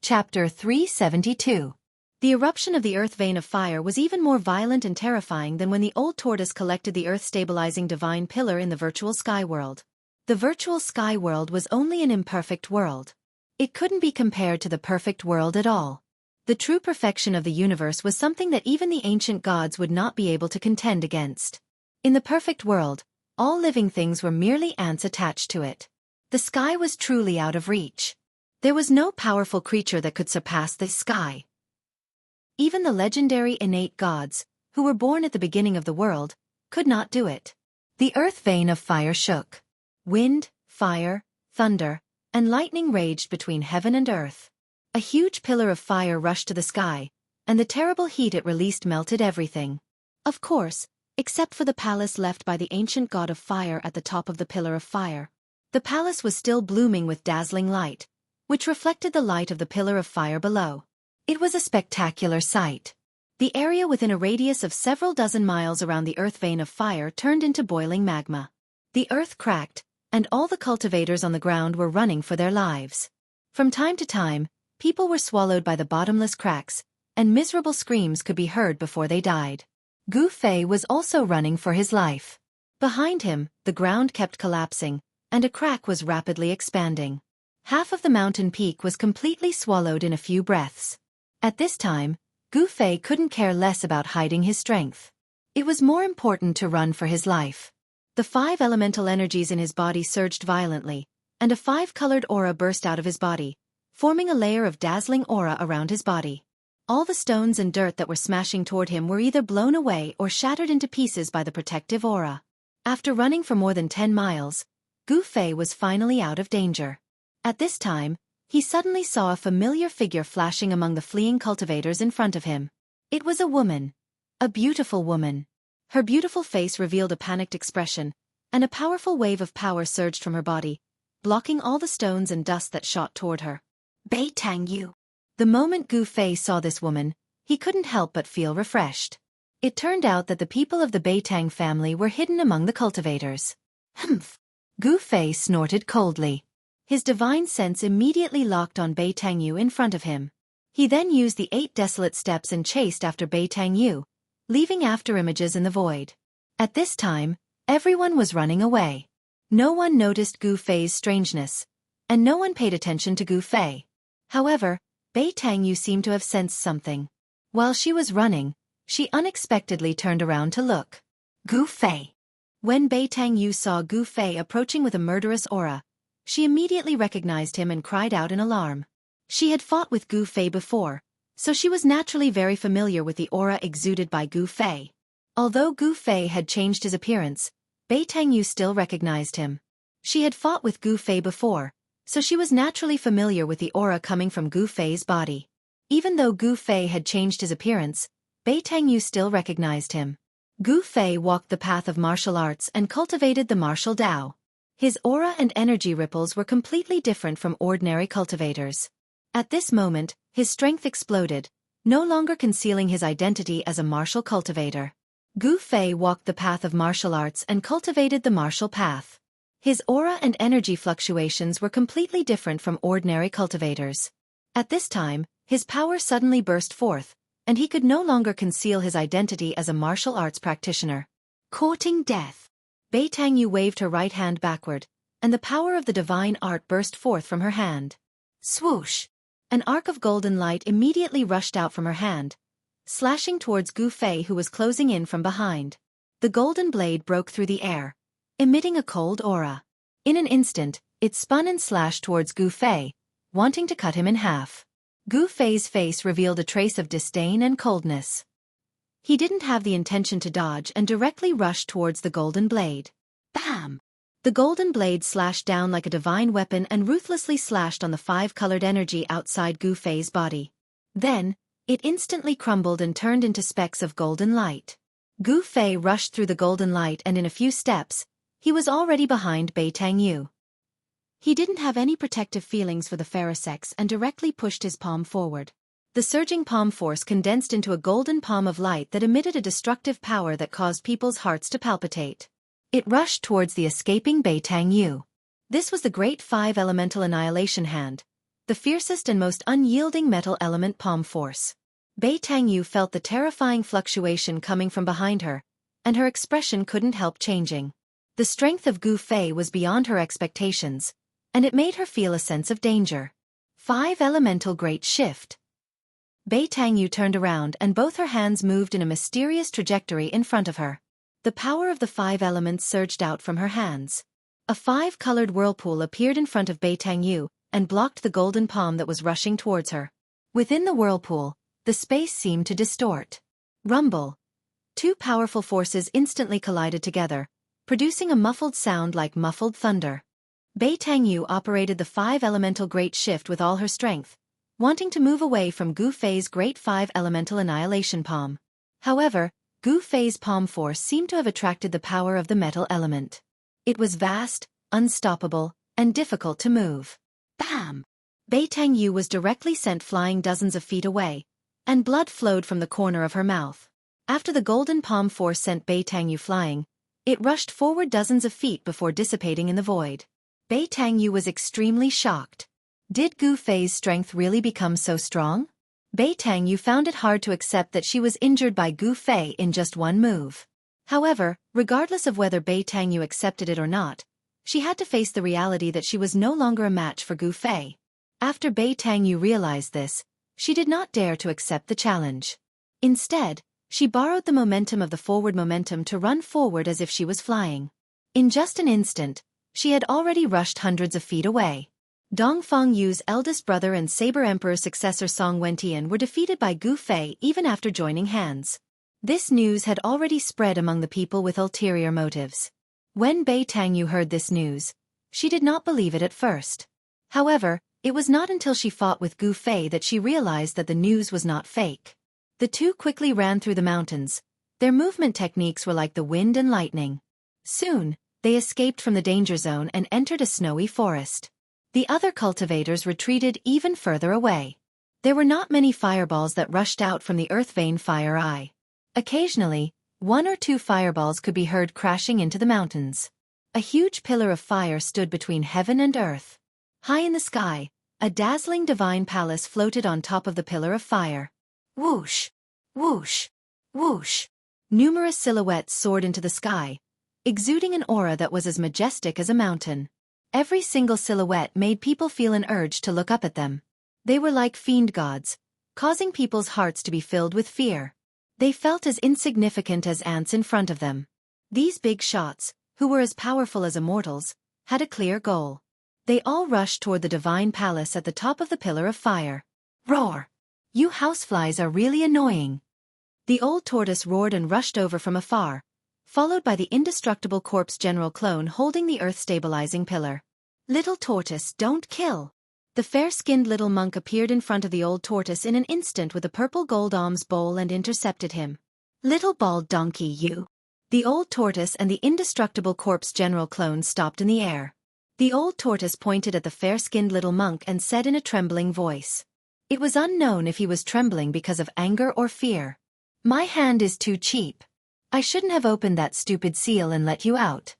Chapter 372. The eruption of the earth vein of fire was even more violent and terrifying than when the old tortoise collected the earth-stabilizing divine pillar in the virtual sky world. The virtual sky world was only an imperfect world. It couldn't be compared to the perfect world at all. The true perfection of the universe was something that even the ancient gods would not be able to contend against. In the perfect world, all living things were merely ants attached to it. The sky was truly out of reach. There was no powerful creature that could surpass the sky. Even the legendary innate gods, who were born at the beginning of the world, could not do it. The earth vein of fire shook. Wind, fire, thunder, and lightning raged between heaven and earth. A huge pillar of fire rushed to the sky, and the terrible heat it released melted everything. Of course, except for the palace left by the ancient god of fire at the top of the pillar of fire. The palace was still blooming with dazzling light, which reflected the light of the pillar of fire below. It was a spectacular sight. The area within a radius of several dozen miles around the earth vein of fire turned into boiling magma. The earth cracked, and all the cultivators on the ground were running for their lives. From time to time, people were swallowed by the bottomless cracks, and miserable screams could be heard before they died. Gu Fei was also running for his life. Behind him, the ground kept collapsing, and a crack was rapidly expanding. Half of the mountain peak was completely swallowed in a few breaths. At this time, Gu Fei couldn't care less about hiding his strength. It was more important to run for his life. The 5 elemental energies in his body surged violently, and a 5-colored aura burst out of his body, forming a layer of dazzling aura around his body. All the stones and dirt that were smashing toward him were either blown away or shattered into pieces by the protective aura. After running for more than 10 miles, Gu Fei was finally out of danger. At this time, he suddenly saw a familiar figure flashing among the fleeing cultivators in front of him. It was a woman. A beautiful woman. Her beautiful face revealed a panicked expression, and a powerful wave of power surged from her body, blocking all the stones and dust that shot toward her. Beitang Yu. The moment Gu Fei saw this woman, he couldn't help but feel refreshed. It turned out that the people of the Beitang family were hidden among the cultivators. Humph! Gu Fei snorted coldly. His divine sense immediately locked on Beitang Yu in front of him. He then used the 8 desolate steps and chased after Beitang Yu, leaving after images in the void. At this time, everyone was running away. No one noticed Gu Fei's strangeness, and no one paid attention to Gu Fei. However, Beitang Yu seemed to have sensed something. While she was running, she unexpectedly turned around to look. Gu Fei. When Beitang Yu saw Gu Fei approaching with a murderous aura, she immediately recognized him and cried out in alarm. She had fought with Gu Fei before, so she was naturally very familiar with the aura exuded by Gu Fei. Although Gu Fei had changed his appearance, Beitang Yu still recognized him. She had fought with Gu Fei before, so she was naturally familiar with the aura coming from Gu Fei's body. Even though Gu Fei had changed his appearance, Beitang Yu still recognized him. Gu Fei walked the path of martial arts and cultivated the martial Dao. His aura and energy ripples were completely different from ordinary cultivators. At this moment, his strength exploded, no longer concealing his identity as a martial cultivator. Gu Fei walked the path of martial arts and cultivated the martial path. His aura and energy fluctuations were completely different from ordinary cultivators. At this time, his power suddenly burst forth, and he could no longer conceal his identity as a martial arts practitioner. Courting death. Beitang Yu waved her right hand backward, and the power of the divine art burst forth from her hand. Swoosh! An arc of golden light immediately rushed out from her hand, slashing towards Gu Fei who was closing in from behind. The golden blade broke through the air, emitting a cold aura. In an instant, it spun and slashed towards Gu Fei, wanting to cut him in half. Gu Fei's face revealed a trace of disdain and coldness. He didn't have the intention to dodge and directly rushed towards the golden blade. Bam! The golden blade slashed down like a divine weapon and ruthlessly slashed on the 5-colored energy outside Gu Fei's body. Then, it instantly crumbled and turned into specks of golden light. Gu Fei rushed through the golden light and in a few steps, he was already behind Beitang Yu. He didn't have any protective feelings for the fairer sex and directly pushed his palm forward. The surging palm force condensed into a golden palm of light that emitted a destructive power that caused people's hearts to palpitate. It rushed towards the escaping Beitang Yu. This was the Great 5 Elemental Annihilation Hand, the the fiercest and most unyielding metal element palm force. Bei Tangyu felt the terrifying fluctuation coming from behind her, and her expression couldn't help changing. The strength of Gu Fei was beyond her expectations, and it made her feel a sense of danger. 5 Elemental Great Shift. Bei Tangyu turned around and both her hands moved in a mysterious trajectory in front of her. The power of the 5 elements surged out from her hands. A 5-colored whirlpool appeared in front of Bei Tangyu and blocked the golden palm that was rushing towards her. Within the whirlpool, the space seemed to distort. Rumble. 2 powerful forces instantly collided together, producing a muffled sound like muffled thunder. Bei Tangyu operated the 5 Elemental Great Shift with all her strength, wanting to move away from Gu Fei's Great 5 Elemental Annihilation Palm. However, Gu Fei's palm force seemed to have attracted the power of the metal element. It was vast, unstoppable, and difficult to move. Bam! Bei Tangyu was directly sent flying dozens of feet away, and blood flowed from the corner of her mouth. After the golden palm force sent Bei Tangyu flying, it rushed forward dozens of feet before dissipating in the void. Bei Tangyu was extremely shocked. Did Gu Fei's strength really become so strong? Bei Tangyu found it hard to accept that she was injured by Gu Fei in just one move. However, regardless of whether Bei Tangyu accepted it or not, she had to face the reality that she was no longer a match for Gu Fei. After Bei Tangyu realized this, she did not dare to accept the challenge. Instead, she borrowed the momentum of the forward momentum to run forward as if she was flying. In just an instant, she had already rushed hundreds of feet away. Dongfang Yu's eldest brother and Saber Emperor successor Song Wentian were defeated by Gu Fei even after joining hands. This news had already spread among the people with ulterior motives. When Bei Tangyu heard this news, she did not believe it at first. However, it was not until she fought with Gu Fei that she realized that the news was not fake. The two quickly ran through the mountains. Their movement techniques were like the wind and lightning. Soon, they escaped from the danger zone and entered a snowy forest. The other cultivators retreated even further away. There were not many fireballs that rushed out from the earth vein fire eye. Occasionally, 1 or 2 fireballs could be heard crashing into the mountains. A huge pillar of fire stood between heaven and earth. High in the sky, a dazzling divine palace floated on top of the pillar of fire. Whoosh! Whoosh! Whoosh! Numerous silhouettes soared into the sky, exuding an aura that was as majestic as a mountain. Every single silhouette made people feel an urge to look up at them. They were like fiend gods, causing people's hearts to be filled with fear. They felt as insignificant as ants in front of them. These big shots, who were as powerful as immortals, had a clear goal. They all rushed toward the divine palace at the top of the pillar of fire. Roar! You houseflies are really annoying. The old tortoise roared and rushed over from afar, followed by the indestructible corpse general clone holding the earth-stabilizing pillar. Little tortoise, don't kill! The fair-skinned little monk appeared in front of the old tortoise in an instant with a purple gold alms bowl and intercepted him. Little bald donkey, you! The old tortoise and the indestructible corpse general clone stopped in the air. The old tortoise pointed at the fair-skinned little monk and said in a trembling voice. It was unknown if he was trembling because of anger or fear. My hand is too cheap. I shouldn't have opened that stupid seal and let you out.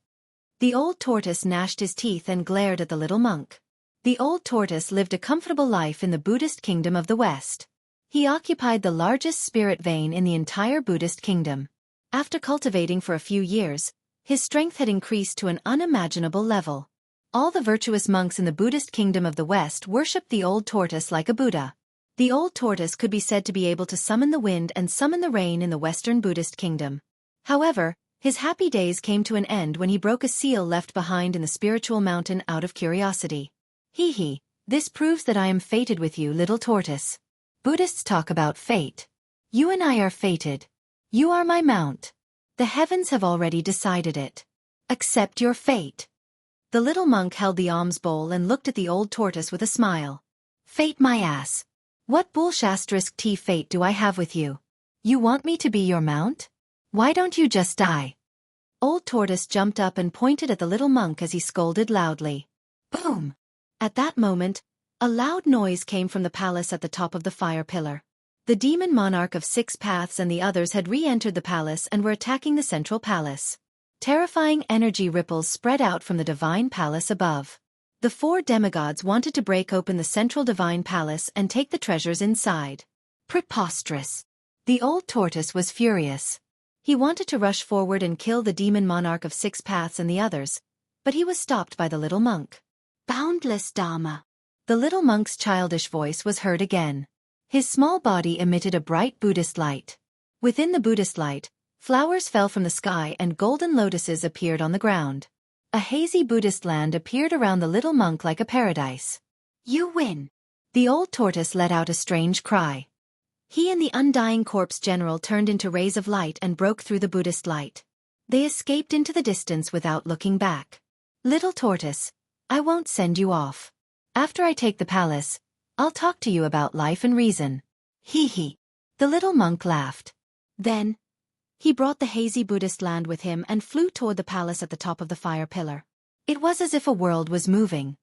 The old tortoise gnashed his teeth and glared at the little monk. The old tortoise lived a comfortable life in the Buddhist kingdom of the West. He occupied the largest spirit vein in the entire Buddhist kingdom. After cultivating for a few years, his strength had increased to an unimaginable level. All the virtuous monks in the Buddhist kingdom of the West worshipped the old tortoise like a Buddha. The old tortoise could be said to be able to summon the wind and summon the rain in the Western Buddhist kingdom. However, his happy days came to an end when he broke a seal left behind in the spiritual mountain out of curiosity. Hee hee, this proves that I am fated with you, little tortoise. Buddhists talk about fate. You and I are fated. You are my mount. The heavens have already decided it. Accept your fate. The little monk held the alms bowl and looked at the old tortoise with a smile. Fate my ass. What bullshit fate do I have with you? You want me to be your mount? Why don't you just die? Old tortoise jumped up and pointed at the little monk as he scolded loudly. Boom! At that moment, a loud noise came from the palace at the top of the fire pillar. The demon monarch of 6 paths and the others had re-entered the palace and were attacking the central palace. Terrifying energy ripples spread out from the divine palace above. The 4 demigods wanted to break open the central divine palace and take the treasures inside. Preposterous. The old tortoise was furious. He wanted to rush forward and kill the demon monarch of 6 paths and the others, but he was stopped by the little monk. Boundless Dharma. The little monk's childish voice was heard again. His small body emitted a bright Buddhist light. Within the Buddhist light, flowers fell from the sky and golden lotuses appeared on the ground. A hazy Buddhist land appeared around the little monk like a paradise. You win. The old tortoise let out a strange cry. He and the undying corpse general turned into rays of light and broke through the Buddhist light. They escaped into the distance without looking back. Little tortoise, I won't send you off. After I take the palace, I'll talk to you about life and reason. Hee hee. The little monk laughed. Then, he brought the hazy Buddhist land with him and flew toward the palace at the top of the fire pillar. It was as if a world was moving.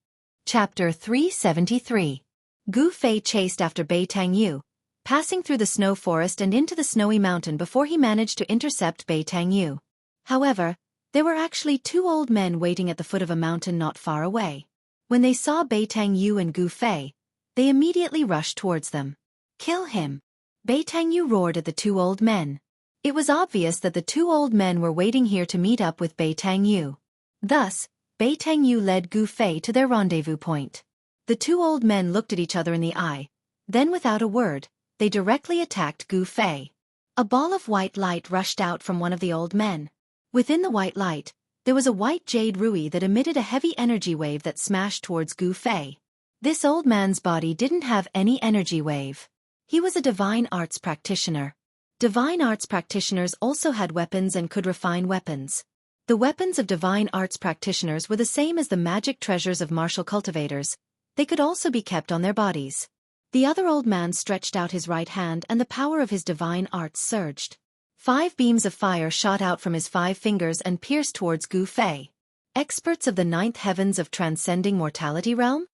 Chapter 373. Gu Fei chased after Bei Tangyu, passing through the snow forest and into the snowy mountain before he managed to intercept Bei Tangyu. However, there were actually 2 old men waiting at the foot of a mountain not far away. When they saw Bei Tangyu and Gu Fei, they immediately rushed towards them. Kill him! Bei Tangyu roared at the 2 old men. It was obvious that the 2 old men were waiting here to meet up with Bei Tangyu. Thus, Bei Tangyu led Gu Fei to their rendezvous point. The 2 old men looked at each other in the eye. Then without a word, they directly attacked Gu Fei. A ball of white light rushed out from one of the old men. Within the white light, there was a white jade ruby that emitted a heavy energy wave that smashed towards Gu Fei. This old man's body didn't have any energy wave. He was a divine arts practitioner. Divine arts practitioners also had weapons and could refine weapons. The weapons of divine arts practitioners were the same as the magic treasures of martial cultivators. They could also be kept on their bodies. The other old man stretched out his right hand and the power of his divine arts surged. 5 beams of fire shot out from his 5 fingers and pierced towards Gu Fei. Experts of the 9th heavens of transcending mortality realm?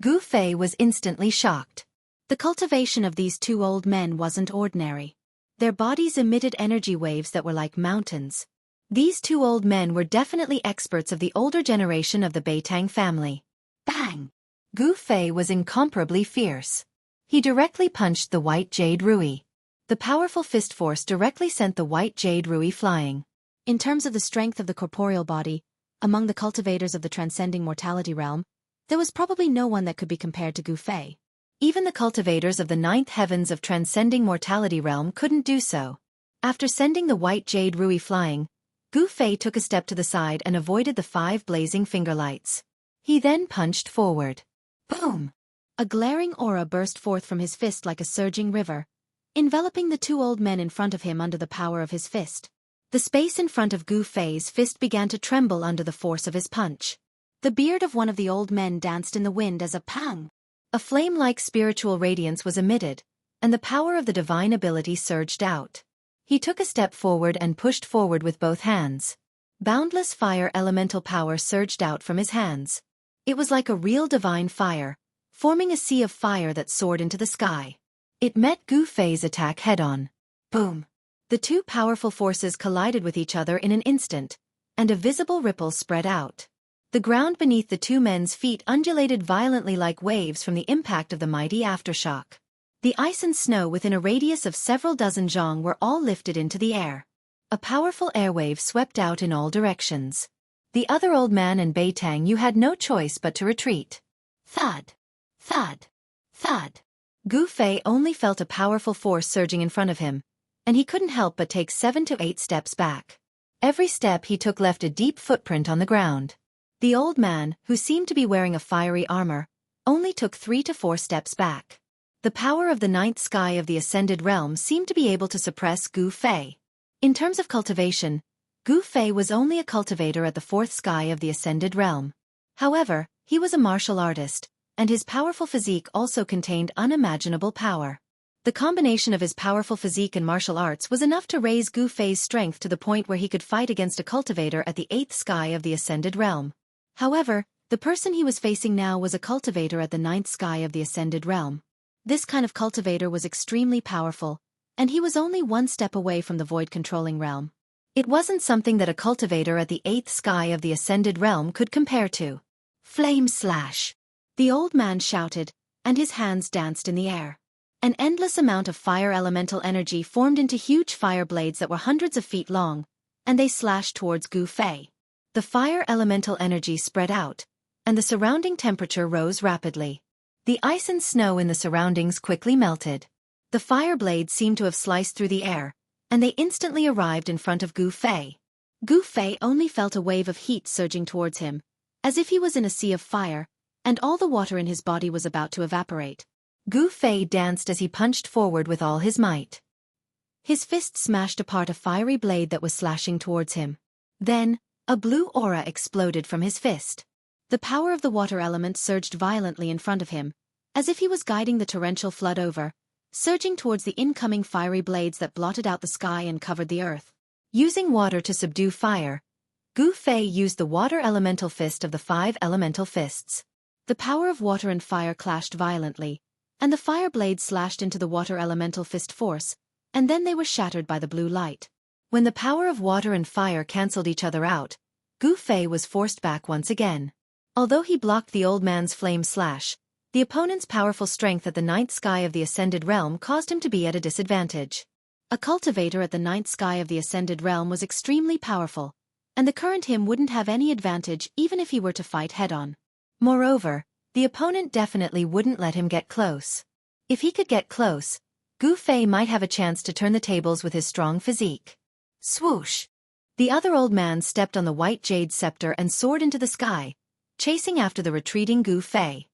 Gu Fei was instantly shocked. The cultivation of these 2 old men wasn't ordinary. Their bodies emitted energy waves that were like mountains. These 2 old men were definitely experts of the older generation of the Beitang family. Bang! Gu Fei was incomparably fierce. He directly punched the white jade ruby. The powerful fist force directly sent the white jade ruby flying. In terms of the strength of the corporeal body, among the cultivators of the transcending mortality realm, there was probably no one that could be compared to Gu Fei. Even the cultivators of the 9th heavens of transcending mortality realm couldn't do so. After sending the white jade ruby flying, Gu Fei took a step to the side and avoided the 5 blazing finger lights. He then punched forward. Boom! A glaring aura burst forth from his fist like a surging river, enveloping the 2 old men in front of him under the power of his fist. The space in front of Gu Fei's fist began to tremble under the force of his punch. The beard of one of the old men danced in the wind as a pang. A flame-like spiritual radiance was emitted, and the power of the divine ability surged out. He took a step forward and pushed forward with both hands. Boundless fire elemental power surged out from his hands. It was like a real divine fire, forming a sea of fire that soared into the sky. It met Gu Fei's attack head-on. Boom! The 2 powerful forces collided with each other in an instant, and a visible ripple spread out. The ground beneath the 2 men's feet undulated violently like waves from the impact of the mighty aftershock. The ice and snow within a radius of several dozen zhang were all lifted into the air. A powerful airwave swept out in all directions. The other old man and Bei Tangyu had no choice but to retreat. Thud! Thud! Thud! Gu Fei only felt a powerful force surging in front of him, and he couldn't help but take 7 to 8 steps back. Every step he took left a deep footprint on the ground. The old man, who seemed to be wearing a fiery armor, only took 3 to 4 steps back. The power of the 9th sky of the ascended realm seemed to be able to suppress Gu Fei. In terms of cultivation, Gu Fei was only a cultivator at the 4th sky of the ascended realm. However, he was a martial artist, and his powerful physique also contained unimaginable power. The combination of his powerful physique and martial arts was enough to raise Gu Fei's strength to the point where he could fight against a cultivator at the 8th sky of the ascended realm. However, the person he was facing now was a cultivator at the 9th sky of the ascended realm. This kind of cultivator was extremely powerful, and he was only 1 step away from the void-controlling realm. It wasn't something that a cultivator at the 8th sky of the ascended realm could compare to. Flame slash! The old man shouted, and his hands danced in the air. An endless amount of fire elemental energy formed into huge fire blades that were hundreds of feet long, and they slashed towards Gu Fei. The fire elemental energy spread out, and the surrounding temperature rose rapidly. The ice and snow in the surroundings quickly melted. The fire blades seemed to have sliced through the air, and they instantly arrived in front of Gu Fei. Gu Fei only felt a wave of heat surging towards him, as if he was in a sea of fire, and all the water in his body was about to evaporate. Gu Fei danced as he punched forward with all his might. His fist smashed apart a fiery blade that was slashing towards him. Then, a blue aura exploded from his fist. The power of the water element surged violently in front of him, as if he was guiding the torrential flood over, surging towards the incoming fiery blades that blotted out the sky and covered the earth. Using water to subdue fire, Gu Fei used the water elemental fist of the 5 elemental fists. The power of water and fire clashed violently, and the fire blades slashed into the water elemental fist force, and then they were shattered by the blue light. When the power of water and fire cancelled each other out, Gu Fei was forced back once again. Although he blocked the old man's flame slash, the opponent's powerful strength at the 9th sky of the Ascended Realm caused him to be at a disadvantage. A cultivator at the 9th sky of the Ascended Realm was extremely powerful, and the current him wouldn't have any advantage even if he were to fight head-on. Moreover, the opponent definitely wouldn't let him get close. If he could get close, Gu Fei might have a chance to turn the tables with his strong physique. Swoosh! The other old man stepped on the white jade scepter and soared into the sky, chasing after the retreating Gu Fei.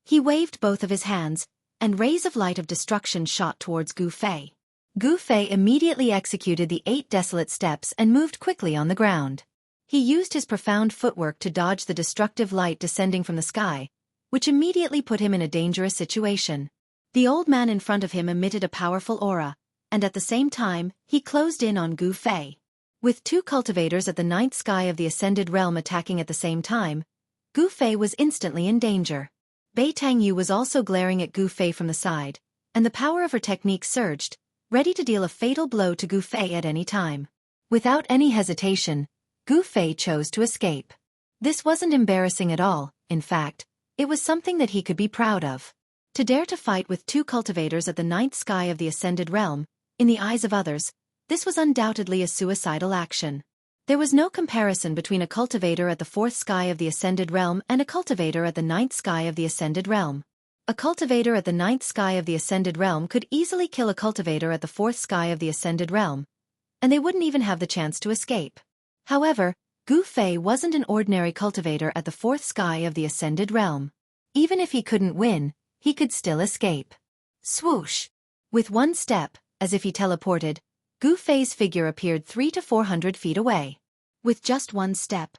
He waved both of his hands, and rays of light of destruction shot towards Gu Fei. Gu Fei immediately executed the 8 desolate steps and moved quickly on the ground. He used his profound footwork to dodge the destructive light descending from the sky, which immediately put him in a dangerous situation. The old man in front of him emitted a powerful aura, and at the same time, he closed in on Gu Fei. With 2 cultivators at the 9th sky of the Ascended Realm attacking at the same time, Gu Fei was instantly in danger. Bei Tangyu was also glaring at Gu Fei from the side, and the power of her technique surged, ready to deal a fatal blow to Gu Fei at any time. Without any hesitation, Gu Fei chose to escape. This wasn't embarrassing at all, in fact, it was something that he could be proud of. To dare to fight with 2 cultivators at the 9th sky of the Ascended Realm, in the eyes of others, this was undoubtedly a suicidal action. There was no comparison between a cultivator at the 4th sky of the Ascended Realm and a cultivator at the 9th sky of the Ascended Realm. A cultivator at the 9th sky of the Ascended Realm could easily kill a cultivator at the 4th sky of the Ascended Realm, and they wouldn't even have the chance to escape. However, Gu Fei wasn't an ordinary cultivator at the 4th sky of the Ascended Realm. Even if he couldn't win, he could still escape. Swoosh! With one step, as if he teleported, Gu Fei's figure appeared 300 to 400 feet away. With just one step,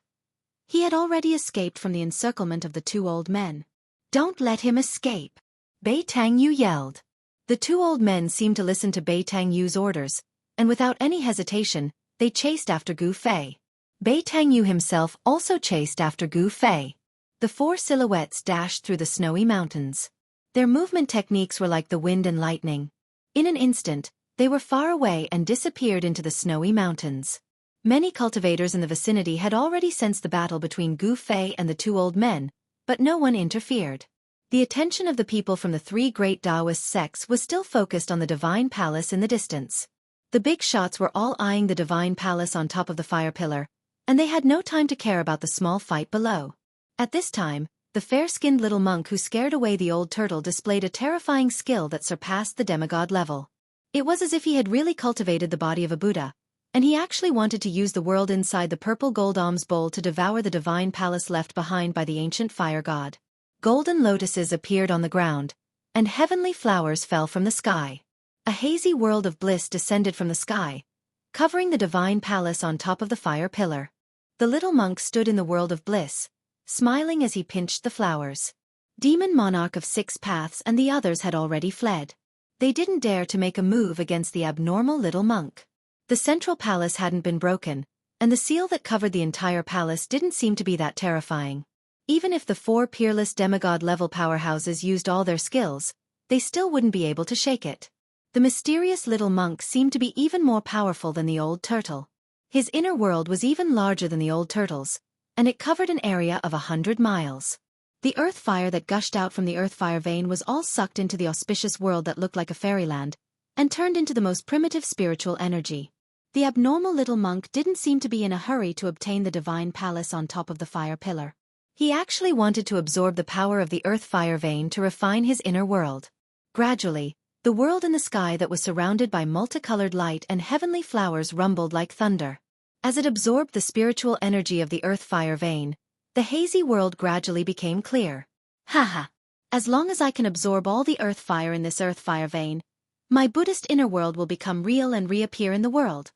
he had already escaped from the encirclement of the 2 old men. "Don't let him escape!" Bei Tangyu yelled. The 2 old men seemed to listen to Bei Tangyu's orders, and without any hesitation, they chased after Gu Fei. Bei Tangyu himself also chased after Gu Fei. The 4 silhouettes dashed through the snowy mountains. Their movement techniques were like the wind and lightning. In an instant, they were far away and disappeared into the snowy mountains. Many cultivators in the vicinity had already sensed the battle between Gu Fei and the 2 old men, but no one interfered. The attention of the people from the 3 great Taoist sects was still focused on the Divine Palace in the distance. The big shots were all eyeing the Divine Palace on top of the fire pillar, and they had no time to care about the small fight below. At this time, the fair-skinned little monk who scared away the old turtle displayed a terrifying skill that surpassed the demigod level. It was as if he had really cultivated the body of a Buddha, and he actually wanted to use the world inside the purple gold alms bowl to devour the divine palace left behind by the ancient fire god. Golden lotuses appeared on the ground, and heavenly flowers fell from the sky. A hazy world of bliss descended from the sky, covering the divine palace on top of the fire pillar. The little monk stood in the world of bliss, smiling as he pinched the flowers. Demon Monarch of 6 Paths and the others had already fled. They didn't dare to make a move against the abnormal little monk. The central palace hadn't been broken, and the seal that covered the entire palace didn't seem to be that terrifying. Even if the 4 peerless demigod-level powerhouses used all their skills, they still wouldn't be able to shake it. The mysterious little monk seemed to be even more powerful than the old turtle. His inner world was even larger than the old turtle's, and it covered an area of 100 miles. The earth fire that gushed out from the earth fire vein was all sucked into the auspicious world that looked like a fairyland, and turned into the most primitive spiritual energy. The abnormal little monk didn't seem to be in a hurry to obtain the divine palace on top of the fire pillar. He actually wanted to absorb the power of the earth fire vein to refine his inner world. Gradually, the world in the sky that was surrounded by multicolored light and heavenly flowers rumbled like thunder. As it absorbed the spiritual energy of the earth fire vein, the hazy world gradually became clear. Haha! As long as I can absorb all the earth fire in this earth fire vein, my Buddhist inner world will become real and reappear in the world.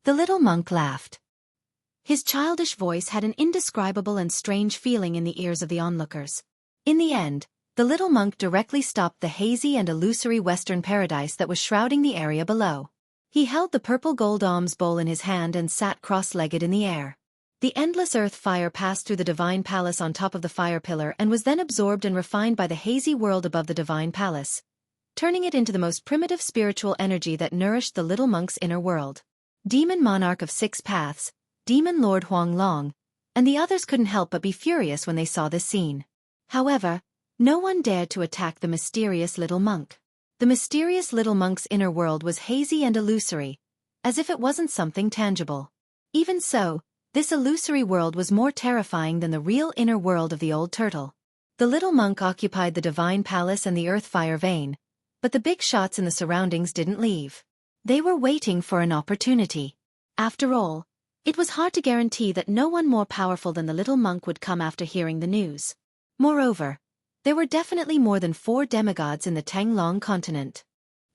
The little monk laughed. His childish voice had an indescribable and strange feeling in the ears of the onlookers. In the end, the little monk directly stopped the hazy and illusory western paradise that was shrouding the area below. He held the purple gold alms bowl in his hand and sat cross-legged in the air. The endless earth fire passed through the divine palace on top of the fire pillar and was then absorbed and refined by the hazy world above the divine palace, turning it into the most primitive spiritual energy that nourished the little monk's inner world. Demon Monarch of Six Paths, Demon Lord Huang Long, and the others couldn't help but be furious when they saw this scene. However, no one dared to attack the mysterious little monk. The mysterious little monk's inner world was hazy and illusory, as if it wasn't something tangible. Even so, this illusory world was more terrifying than the real inner world of the old turtle. The little monk occupied the divine palace and the earth fire vein, but the big shots in the surroundings didn't leave. They were waiting for an opportunity. After all, it was hard to guarantee that no one more powerful than the little monk would come after hearing the news. Moreover, there were definitely more than 4 demigods in the Tanglong continent.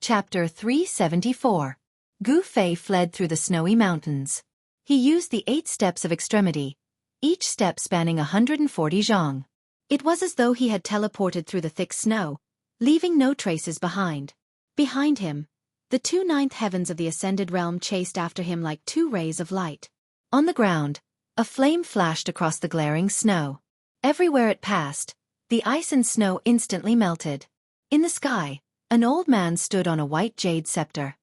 Chapter 374. Gu Fei fled through the snowy mountains. He used the 8 steps of extremity, each step spanning 140 zhang. It was as though he had teleported through the thick snow, leaving no traces behind. Behind him, the 2 ninth heavens of the ascended realm chased after him like 2 rays of light. On the ground, a flame flashed across the glaring snow. Everywhere it passed, the ice and snow instantly melted. In the sky, an old man stood on a white jade scepter.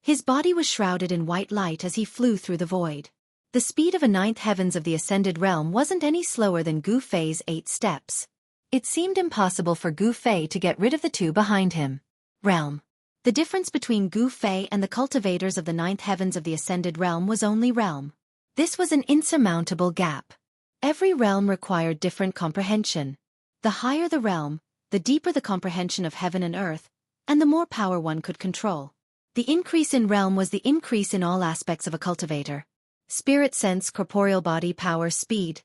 His body was shrouded in white light as he flew through the void. The speed of a 9th heavens of the ascended realm wasn't any slower than Gu Fei's 8 steps. It seemed impossible for Gu Fei to get rid of the 2 behind him. Realm. The difference between Gu Fei and the cultivators of the 9th heavens of the ascended realm was only realm. This was an insurmountable gap. Every realm required different comprehension. The higher the realm, the deeper the comprehension of heaven and earth, and the more power one could control. The increase in realm was the increase in all aspects of a cultivator. Spirit sense, corporeal body, power, speed.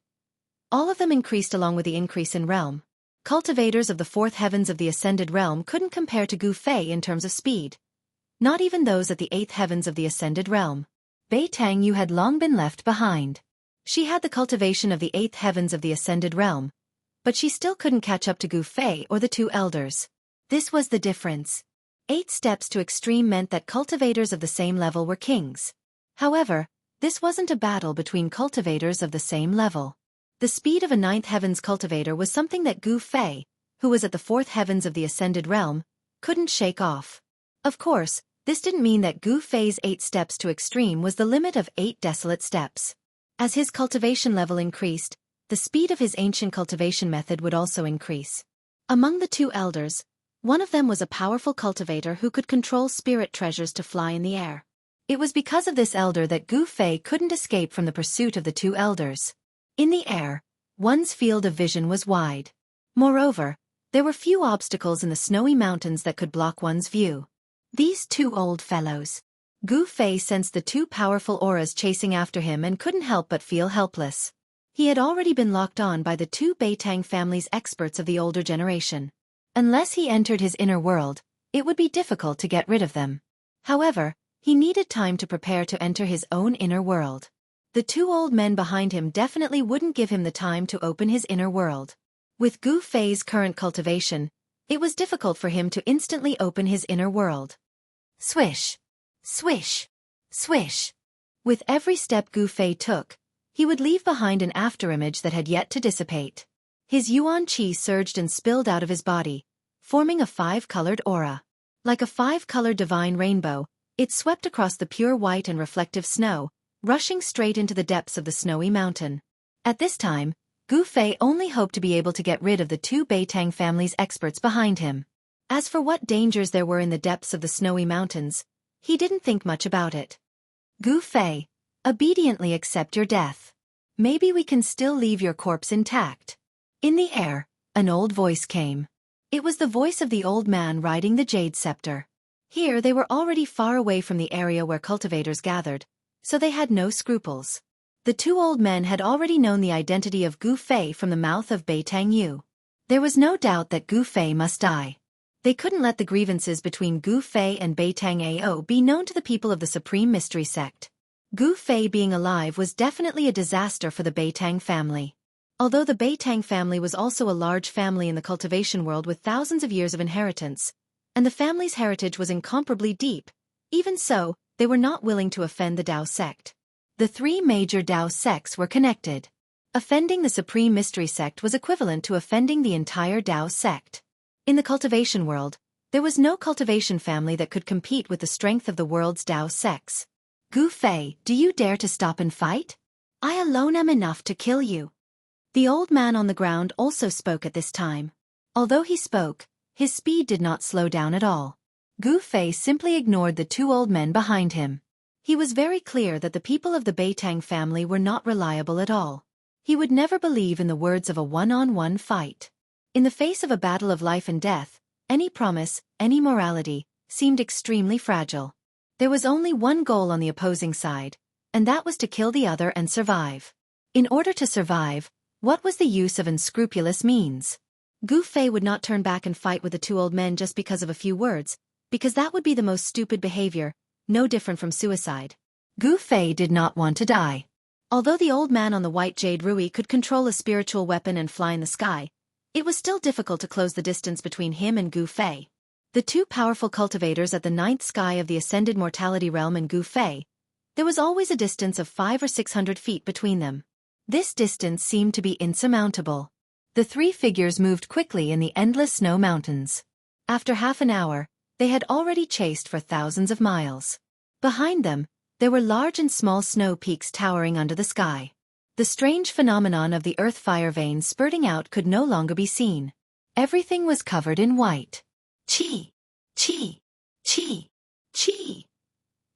All of them increased along with the increase in realm. Cultivators of the 4th heavens of the ascended realm couldn't compare to Gu Fei in terms of speed. Not even those at the 8th heavens of the ascended realm. Bei Tang Yu had long been left behind. She had the cultivation of the 8th heavens of the ascended realm, but she still couldn't catch up to Gu Fei or the 2 elders. This was the difference. 8 steps to extreme meant that cultivators of the same level were kings. However, this wasn't a battle between cultivators of the same level. The speed of a 9th heavens cultivator was something that Gu Fei, who was at the 4th heavens of the ascended realm, couldn't shake off. Of course, this didn't mean that Gu Fei's 8 steps to extreme was the limit of 8 desolate steps. As his cultivation level increased, the speed of his ancient cultivation method would also increase. Among the 2 elders, one of them was a powerful cultivator who could control spirit treasures to fly in the air. It was because of this elder that Gu Fei couldn't escape from the pursuit of the 2 elders. In the air, one's field of vision was wide. Moreover, there were few obstacles in the snowy mountains that could block one's view. These 2 old fellows. Gu Fei sensed the 2 powerful auras chasing after him and couldn't help but feel helpless. He had already been locked on by the 2 Beitang family's experts of the older generation. Unless he entered his inner world, it would be difficult to get rid of them. However, he needed time to prepare to enter his own inner world. The 2 old men behind him definitely wouldn't give him the time to open his inner world. With Gu Fei's current cultivation, it was difficult for him to instantly open his inner world. Swish! Swish! Swish! With every step Gu Fei took, he would leave behind an afterimage that had yet to dissipate. His yuan qi surged and spilled out of his body, forming a 5-colored aura. Like a 5-colored divine rainbow, it swept across the pure white and reflective snow, rushing straight into the depths of the snowy mountain. At this time, Gu Fei only hoped to be able to get rid of the two Beitang family's experts behind him. As for what dangers there were in the depths of the snowy mountains, he didn't think much about it. Gu Fei, obediently accept your death. Maybe we can still leave your corpse intact. In the air, an old voice came. It was the voice of the old man riding the jade scepter. Here they were already far away from the area where cultivators gathered, so they had no scruples. The two old men had already known the identity of Gu Fei from the mouth of Beitang Yu. There was no doubt that Gu Fei must die. They couldn't let the grievances between Gu Fei and Beitang Ao be known to the people of the Supreme Mystery Sect. Gu Fei being alive was definitely a disaster for the Beitang family. Although the Beitang family was also a large family in the cultivation world with thousands of years of inheritance, and the family's heritage was incomparably deep, even so, they were not willing to offend the Dao sect. The three major Dao sects were connected. Offending the Supreme Mystery Sect was equivalent to offending the entire Dao sect. In the cultivation world, there was no cultivation family that could compete with the strength of the world's Dao sects. Gu Fei, do you dare to stop and fight? I alone am enough to kill you. The old man on the ground also spoke at this time. Although he spoke, his speed did not slow down at all. Gu Fei simply ignored the two old men behind him. He was very clear that the people of the Beitang family were not reliable at all. He would never believe in the words of a one-on-one fight. In the face of a battle of life and death, any promise, any morality, seemed extremely fragile. There was only one goal on the opposing side, and that was to kill the other and survive. In order to survive, what was the use of unscrupulous means? Gu Fei would not turn back and fight with the two old men just because of a few words, because that would be the most stupid behavior, no different from suicide. Gu Fei did not want to die. Although the old man on the white jade rui could control a spiritual weapon and fly in the sky, it was still difficult to close the distance between him and Gu Fei. The two powerful cultivators at the ninth sky of the ascended mortality realm and Gu Fei, there was always a distance of 500 or 600 feet between them. This distance seemed to be insurmountable. The three figures moved quickly in the endless snow mountains. After half an hour, they had already chased for thousands of miles. Behind them, there were large and small snow peaks towering under the sky. The strange phenomenon of the earth fire veins spurting out could no longer be seen. Everything was covered in white. Qi, qi, qi, qi.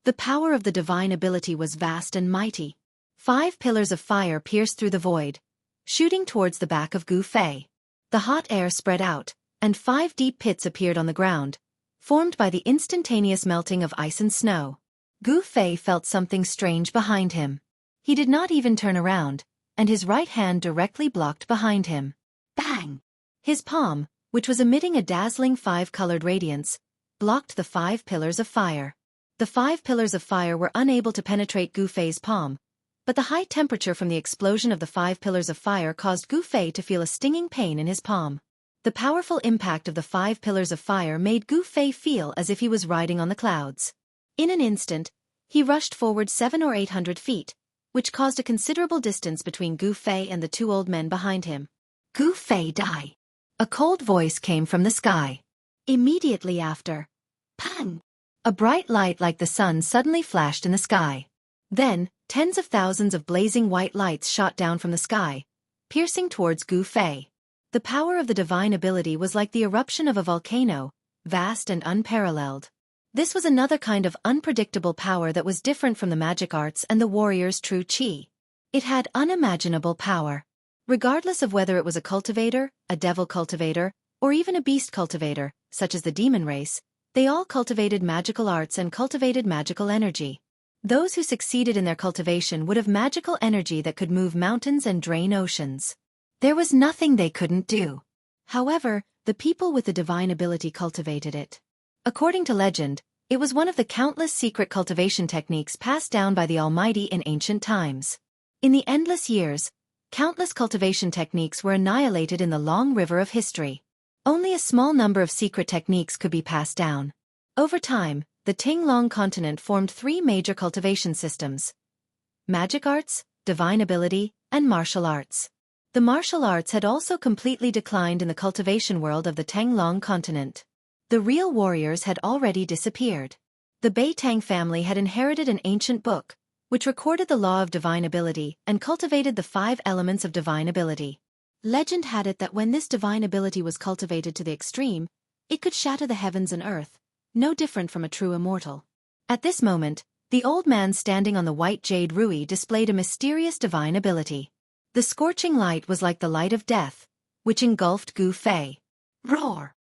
The power of the divine ability was vast and mighty. 5 pillars of fire pierced through the void, shooting towards the back of Gu Fei. The hot air spread out, and 5 deep pits appeared on the ground, formed by the instantaneous melting of ice and snow. Gu Fei felt something strange behind him. He did not even turn around, and his right hand directly blocked behind him. Bang! His palm, which was emitting a dazzling 5-colored radiance, blocked the 5 pillars of fire. The 5 pillars of fire were unable to penetrate Gu Fei's palm, but the high temperature from the explosion of the 5 pillars of fire caused Gu Fei to feel a stinging pain in his palm. The powerful impact of the 5 pillars of fire made Gu Fei feel as if he was riding on the clouds. In an instant, he rushed forward 700 or 800 feet, which caused a considerable distance between Gu Fei and the 2 old men behind him. Gu Fei, die! A cold voice came from the sky. Immediately after, pang! A bright light like the sun suddenly flashed in the sky. Then, tens of thousands of blazing white lights shot down from the sky, piercing towards Gu Fei. The power of the divine ability was like the eruption of a volcano, vast and unparalleled. This was another kind of unpredictable power that was different from the magic arts and the warrior's true qi. It had unimaginable power. Regardless of whether it was a cultivator, a devil cultivator, or even a beast cultivator, such as the demon race, they all cultivated magical arts and cultivated magical energy. Those who succeeded in their cultivation would have magical energy that could move mountains and drain oceans. There was nothing they couldn't do. However, the people with the divine ability cultivated it. According to legend, it was one of the countless secret cultivation techniques passed down by the Almighty in ancient times. In the endless years, countless cultivation techniques were annihilated in the long river of history. Only a small number of secret techniques could be passed down. Over time, the Tinglong continent formed 3 major cultivation systems: magic arts, divine ability, and martial arts. The martial arts had also completely declined in the cultivation world of the Tinglong continent. The real warriors had already disappeared. The Beitang family had inherited an ancient book, which recorded the law of divine ability and cultivated the 5 elements of divine ability. Legend had it that when this divine ability was cultivated to the extreme, it could shatter the heavens and earth, no different from a true immortal. At this moment, the old man standing on the white jade rui displayed a mysterious divine ability. The scorching light was like the light of death, which engulfed Gu Fei. Roar!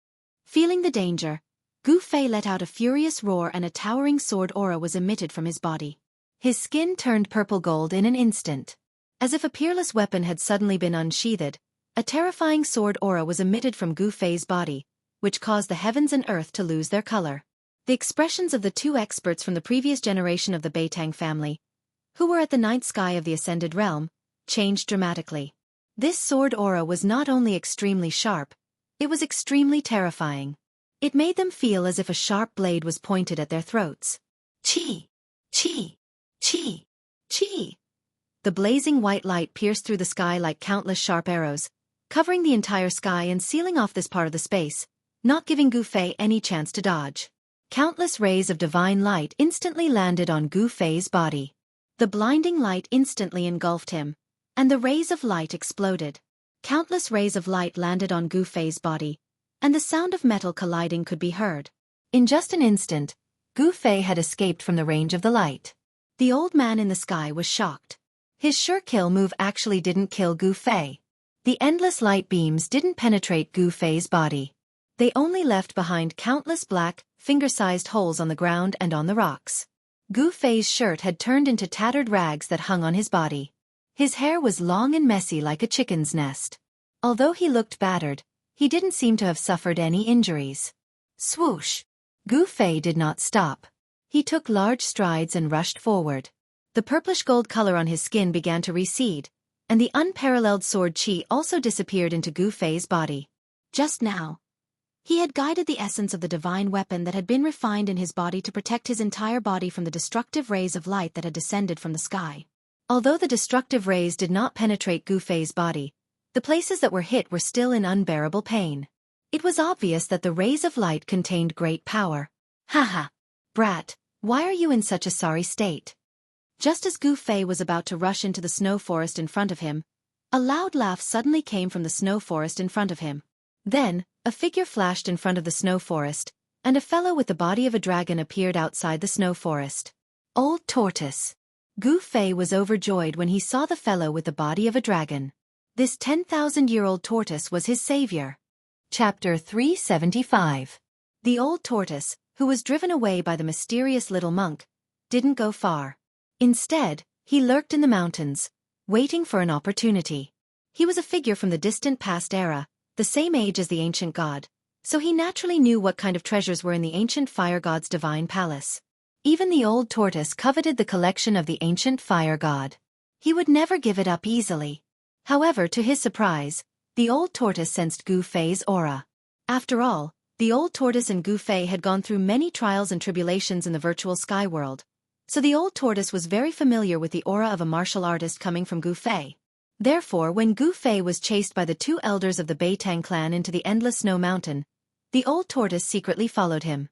Feeling the danger, Gu Fei let out a furious roar and a towering sword aura was emitted from his body. His skin turned purple gold in an instant. As if a peerless weapon had suddenly been unsheathed, a terrifying sword aura was emitted from Gu Fei's body, which caused the heavens and earth to lose their color. The expressions of the 2 experts from the previous generation of the Beitang family, who were at the 9th sky of the Ascended Realm, changed dramatically. This sword aura was not only extremely sharp, it was extremely terrifying. It made them feel as if a sharp blade was pointed at their throats. Chi! Chi! Chi! Chi! The blazing white light pierced through the sky like countless sharp arrows, covering the entire sky and sealing off this part of the space, not giving Gu Fei any chance to dodge. Countless rays of divine light instantly landed on Gu Fei's body. The blinding light instantly engulfed him, and the rays of light exploded. Countless rays of light landed on Gu Fei's body, and the sound of metal colliding could be heard. In just an instant, Gu Fei had escaped from the range of the light. The old man in the sky was shocked. His sure kill move actually didn't kill Gu Fei. The endless light beams didn't penetrate Gu Fei's body. They only left behind countless black, finger-sized holes on the ground and on the rocks. Gu Fei's shirt had turned into tattered rags that hung on his body. His hair was long and messy like a chicken's nest. Although he looked battered, he didn't seem to have suffered any injuries. Swoosh! Gu Fei did not stop. He took large strides and rushed forward. The purplish gold color on his skin began to recede, and the unparalleled sword chi also disappeared into Gu Fei's body. Just now, he had guided the essence of the divine weapon that had been refined in his body to protect his entire body from the destructive rays of light that had descended from the sky. Although the destructive rays did not penetrate Gu Fei's body, the places that were hit were still in unbearable pain. It was obvious that the rays of light contained great power. Haha! Brat, why are you in such a sorry state? Just as Gu Fei was about to rush into the snow forest in front of him, a loud laugh suddenly came from the snow forest in front of him. Then, a figure flashed in front of the snow forest, and a fellow with the body of a dragon appeared outside the snow forest. Old Tortoise! Gu Fei was overjoyed when he saw the fellow with the body of a dragon. This 10,000-year-old tortoise was his savior. Chapter 375. The old tortoise, who was driven away by the mysterious little monk, didn't go far. Instead, he lurked in the mountains, waiting for an opportunity. He was a figure from the distant past era, the same age as the ancient god, so he naturally knew what kind of treasures were in the ancient fire god's divine palace. Even the old tortoise coveted the collection of the ancient fire god. He would never give it up easily. However, to his surprise, the old tortoise sensed Gu Fei's aura. After all, the old tortoise and Gu Fei had gone through many trials and tribulations in the virtual sky world, so the old tortoise was very familiar with the aura of a martial artist coming from Gu Fei. Therefore, when Gu Fei was chased by the 2 elders of the Beitang clan into the endless snow mountain, the old tortoise secretly followed him.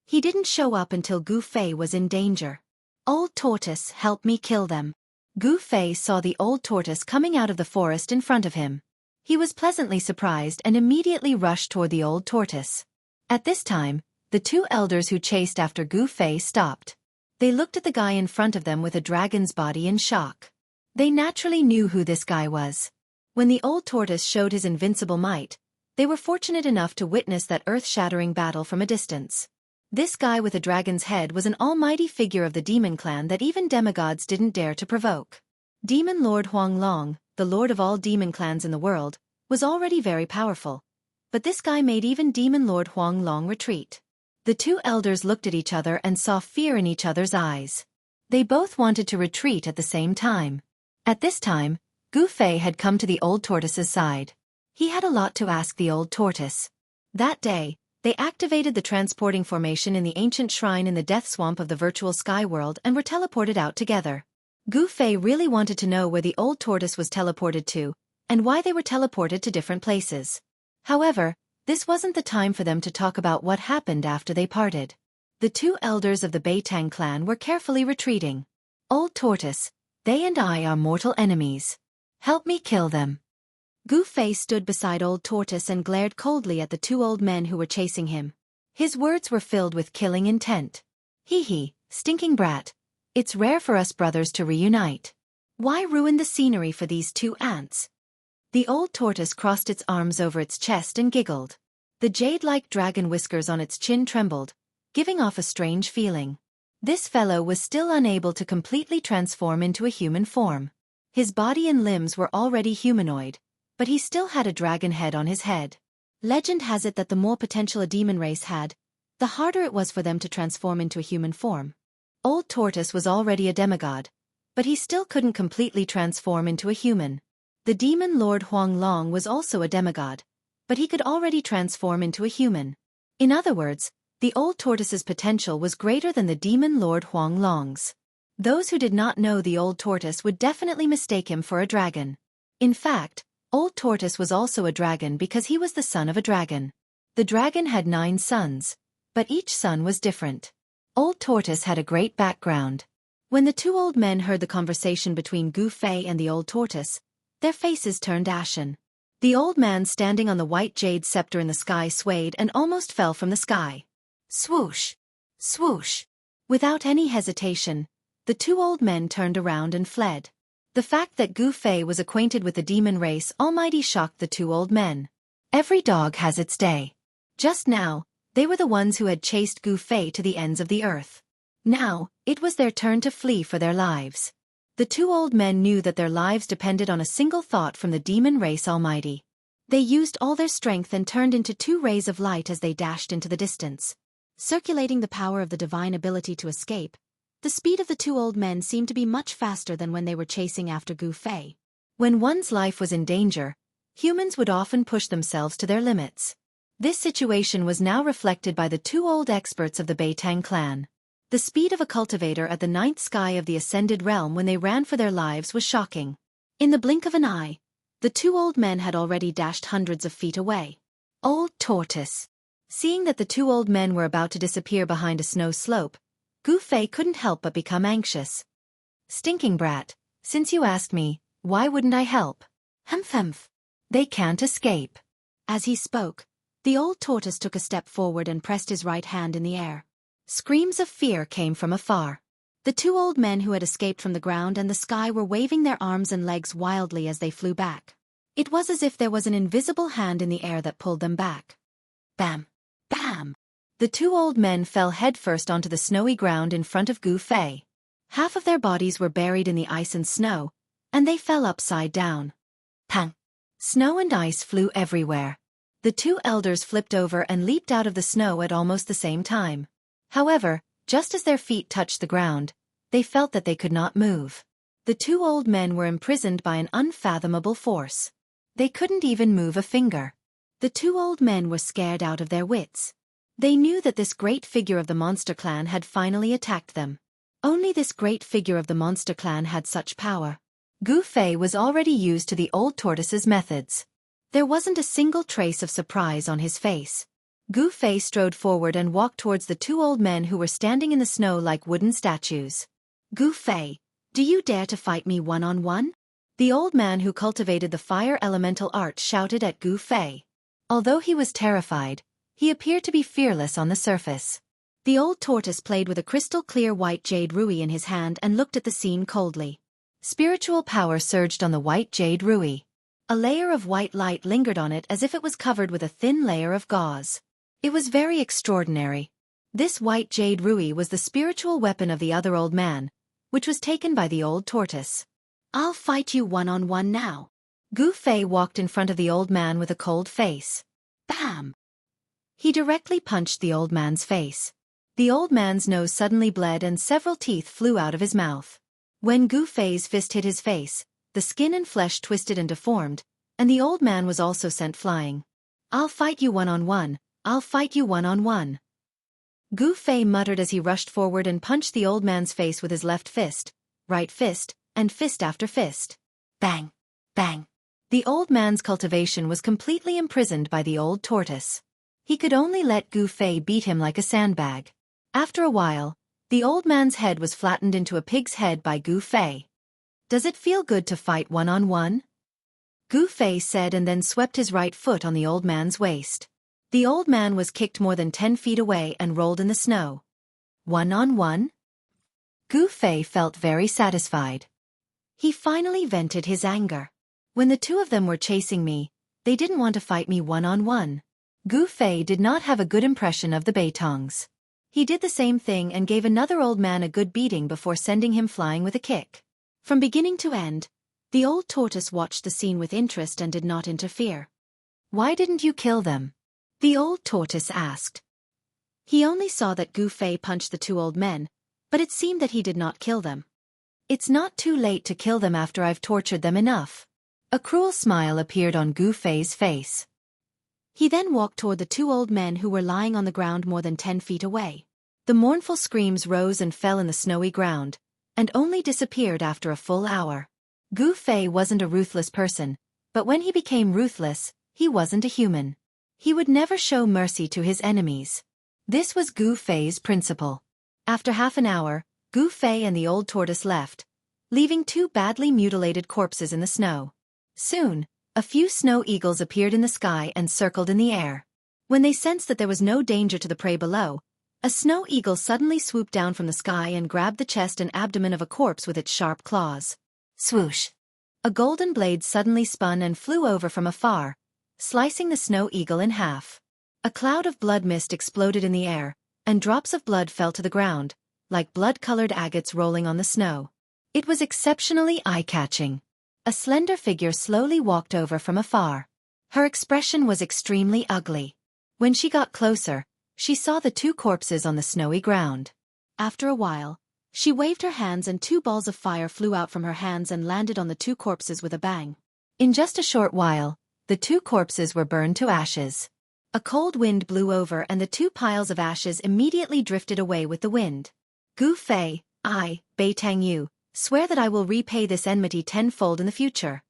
He didn't show up until Gu Fei was in danger. Old tortoise, help me kill them. Gu Fei saw the old tortoise coming out of the forest in front of him. He was pleasantly surprised and immediately rushed toward the old tortoise. At this time, the 2 elders who chased after Gu Fei stopped. They looked at the guy in front of them with a dragon's body in shock. They naturally knew who this guy was. When the old tortoise showed his invincible might, they were fortunate enough to witness that earth-shattering battle from a distance. This guy with a dragon's head was an almighty figure of the demon clan that even demigods didn't dare to provoke. Demon Lord Huang Long, the lord of all demon clans in the world, was already very powerful. But this guy made even Demon Lord Huang Long retreat. The 2 elders looked at each other and saw fear in each other's eyes. They both wanted to retreat at the same time. At this time, Gu Fei had come to the old tortoise's side. He had a lot to ask the old tortoise. That day, they activated the transporting formation in the ancient shrine in the death swamp of the virtual sky world and were teleported out together. Gu Fei really wanted to know where the old tortoise was teleported to, and why they were teleported to different places. However, this wasn't the time for them to talk about what happened after they parted. The 2 elders of the Beitang clan were carefully retreating. Old Tortoise, they and I are mortal enemies. Help me kill them. Gu Fei stood beside Old Tortoise and glared coldly at the two old men who were chasing him. His words were filled with killing intent. Hee hee, stinking brat. It's rare for us brothers to reunite. Why ruin the scenery for these two ants? The old tortoise crossed its arms over its chest and giggled. The jade-like dragon whiskers on its chin trembled, giving off a strange feeling. This fellow was still unable to completely transform into a human form. His body and limbs were already humanoid, but he still had a dragon head on his head. Legend has it that the more potential a demon race had, the harder it was for them to transform into a human form. Old Tortoise was already a demigod, but he still couldn't completely transform into a human. The demon Lord Huang Long was also a demigod, but he could already transform into a human. In other words, the old tortoise's potential was greater than the demon Lord Huang Long's. Those who did not know the old tortoise would definitely mistake him for a dragon. In fact, Old Tortoise was also a dragon because he was the son of a dragon. The dragon had 9 sons, but each son was different. Old Tortoise had a great background. When the two old men heard the conversation between Gu Fei and the old tortoise, their faces turned ashen. The old man standing on the white jade scepter in the sky swayed and almost fell from the sky. Swoosh! Swoosh! Without any hesitation, the two old men turned around and fled. The fact that Gu Fei was acquainted with the demon race almighty shocked the two old men. Every dog has its day. Just now, they were the ones who had chased Gu Fei to the ends of the earth. Now, it was their turn to flee for their lives. The two old men knew that their lives depended on a single thought from the demon race almighty. They used all their strength and turned into 2 rays of light as they dashed into the distance. Circulating the power of the divine ability to escape, the speed of the two old men seemed to be much faster than when they were chasing after Gu Fei. When one's life was in danger, humans would often push themselves to their limits. This situation was now reflected by the two old experts of the Beitang clan. The speed of a cultivator at the 9th sky of the Ascended Realm when they ran for their lives was shocking. In the blink of an eye, the two old men had already dashed hundreds of feet away. Old Tortoise. Seeing that the two old men were about to disappear behind a snow slope, Gu Fei couldn't help but become anxious. Stinking brat, since you asked me, why wouldn't I help? Humph. They can't escape. As he spoke, the old tortoise took a step forward and pressed his right hand in the air. Screams of fear came from afar. The two old men who had escaped from the ground and the sky were waving their arms and legs wildly as they flew back. It was as if there was an invisible hand in the air that pulled them back. Bam! Bam! The two old men fell headfirst onto the snowy ground in front of Gu Fei. Half of their bodies were buried in the ice and snow, and they fell upside down. Pang! Snow and ice flew everywhere. The two elders flipped over and leaped out of the snow at almost the same time. However, just as their feet touched the ground, they felt that they could not move. The two old men were imprisoned by an unfathomable force. They couldn't even move a finger. The two old men were scared out of their wits. They knew that this great figure of the monster clan had finally attacked them. Only this great figure of the monster clan had such power. Gu Fei was already used to the old tortoise's methods. There wasn't a single trace of surprise on his face. Gu Fei strode forward and walked towards the two old men who were standing in the snow like wooden statues. Gu Fei, do you dare to fight me one-on-one? The old man who cultivated the fire elemental art shouted at Gu Fei. Although he was terrified, he appeared to be fearless on the surface. The old tortoise played with a crystal-clear white jade ruby in his hand and looked at the scene coldly. Spiritual power surged on the white jade ruby. A layer of white light lingered on it as if it was covered with a thin layer of gauze. It was very extraordinary. This white jade ruby was the spiritual weapon of the other old man, which was taken by the old tortoise. I'll fight you one-on-one now. Gu Fei walked in front of the old man with a cold face. Bam! He directly punched the old man's face. The old man's nose suddenly bled and several teeth flew out of his mouth. When Gu Fei's fist hit his face, the skin and flesh twisted and deformed, and the old man was also sent flying. I'll fight you one-on-one, I'll fight you one-on-one. Gu Fei muttered as he rushed forward and punched the old man's face with his left fist, right fist, and fist after fist. Bang! Bang! The old man's cultivation was completely imprisoned by the old tortoise. He could only let Gu Fei beat him like a sandbag. After a while, The old man's head was flattened into a pig's head by Gu Fei. Does it feel good to fight one-on-one? Gu Fei said and then swept his right foot on the old man's waist. The old man was kicked more than 10 feet away and rolled in the snow. One-on-one? Gu Fei felt very satisfied. He finally vented his anger. When the two of them were chasing me, they didn't want to fight me one-on-one. Gu Fei did not have a good impression of the Beitongs. He did the same thing and gave another old man a good beating before sending him flying with a kick. From beginning to end, the old tortoise watched the scene with interest and did not interfere. Why didn't you kill them? The old tortoise asked. He only saw that Gu Fei punched the two old men, but it seemed that he did not kill them. It's not too late to kill them after I've tortured them enough. A cruel smile appeared on Gu Fei's face. He then walked toward the two old men who were lying on the ground more than 10 feet away. The mournful screams rose and fell in the snowy ground, and only disappeared after a full hour. Gu Fei wasn't a ruthless person, but when he became ruthless, he wasn't a human. He would never show mercy to his enemies. This was Gu Fei's principle. After half an hour, Gu Fei and the old tortoise left, leaving two badly mutilated corpses in the snow. Soon, a few snow eagles appeared in the sky and circled in the air. When they sensed that there was no danger to the prey below, a snow eagle suddenly swooped down from the sky and grabbed the chest and abdomen of a corpse with its sharp claws. Swoosh! A golden blade suddenly spun and flew over from afar, slicing the snow eagle in half. A cloud of blood mist exploded in the air, and drops of blood fell to the ground, like blood-colored agates rolling on the snow. It was exceptionally eye-catching. A slender figure slowly walked over from afar. Her expression was extremely ugly. When she got closer, she saw the two corpses on the snowy ground. After a while, she waved her hands and two balls of fire flew out from her hands and landed on the two corpses with a bang. In just a short while, the two corpses were burned to ashes. A cold wind blew over and the two piles of ashes immediately drifted away with the wind. Gu Fei, Bei Tang Yu, swear that I will repay this enmity tenfold in the future.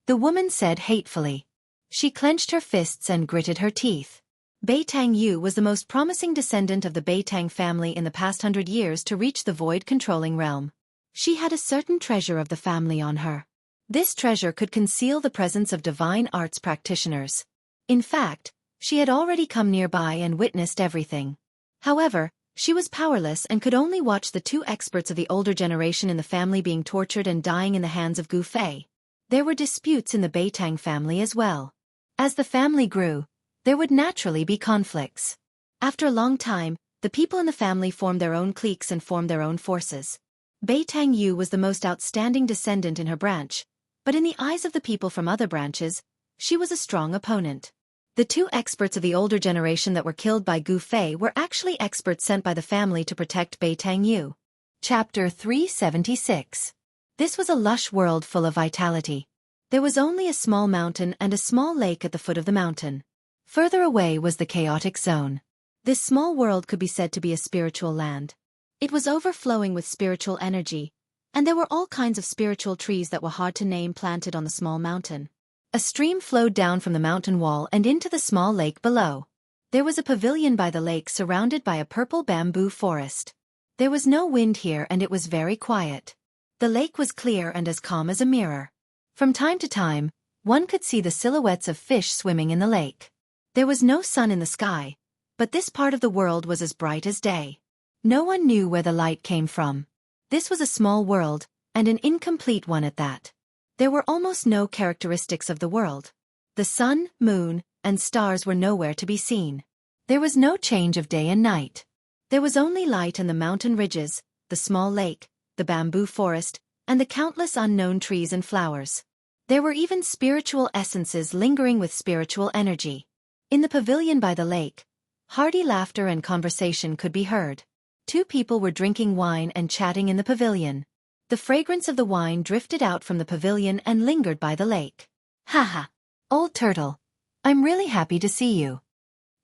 The woman said hatefully. She clenched her fists and gritted her teeth. Bei Tang Yu was the most promising descendant of the Bei Tang family in the past 100 years to reach the void-controlling realm. She had a certain treasure of the family on her. This treasure could conceal the presence of divine arts practitioners. In fact, she had already come nearby and witnessed everything. However, she was powerless and could only watch the two experts of the older generation in the family being tortured and dying in the hands of Gu Fei. There were disputes in the Bei Tang family as well. As the family grew, there would naturally be conflicts. After a long time, the people in the family formed their own cliques and formed their own forces. Bei Tang Yu was the most outstanding descendant in her branch, but in the eyes of the people from other branches, she was a strong opponent. The two experts of the older generation that were killed by Gu Fei were actually experts sent by the family to protect Bei Tang Yu. Chapter 376. This was a lush world full of vitality. There was only a small mountain and a small lake at the foot of the mountain. Further away was the chaotic zone. This small world could be said to be a spiritual land. It was overflowing with spiritual energy, and there were all kinds of spiritual trees that were hard to name planted on the small mountain. A stream flowed down from the mountain wall and into the small lake below. There was a pavilion by the lake surrounded by a purple bamboo forest. There was no wind here and it was very quiet. The lake was clear and as calm as a mirror. From time to time, one could see the silhouettes of fish swimming in the lake. There was no sun in the sky, but this part of the world was as bright as day. No one knew where the light came from. This was a small world, and an incomplete one at that. There were almost no characteristics of the world. The sun, moon, and stars were nowhere to be seen. There was no change of day and night. There was only light and the mountain ridges, the small lake, the bamboo forest, and the countless unknown trees and flowers. There were even spiritual essences lingering with spiritual energy. In the pavilion by the lake, hearty laughter and conversation could be heard. Two people were drinking wine and chatting in the pavilion. The fragrance of the wine drifted out from the pavilion and lingered by the lake. Haha! Old turtle, I'm really happy to see you.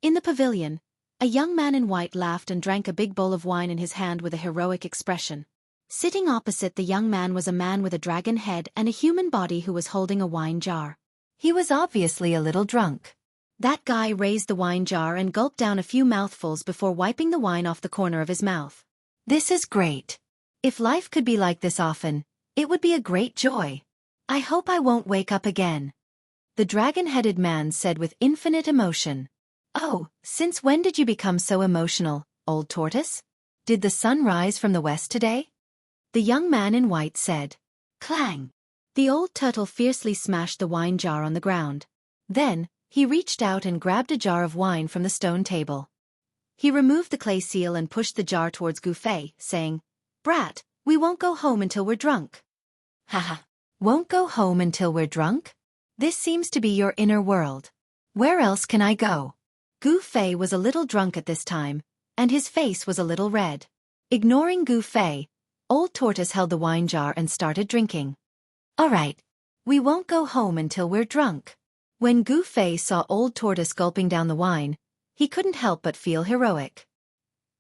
In the pavilion, a young man in white laughed and drank a big bowl of wine in his hand with a heroic expression. Sitting opposite the young man was a man with a dragon head and a human body who was holding a wine jar. He was obviously a little drunk. That guy raised the wine jar and gulped down a few mouthfuls before wiping the wine off the corner of his mouth. This is great. If life could be like this often, it would be a great joy. I hope I won't wake up again. The dragon-headed man said with infinite emotion. Oh, since when did you become so emotional, old tortoise? Did the sun rise from the west today? The young man in white said. Clang! The old turtle fiercely smashed the wine jar on the ground. Then, he reached out and grabbed a jar of wine from the stone table. He removed the clay seal and pushed the jar towards Gufei, saying, Brat, we won't go home until we're drunk. Haha, won't go home until we're drunk? This seems to be your inner world. Where else can I go? Gufei was a little drunk at this time, and his face was a little red. Ignoring Gufei, old tortoise held the wine jar and started drinking. All right. We won't go home until we're drunk. When Gufei saw old tortoise gulping down the wine, he couldn't help but feel heroic.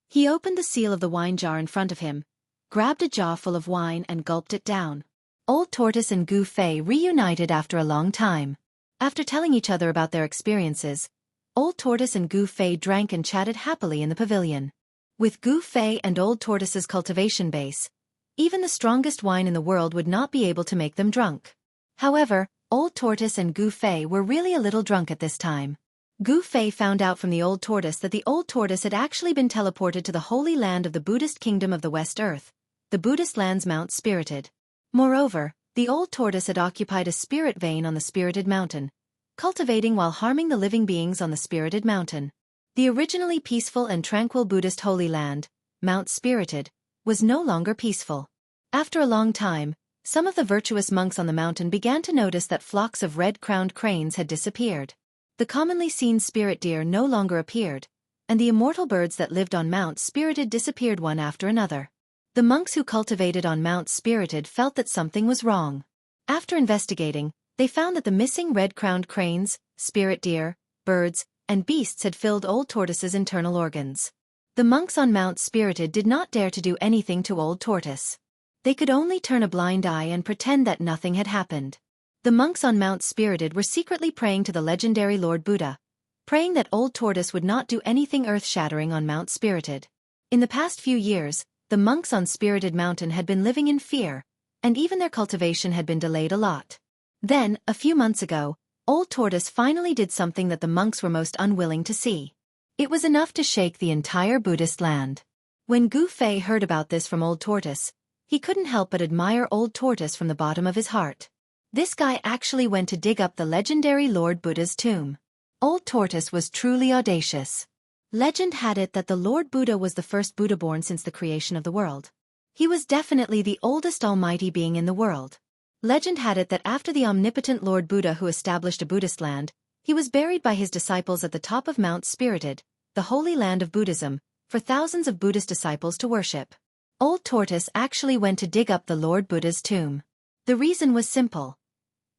He opened the seal of the wine jar in front of him, grabbed a jar full of wine and gulped it down. Old tortoise and Gufei reunited after a long time. After telling each other about their experiences, old tortoise and Gufei drank and chatted happily in the pavilion. With Gufei and old tortoise's cultivation base, even the strongest wine in the world would not be able to make them drunk. However, old tortoise and Gufei were really a little drunk at this time. Gufei found out from the old tortoise that the old tortoise had actually been teleported to the holy land of the Buddhist kingdom of the West Earth, the Buddhist land's Mount Spirited. Moreover, the old tortoise had occupied a spirit vein on the Spirited Mountain, cultivating while harming the living beings on the Spirited Mountain. The originally peaceful and tranquil Buddhist holy land, Mount Spirited, was no longer peaceful. After a long time, some of the virtuous monks on the mountain began to notice that flocks of red-crowned cranes had disappeared. The commonly seen spirit deer no longer appeared, and the immortal birds that lived on Mount Spirited disappeared one after another. The monks who cultivated on Mount Spirited felt that something was wrong. After investigating, they found that the missing red-crowned cranes, spirit deer, birds, and beasts had filled old tortoise's internal organs. The monks on Mount Spirited did not dare to do anything to old tortoise. They could only turn a blind eye and pretend that nothing had happened. The monks on Mount Spirited were secretly praying to the legendary Lord Buddha, praying that old tortoise would not do anything earth-shattering on Mount Spirited. In the past few years, the monks on Spirited Mountain had been living in fear, and even their cultivation had been delayed a lot. Then, a few months ago, old tortoise finally did something that the monks were most unwilling to see. It was enough to shake the entire Buddhist land. When Gufei heard about this from old tortoise, he couldn't help but admire old tortoise from the bottom of his heart. This guy actually went to dig up the legendary Lord Buddha's tomb. Old tortoise was truly audacious. Legend had it that the Lord Buddha was the first Buddha born since the creation of the world. He was definitely the oldest almighty being in the world. Legend had it that after the omnipotent Lord Buddha who established a Buddhist land, he was buried by his disciples at the top of Mount Spirited, the holy land of Buddhism, for thousands of Buddhist disciples to worship. Old tortoise actually went to dig up the Lord Buddha's tomb. The reason was simple.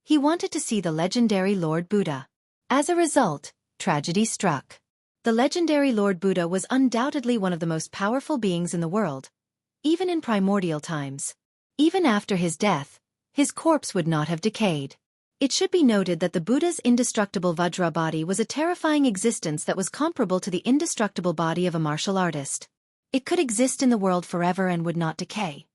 He wanted to see the legendary Lord Buddha. As a result, tragedy struck. The legendary Lord Buddha was undoubtedly one of the most powerful beings in the world, even in primordial times. Even after his death, his corpse would not have decayed. It should be noted that the Buddha's indestructible Vajra body was a terrifying existence that was comparable to the indestructible body of a martial artist. It could exist in the world forever and would not decay.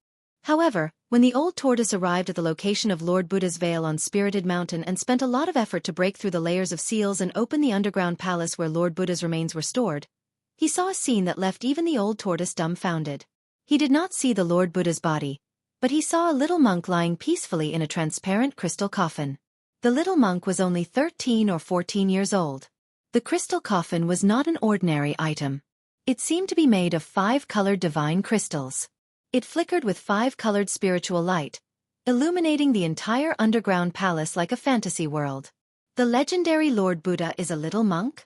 However, when the old tortoise arrived at the location of Lord Buddha's veil on Spirited Mountain and spent a lot of effort to break through the layers of seals and open the underground palace where Lord Buddha's remains were stored, he saw a scene that left even the old tortoise dumbfounded. He did not see the Lord Buddha's body, but he saw a little monk lying peacefully in a transparent crystal coffin. The little monk was only 13 or 14 years old. The crystal coffin was not an ordinary item. It seemed to be made of 5-colored divine crystals. It flickered with 5-colored spiritual light, illuminating the entire underground palace like a fantasy world. The legendary Lord Buddha is a little monk?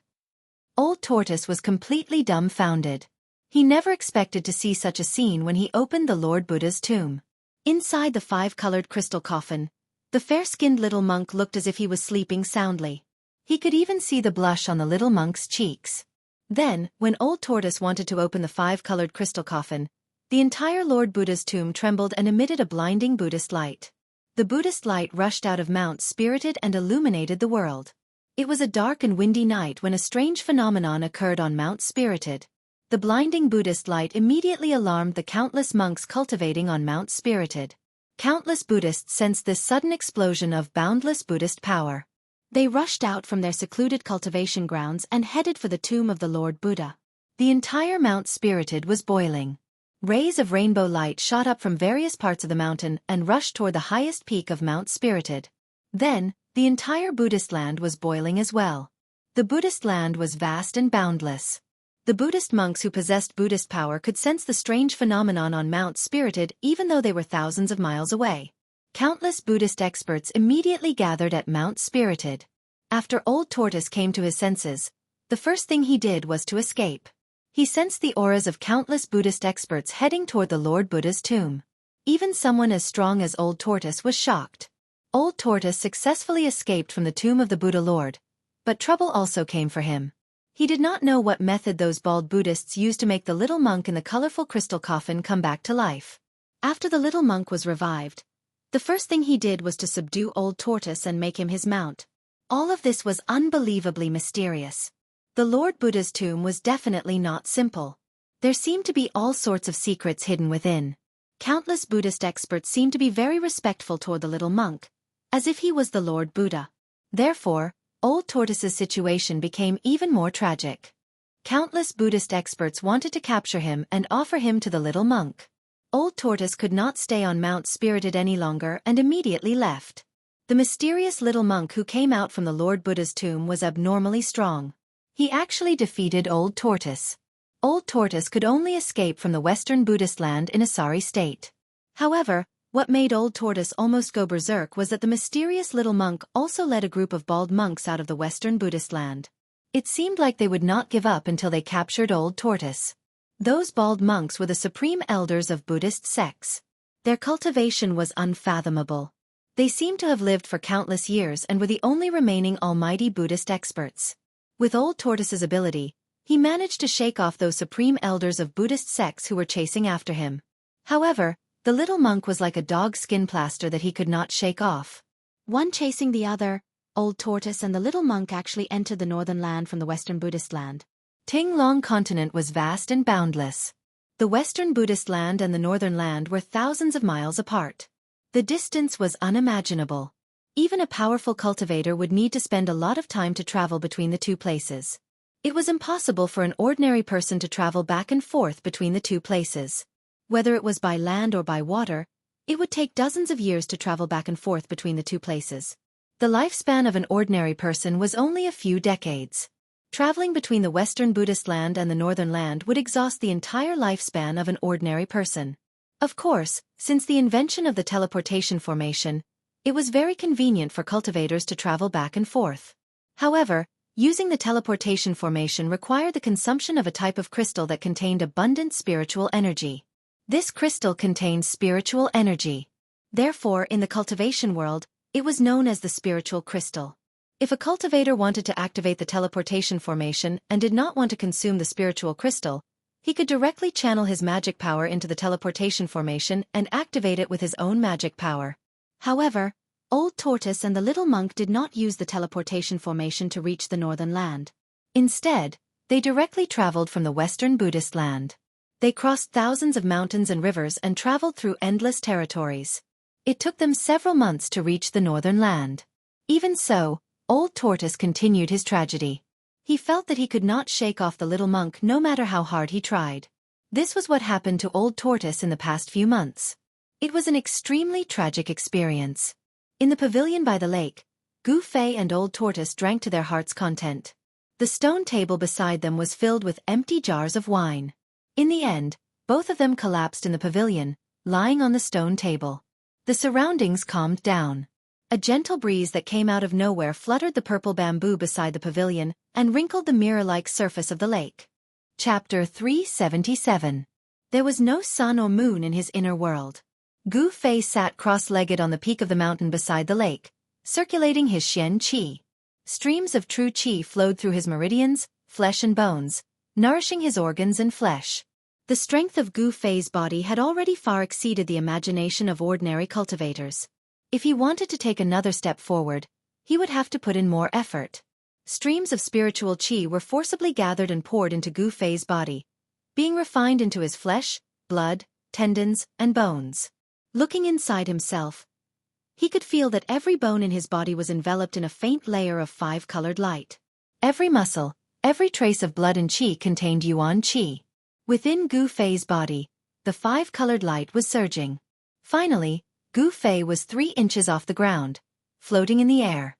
Old tortoise was completely dumbfounded. He never expected to see such a scene when he opened the Lord Buddha's tomb. Inside the 5-colored crystal coffin, the fair-skinned little monk looked as if he was sleeping soundly. He could even see the blush on the little monk's cheeks. Then, when old tortoise wanted to open the 5-colored crystal coffin, the entire Lord Buddha's tomb trembled and emitted a blinding Buddhist light. The Buddhist light rushed out of Mount Spirited and illuminated the world. It was a dark and windy night when a strange phenomenon occurred on Mount Spirited. The blinding Buddhist light immediately alarmed the countless monks cultivating on Mount Spirited. Countless Buddhists sensed this sudden explosion of boundless Buddhist power. They rushed out from their secluded cultivation grounds and headed for the tomb of the Lord Buddha. The entire Mount Spirited was boiling. Rays of rainbow light shot up from various parts of the mountain and rushed toward the highest peak of Mount Spirited. Then, the entire Buddhist land was boiling as well. The Buddhist land was vast and boundless. The Buddhist monks who possessed Buddhist power could sense the strange phenomenon on Mount Spirited even though they were thousands of miles away. Countless Buddhist experts immediately gathered at Mount Spirited. After Old Tortoise came to his senses, the first thing he did was to escape. He sensed the auras of countless Buddhist experts heading toward the Lord Buddha's tomb. Even someone as strong as Old Tortoise was shocked. Old Tortoise successfully escaped from the tomb of the Buddha Lord, but trouble also came for him. He did not know what method those bald Buddhists used to make the little monk in the colorful crystal coffin come back to life. After the little monk was revived, the first thing he did was to subdue Old Tortoise and make him his mount. All of this was unbelievably mysterious. The Lord Buddha's tomb was definitely not simple. There seemed to be all sorts of secrets hidden within. Countless Buddhist experts seemed to be very respectful toward the little monk, as if he was the Lord Buddha. Therefore, Old Tortoise's situation became even more tragic. Countless Buddhist experts wanted to capture him and offer him to the little monk. Old Tortoise could not stay on Mount Spirited any longer and immediately left. The mysterious little monk who came out from the Lord Buddha's tomb was abnormally strong. He actually defeated Old Tortoise. Old Tortoise could only escape from the Western Buddhist land in a sorry state. However, what made Old Tortoise almost go berserk was that the mysterious little monk also led a group of bald monks out of the Western Buddhist land. It seemed like they would not give up until they captured Old Tortoise. Those bald monks were the supreme elders of Buddhist sects. Their cultivation was unfathomable. They seemed to have lived for countless years and were the only remaining almighty Buddhist experts. With Old Tortoise's ability, he managed to shake off those supreme elders of Buddhist sects who were chasing after him. However, the little monk was like a dog's skin plaster that he could not shake off. One chasing the other, Old Tortoise and the little monk actually entered the northern land from the Western Buddhist land. Ting Long continent was vast and boundless. The Western Buddhist land and the northern land were thousands of miles apart. The distance was unimaginable. Even a powerful cultivator would need to spend a lot of time to travel between the two places. It was impossible for an ordinary person to travel back and forth between the two places. Whether it was by land or by water, it would take dozens of years to travel back and forth between the two places. The lifespan of an ordinary person was only a few decades. Traveling between the Western Buddhist land and the northern land would exhaust the entire lifespan of an ordinary person. Of course, since the invention of the teleportation formation, it was very convenient for cultivators to travel back and forth. However, using the teleportation formation required the consumption of a type of crystal that contained abundant spiritual energy. This crystal contained spiritual energy. Therefore, in the cultivation world, it was known as the spiritual crystal. If a cultivator wanted to activate the teleportation formation and did not want to consume the spiritual crystal, he could directly channel his magic power into the teleportation formation and activate it with his own magic power. However, Old Tortoise and the little monk did not use the teleportation formation to reach the northern land. Instead, they directly traveled from the Western Buddhist land. They crossed thousands of mountains and rivers and traveled through endless territories. It took them several months to reach the northern land. Even so, Old Tortoise continued his tragedy. He felt that he could not shake off the little monk no matter how hard he tried. This was what happened to Old Tortoise in the past few months. It was an extremely tragic experience. In the pavilion by the lake, Gu Fei and Old Tortoise drank to their heart's content. The stone table beside them was filled with empty jars of wine. In the end, both of them collapsed in the pavilion, lying on the stone table. The surroundings calmed down. A gentle breeze that came out of nowhere fluttered the purple bamboo beside the pavilion and wrinkled the mirror-like surface of the lake. Chapter 377. There was no sun or moon in his inner world. Gu Fei sat cross-legged on the peak of the mountain beside the lake, circulating his Xianxia. Streams of true qi flowed through his meridians, flesh and bones, nourishing his organs and flesh. The strength of Gu Fei's body had already far exceeded the imagination of ordinary cultivators. If he wanted to take another step forward, he would have to put in more effort. Streams of spiritual qi were forcibly gathered and poured into Gu Fei's body, being refined into his flesh, blood, tendons, and bones. Looking inside himself, he could feel that every bone in his body was enveloped in a faint layer of five-colored light. Every muscle, every trace of blood and qi contained yuan qi. Within Gu Fei's body, the five-colored light was surging. Finally, Gu Fei was 3 inches off the ground, floating in the air.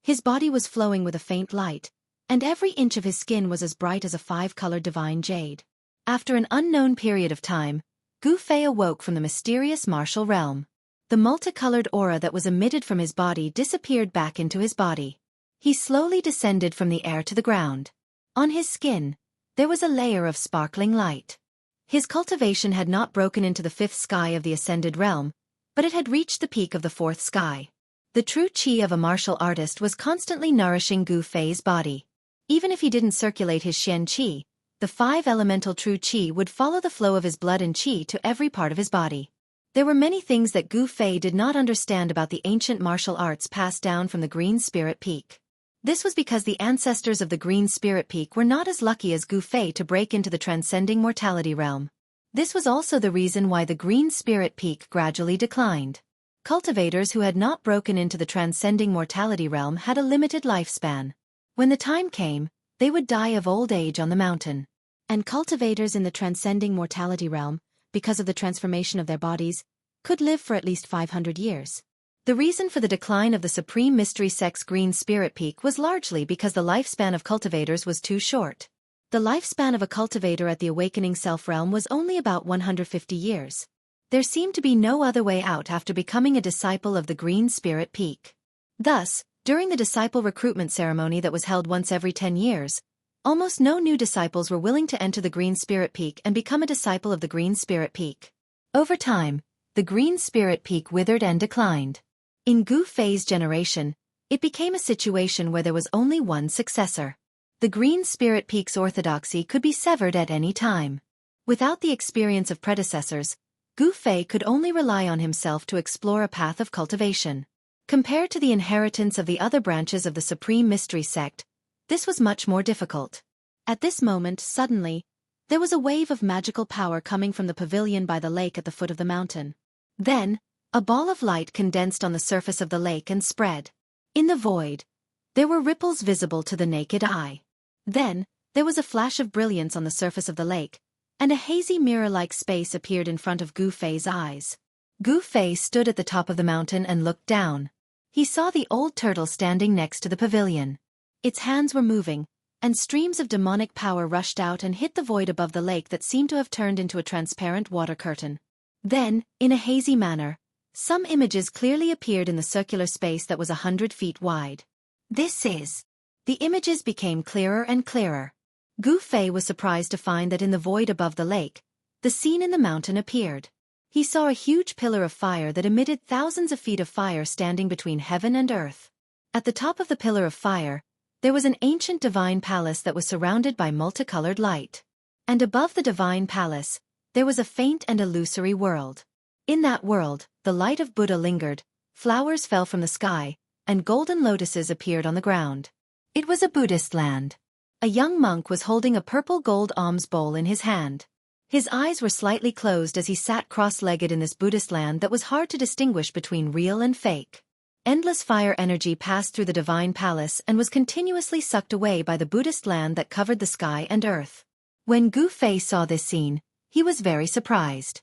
His body was flowing with a faint light, and every inch of his skin was as bright as a five-colored divine jade. After an unknown period of time, Gu Fei awoke from the mysterious martial realm. The multicolored aura that was emitted from his body disappeared back into his body. He slowly descended from the air to the ground. On his skin, there was a layer of sparkling light. His cultivation had not broken into the 5th sky of the ascended realm, but it had reached the peak of the 4th sky. The true qi of a martial artist was constantly nourishing Gu Fei's body. Even if he didn't circulate his Xianxia, the 5 elemental true qi would follow the flow of his blood and qi to every part of his body. There were many things that Gu Fei did not understand about the ancient martial arts passed down from the Green Spirit Peak. This was because the ancestors of the Green Spirit Peak were not as lucky as Gu Fei to break into the transcending mortality realm. This was also the reason why the Green Spirit Peak gradually declined. Cultivators who had not broken into the transcending mortality realm had a limited lifespan. When the time came, they would die of old age on the mountain. And cultivators in the transcending mortality realm, because of the transformation of their bodies, could live for at least 500 years. The reason for the decline of the Supreme Mystery Sect's Green Spirit Peak was largely because the lifespan of cultivators was too short. The lifespan of a cultivator at the Awakening Self realm was only about 150 years. There seemed to be no other way out after becoming a disciple of the Green Spirit Peak. Thus, during the disciple recruitment ceremony that was held once every 10 years, almost no new disciples were willing to enter the Green Spirit Peak and become a disciple of the Green Spirit Peak. Over time, the Green Spirit Peak withered and declined. In Gu Fei's generation, it became a situation where there was only one successor. The Green Spirit Peak's orthodoxy could be severed at any time. Without the experience of predecessors, Gu Fei could only rely on himself to explore a path of cultivation. Compared to the inheritance of the other branches of the Supreme Mystery Sect, this was much more difficult. At this moment, suddenly, there was a wave of magical power coming from the pavilion by the lake at the foot of the mountain. Then, a ball of light condensed on the surface of the lake and spread. In the void, there were ripples visible to the naked eye. Then, there was a flash of brilliance on the surface of the lake, and a hazy mirror-like space appeared in front of Gu Fei's eyes. Gu Fei stood at the top of the mountain and looked down. He saw the old turtle standing next to the pavilion. Its hands were moving, and streams of demonic power rushed out and hit the void above the lake that seemed to have turned into a transparent water curtain. Then, in a hazy manner, some images clearly appeared in the circular space that was 100 feet wide. This is... The images became clearer and clearer. Gu Fei was surprised to find that in the void above the lake, the scene in the mountain appeared. He saw a huge pillar of fire that emitted thousands of feet of fire standing between heaven and earth. At the top of the pillar of fire, there was an ancient divine palace that was surrounded by multicolored light. And above the divine palace, there was a faint and illusory world. In that world, the light of Buddha lingered, flowers fell from the sky, and golden lotuses appeared on the ground. It was a Buddhist land. A young monk was holding a purple gold alms bowl in his hand. His eyes were slightly closed as he sat cross-legged in this Buddhist land that was hard to distinguish between real and fake. Endless fire energy passed through the divine palace and was continuously sucked away by the Buddhist land that covered the sky and earth. When Gu Fei saw this scene, he was very surprised.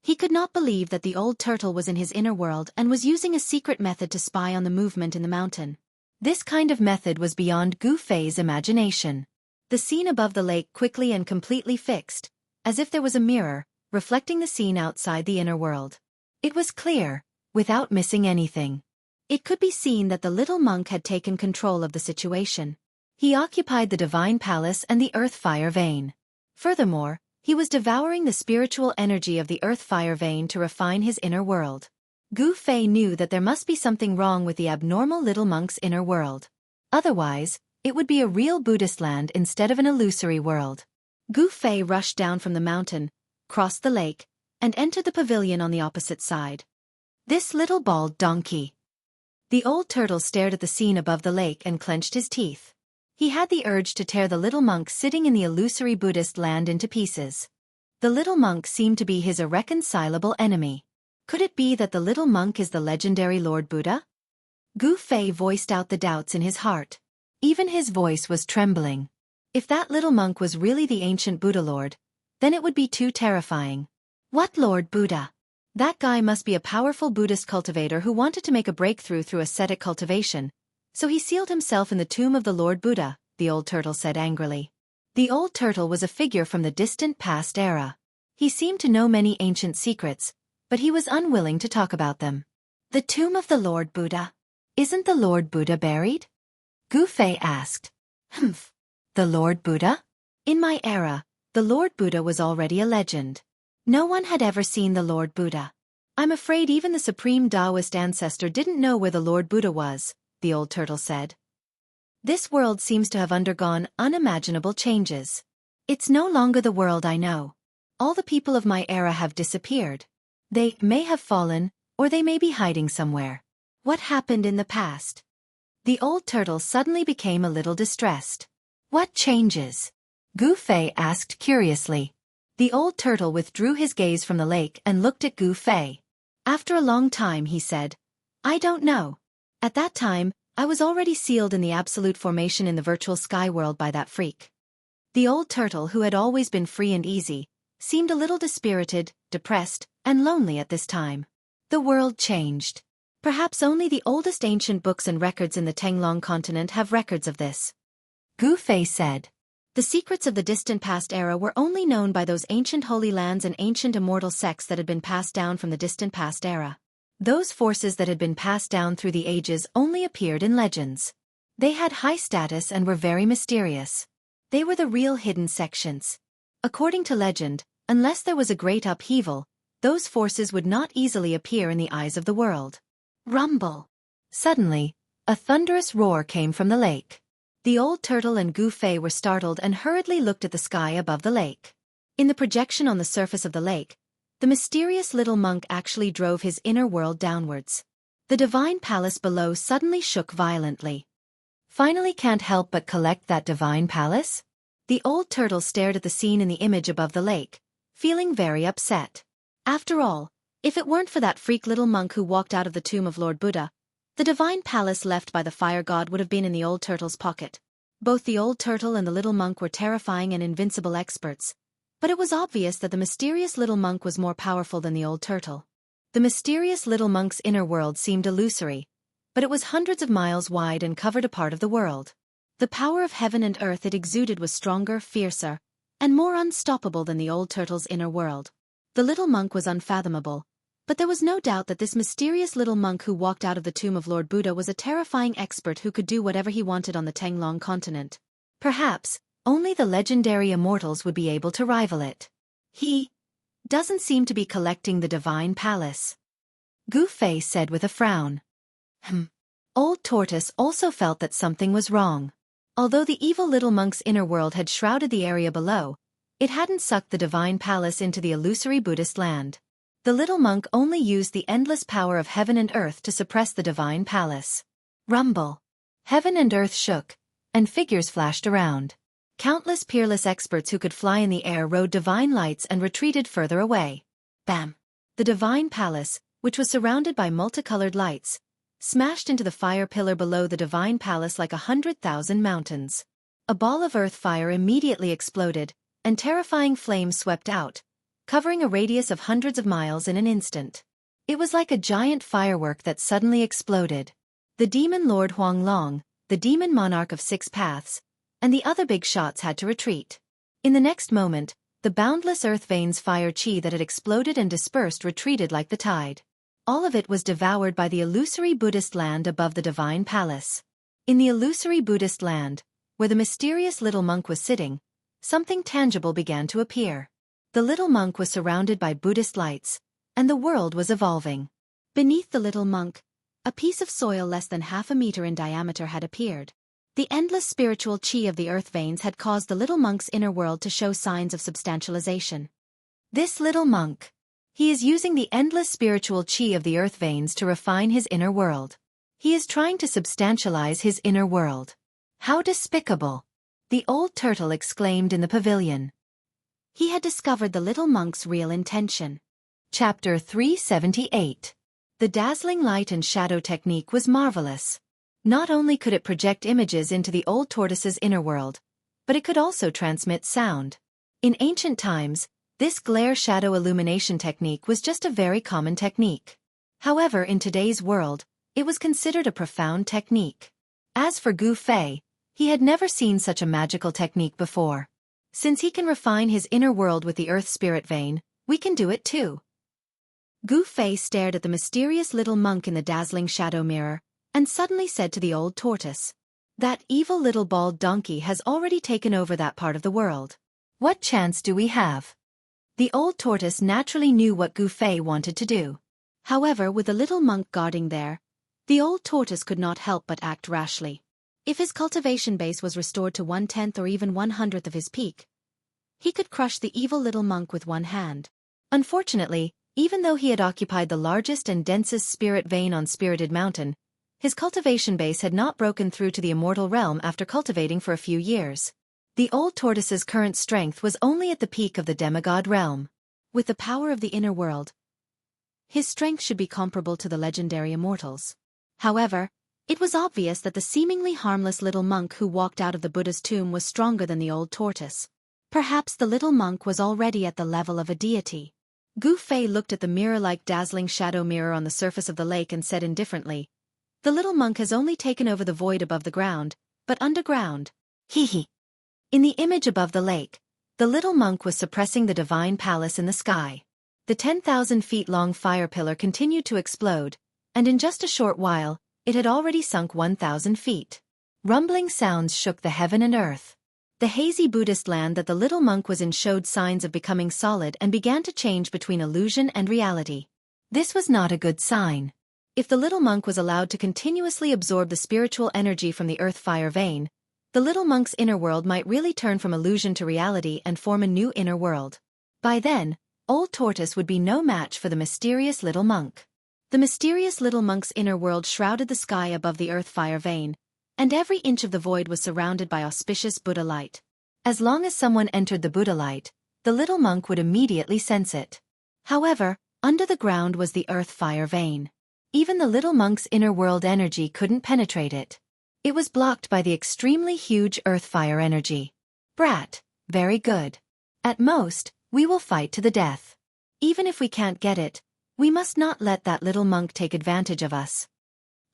He could not believe that the old turtle was in his inner world and was using a secret method to spy on the movement in the mountain. This kind of method was beyond Gu Fei's imagination. The scene above the lake quickly and completely fixed, as if there was a mirror, reflecting the scene outside the inner world. It was clear, without missing anything. It could be seen that the little monk had taken control of the situation. He occupied the divine palace and the earth fire vein. Furthermore, he was devouring the spiritual energy of the earth fire vein to refine his inner world. Gu Fei knew that there must be something wrong with the abnormal little monk's inner world. Otherwise, it would be a real Buddhist land instead of an illusory world. Gu Fei rushed down from the mountain, crossed the lake, and entered the pavilion on the opposite side. This little bald donkey. The old turtle stared at the scene above the lake and clenched his teeth. He had the urge to tear the little monk sitting in the illusory Buddhist land into pieces. The little monk seemed to be his irreconcilable enemy. Could it be that the little monk is the legendary Lord Buddha? Gu Fei voiced out the doubts in his heart. Even his voice was trembling. If that little monk was really the ancient Buddha Lord, then it would be too terrifying. What Lord Buddha? That guy must be a powerful Buddhist cultivator who wanted to make a breakthrough through ascetic cultivation, so he sealed himself in the tomb of the Lord Buddha, the old turtle said angrily. The old turtle was a figure from the distant past era. He seemed to know many ancient secrets, but he was unwilling to talk about them. The tomb of the Lord Buddha. Isn't the Lord Buddha buried? Gu Fei asked. Humph. The Lord Buddha? In my era, the Lord Buddha was already a legend. No one had ever seen the Lord Buddha. I'm afraid even the supreme Taoist ancestor didn't know where the Lord Buddha was, the old turtle said. This world seems to have undergone unimaginable changes. It's no longer the world I know. All the people of my era have disappeared. They may have fallen, or they may be hiding somewhere. What happened in the past? The old turtle suddenly became a little distressed. What changes? Gu Fei asked curiously. The old turtle withdrew his gaze from the lake and looked at Gu Fei. After a long time he said, I don't know. At that time, I was already sealed in the absolute formation in the virtual sky world by that freak. The old turtle, who had always been free and easy, seemed a little dispirited, depressed, and lonely at this time. The world changed. Perhaps only the oldest ancient books and records in the Tenglong continent have records of this. Gu Fei said. The secrets of the distant past era were only known by those ancient holy lands and ancient immortal sects that had been passed down from the distant past era. Those forces that had been passed down through the ages only appeared in legends. They had high status and were very mysterious. They were the real hidden sections. According to legend, unless there was a great upheaval, those forces would not easily appear in the eyes of the world. Rumble! Suddenly, a thunderous roar came from the lake. The old turtle and Gu Fei were startled and hurriedly looked at the sky above the lake. In the projection on the surface of the lake, the mysterious little monk actually drove his inner world downwards. The divine palace below suddenly shook violently. Finally can't help but collect that divine palace? The old turtle stared at the scene in the image above the lake, feeling very upset. After all, if it weren't for that freak little monk who walked out of the tomb of Lord Buddha, the divine palace left by the fire god would have been in the old turtle's pocket. Both the old turtle and the little monk were terrifying and invincible experts, but it was obvious that the mysterious little monk was more powerful than the old turtle. The mysterious little monk's inner world seemed illusory, but it was hundreds of miles wide and covered a part of the world. The power of heaven and earth it exuded was stronger, fiercer, and more unstoppable than the old turtle's inner world. The little monk was unfathomable, but there was no doubt that this mysterious little monk who walked out of the tomb of Lord Buddha was a terrifying expert who could do whatever he wanted on the Tenglong continent. Perhaps only the legendary Immortals would be able to rival it. He doesn't seem to be collecting the divine palace, Gu Fei said with a frown. Old Tortoise also felt that something was wrong. Although the evil little monk's inner world had shrouded the area below, it hadn't sucked the divine palace into the illusory Buddhist land. The little monk only used the endless power of heaven and earth to suppress the divine palace. Rumble! Heaven and earth shook, and figures flashed around. Countless peerless experts who could fly in the air rode divine lights and retreated further away. Bam! The divine palace, which was surrounded by multicolored lights, smashed into the fire pillar below the divine palace like 100,000 mountains. A ball of earth fire immediately exploded, and terrifying flames swept out, covering a radius of hundreds of miles in an instant. It was like a giant firework that suddenly exploded. The demon Lord Huang Long, the demon monarch of 6 paths, and the other big shots had to retreat. In the next moment, the boundless earth veins fire chi that had exploded and dispersed retreated like the tide. All of it was devoured by the illusory Buddhist land above the divine palace. In the illusory Buddhist land, where the mysterious little monk was sitting, something tangible began to appear. The little monk was surrounded by Buddhist lights, and the world was evolving. Beneath the little monk, a piece of soil less than half a meter in diameter had appeared. The endless spiritual chi of the earth veins had caused the little monk's inner world to show signs of substantialization. This little monk. He is using the endless spiritual chi of the earth veins to refine his inner world. He is trying to substantialize his inner world. How despicable! The old turtle exclaimed in the pavilion. He had discovered the little monk's real intention. Chapter 378. The dazzling light and shadow technique was marvelous. Not only could it project images into the old tortoise's inner world, but it could also transmit sound. In ancient times, this glare-shadow illumination technique was just a very common technique. However, in today's world, it was considered a profound technique. As for Gu Fei, he had never seen such a magical technique before. Since he can refine his inner world with the earth spirit vein, we can do it too. Gu Fei stared at the mysterious little monk in the dazzling shadow mirror, and suddenly said to the old tortoise, "That evil little bald donkey has already taken over that part of the world. What chance do we have?" The old tortoise naturally knew what Gu Fei wanted to do. However, with the little monk guarding there, the old tortoise could not help but act rashly. If his cultivation base was restored to 1/10 or even 1/100th of his peak, he could crush the evil little monk with one hand. Unfortunately, even though he had occupied the largest and densest spirit vein on Spirited Mountain, his cultivation base had not broken through to the immortal realm after cultivating for a few years. The old tortoise's current strength was only at the peak of the demigod realm. With the power of the inner world, his strength should be comparable to the legendary immortals. However, it was obvious that the seemingly harmless little monk who walked out of the Buddha's tomb was stronger than the old tortoise. Perhaps the little monk was already at the level of a deity. Gu Fei looked at the mirror-like dazzling shadow mirror on the surface of the lake and said indifferently, "The little monk has only taken over the void above the ground, but underground. Hee." In the image above the lake, the little monk was suppressing the divine palace in the sky. The 10,000 feet long fire pillar continued to explode, and in just a short while, it had already sunk 1,000 feet. Rumbling sounds shook the heaven and earth. The hazy Buddhist land that the little monk was in showed signs of becoming solid and began to change between illusion and reality. This was not a good sign. If the little monk was allowed to continuously absorb the spiritual energy from the earth-fire vein, the little monk's inner world might really turn from illusion to reality and form a new inner world. By then, old tortoise would be no match for the mysterious little monk. The mysterious little monk's inner world shrouded the sky above the earth-fire vein, and every inch of the void was surrounded by auspicious Buddha light. As long as someone entered the Buddha light, the little monk would immediately sense it. However, under the ground was the earth-fire vein. Even the little monk's inner world energy couldn't penetrate it. It was blocked by the extremely huge earth-fire energy. "Brat, very good. At most, we will fight to the death. Even if we can't get it, we must not let that little monk take advantage of us."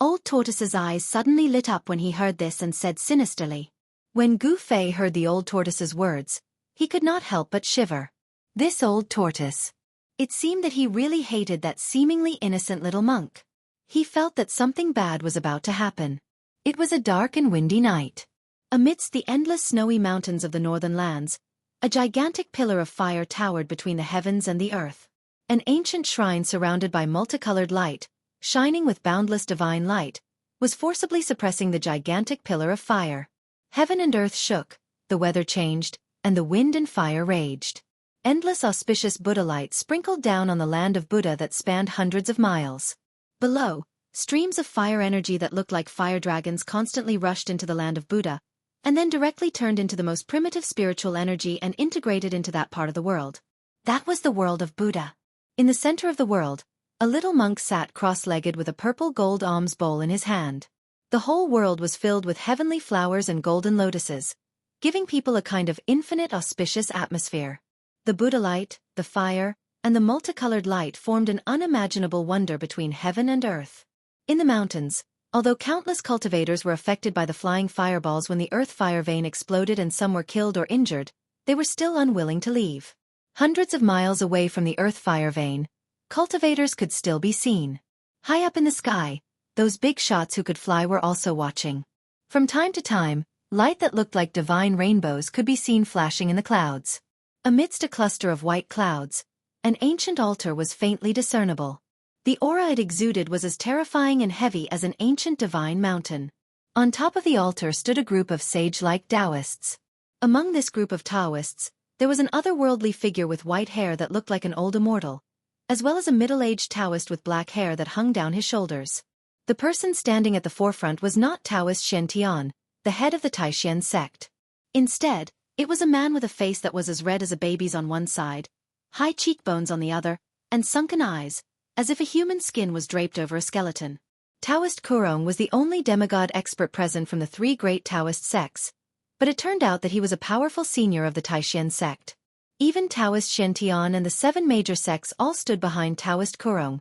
Old Tortoise's eyes suddenly lit up when he heard this and said sinisterly. When Gu Fei heard the old tortoise's words, he could not help but shiver. This old tortoise. It seemed that he really hated that seemingly innocent little monk. He felt that something bad was about to happen. It was a dark and windy night. Amidst the endless snowy mountains of the northern lands, a gigantic pillar of fire towered between the heavens and the earth. An ancient shrine surrounded by multicolored light, shining with boundless divine light, was forcibly suppressing the gigantic pillar of fire. Heaven and earth shook, the weather changed, and the wind and fire raged. Endless auspicious Buddha light sprinkled down on the land of Buddha that spanned hundreds of miles. Below, streams of fire energy that looked like fire dragons constantly rushed into the land of Buddha, and then directly turned into the most primitive spiritual energy and integrated into that part of the world. That was the world of Buddha. In the center of the world, a little monk sat cross-legged with a purple gold alms bowl in his hand. The whole world was filled with heavenly flowers and golden lotuses, giving people a kind of infinite auspicious atmosphere. The Buddha light, the fire, and the multicolored light formed an unimaginable wonder between heaven and earth. In the mountains, although countless cultivators were affected by the flying fireballs when the earth fire vein exploded and some were killed or injured, they were still unwilling to leave. Hundreds of miles away from the earth fire vein, cultivators could still be seen. High up in the sky, those big shots who could fly were also watching. From time to time, light that looked like divine rainbows could be seen flashing in the clouds. Amidst a cluster of white clouds, an ancient altar was faintly discernible. The aura it exuded was as terrifying and heavy as an ancient divine mountain. On top of the altar stood a group of sage-like Taoists. Among this group of Taoists, there was an otherworldly figure with white hair that looked like an old immortal, as well as a middle-aged Taoist with black hair that hung down his shoulders. The person standing at the forefront was not Taoist Shen Tian, the head of the Taishan sect. Instead, it was a man with a face that was as red as a baby's on one side, high cheekbones on the other, and sunken eyes, as if a human skin was draped over a skeleton. Taoist Kurong was the only demigod expert present from the three great Taoist sects, but it turned out that he was a powerful senior of the Taishan sect. Even Taoist Shen-Tian and the 7 major sects all stood behind Taoist Kurong,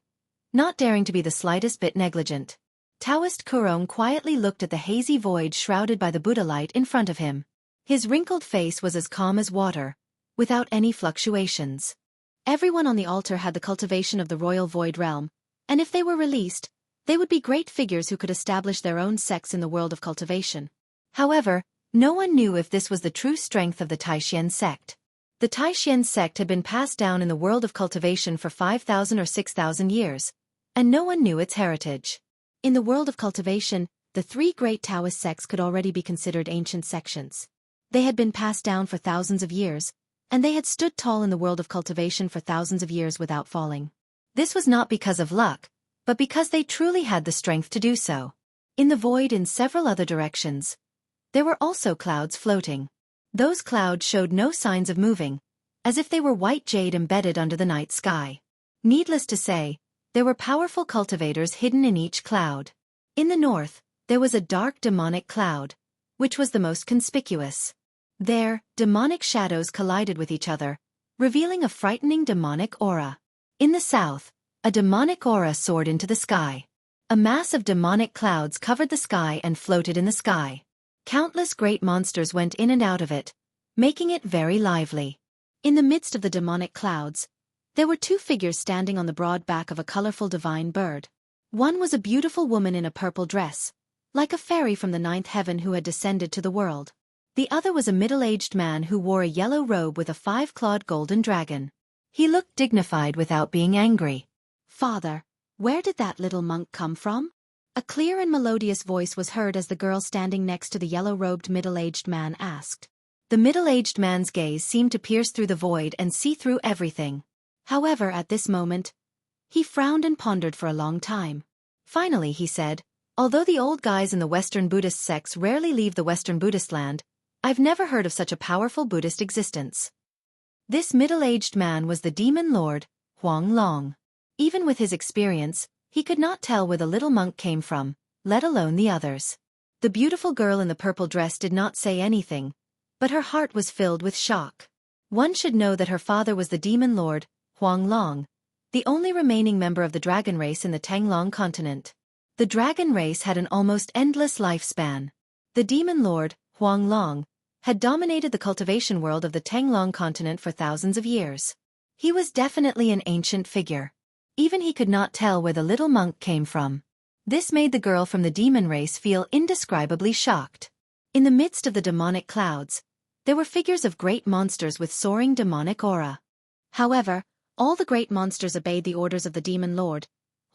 not daring to be the slightest bit negligent. Taoist Kurong quietly looked at the hazy void shrouded by the Buddha light in front of him. His wrinkled face was as calm as water, without any fluctuations. Everyone on the altar had the cultivation of the royal void realm, and if they were released, they would be great figures who could establish their own sects in the world of cultivation. However, no one knew if this was the true strength of the Taishan sect. The Taishan sect had been passed down in the world of cultivation for 5,000 or 6,000 years, and no one knew its heritage. In the world of cultivation, the 3 great Taoist sects could already be considered ancient sections. They had been passed down for thousands of years, and they had stood tall in the world of cultivation for thousands of years without falling. This was not because of luck, but because they truly had the strength to do so. In the void in several other directions, there were also clouds floating. Those clouds showed no signs of moving, as if they were white jade embedded under the night sky. Needless to say, there were powerful cultivators hidden in each cloud. In the north, there was a dark demonic cloud, which was the most conspicuous. There, demonic shadows collided with each other, revealing a frightening demonic aura. In the south, a demonic aura soared into the sky. A mass of demonic clouds covered the sky and floated in the sky. Countless great monsters went in and out of it, making it very lively. In the midst of the demonic clouds, there were 2 figures standing on the broad back of a colorful divine bird. One was a beautiful woman in a purple dress, like a fairy from the 9th heaven who had descended to the world. The other was a middle-aged man who wore a yellow robe with a 5-clawed golden dragon. He looked dignified without being angry. "Father, where did that little monk come from?" A clear and melodious voice was heard as the girl standing next to the yellow-robed middle-aged man asked. The middle-aged man's gaze seemed to pierce through the void and see through everything. However, at this moment, he frowned and pondered for a long time. Finally, he said, "Although the old guys in the Western Buddhist sects rarely leave the Western Buddhist land, I've never heard of such a powerful Buddhist existence." This middle-aged man was the demon lord, Huang Long. Even with his experience, he could not tell where the little monk came from, let alone the others. The beautiful girl in the purple dress did not say anything, but her heart was filled with shock. One should know that her father was the demon lord, Huang Long, the only remaining member of the dragon race in the Tanglong continent. The dragon race had an almost endless lifespan. The demon lord, Huang Long, had dominated the cultivation world of the Tanglong continent for thousands of years. He was definitely an ancient figure. Even he could not tell where the little monk came from. This made the girl from the demon race feel indescribably shocked. In the midst of the demonic clouds, there were figures of great monsters with soaring demonic aura. However, all the great monsters obeyed the orders of the demon lord,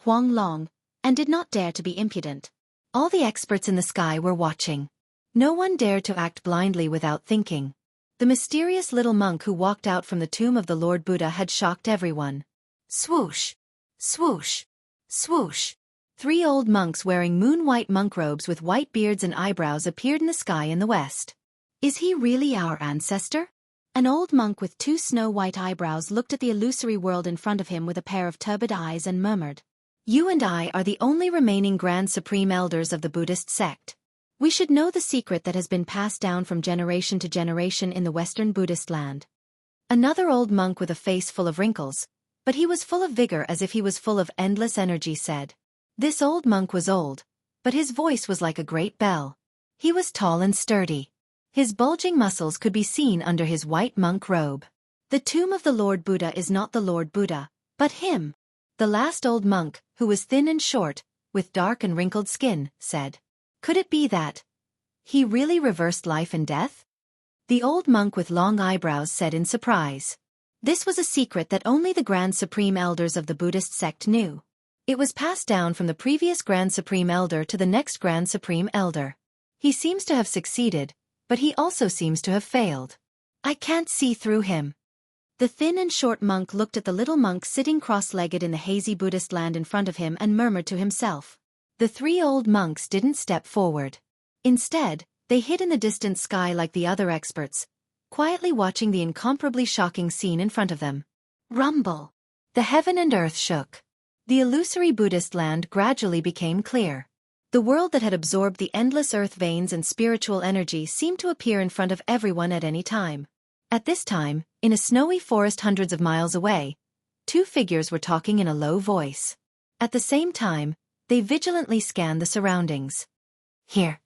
Huang Long, and did not dare to be impudent. All the experts in the sky were watching. No one dared to act blindly without thinking. The mysterious little monk who walked out from the tomb of the Lord Buddha had shocked everyone. Swoosh! Swoosh! Swoosh! 3 old monks wearing moon-white monk robes with white beards and eyebrows appeared in the sky in the west. "Is he really our ancestor?" An old monk with 2 snow-white eyebrows looked at the illusory world in front of him with a pair of turbid eyes and murmured, "You and I are the only remaining Grand Supreme Elders of the Buddhist sect. We should know the secret that has been passed down from generation to generation in the Western Buddhist land." Another old monk with a face full of wrinkles, but he was full of vigor as if he was full of endless energy, said. This old monk was old, but his voice was like a great bell. He was tall and sturdy. His bulging muscles could be seen under his white monk robe. "The tomb of the Lord Buddha is not the Lord Buddha, but him." The last old monk, who was thin and short, with dark and wrinkled skin, said. "Could it be that he really reversed life and death?" The old monk with long eyebrows said in surprise. This was a secret that only the Grand Supreme Elders of the Buddhist sect knew. It was passed down from the previous Grand Supreme Elder to the next Grand Supreme Elder. He seems to have succeeded, but he also seems to have failed. "I can't see through him." The thin and short monk looked at the little monk sitting cross-legged in the hazy Buddhist land in front of him and murmured to himself. The 3 old monks didn't step forward. Instead, They hid in the distant sky like the other experts, quietly watching the incomparably shocking scene in front of them. Rumble. The heaven and earth shook. The illusory Buddhist land gradually became clear. The world that had absorbed the endless earth veins and spiritual energy seemed to appear in front of everyone at any time. At this time, in a snowy forest hundreds of miles away, two figures were talking in a low voice. At the same time, they vigilantly scanned the surroundings. "Here,"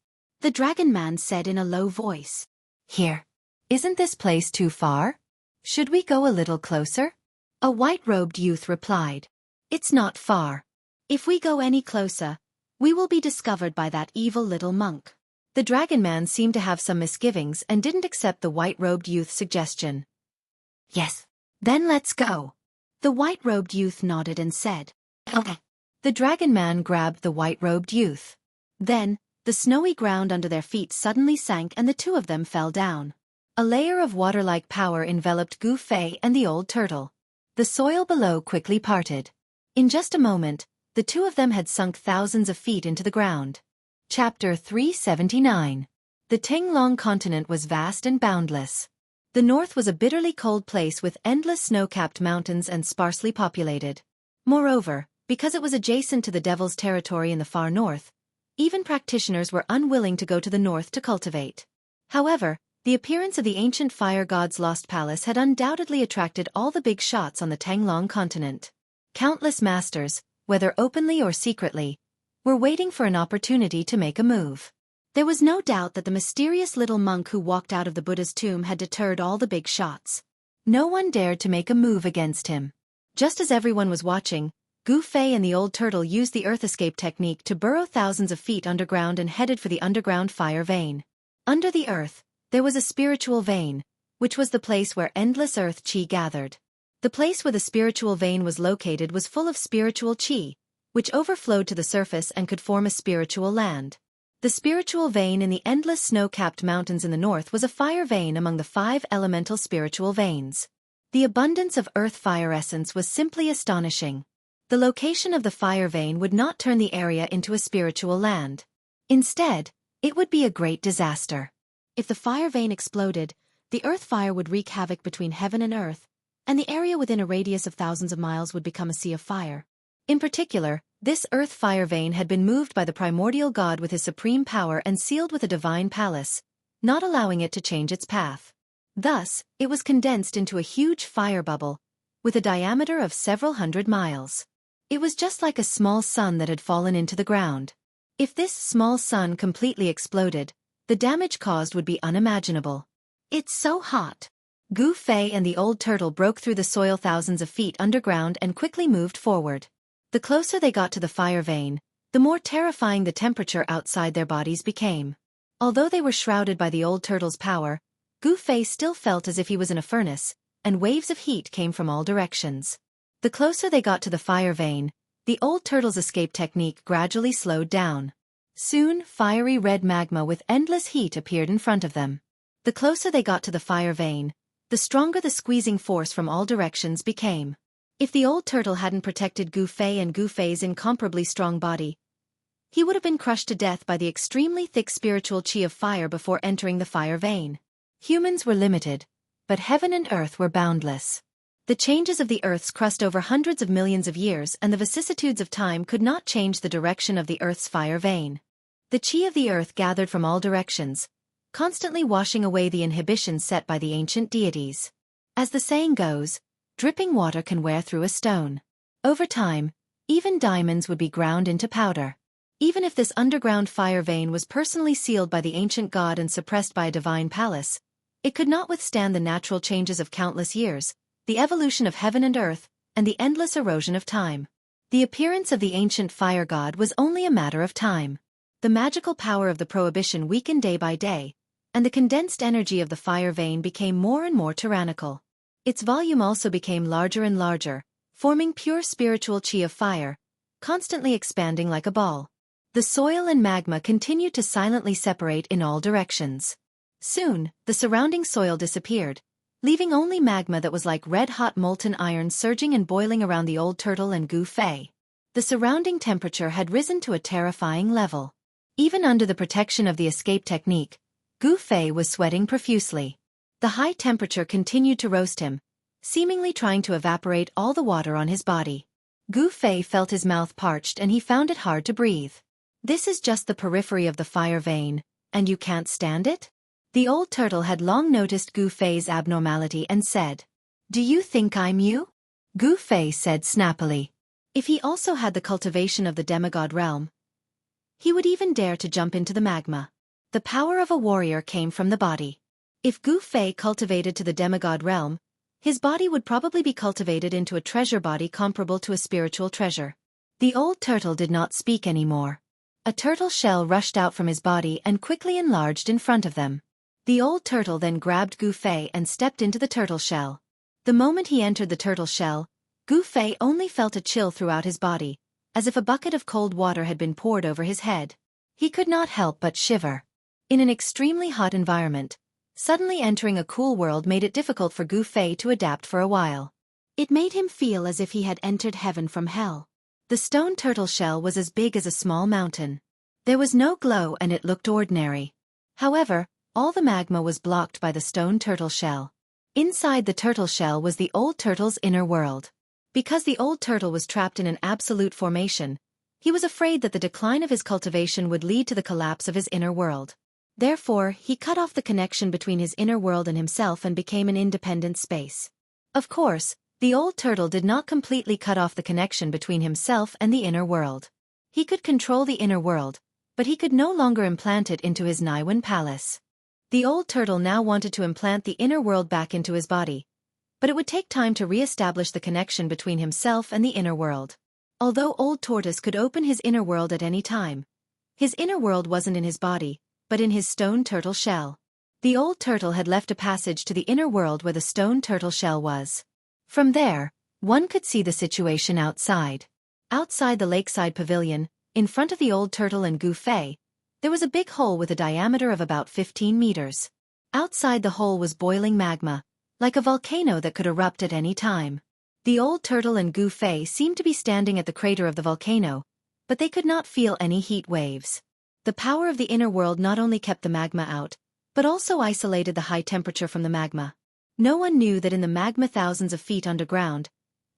the dragon man said in a low voice. "Here. Isn't this place too far? Should we go a little closer?" A white-robed youth replied. "It's not far. If we go any closer, we will be discovered by that evil little monk." The dragon man seemed to have some misgivings and didn't accept the white-robed youth's suggestion. "Yes. Then let's go." The white-robed youth nodded and said, "Okay." The dragon man grabbed the white-robed youth. Then, the snowy ground under their feet suddenly sank and the two of them fell down. A layer of water-like power enveloped Gu Fei and the old turtle. The soil below quickly parted. In just a moment, the two of them had sunk thousands of feet into the ground. Chapter 379. The Tinglong continent was vast and boundless. The north was a bitterly cold place with endless snow-capped mountains and sparsely populated. Moreover, because it was adjacent to the Devil's territory in the far north, even practitioners were unwilling to go to the north to cultivate. However, the appearance of the ancient fire god's lost palace had undoubtedly attracted all the big shots on the Tinglong continent. Countless masters, whether openly or secretly, were waiting for an opportunity to make a move. There was no doubt that the mysterious little monk who walked out of the Buddha's tomb had deterred all the big shots. No one dared to make a move against him. Just as everyone was watching, Gu Fei and the old turtle used the earth escape technique to burrow thousands of feet underground and headed for the underground fire vein. Under the earth, there was a spiritual vein, which was the place where endless earth qi gathered. The place where the spiritual vein was located was full of spiritual qi, which overflowed to the surface and could form a spiritual land. The spiritual vein in the endless snow-capped mountains in the north was a fire vein among the 5 elemental spiritual veins. The abundance of earth fire essence was simply astonishing. The location of the fire vein would not turn the area into a spiritual land. Instead, it would be a great disaster. If the fire vein exploded, the earth fire would wreak havoc between heaven and earth, and the area within a radius of thousands of miles would become a sea of fire. In particular, this earth fire vein had been moved by the primordial god with his supreme power and sealed with a divine palace, not allowing it to change its path. Thus, it was condensed into a huge fire bubble, with a diameter of several hundred miles. It was just like a small sun that had fallen into the ground. If this small sun completely exploded, the damage caused would be unimaginable. "It's so hot." Gu Fei and the old turtle broke through the soil thousands of feet underground and quickly moved forward. The closer they got to the fire vein, the more terrifying the temperature outside their bodies became. Although they were shrouded by the old turtle's power, Gu Fei still felt as if he was in a furnace, and waves of heat came from all directions. The closer they got to the fire vein, the old turtle's escape technique gradually slowed down. Soon, fiery red magma with endless heat appeared in front of them. The closer they got to the fire vein, the stronger the squeezing force from all directions became. If the old turtle hadn't protected Gu Fei and Gu Fei's incomparably strong body, he would have been crushed to death by the extremely thick spiritual qi of fire before entering the fire vein. Humans were limited, but heaven and earth were boundless. The changes of the Earth's crust over hundreds of millions of years and the vicissitudes of time could not change the direction of the Earth's fire vein. The qi of the Earth gathered from all directions, constantly washing away the inhibitions set by the ancient deities. As the saying goes, dripping water can wear through a stone. Over time, even diamonds would be ground into powder. Even if this underground fire vein was personally sealed by the ancient god and suppressed by a divine palace, it could not withstand the natural changes of countless years, the evolution of heaven and earth, and the endless erosion of time. The appearance of the ancient fire god was only a matter of time. The magical power of the prohibition weakened day by day, and the condensed energy of the fire vein became more and more tyrannical. Its volume also became larger and larger, forming pure spiritual qi of fire, constantly expanding like a ball. The soil and magma continued to silently separate in all directions. Soon, the surrounding soil disappeared, leaving only magma that was like red-hot molten iron surging and boiling around the old turtle and Gu Fei. The surrounding temperature had risen to a terrifying level. Even under the protection of the escape technique, Gu Fei was sweating profusely. The high temperature continued to roast him, seemingly trying to evaporate all the water on his body. Gu Fei felt his mouth parched and he found it hard to breathe. This is just the periphery of the fire vein, and you can't stand it? The old turtle had long noticed Gu Fei's abnormality and said, "Do you think I'm you?" Gu Fei said snappily. If he also had the cultivation of the demigod realm, he would even dare to jump into the magma. The power of a warrior came from the body. If Gu Fei cultivated to the demigod realm, his body would probably be cultivated into a treasure body comparable to a spiritual treasure. The old turtle did not speak anymore. A turtle shell rushed out from his body and quickly enlarged in front of them. The old turtle then grabbed Gu Fei and stepped into the turtle shell. The moment he entered the turtle shell, Gu Fei only felt a chill throughout his body, as if a bucket of cold water had been poured over his head. He could not help but shiver. In an extremely hot environment, suddenly entering a cool world made it difficult for Gu Fei to adapt for a while. It made him feel as if he had entered heaven from hell. The stone turtle shell was as big as a small mountain. There was no glow and it looked ordinary. However, all the magma was blocked by the stone turtle shell. Inside the turtle shell was the old turtle's inner world. Because the old turtle was trapped in an absolute formation, he was afraid that the decline of his cultivation would lead to the collapse of his inner world. Therefore, he cut off the connection between his inner world and himself and became an independent space. Of course, the old turtle did not completely cut off the connection between himself and the inner world. He could control the inner world, but he could no longer implant it into his Naiwan palace. The old turtle now wanted to implant the inner world back into his body, but it would take time to re-establish the connection between himself and the inner world. Although Old Tortoise could open his inner world at any time, his inner world wasn't in his body, but in his stone turtle shell. The old turtle had left a passage to the inner world where the stone turtle shell was. From there, one could see the situation outside. Outside the lakeside pavilion, in front of the old turtle and Gu Fei, there was a big hole with a diameter of about 15 meters. Outside the hole was boiling magma, like a volcano that could erupt at any time. The old turtle and Gu Fei seemed to be standing at the crater of the volcano, but they could not feel any heat waves. The power of the inner world not only kept the magma out, but also isolated the high temperature from the magma. No one knew that in the magma thousands of feet underground,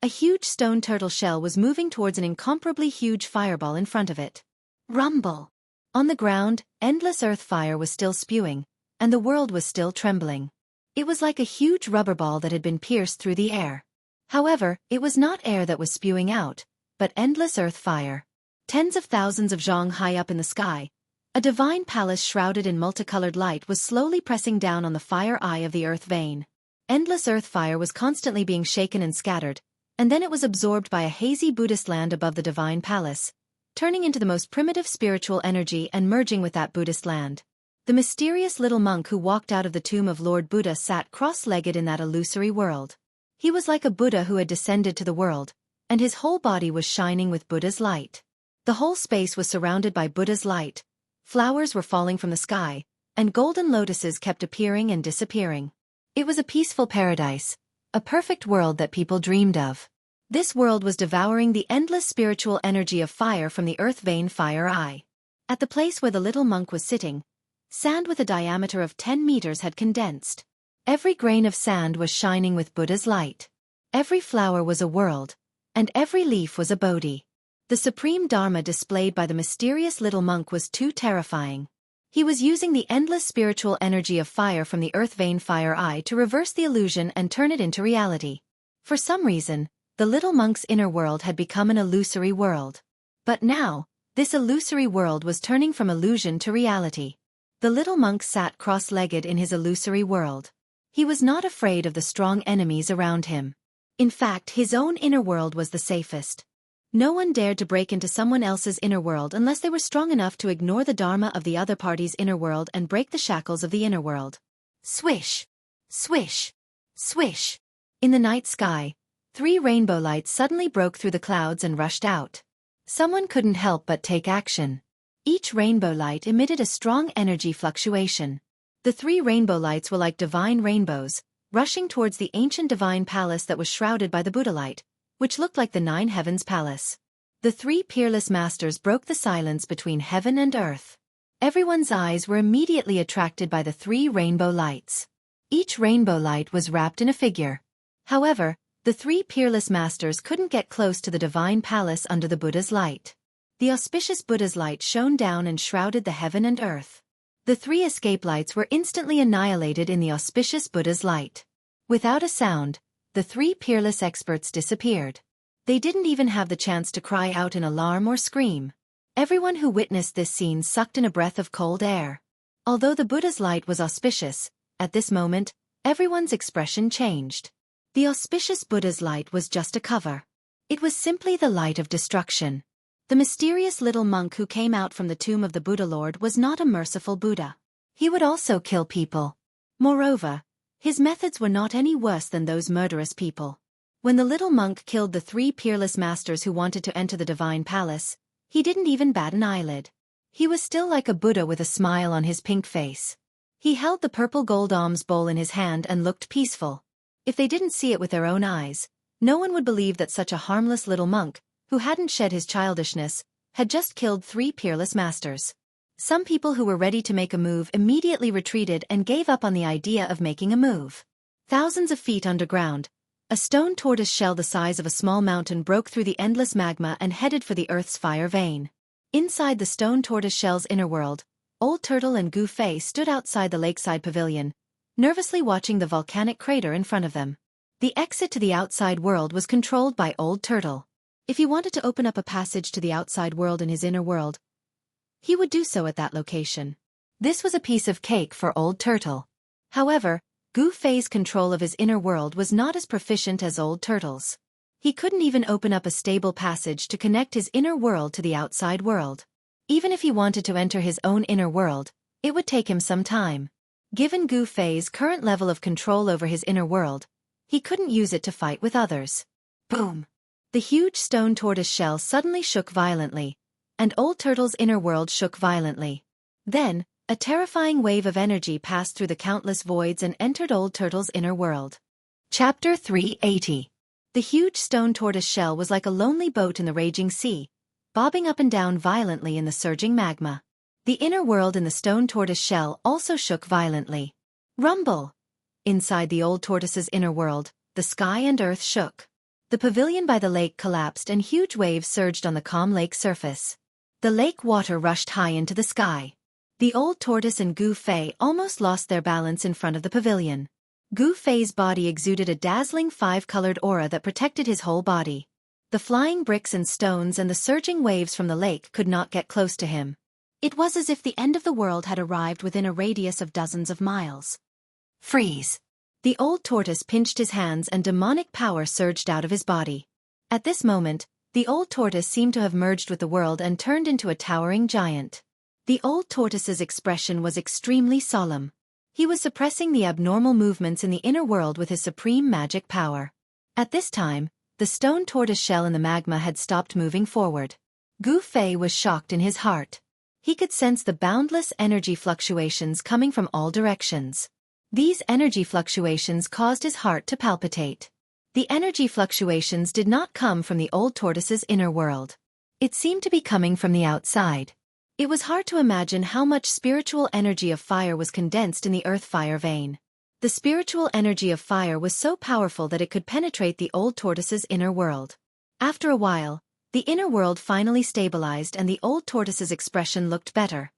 a huge stone turtle shell was moving towards an incomparably huge fireball in front of it. Rumble! On the ground, endless earth fire was still spewing, and the world was still trembling. It was like a huge rubber ball that had been pierced through the air. However, it was not air that was spewing out, but endless earth fire. Tens of thousands of zhong high up in the sky, a divine palace shrouded in multicolored light was slowly pressing down on the fire eye of the earth vein. Endless earth fire was constantly being shaken and scattered, and then it was absorbed by a hazy Buddhist land above the divine palace, turning into the most primitive spiritual energy and merging with that Buddhist land. The mysterious little monk who walked out of the tomb of Lord Buddha sat cross-legged in that illusory world. He was like a Buddha who had descended to the world, and his whole body was shining with Buddha's light. The whole space was surrounded by Buddha's light. Flowers were falling from the sky, and golden lotuses kept appearing and disappearing. It was a peaceful paradise, a perfect world that people dreamed of. This world was devouring the endless spiritual energy of fire from the earth vein fire eye. At the place where the little monk was sitting, sand with a diameter of 10 meters had condensed. Every grain of sand was shining with Buddha's light. Every flower was a world, and every leaf was a Bodhi. The supreme Dharma displayed by the mysterious little monk was too terrifying. He was using the endless spiritual energy of fire from the earth vein fire eye to reverse the illusion and turn it into reality. For some reason, the little monk's inner world had become an illusory world. But now, this illusory world was turning from illusion to reality. The little monk sat cross-legged in his illusory world. He was not afraid of the strong enemies around him. In fact, his own inner world was the safest. No one dared to break into someone else's inner world unless they were strong enough to ignore the dharma of the other party's inner world and break the shackles of the inner world. Swish! Swish! Swish! In the night sky, 3 rainbow lights suddenly broke through the clouds and rushed out. Someone couldn't help but take action. Each rainbow light emitted a strong energy fluctuation. The 3 rainbow lights were like divine rainbows, rushing towards the ancient divine palace that was shrouded by the Buddha light, which looked like the 9 heavens palace. The 3 peerless masters broke the silence between heaven and earth. Everyone's eyes were immediately attracted by the 3 rainbow lights. Each rainbow light was wrapped in a figure. However, the 3 peerless masters couldn't get close to the divine palace under the Buddha's light. The auspicious Buddha's light shone down and shrouded the heaven and earth. The 3 escape lights were instantly annihilated in the auspicious Buddha's light. Without a sound, the 3 peerless experts disappeared. They didn't even have the chance to cry out in alarm or scream. Everyone who witnessed this scene sucked in a breath of cold air. Although the Buddha's light was auspicious, at this moment, everyone's expression changed. The auspicious Buddha's light was just a cover. It was simply the light of destruction. The mysterious little monk who came out from the tomb of the Buddha Lord was not a merciful Buddha. He would also kill people. Moreover, his methods were not any worse than those murderous people. When the little monk killed the 3 peerless masters who wanted to enter the divine palace, he didn't even bat an eyelid. He was still like a Buddha with a smile on his pink face. He held the purple gold alms bowl in his hand and looked peaceful. If they didn't see it with their own eyes, no one would believe that such a harmless little monk, who hadn't shed his childishness, had just killed 3 peerless masters. Some people who were ready to make a move immediately retreated and gave up on the idea of making a move. Thousands of feet underground, a stone tortoise shell the size of a small mountain broke through the endless magma and headed for the Earth's fire vein. Inside the stone tortoise shell's inner world, Old Turtle and Gu Fei stood outside the lakeside pavilion, nervously watching the volcanic crater in front of them. The exit to the outside world was controlled by Old Turtle. If he wanted to open up a passage to the outside world in his inner world, he would do so at that location. This was a piece of cake for Old Turtle. However, Gu Fei's control of his inner world was not as proficient as Old Turtle's. He couldn't even open up a stable passage to connect his inner world to the outside world. Even if he wanted to enter his own inner world, it would take him some time. Given Gu Fei's current level of control over his inner world, he couldn't use it to fight with others. Boom! The huge stone tortoise shell suddenly shook violently, and Old Turtle's inner world shook violently. Then, a terrifying wave of energy passed through the countless voids and entered Old Turtle's inner world. Chapter 380. The huge stone tortoise shell was like a lonely boat in the raging sea, bobbing up and down violently in the surging magma. The inner world in the stone tortoise shell also shook violently. Rumble! Inside the old tortoise's inner world, the sky and earth shook. The pavilion by the lake collapsed and huge waves surged on the calm lake surface. The lake water rushed high into the sky. The old tortoise and Gu Fei almost lost their balance in front of the pavilion. Gu Fei's body exuded a dazzling 5-colored aura that protected his whole body. The flying bricks and stones and the surging waves from the lake could not get close to him. It was as if the end of the world had arrived within a radius of dozens of miles. Freeze! The old tortoise pinched his hands and demonic power surged out of his body. At this moment, the old tortoise seemed to have merged with the world and turned into a towering giant. The old tortoise's expression was extremely solemn. He was suppressing the abnormal movements in the inner world with his supreme magic power. At this time, the stone tortoise shell in the magma had stopped moving forward. Gu Fei was shocked in his heart. He could sense the boundless energy fluctuations coming from all directions. These energy fluctuations caused his heart to palpitate. The energy fluctuations did not come from the old tortoise's inner world. It seemed to be coming from the outside. It was hard to imagine how much spiritual energy of fire was condensed in the earth fire vein. The spiritual energy of fire was so powerful that it could penetrate the old tortoise's inner world. After a while, the inner world finally stabilized and the old tortoise's expression looked better.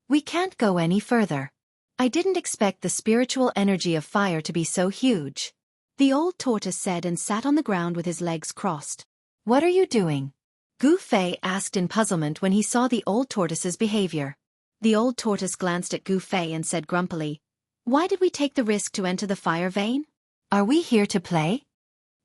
"We can't go any further. I didn't expect the spiritual energy of fire to be so huge," the old tortoise said and sat on the ground with his legs crossed. "What are you doing?" Gu Fei asked in puzzlement when he saw the old tortoise's behavior. The old tortoise glanced at Gu Fei and said grumpily, "Why did we take the risk to enter the fire vein? Are we here to play?"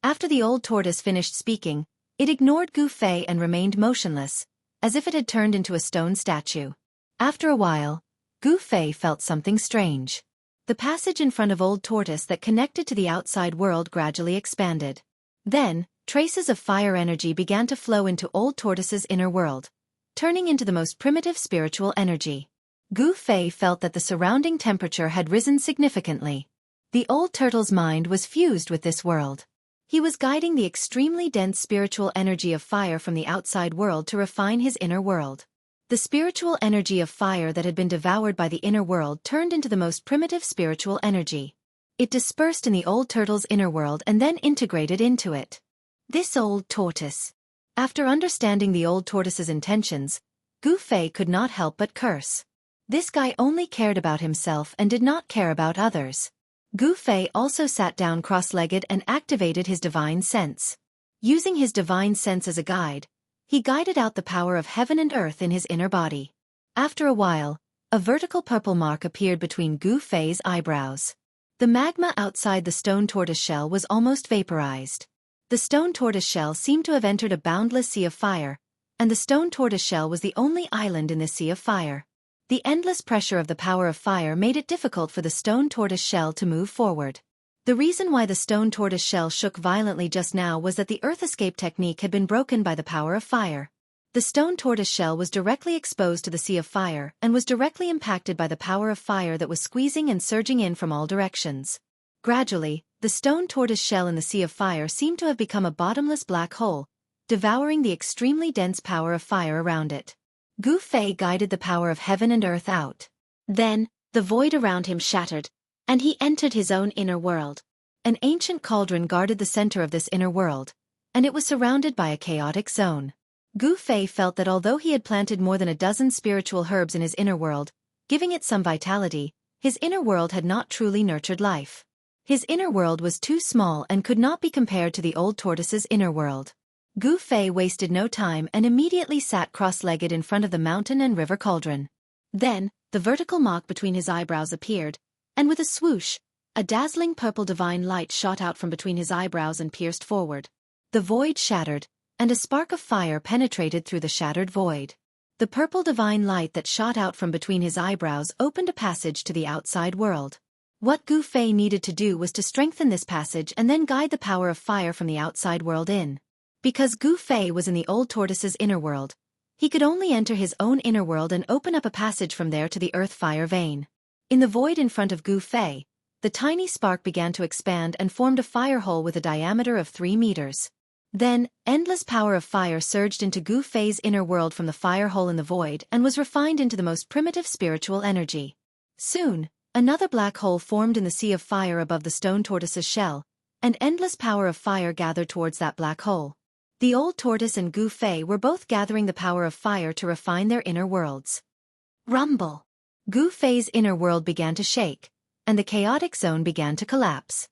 After the old tortoise finished speaking, it ignored Gu Fei and remained motionless, as if it had turned into a stone statue. After a while, Gu Fei felt something strange. The passage in front of Old Tortoise that connected to the outside world gradually expanded. Then, traces of fire energy began to flow into Old Tortoise's inner world, turning into the most primitive spiritual energy. Gu Fei felt that the surrounding temperature had risen significantly. The old turtle's mind was fused with this world. He was guiding the extremely dense spiritual energy of fire from the outside world to refine his inner world. The spiritual energy of fire that had been devoured by the inner world turned into the most primitive spiritual energy. It dispersed in the old turtle's inner world and then integrated into it. This old tortoise. After understanding the old tortoise's intentions, Gu Fei could not help but curse. This guy only cared about himself and did not care about others. Gu Fei also sat down cross-legged and activated his divine sense. Using his divine sense as a guide, he guided out the power of heaven and earth in his inner body. After a while, a vertical purple mark appeared between Gu Fei's eyebrows. The magma outside the stone tortoise shell was almost vaporized. The stone tortoise shell seemed to have entered a boundless sea of fire, and the stone tortoise shell was the only island in this sea of fire. The endless pressure of the power of fire made it difficult for the stone tortoise shell to move forward. The reason why the stone tortoise shell shook violently just now was that the earth escape technique had been broken by the power of fire. The stone tortoise shell was directly exposed to the sea of fire and was directly impacted by the power of fire that was squeezing and surging in from all directions. Gradually, the stone tortoise shell in the sea of fire seemed to have become a bottomless black hole, devouring the extremely dense power of fire around it. Gu Fei guided the power of heaven and earth out. Then, the void around him shattered, and he entered his own inner world. An ancient cauldron guarded the center of this inner world, and it was surrounded by a chaotic zone. Gu Fei felt that although he had planted more than a dozen spiritual herbs in his inner world, giving it some vitality, his inner world had not truly nurtured life. His inner world was too small and could not be compared to the old tortoise's inner world. Gu Fei wasted no time and immediately sat cross-legged in front of the mountain and river cauldron. Then, the vertical mark between his eyebrows appeared, and with a swoosh, a dazzling purple divine light shot out from between his eyebrows and pierced forward. The void shattered, and a spark of fire penetrated through the shattered void. The purple divine light that shot out from between his eyebrows opened a passage to the outside world. What Gu Fei needed to do was to strengthen this passage and then guide the power of fire from the outside world in. Because Gu Fei was in the old tortoise's inner world, he could only enter his own inner world and open up a passage from there to the earth fire vein. In the void in front of Gu Fei, the tiny spark began to expand and formed a fire hole with a diameter of 3 meters. Then, endless power of fire surged into Gu Fei's inner world from the fire hole in the void and was refined into the most primitive spiritual energy. Soon, another black hole formed in the sea of fire above the stone tortoise's shell, and endless power of fire gathered towards that black hole. The old tortoise and Gu Fei were both gathering the power of fire to refine their inner worlds. Rumble! Gu Fei's inner world began to shake, and the chaotic zone began to collapse.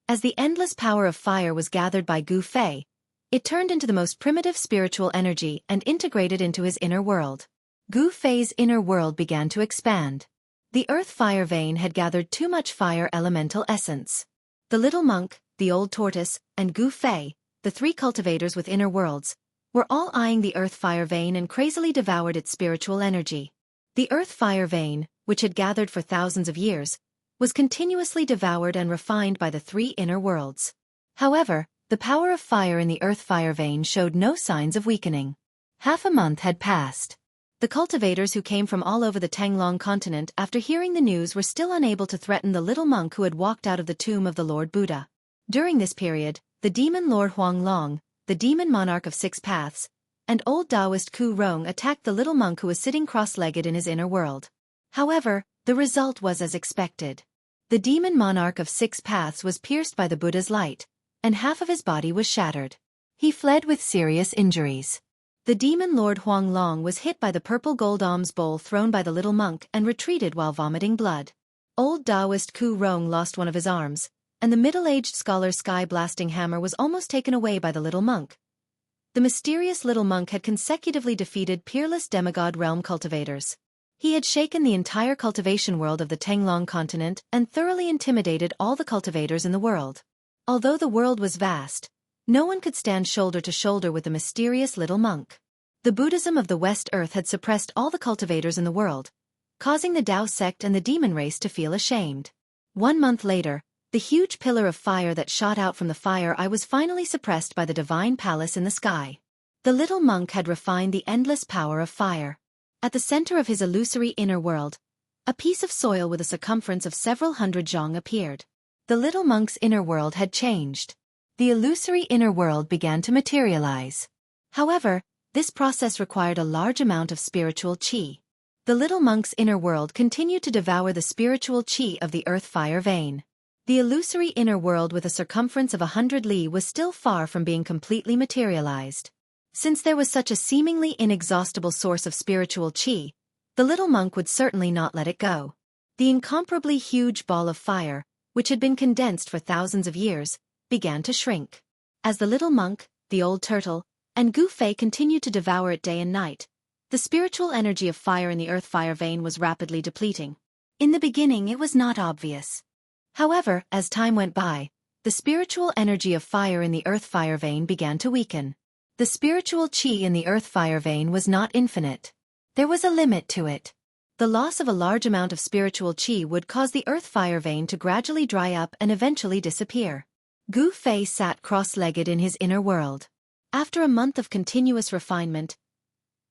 As the endless power of fire was gathered by Gu Fei, it turned into the most primitive spiritual energy and integrated into his inner world. Gu Fei's inner world began to expand. The earth fire vein had gathered too much fire elemental essence. The little monk, the old tortoise, and Gu Fei, the 3 cultivators with inner worlds, were all eyeing the earth fire vein and crazily devoured its spiritual energy. The earth fire vein, which had gathered for thousands of years, was continuously devoured and refined by the 3 inner worlds. However, the power of fire in the earth fire vein showed no signs of weakening. Half a month had passed. The cultivators who came from all over the Tanglong continent after hearing the news were still unable to threaten the little monk who had walked out of the tomb of the Lord Buddha. During this period, the demon Lord Huang Long, the demon monarch of 6 paths, and old Taoist Ku Rong attacked the little monk who was sitting cross-legged in his inner world. However, the result was as expected. The demon monarch of 6 paths was pierced by the Buddha's light, and half of his body was shattered. He fled with serious injuries. The demon Lord Huang Long was hit by the purple gold alms bowl thrown by the little monk and retreated while vomiting blood. Old Taoist Ku Rong lost one of his arms, and the middle-aged scholar's sky-blasting hammer was almost taken away by the little monk. The mysterious little monk had consecutively defeated peerless demigod realm cultivators. He had shaken the entire cultivation world of the Tanglong continent and thoroughly intimidated all the cultivators in the world. Although the world was vast, no one could stand shoulder to shoulder with the mysterious little monk. The Buddhism of the West Earth had suppressed all the cultivators in the world, causing the Tao sect and the demon race to feel ashamed. 1 month later, the huge pillar of fire that shot out from the fire eye was finally suppressed by the divine palace in the sky. The little monk had refined the endless power of fire. At the center of his illusory inner world, a piece of soil with a circumference of several hundred zhong appeared. The little monk's inner world had changed. The illusory inner world began to materialize. However, This process required a large amount of spiritual qi. The little monk's inner world continued to devour the spiritual qi of the earth-fire vein. The illusory inner world with a circumference of 100 li was still far from being completely materialized. Since there was such a seemingly inexhaustible source of spiritual qi, the little monk would certainly not let it go. The incomparably huge ball of fire, which had been condensed for thousands of years, began to shrink. As the little monk, the old turtle, and Gu Fei continued to devour it day and night, the spiritual energy of fire in the earth-fire vein was rapidly depleting. In the beginning it was not obvious. However, as time went by, the spiritual energy of fire in the earth-fire vein began to weaken. The spiritual qi in the earth-fire vein was not infinite. There was a limit to it. The loss of a large amount of spiritual qi would cause the earth-fire vein to gradually dry up and eventually disappear. Gu Fei sat cross-legged in his inner world. After a month of continuous refinement,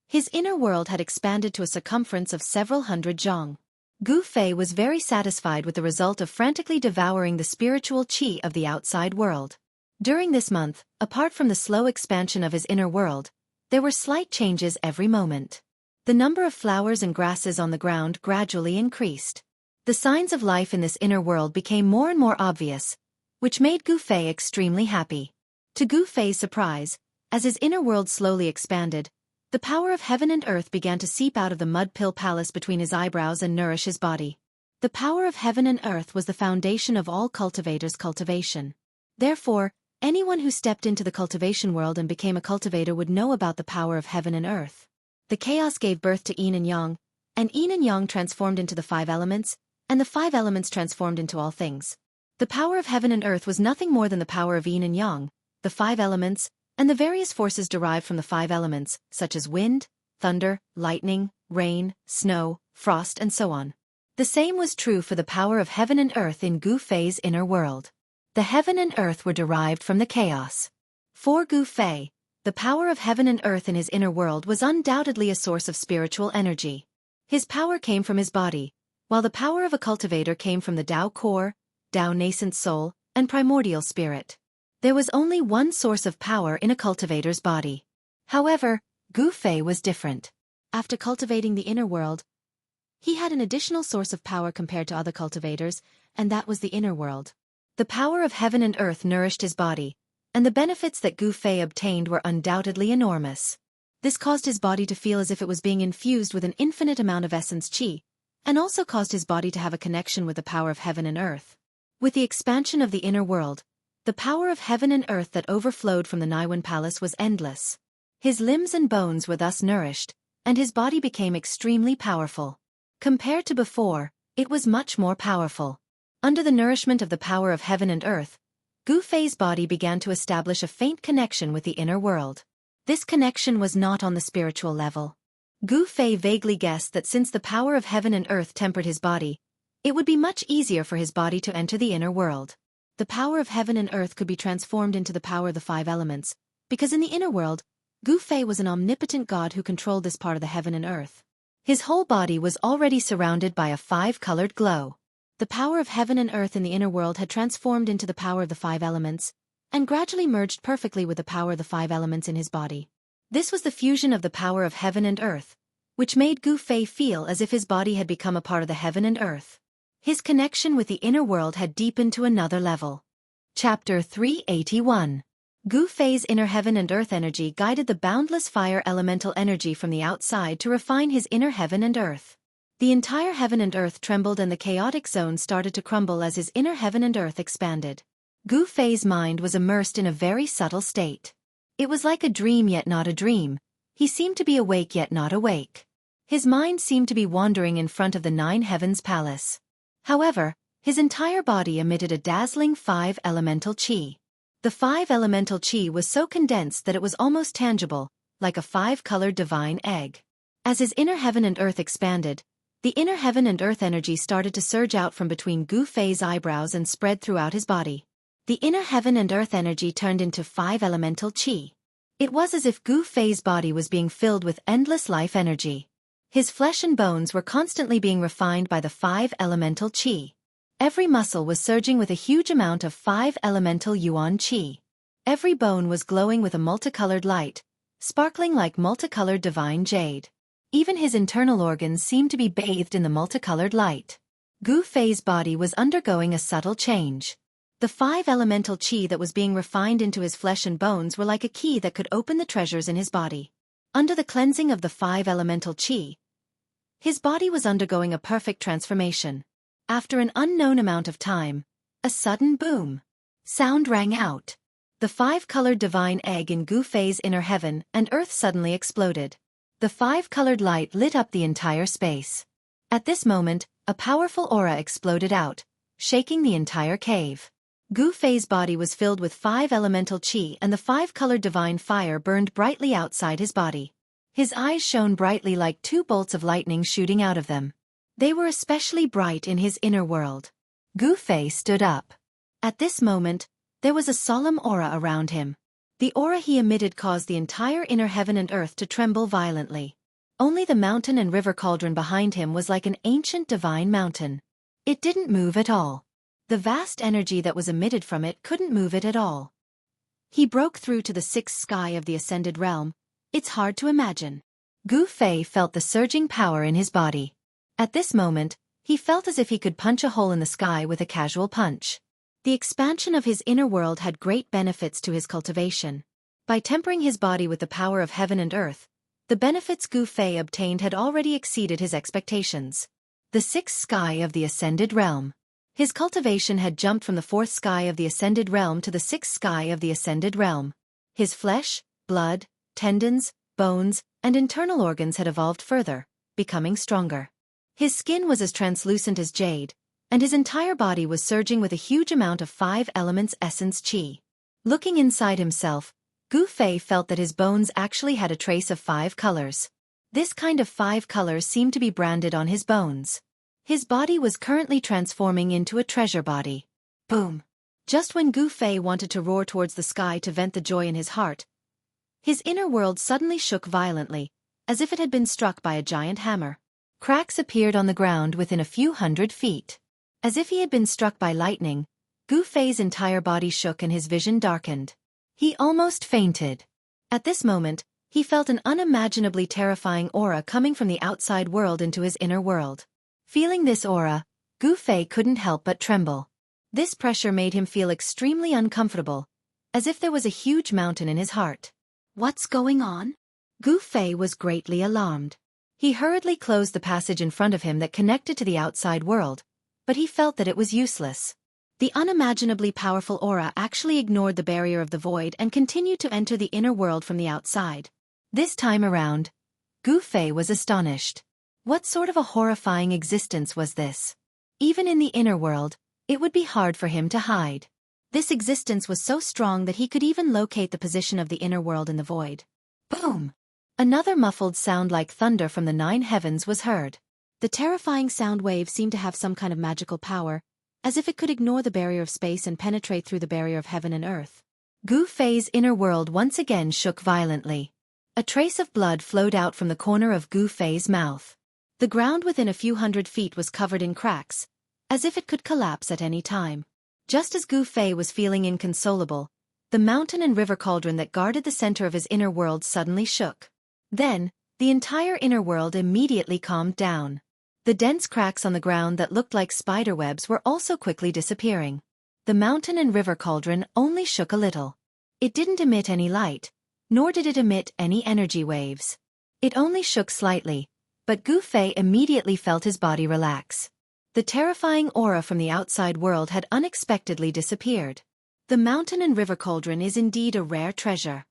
his inner world had expanded to a circumference of several hundred zhang. Gu Fei was very satisfied with the result of frantically devouring the spiritual qi of the outside world. During this month, apart from the slow expansion of his inner world, there were slight changes every moment. The number of flowers and grasses on the ground gradually increased. The signs of life in this inner world became more and more obvious, which made Gu Fei extremely happy. To Gu Fei's surprise, as his inner world slowly expanded, the power of heaven and earth began to seep out of the mud pill palace between his eyebrows and nourish his body. The power of heaven and earth was the foundation of all cultivators' cultivation. Therefore, anyone who stepped into the cultivation world and became a cultivator would know about the power of heaven and earth. The chaos gave birth to yin and yin and yang transformed into the 5 elements, and the 5 elements transformed into all things. The power of heaven and earth was nothing more than the power of yin and yang, the 5 elements, and the various forces derived from the 5 elements, such as wind, thunder, lightning, rain, snow, frost, and so on. The same was true for the power of heaven and earth in Gu Fei's inner world. The heaven and earth were derived from the chaos. For Gu Fei, the power of heaven and earth in his inner world was undoubtedly a source of spiritual energy. His power came from his body, while the power of a cultivator came from the Tao core, Tao nascent soul, and primordial spirit. There was only one source of power in a cultivator's body. However, Gu Fei was different. After cultivating the inner world, he had an additional source of power compared to other cultivators, and that was the inner world. The power of heaven and earth nourished his body, and the benefits that Gu Fei obtained were undoubtedly enormous. This caused his body to feel as if it was being infused with an infinite amount of essence qi, and also caused his body to have a connection with the power of heaven and earth. With the expansion of the inner world, the power of heaven and earth that overflowed from the Naiwan Palace was endless. His limbs and bones were thus nourished, and his body became extremely powerful. Compared to before, it was much more powerful. Under the nourishment of the power of heaven and earth, Gu Fei's body began to establish a faint connection with the inner world. This connection was not on the spiritual level. Gu Fei vaguely guessed that since the power of heaven and earth tempered his body, it would be much easier for his body to enter the inner world. The power of heaven and earth could be transformed into the power of the 5 elements, because in the inner world, Gu Fei was an omnipotent god who controlled this part of the heaven and earth. His whole body was already surrounded by a 5-colored glow. The power of heaven and earth in the inner world had transformed into the power of the 5 elements, and gradually merged perfectly with the power of the 5 elements in his body. This was the fusion of the power of heaven and earth, which made Gu Fei feel as if his body had become a part of the heaven and earth. His connection with the inner world had deepened to another level. Chapter 381. Gu Fei's inner heaven and earth energy guided the boundless fire elemental energy from the outside to refine his inner heaven and earth. The entire heaven and earth trembled and the chaotic zone started to crumble as his inner heaven and earth expanded. Gu Fei's mind was immersed in a very subtle state. It was like a dream yet not a dream. He seemed to be awake yet not awake. His mind seemed to be wandering in front of the 9 heavens palace. However, his entire body emitted a dazzling 5 elemental qi. The 5 elemental qi was so condensed that it was almost tangible, like a 5-colored divine egg. As his inner heaven and earth expanded, the inner heaven and earth energy started to surge out from between Gu Fei's eyebrows and spread throughout his body. The inner heaven and earth energy turned into 5 elemental qi. It was as if Gu Fei's body was being filled with endless life energy. His flesh and bones were constantly being refined by the 5 elemental qi. Every muscle was surging with a huge amount of 5 elemental yuan qi. Every bone was glowing with a multicolored light, sparkling like multicolored divine jade. Even his internal organs seemed to be bathed in the multicolored light. Gu Fei's body was undergoing a subtle change. The 5 elemental qi that was being refined into his flesh and bones were like a key that could open the treasures in his body. Under the cleansing of the 5 elemental qi, his body was undergoing a perfect transformation. After an unknown amount of time, a sudden boom sound rang out. The 5-colored divine egg in Gu Fei's inner heaven and earth suddenly exploded. The 5-colored light lit up the entire space. At this moment, a powerful aura exploded out, shaking the entire cave. Gu Fei's body was filled with 5 elemental qi and the 5-colored divine fire burned brightly outside his body. His eyes shone brightly like 2 bolts of lightning shooting out of them. They were especially bright in his inner world. Gu Fei stood up. At this moment, there was a solemn aura around him. The aura he emitted caused the entire inner heaven and earth to tremble violently. Only the mountain and river cauldron behind him was like an ancient divine mountain. It didn't move at all. The vast energy that was emitted from it couldn't move it at all. He broke through to the 6th sky of the ascended realm. It's hard to imagine. Gu Fei felt the surging power in his body. At this moment, he felt as if he could punch a hole in the sky with a casual punch. The expansion of his inner world had great benefits to his cultivation. By tempering his body with the power of heaven and earth, the benefits Gu Fei obtained had already exceeded his expectations. The 6th sky of the ascended realm. His cultivation had jumped from the 4th sky of the ascended realm to the 6th sky of the ascended realm. His flesh, blood, tendons, bones, and internal organs had evolved further, becoming stronger. His skin was as translucent as jade, and his entire body was surging with a huge amount of 5 elements essence qi. Looking inside himself, Gu Fei felt that his bones actually had a trace of 5 colors. This kind of 5 colors seemed to be branded on his bones. His body was currently transforming into a treasure body. Boom! Just when Gu Fei wanted to roar towards the sky to vent the joy in his heart, his inner world suddenly shook violently, as if it had been struck by a giant hammer. Cracks appeared on the ground within a few hundred feet. As if he had been struck by lightning, Gu Fei's entire body shook and his vision darkened. He almost fainted. At this moment, he felt an unimaginably terrifying aura coming from the outside world into his inner world. Feeling this aura, Gu Fei couldn't help but tremble. This pressure made him feel extremely uncomfortable, as if there was a huge mountain in his heart. What's going on? Gu Fei was greatly alarmed. He hurriedly closed the passage in front of him that connected to the outside world, but he felt that it was useless. The unimaginably powerful aura actually ignored the barrier of the void and continued to enter the inner world from the outside. This time around, Gu Fei was astonished. What sort of a horrifying existence was this? Even in the inner world, it would be hard for him to hide. This existence was so strong that he could even locate the position of the inner world in the void. Boom! Another muffled sound like thunder from the 9 heavens was heard. The terrifying sound wave seemed to have some kind of magical power, as if it could ignore the barrier of space and penetrate through the barrier of heaven and earth. Gu Fei's inner world once again shook violently. A trace of blood flowed out from the corner of Gu Fei's mouth. The ground within a few hundred feet was covered in cracks, as if it could collapse at any time. Just as Gu Fei was feeling inconsolable, the mountain and river cauldron that guarded the center of his inner world suddenly shook. Then, the entire inner world immediately calmed down. The dense cracks on the ground that looked like spiderwebs were also quickly disappearing. The mountain and river cauldron only shook a little. It didn't emit any light, nor did it emit any energy waves. It only shook slightly, but Gu Fei immediately felt his body relax. The terrifying aura from the outside world had unexpectedly disappeared. The mountain and river cauldron is indeed a rare treasure.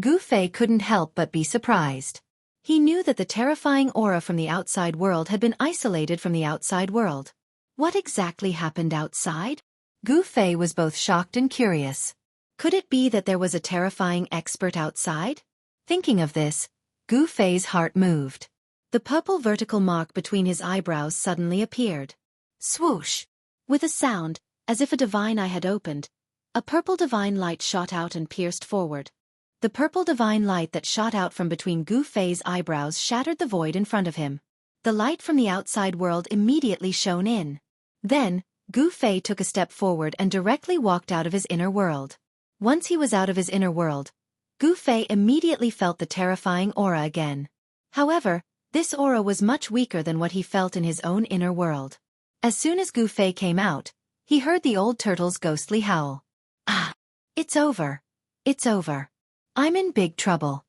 Gu Fei couldn't help but be surprised. He knew that the terrifying aura from the outside world had been isolated from the outside world. What exactly happened outside? Gu Fei was both shocked and curious. Could it be that there was a terrifying expert outside? Thinking of this, Gu Fei's heart moved. The purple vertical mark between his eyebrows suddenly appeared. Swoosh! With a sound, as if a divine eye had opened, a purple divine light shot out and pierced forward. The purple divine light that shot out from between Gu Fei's eyebrows shattered the void in front of him. The light from the outside world immediately shone in. Then, Gu Fei took a step forward and directly walked out of his inner world. Once he was out of his inner world, Gu Fei immediately felt the terrifying aura again. However, this aura was much weaker than what he felt in his own inner world. As soon as Gu Fei came out, he heard the old turtle's ghostly howl. Ah! It's over. It's over. I'm in big trouble.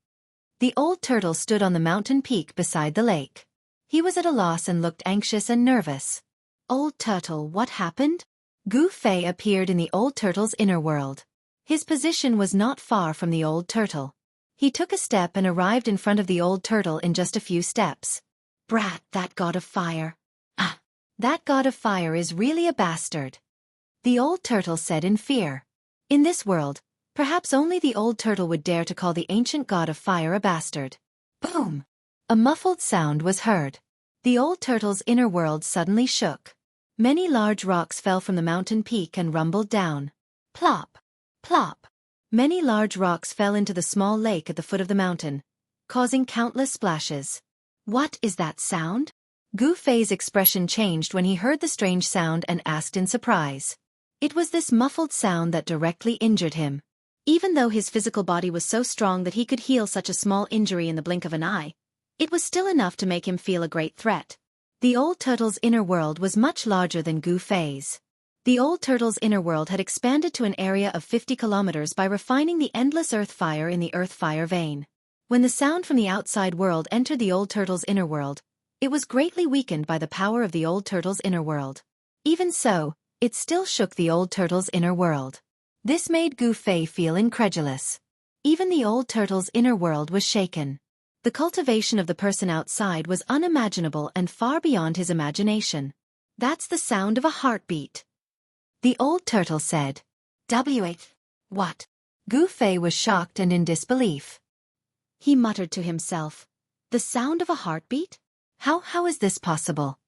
The old turtle stood on the mountain peak beside the lake. He was at a loss and looked anxious and nervous. Old turtle, what happened? Gu Fei appeared in the old turtle's inner world. His position was not far from the old turtle. He took a step and arrived in front of the old turtle in just a few steps. Brat, that god of fire. Ah! That god of fire is really a bastard. The old turtle said in fear. In this world, perhaps only the old turtle would dare to call the ancient god of fire a bastard. Boom! A muffled sound was heard. The old turtle's inner world suddenly shook. Many large rocks fell from the mountain peak and rumbled down. Plop! Plop! Many large rocks fell into the small lake at the foot of the mountain, causing countless splashes. What is that sound? Gu Fei's expression changed when he heard the strange sound and asked in surprise. It was this muffled sound that directly injured him. Even though his physical body was so strong that he could heal such a small injury in the blink of an eye, it was still enough to make him feel a great threat. The old turtle's inner world was much larger than Gu Fei's. The old turtle's inner world had expanded to an area of 50 kilometers by refining the endless earth fire in the earth fire vein. When the sound from the outside world entered the old turtle's inner world, it was greatly weakened by the power of the old turtle's inner world. Even so, it still shook the old turtle's inner world. This made Gu Fei feel incredulous. Even the old turtle's inner world was shaken. The cultivation of the person outside was unimaginable and far beyond his imagination. That's the sound of a heartbeat. The old turtle said. W.H. What? Gu Fei was shocked and in disbelief. He muttered to himself. The sound of a heartbeat? How is this possible?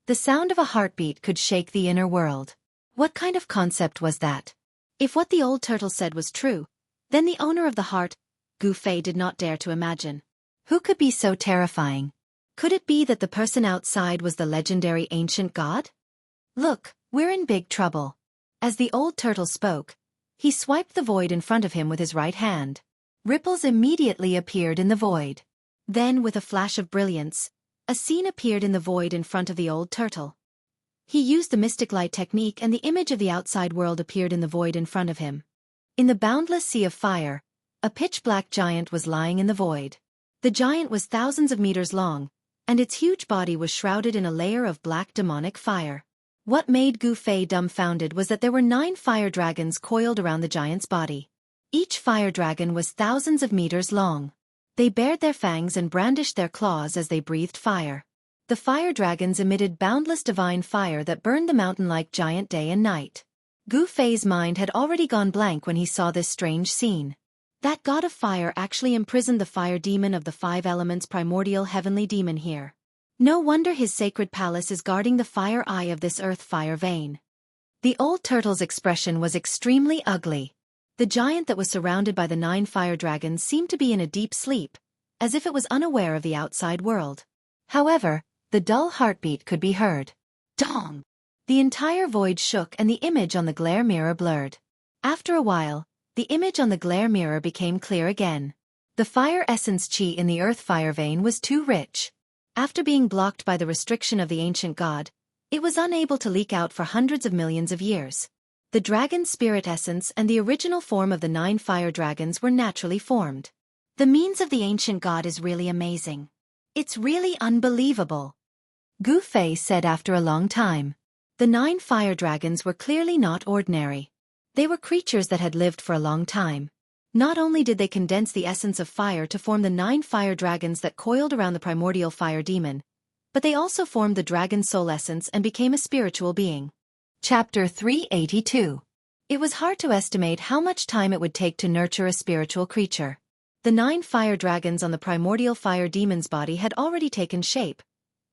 The sound of a heartbeat could shake the inner world. What kind of concept was that? If what the old turtle said was true, then the owner of the heart, Gu Fei did not dare to imagine. Who could be so terrifying? Could it be that the person outside was the legendary ancient god? Look, we're in big trouble. As the old turtle spoke, he swiped the void in front of him with his right hand. Ripples immediately appeared in the void. Then, with a flash of brilliance, a scene appeared in the void in front of the old turtle. He used the mystic light technique and the image of the outside world appeared in the void in front of him. In the boundless sea of fire, a pitch-black giant was lying in the void. The giant was thousands of meters long, and its huge body was shrouded in a layer of black demonic fire. What made Gu Fei dumbfounded was that there were 9 fire dragons coiled around the giant's body. Each fire dragon was thousands of meters long. They bared their fangs and brandished their claws as they breathed fire. The fire dragons emitted boundless divine fire that burned the mountain-like giant day and night. Gu Fei's mind had already gone blank when he saw this strange scene. That god of fire actually imprisoned the fire demon of the 5 elements primordial heavenly demon here. No wonder his sacred palace is guarding the fire eye of this earth fire vein. The old turtle's expression was extremely ugly. The giant that was surrounded by the 9 fire dragons seemed to be in a deep sleep, as if it was unaware of the outside world. However, the dull heartbeat could be heard. Dong! The entire void shook and the image on the glare mirror blurred. After a while, the image on the glare mirror became clear again. The fire essence chi in the earth fire vein was too rich. After being blocked by the restriction of the ancient god, it was unable to leak out for hundreds of millions of years. The dragon's spirit essence and the original form of the 9 fire dragons were naturally formed. The means of the ancient god is really amazing. It's really unbelievable. Gu Fei said after a long time. The 9 fire dragons were clearly not ordinary. They were creatures that had lived for a long time. Not only did they condense the essence of fire to form the 9 fire dragons that coiled around the primordial fire demon, but they also formed the dragon soul essence and became a spiritual being. Chapter 382. It was hard to estimate how much time it would take to nurture a spiritual creature. The 9 fire dragons on the primordial fire demon's body had already taken shape,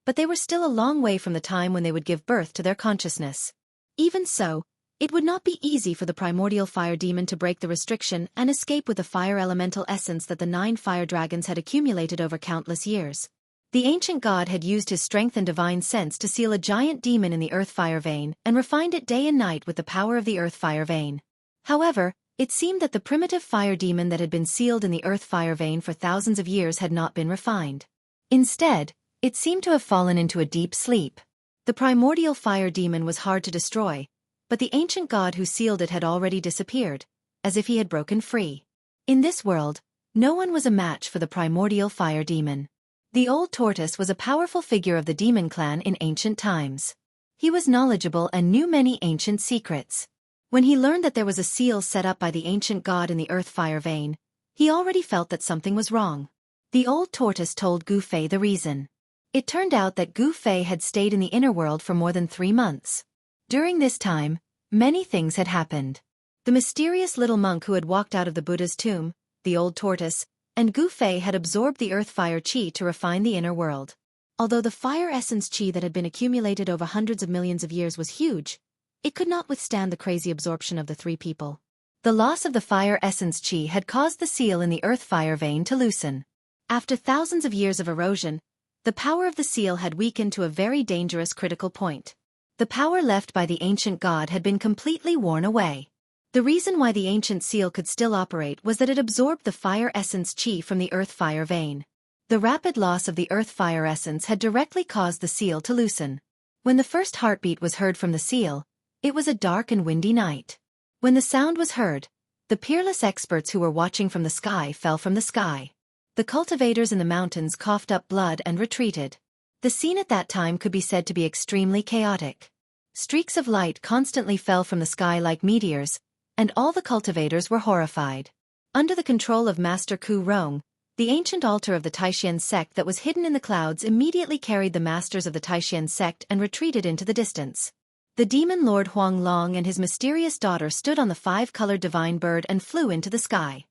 but they were still a long way from the time when they would give birth to their consciousness. Even so, it would not be easy for the primordial fire demon to break the restriction and escape with the fire elemental essence that the 9 fire dragons had accumulated over countless years. The ancient god had used his strength and divine sense to seal a giant demon in the earth fire vein and refined it day and night with the power of the earth fire vein. However, It seemed that the primitive fire demon that had been sealed in the earth fire vein for thousands of years had not been refined. Instead, it seemed to have fallen into a deep sleep. The primordial fire demon was hard to destroy, but the ancient god who sealed it had already disappeared, as if he had broken free. In this world, no one was a match for the primordial fire demon. The old tortoise was a powerful figure of the demon clan in ancient times. He was knowledgeable and knew many ancient secrets. When he learned that there was a seal set up by the ancient god in the earth fire vein, he already felt that something was wrong. The old tortoise told Gu Fei the reason. It turned out that Gu Fei had stayed in the inner world for more than 3 months. During this time, many things had happened. The mysterious little monk who had walked out of the Buddha's tomb, the old tortoise, and Gu Fei had absorbed the earth fire qi to refine the inner world. Although the fire essence qi that had been accumulated over hundreds of millions of years was huge, it could not withstand the crazy absorption of the 3 people. The loss of the fire essence qi had caused the seal in the earth fire vein to loosen. After thousands of years of erosion, the power of the seal had weakened to a very dangerous critical point. The power left by the ancient god had been completely worn away. The reason why the ancient seal could still operate was that it absorbed the fire essence qi from the earth fire vein. The rapid loss of the earth fire essence had directly caused the seal to loosen. When the first heartbeat was heard from the seal, it was a dark and windy night. When the sound was heard, the peerless experts who were watching from the sky fell from the sky. The cultivators in the mountains coughed up blood and retreated. The scene at that time could be said to be extremely chaotic. Streaks of light constantly fell from the sky like meteors, and all the cultivators were horrified. Under the control of Master Ku Rong, the ancient altar of the Taishan sect that was hidden in the clouds immediately carried the masters of the Taishan sect and retreated into the distance. The demon lord Huang Long and his mysterious daughter stood on the 5-colored divine bird and flew into the sky.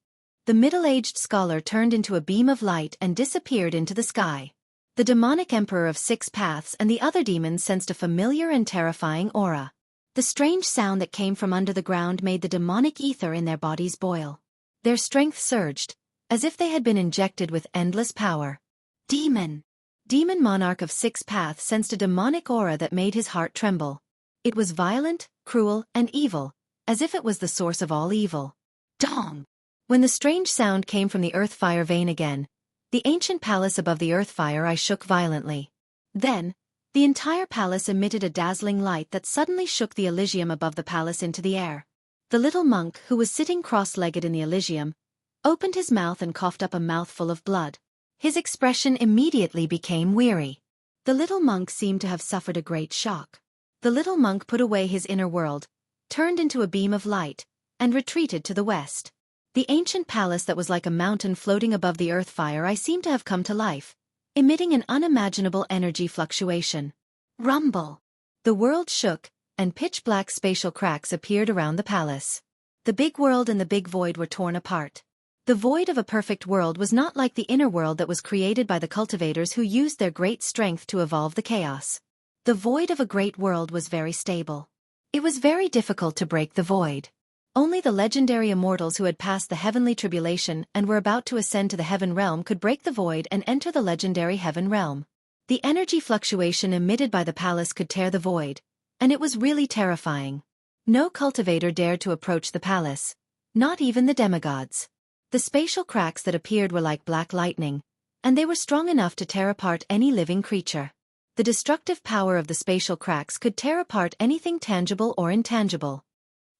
The middle-aged scholar turned into a beam of light and disappeared into the sky. The demonic emperor of 6 paths and the other demons sensed a familiar and terrifying aura. The strange sound that came from under the ground made the demonic ether in their bodies boil. Their strength surged, as if they had been injected with endless power. Demon monarch of 6 paths sensed a demonic aura that made his heart tremble. It was violent, cruel, and evil, as if it was the source of all evil. Dong! When the strange sound came from the earth fire vein again, the ancient palace above the earth fire eye shook violently. Then, the entire palace emitted a dazzling light that suddenly shook the Elysium above the palace into the air. The little monk, who was sitting cross-legged in the Elysium, opened his mouth and coughed up a mouthful of blood. His expression immediately became weary. The little monk seemed to have suffered a great shock. The little monk put away his inner world, turned into a beam of light, and retreated to the west. The ancient palace that was like a mountain floating above the earth fire eye seemed to have come to life, emitting an unimaginable energy fluctuation. Rumble! The world shook, and pitch-black spatial cracks appeared around the palace. The big world and the big void were torn apart. The void of a perfect world was not like the inner world that was created by the cultivators who used their great strength to evolve the chaos. The void of a great world was very stable. It was very difficult to break the void. Only the legendary immortals who had passed the heavenly tribulation and were about to ascend to the heaven realm could break the void and enter the legendary heaven realm. The energy fluctuation emitted by the palace could tear the void, and it was really terrifying. No cultivator dared to approach the palace, not even the demigods. The spatial cracks that appeared were like black lightning, and they were strong enough to tear apart any living creature. The destructive power of the spatial cracks could tear apart anything tangible or intangible.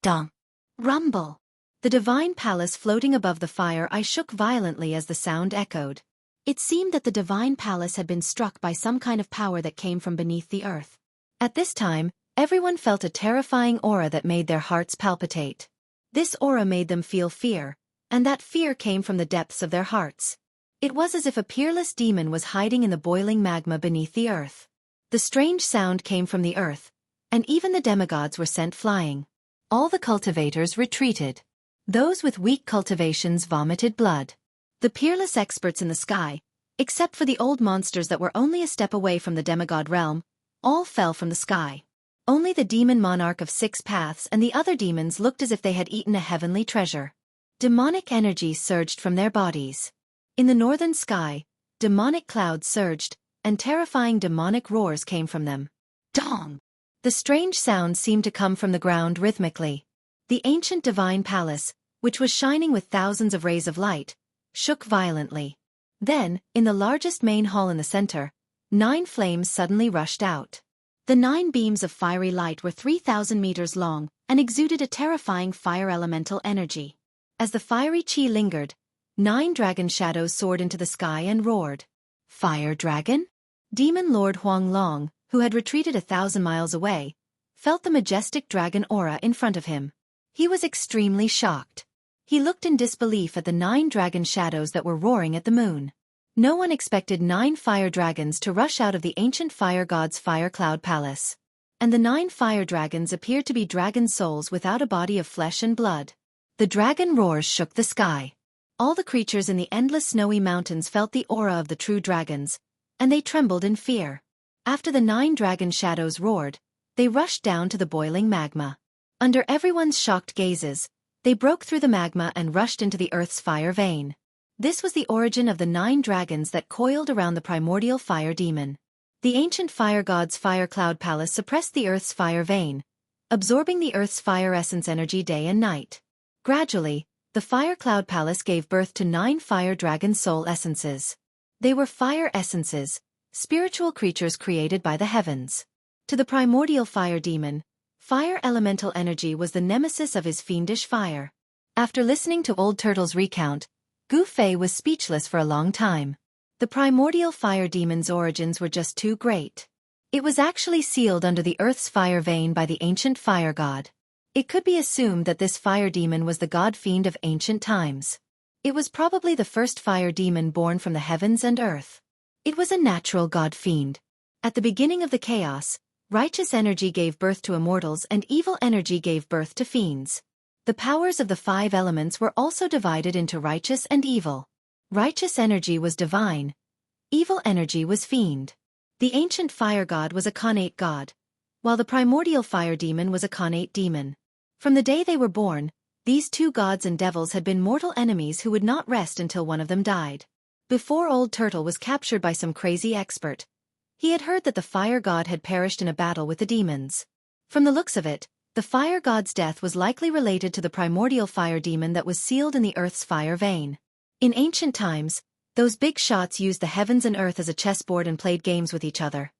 Dong! Rumble! The divine palace floating above the fire eye shook violently as the sound echoed. It seemed that the divine palace had been struck by some kind of power that came from beneath the earth. At this time, everyone felt a terrifying aura that made their hearts palpitate. This aura made them feel fear, and that fear came from the depths of their hearts. It was as if a peerless demon was hiding in the boiling magma beneath the earth. The strange sound came from the earth, and even the demigods were sent flying. All the cultivators retreated. Those with weak cultivations vomited blood. The peerless experts in the sky, except for the old monsters that were only a step away from the demigod realm, all fell from the sky. Only the demon monarch of 6 paths and the other demons looked as if they had eaten a heavenly treasure. Demonic energy surged from their bodies. In the northern sky, demonic clouds surged, and terrifying demonic roars came from them. Dong! The strange sound seemed to come from the ground rhythmically. The ancient divine palace, which was shining with thousands of rays of light, shook violently. Then, in the largest main hall in the center, 9 flames suddenly rushed out. The 9 beams of fiery light were 3,000 meters long and exuded a terrifying fire elemental energy. As the fiery chi lingered, 9 dragon shadows soared into the sky and roared. Fire dragon? Demon Lord Huang Long, who had retreated 1,000 miles away, felt the majestic dragon aura in front of him. He was extremely shocked. He looked in disbelief at the 9 dragon shadows that were roaring at the moon. No one expected 9 fire dragons to rush out of the ancient fire god's fire cloud palace. And the 9 fire dragons appeared to be dragon souls without a body of flesh and blood. The dragon roars shook the sky. All the creatures in the endless snowy mountains felt the aura of the true dragons, and they trembled in fear. After the 9 dragon shadows roared, they rushed down to the boiling magma. Under everyone's shocked gazes, they broke through the magma and rushed into the earth's fire vein. This was the origin of the 9 dragons that coiled around the primordial fire demon. The ancient fire god's fire cloud palace suppressed the earth's fire vein, absorbing the earth's fire essence energy day and night. Gradually, the fire cloud palace gave birth to 9 fire dragon soul essences. They were fire essences, spiritual creatures created by the heavens. To the primordial fire demon, fire elemental energy was the nemesis of his fiendish fire. After listening to Old Turtle's recount, Gu Fei was speechless for a long time. The primordial fire demon's origins were just too great. It was actually sealed under the earth's fire vein by the ancient fire god. It could be assumed that this fire demon was the god fiend of ancient times. It was probably the first fire demon born from the heavens and earth. It was a natural god fiend. At the beginning of the chaos, righteous energy gave birth to immortals and evil energy gave birth to fiends. The powers of the 5 elements were also divided into righteous and evil. Righteous energy was divine. Evil energy was fiend. The ancient fire god was a connate god, while the primordial fire demon was a connate demon. From the day they were born, these 2 gods and devils had been mortal enemies who would not rest until one of them died. Before Old Turtle was captured by some crazy expert, he had heard that the fire god had perished in a battle with the demons. From the looks of it, the fire god's death was likely related to the primordial fire demon that was sealed in the earth's fire vein. In ancient times, those big shots used the heavens and earth as a chessboard and played games with each other.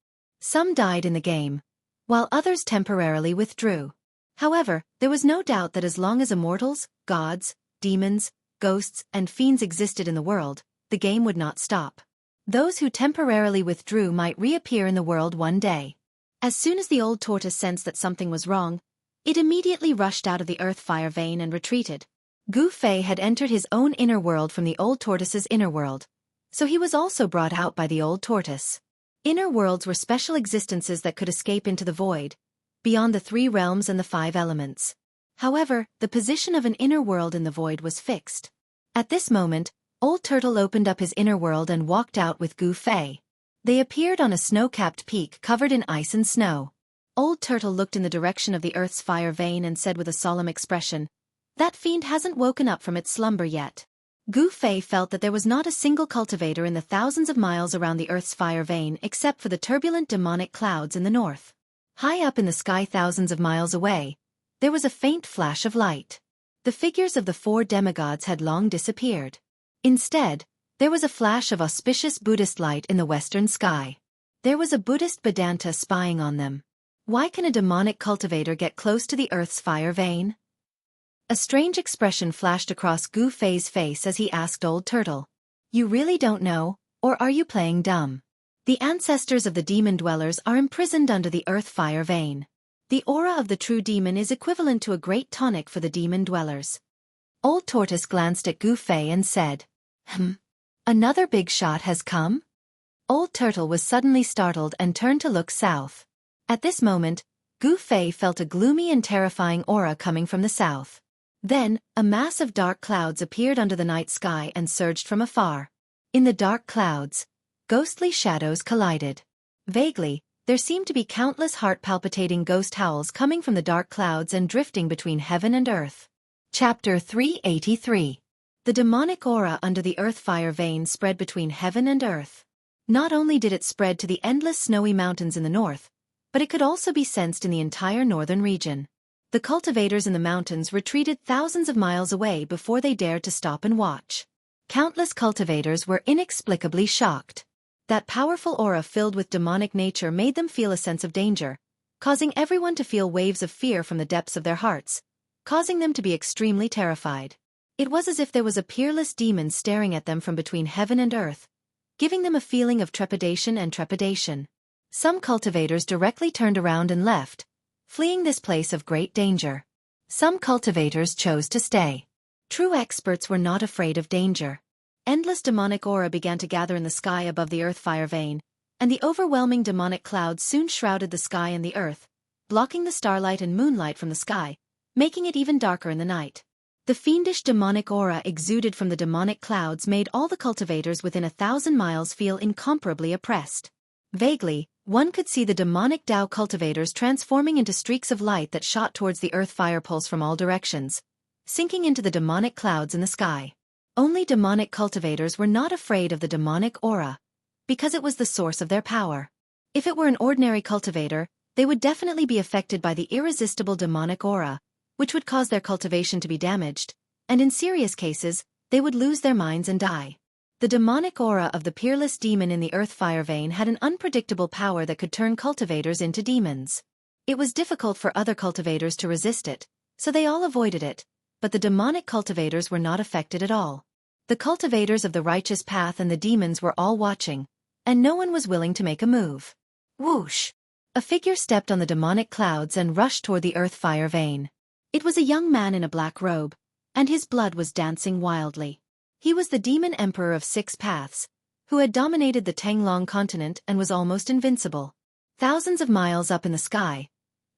Some died in the game, while others temporarily withdrew. However, there was no doubt that as long as immortals, gods, demons, ghosts, and fiends existed in the world, the game would not stop. Those who temporarily withdrew might reappear in the world one day. As soon as the old tortoise sensed that something was wrong, it immediately rushed out of the earth fire vein and retreated. Gu Fei had entered his own inner world from the old tortoise's inner world, so he was also brought out by the old tortoise. Inner worlds were special existences that could escape into the void, beyond the 3 realms and the 5 elements. However, the position of an inner world in the void was fixed. At this moment, Old Turtle opened up his inner world and walked out with Gu Fei. They appeared on a snow-capped peak covered in ice and snow. Old Turtle looked in the direction of the earth's fire vein and said with a solemn expression, "That fiend hasn't woken up from its slumber yet." Gu Fei felt that there was not a single cultivator in the thousands of miles around the earth's fire vein except for the turbulent demonic clouds in the north. High up in the sky thousands of miles away, there was a faint flash of light. The figures of the 4 demigods had long disappeared. Instead, there was a flash of auspicious Buddhist light in the western sky. There was a Buddhist Vedanta spying on them. Why can a demonic cultivator get close to the earth's fire vein? A strange expression flashed across Gu Fei's face as he asked Old Turtle, "You really don't know, or are you playing dumb?" The ancestors of the demon dwellers are imprisoned under the earth fire vein. The aura of the true demon is equivalent to a great tonic for the demon dwellers. Old Tortoise glanced at Gu Fei and said, Another big shot has come?" Old Turtle was suddenly startled and turned to look south. At this moment, Gu Fei felt a gloomy and terrifying aura coming from the south. Then, a mass of dark clouds appeared under the night sky and surged from afar. In the dark clouds, ghostly shadows collided. Vaguely, there seemed to be countless heart-palpitating ghost howls coming from the dark clouds and drifting between heaven and earth. Chapter 383. The demonic aura under the earth fire vein spread between heaven and earth. Not only did it spread to the endless snowy mountains in the north, but it could also be sensed in the entire northern region. The cultivators in the mountains retreated thousands of miles away before they dared to stop and watch. Countless cultivators were inexplicably shocked. That powerful aura filled with demonic nature made them feel a sense of danger, causing everyone to feel waves of fear from the depths of their hearts, causing them to be extremely terrified. It was as if there was a peerless demon staring at them from between heaven and earth, giving them a feeling of trepidation. Some cultivators directly turned around and left, fleeing this place of great danger. Some cultivators chose to stay. True experts were not afraid of danger. Endless demonic aura began to gather in the sky above the earth fire vein, and the overwhelming demonic clouds soon shrouded the sky and the earth, blocking the starlight and moonlight from the sky, making it even darker in the night. The fiendish demonic aura exuded from the demonic clouds made all the cultivators within 1,000 miles feel incomparably oppressed. Vaguely, one could see the demonic Tao cultivators transforming into streaks of light that shot towards the earth fire pulse from all directions, sinking into the demonic clouds in the sky. Only demonic cultivators were not afraid of the demonic aura, because it was the source of their power. If it were an ordinary cultivator, they would definitely be affected by the irresistible demonic aura, which would cause their cultivation to be damaged, and in serious cases, they would lose their minds and die. The demonic aura of the peerless demon in the earth fire vein had an unpredictable power that could turn cultivators into demons. It was difficult for other cultivators to resist it, so they all avoided it, but the demonic cultivators were not affected at all. The cultivators of the righteous path and the demons were all watching, and no one was willing to make a move. Whoosh! A figure stepped on the demonic clouds and rushed toward the earth fire vein. It was a young man in a black robe, and his blood was dancing wildly. He was the demon emperor of 6 paths, who had dominated the Tanglong continent and was almost invincible. Thousands of miles up in the sky,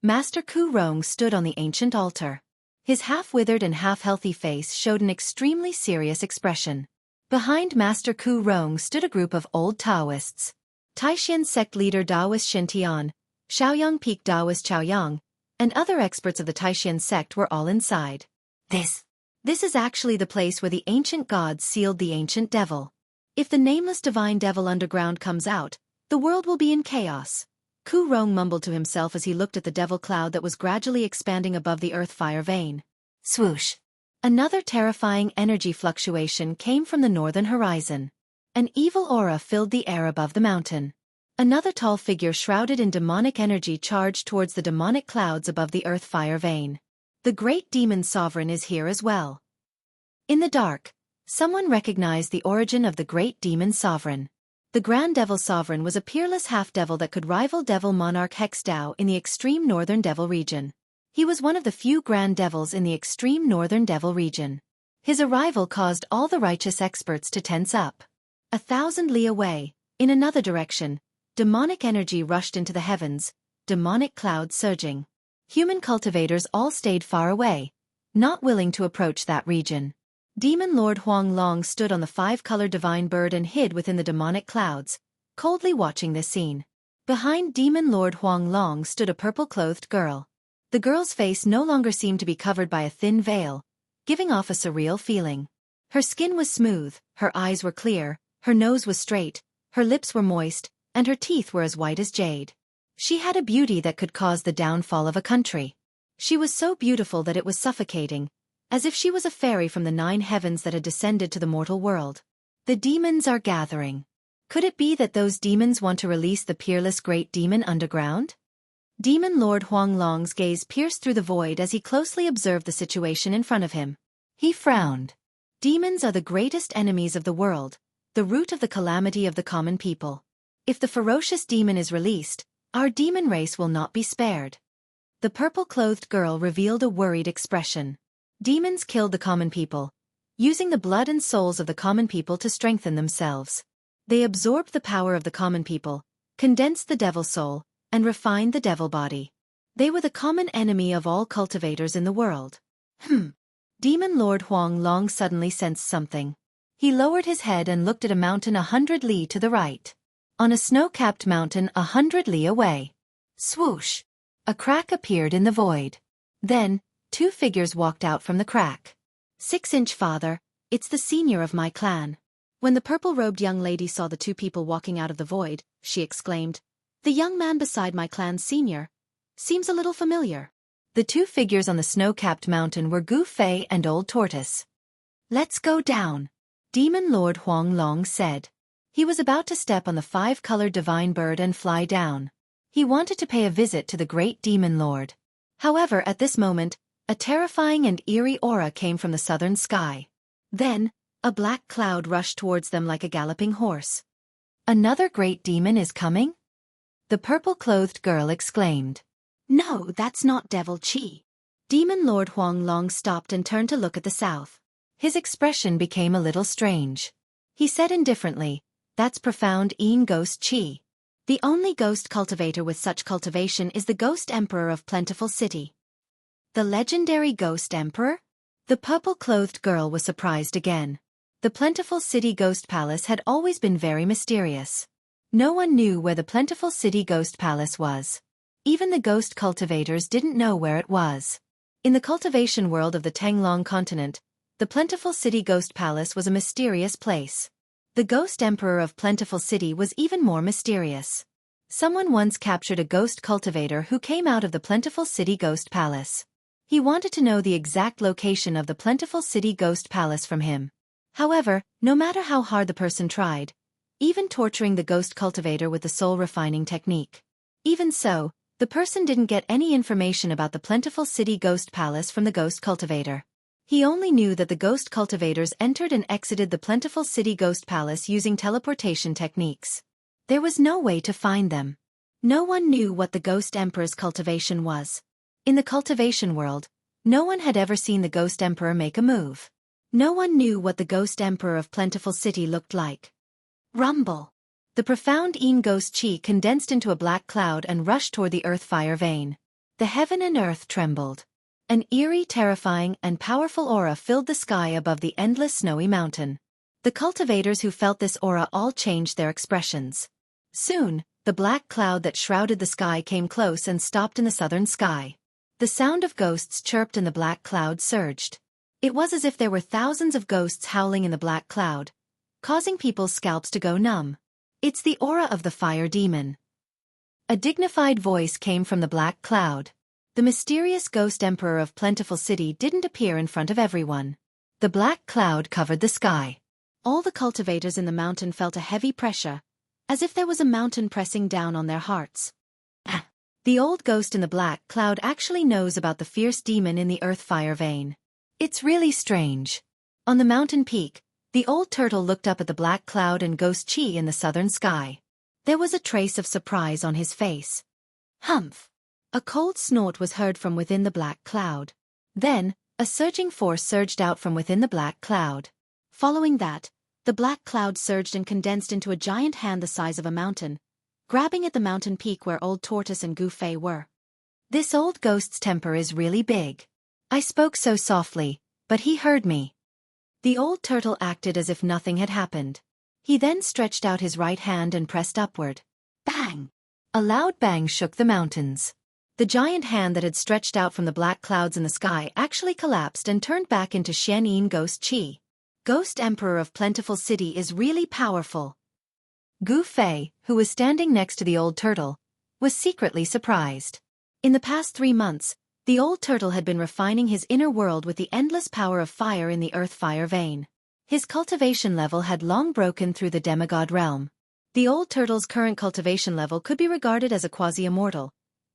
Master Ku Rong stood on the ancient altar. His half-withered and half-healthy face showed an extremely serious expression. Behind Master Ku Rong stood a group of old Taoists. Taishan sect leader Taoist Shintian, Shaoyang Peak Taoist Chaoyang, and other experts of the Taishan sect were all inside. This is actually the place where the ancient gods sealed the ancient devil. If the nameless divine devil underground comes out, the world will be in chaos. Ku Rong mumbled to himself as he looked at the devil cloud that was gradually expanding above the earth fire vein. Swoosh! Another terrifying energy fluctuation came from the northern horizon. An evil aura filled the air above the mountain. Another tall figure shrouded in demonic energy charged towards the demonic clouds above the earth fire vein. The great demon sovereign is here as well. In the dark, someone recognized the origin of the great demon sovereign. The Grand Devil Sovereign was a peerless half-devil that could rival Devil Monarch Hex Dao in the extreme northern devil region. He was one of the few Grand Devils in the extreme northern devil region. His arrival caused all the righteous experts to tense up. 1,000 li away, in another direction, demonic energy rushed into the heavens, demonic clouds surging. Human cultivators all stayed far away, not willing to approach that region. Demon Lord Huang Long stood on the 5-colored divine bird and hid within the demonic clouds, coldly watching this scene. Behind Demon Lord Huang Long stood a purple-clothed girl. The girl's face no longer seemed to be covered by a thin veil, giving off a surreal feeling. Her skin was smooth, her eyes were clear, her nose was straight, her lips were moist, and her teeth were as white as jade. She had a beauty that could cause the downfall of a country. She was so beautiful that it was suffocating, as if she was a fairy from the 9 heavens that had descended to the mortal world. The demons are gathering. Could it be that those demons want to release the peerless great demon underground? Demon Lord Huang Long's gaze pierced through the void as he closely observed the situation in front of him. He frowned. Demons are the greatest enemies of the world, the root of the calamity of the common people. If the ferocious demon is released, our demon race will not be spared. The purple-clothed girl revealed a worried expression. Demons killed the common people, using the blood and souls of the common people to strengthen themselves. They absorbed the power of the common people, condensed the devil soul, and refined the devil body. They were the common enemy of all cultivators in the world. Demon Lord Huang Long suddenly sensed something. He lowered his head and looked at a mountain 100 li to the right. On a snow-capped mountain 100 li away. Swoosh! A crack appeared in the void. Then, 2 figures walked out from the crack. 6-inch father, it's the senior of my clan. When the purple-robed young lady saw the 2 people walking out of the void, she exclaimed, "The young man beside my clan's senior seems a little familiar." The two figures on the snow-capped mountain were Gu Fei and Old Tortoise. "Let's go down," Demon Lord Huang Long said. He was about to step on the five-colored divine bird and fly down. He wanted to pay a visit to the great Demon Lord. However, at this moment, a terrifying and eerie aura came from the southern sky. Then, a black cloud rushed towards them like a galloping horse. "Another great demon is coming?" the purple-clothed girl exclaimed. "No, that's not Devil Chi." Demon Lord Huang Long stopped and turned to look at the south. His expression became a little strange. He said indifferently, "That's profound Een Ghost Chi. The only ghost cultivator with such cultivation is the Ghost Emperor of Plentiful City." "The legendary Ghost Emperor?" The purple-clothed girl was surprised again. The Plentiful City Ghost Palace had always been very mysterious. No one knew where the Plentiful City Ghost Palace was. Even the ghost cultivators didn't know where it was. In the cultivation world of the Tenglong continent, the Plentiful City Ghost Palace was a mysterious place. The Ghost Emperor of Plentiful City was even more mysterious. Someone once captured a ghost cultivator who came out of the Plentiful City Ghost Palace. He wanted to know the exact location of the Plentiful City Ghost Palace from him. However, no matter how hard the person tried, even torturing the ghost cultivator with the soul-refining technique, even so, the person didn't get any information about the Plentiful City Ghost Palace from the ghost cultivator. He only knew that the ghost cultivators entered and exited the Plentiful City Ghost Palace using teleportation techniques. There was no way to find them. No one knew what the Ghost Emperor's cultivation was. In the cultivation world, no one had ever seen the Ghost Emperor make a move. No one knew what the Ghost Emperor of Plentiful City looked like. Rumble! The profound Een Ghost Chi condensed into a black cloud and rushed toward the earth fire vein. The heaven and earth trembled. An eerie, terrifying, and powerful aura filled the sky above the endless snowy mountain. The cultivators who felt this aura all changed their expressions. Soon, the black cloud that shrouded the sky came close and stopped in the southern sky. The sound of ghosts chirped and the black cloud surged. It was as if there were thousands of ghosts howling in the black cloud, causing people's scalps to go numb. "It's the aura of the fire demon." A dignified voice came from the black cloud. The mysterious Ghost Emperor of Plentiful City didn't appear in front of everyone. The black cloud covered the sky. All the cultivators in the mountain felt a heavy pressure, as if there was a mountain pressing down on their hearts. The old ghost in the black cloud actually knows about the fierce demon in the earth fire vein. It's really strange. On the mountain peak, the old turtle looked up at the black cloud and Ghost Chi in the southern sky. There was a trace of surprise on his face. Humph! A cold snort was heard from within the black cloud. Then, a surging force surged out from within the black cloud. Following that, the black cloud surged and condensed into a giant hand the size of a mountain, grabbing at the mountain peak where Old Tortoise and Gu Fei were. "This old ghost's temper is really big." I spoke so softly, but he heard me. The old turtle acted as if nothing had happened. He then stretched out his right hand and pressed upward. Bang! A loud bang shook the mountains. The giant hand that had stretched out from the black clouds in the sky actually collapsed and turned back into Een Ghost Chi. Ghost Emperor of Plentiful City is really powerful. Gu Fei, who was standing next to the old turtle, was secretly surprised. In the past 3 months, the old turtle had been refining his inner world with the endless power of fire in the earth fire vein. His cultivation level had long broken through the demigod realm. The old turtle's current cultivation level could be regarded as a quasi-immortal,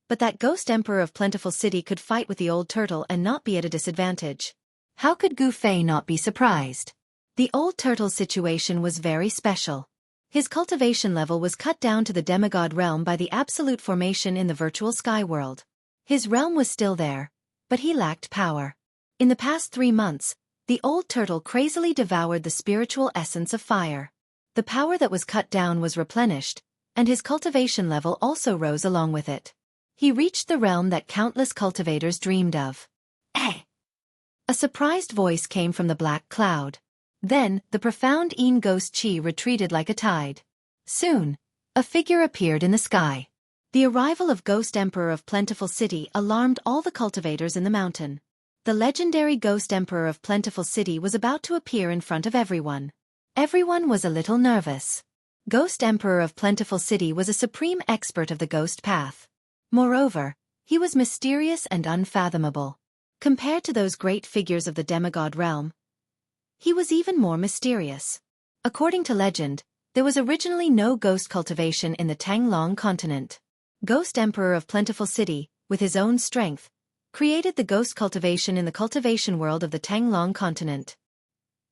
but that Ghost Emperor of Plentiful City could fight with the old turtle and not be at a disadvantage. How could Gu Fei not be surprised? The old turtle's situation was very special. His cultivation level was cut down to the demigod realm by the absolute formation in the virtual sky world. His realm was still there, but he lacked power. In the past 3 months, the old turtle crazily devoured the spiritual essence of fire. The power that was cut down was replenished, and his cultivation level also rose along with it. He reached the realm that countless cultivators dreamed of. Eh! A surprised voice came from the black cloud. Then, the profound Een Ghost Chi retreated like a tide. Soon, a figure appeared in the sky. The arrival of Ghost Emperor of Plentiful City alarmed all the cultivators in the mountain. The legendary Ghost Emperor of Plentiful City was about to appear in front of everyone. Everyone was a little nervous. Ghost Emperor of Plentiful City was a supreme expert of the ghost path. Moreover, He was mysterious and unfathomable. Compared to those great figures of the demigod realm, he was even more mysterious. According to legend, there was originally no ghost cultivation in the Tanglong continent. Ghost Emperor of Plentiful City, with his own strength, created the ghost cultivation in the cultivation world of the Tanglong continent.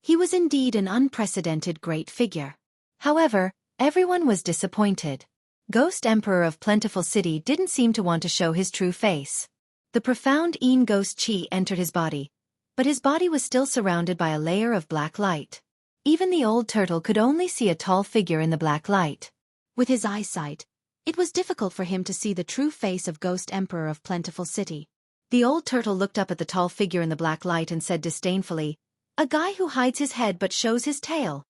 He was indeed an unprecedented great figure. However, everyone was disappointed. Ghost Emperor of Plentiful City didn't seem to want to show his true face. The profound Een ghost chi entered his body, but his body was still surrounded by a layer of black light. Even the old turtle could only see a tall figure in the black light. With his eyesight, it was difficult for him to see the true face of Ghost Emperor of Plentiful City. The old turtle looked up at the tall figure in the black light and said disdainfully, "A guy who hides his head but shows his tail."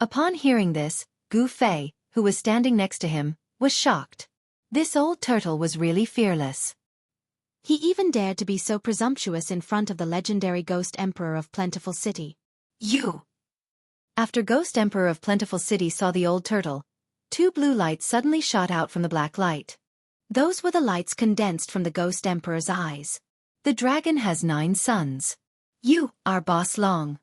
Upon hearing this, Gu Fei, who was standing next to him, was shocked. This old turtle was really fearless. He even dared to be so presumptuous in front of the legendary Ghost Emperor of Plentiful City. "You!" After Ghost Emperor of Plentiful City saw the old turtle, two blue lights suddenly shot out from the black light. Those were the lights condensed from the Ghost Emperor's eyes. "The dragon has 9 sons. You are Boss Long."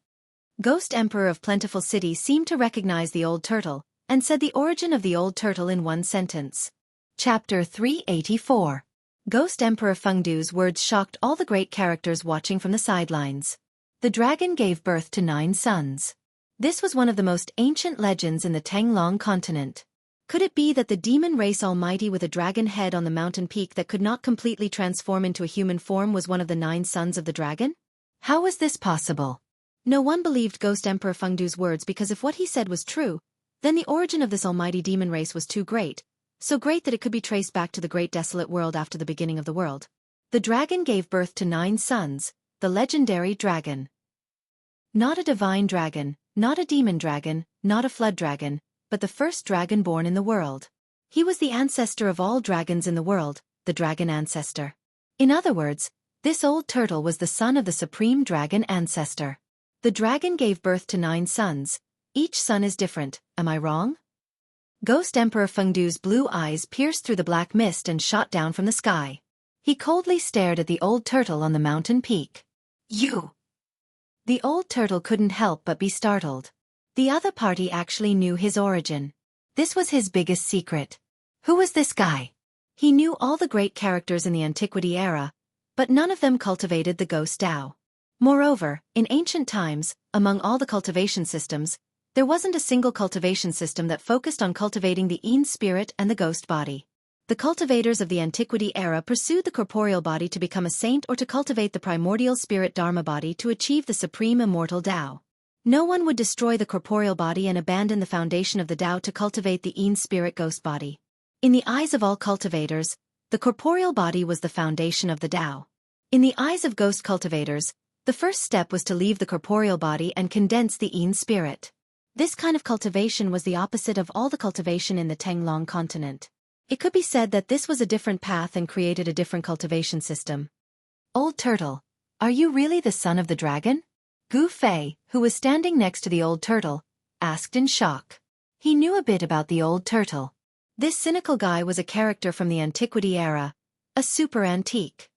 Ghost Emperor of Plentiful City seemed to recognize the old turtle, and said the origin of the old turtle in one sentence. Chapter 384. Ghost Emperor Fengdu's words shocked all the great characters watching from the sidelines. The dragon gave birth to 9 sons. This was one of the most ancient legends in the Tanglong continent. Could it be that the demon race almighty with a dragon head on the mountain peak that could not completely transform into a human form was one of the 9 sons of the dragon? How was this possible? No one believed Ghost Emperor Fengdu's words because if what he said was true, then the origin of this almighty demon race was too great, so great that it could be traced back to the great desolate world after the beginning of the world. The dragon gave birth to 9 sons, the legendary dragon. Not a divine dragon, not a demon dragon, not a flood dragon, but the first dragon born in the world. He was the ancestor of all dragons in the world, the dragon ancestor. In other words, this old turtle was the son of the supreme dragon ancestor. The dragon gave birth to 9 sons. Each son is different, am I wrong? Ghost Emperor Fengdu's blue eyes pierced through the black mist and shot down from the sky. He coldly stared at the old turtle on the mountain peak. "You!" The old turtle couldn't help but be startled. The other party actually knew his origin. This was his biggest secret. Who was this guy? He knew all the great characters in the Antiquity era, but none of them cultivated the Ghost Tao. Moreover, in ancient times, among all the cultivation systems, there wasn't a single cultivation system that focused on cultivating the Een spirit and the ghost body. The cultivators of the Antiquity era pursued the corporeal body to become a saint or to cultivate the primordial spirit Dharma body to achieve the supreme immortal Tao. No one would destroy the corporeal body and abandon the foundation of the Tao to cultivate the Een spirit ghost body. In the eyes of all cultivators, the corporeal body was the foundation of the Tao. In the eyes of ghost cultivators, the first step was to leave the corporeal body and condense the Een spirit. This kind of cultivation was the opposite of all the cultivation in the Tanglong continent. It could be said that this was a different path and created a different cultivation system. "Old turtle, are you really the son of the dragon?" Gu Fei, who was standing next to the old turtle, asked in shock. He knew a bit about the old turtle. This cynical guy was a character from the Antiquity era, a super antique.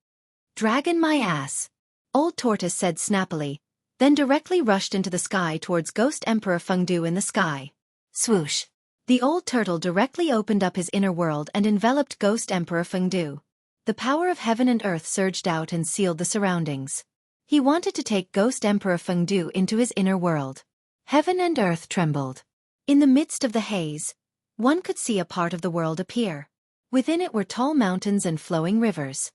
"Dragon my ass," Old Tortoise said snappily, then directly rushed into the sky towards Ghost Emperor Fengdu in the sky. Swoosh! The old turtle directly opened up his inner world and enveloped Ghost Emperor Fengdu. The power of heaven and earth surged out and sealed the surroundings. He wanted to take Ghost Emperor Fengdu into his inner world. Heaven and earth trembled. In the midst of the haze, one could see a part of the world appear. Within it were tall mountains and flowing rivers.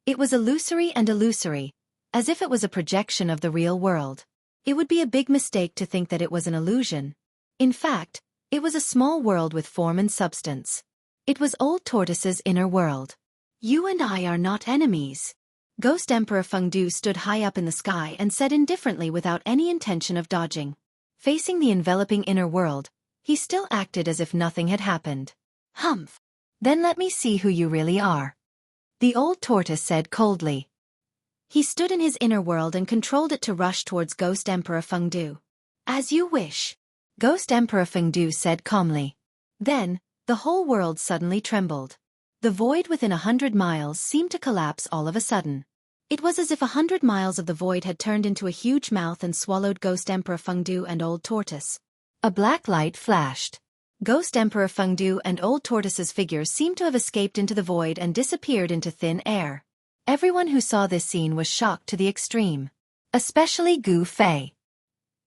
It was illusory and illusory, as if it was a projection of the real world. It would be a big mistake to think that it was an illusion. In fact, it was a small world with form and substance. It was Old Tortoise's inner world. "You and I are not enemies." Ghost Emperor Fengdu stood high up in the sky and said indifferently without any intention of dodging. Facing the enveloping inner world, he still acted as if nothing had happened. "Humph! Then let me see who you really are," the old tortoise said coldly. He stood in his inner world and controlled it to rush towards Ghost Emperor Fengdu. "As you wish," Ghost Emperor Fengdu said calmly. Then, the whole world suddenly trembled. The void within 100 miles seemed to collapse all of a sudden. It was as if 100 miles of the void had turned into a huge mouth and swallowed Ghost Emperor Fengdu and Old Tortoise. A black light flashed. Ghost Emperor Fengdu and Old Tortoise's figures seemed to have escaped into the void and disappeared into thin air. Everyone who saw this scene was shocked to the extreme. Especially Gu Fei.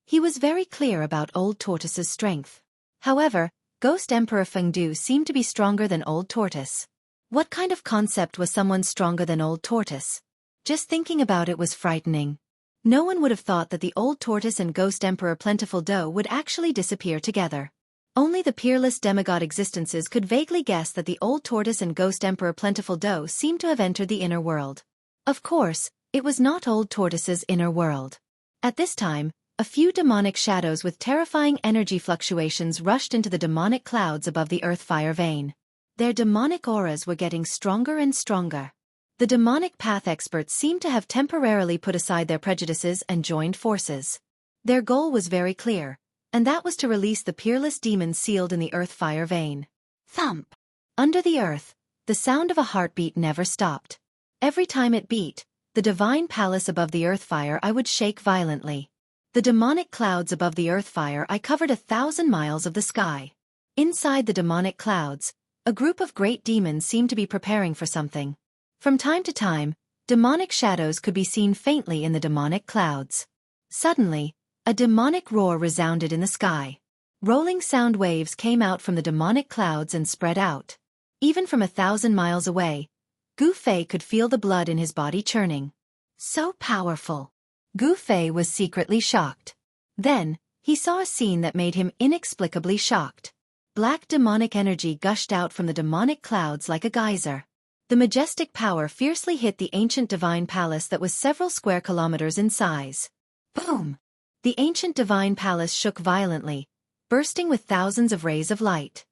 He was very clear about Old Tortoise's strength. However, Ghost Emperor Fengdu seemed to be stronger than Old Tortoise. What kind of concept was someone stronger than Old Tortoise? Just thinking about it was frightening. No one would have thought that the Old Tortoise and Ghost Emperor Plentiful Dough would actually disappear together. Only the peerless demigod existences could vaguely guess that the Old Tortoise and Ghost Emperor Plentiful Dough seemed to have entered the inner world. Of course, it was not Old Tortoise's inner world. At this time, a few demonic shadows with terrifying energy fluctuations rushed into the demonic clouds above the earth-fire vein. Their demonic auras were getting stronger and stronger. The demonic path experts seemed to have temporarily put aside their prejudices and joined forces. Their goal was very clear, and that was to release the peerless demons sealed in the earth-fire vein. Thump! Under the earth, the sound of a heartbeat never stopped. Every time it beat, the divine palace above the earth-fire I would shake violently. The demonic clouds above the earth-fire I covered 1,000 miles of the sky. Inside the demonic clouds, a group of great demons seemed to be preparing for something. From time to time, demonic shadows could be seen faintly in the demonic clouds. Suddenly, a demonic roar resounded in the sky. Rolling sound waves came out from the demonic clouds and spread out. Even from 1,000 miles away, Gu Fei could feel the blood in his body churning. So powerful. Gu Fei was secretly shocked. Then, he saw a scene that made him inexplicably shocked. Black demonic energy gushed out from the demonic clouds like a geyser. The majestic power fiercely hit the ancient divine palace that was several square kilometers in size. Boom! The ancient divine palace shook violently, bursting with thousands of rays of light.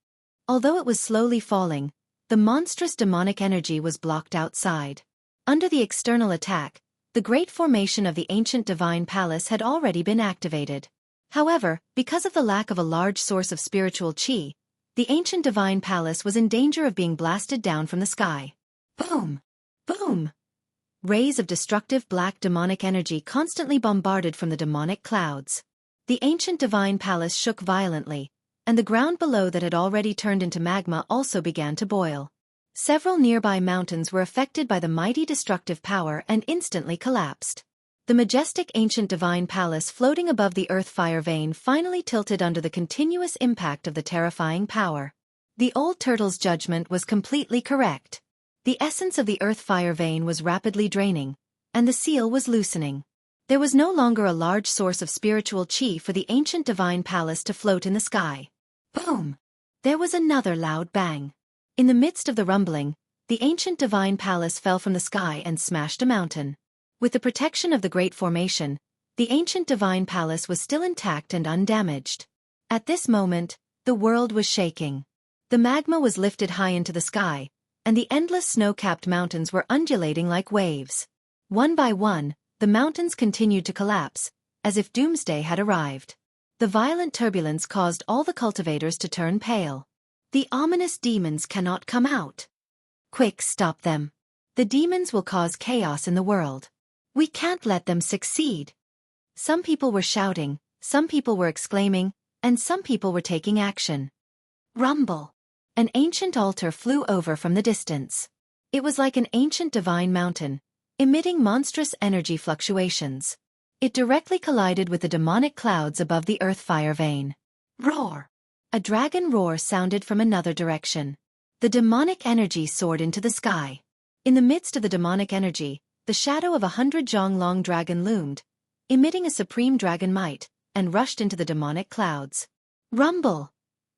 Although it was slowly falling, the monstrous demonic energy was blocked outside. Under the external attack, the great formation of the ancient divine palace had already been activated. However, because of the lack of a large source of spiritual qi, the ancient divine palace was in danger of being blasted down from the sky. Boom! Boom! Rays of destructive black demonic energy constantly bombarded from the demonic clouds. The ancient divine palace shook violently, and the ground below that had already turned into magma also began to boil. Several nearby mountains were affected by the mighty destructive power and instantly collapsed. The majestic ancient divine palace floating above the earth-fire vein finally tilted under the continuous impact of the terrifying power. The old turtle's judgment was completely correct. The essence of the earth-fire vein was rapidly draining, and the seal was loosening. There was no longer a large source of spiritual qi for the ancient divine palace to float in the sky. Boom! There was another loud bang. In the midst of the rumbling, the ancient divine palace fell from the sky and smashed a mountain. With the protection of the Great Formation, the ancient divine palace was still intact and undamaged. At this moment, the world was shaking. The magma was lifted high into the sky, and the endless snow-capped mountains were undulating like waves. One by one, the mountains continued to collapse, as if doomsday had arrived. The violent turbulence caused all the cultivators to turn pale. The ominous demons cannot come out. Quick, stop them. The demons will cause chaos in the world. We can't let them succeed. Some people were shouting, some people were exclaiming, and some people were taking action. Rumble. An ancient altar flew over from the distance. It was like an ancient divine mountain, emitting monstrous energy fluctuations. It directly collided with the demonic clouds above the earth-fire vein. Roar! A dragon roar sounded from another direction. The demonic energy soared into the sky. In the midst of the demonic energy, the shadow of 100-jong-long dragon loomed, emitting a supreme dragon might, and rushed into the demonic clouds. Rumble!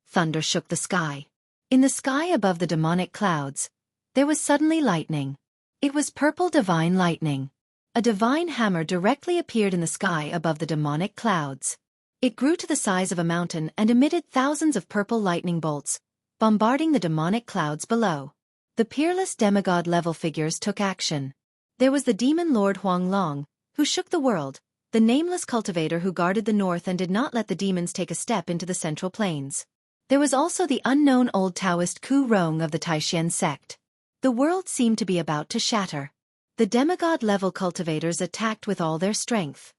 Thunder shook the sky. In the sky above the demonic clouds, there was suddenly lightning. It was purple divine lightning. A divine hammer directly appeared in the sky above the demonic clouds. It grew to the size of a mountain and emitted thousands of purple lightning bolts, bombarding the demonic clouds below. The peerless demigod-level figures took action. There was the demon lord Huang Long, who shook the world, the nameless cultivator who guarded the north and did not let the demons take a step into the central plains. There was also the unknown old Taoist Ku Rong of the Taishan sect. The world seemed to be about to shatter. The demigod-level cultivators attacked with all their strength.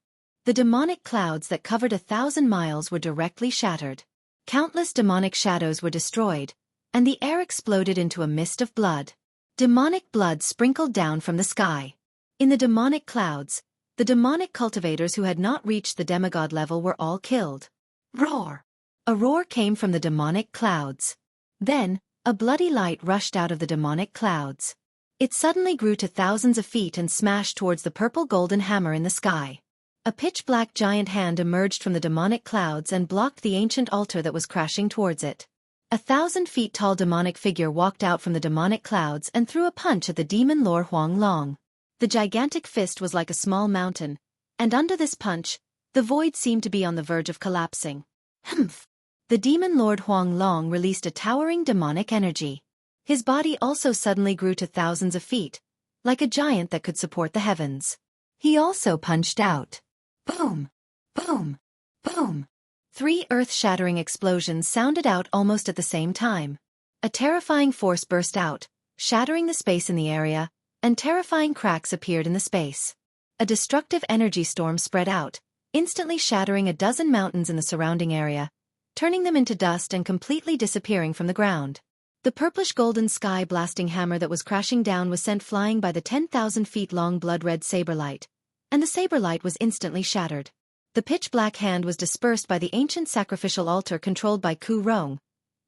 The demonic clouds that covered 1,000 miles were directly shattered. Countless demonic shadows were destroyed, and the air exploded into a mist of blood. Demonic blood sprinkled down from the sky. In the demonic clouds, the demonic cultivators who had not reached the demigod level were all killed. Roar! A roar came from the demonic clouds. Then, a bloody light rushed out of the demonic clouds. It suddenly grew to thousands of feet and smashed towards the purple golden hammer in the sky. A pitch-black giant hand emerged from the demonic clouds and blocked the ancient altar that was crashing towards it. 1,000 feet tall demonic figure walked out from the demonic clouds and threw a punch at the demon Lord Huang Long. The gigantic fist was like a small mountain, and under this punch, the void seemed to be on the verge of collapsing. Humph! The demon Lord Huang Long released a towering demonic energy. His body also suddenly grew to thousands of feet, like a giant that could support the heavens. He also punched out. Boom! Boom! Boom! 3 earth-shattering explosions sounded out almost at the same time. A terrifying force burst out, shattering the space in the area, and terrifying cracks appeared in the space. A destructive energy storm spread out, instantly shattering a dozen mountains in the surrounding area, turning them into dust and completely disappearing from the ground. The purplish-golden sky-blasting hammer that was crashing down was sent flying by the 10,000 feet long blood-red saber light, and the saber light was instantly shattered. The pitch-black hand was dispersed by the ancient sacrificial altar controlled by Ku Rong,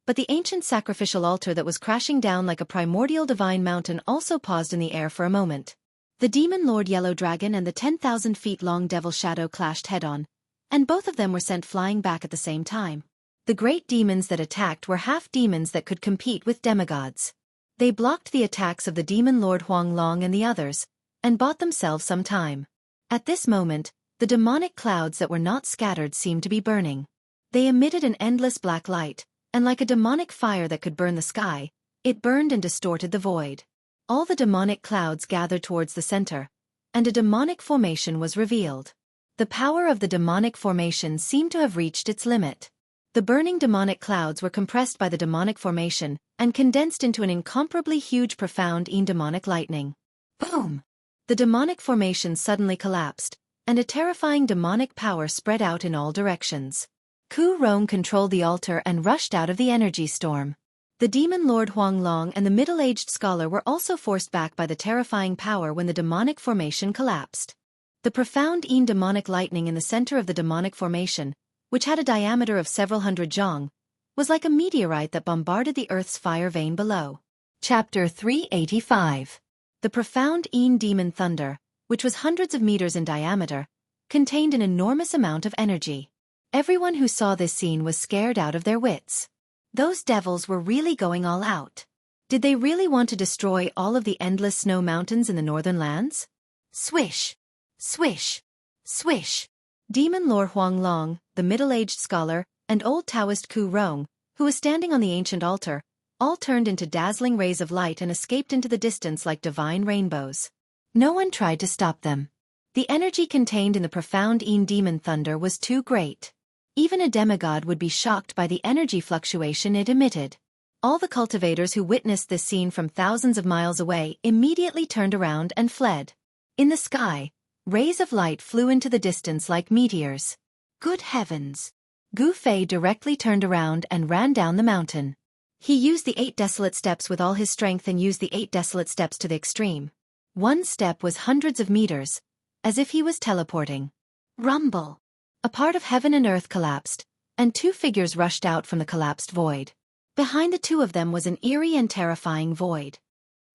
but the ancient sacrificial altar that was crashing down like a primordial divine mountain also paused in the air for a moment. The demon Lord Yellow Dragon and the 10,000 feet long devil shadow clashed head-on, and both of them were sent flying back at the same time. The great demons that attacked were half-demons that could compete with demigods. They blocked the attacks of the demon Lord Huang Long and the others, and bought themselves some time. At this moment, the demonic clouds that were not scattered seemed to be burning. They emitted an endless black light, and like a demonic fire that could burn the sky, it burned and distorted the void. All the demonic clouds gathered towards the center, and a demonic formation was revealed. The power of the demonic formation seemed to have reached its limit. The burning demonic clouds were compressed by the demonic formation and condensed into an incomparably huge profound demonic lightning. Boom! The demonic formation suddenly collapsed, and a terrifying demonic power spread out in all directions. Ku Rong controlled the altar and rushed out of the energy storm. The demon Lord Huang Long and the middle-aged scholar were also forced back by the terrifying power when the demonic formation collapsed. The profound demonic lightning in the center of the demonic formation, which had a diameter of several hundred zhang, was like a meteorite that bombarded the Earth's fire vein below. Chapter 385. The profound demon thunder, which was hundreds of meters in diameter, contained an enormous amount of energy. Everyone who saw this scene was scared out of their wits. Those devils were really going all out. Did they really want to destroy all of the endless snow mountains in the northern lands? Swish! Swish! Swish! Demon Lord Huang Long, the middle-aged scholar, and old Taoist Ku Rong, who was standing on the ancient altar, all turned into dazzling rays of light and escaped into the distance like divine rainbows. No one tried to stop them. The energy contained in the profound demon thunder was too great. Even a demigod would be shocked by the energy fluctuation it emitted. All the cultivators who witnessed this scene from thousands of miles away immediately turned around and fled. In the sky, rays of light flew into the distance like meteors. Good heavens! Gu Fei directly turned around and ran down the mountain. He used the 8 desolate steps with all his strength and used the 8 desolate steps to the extreme. One step was hundreds of meters, as if he was teleporting. Rumble! A part of heaven and earth collapsed, and 2 figures rushed out from the collapsed void. Behind the 2 of them was an eerie and terrifying void.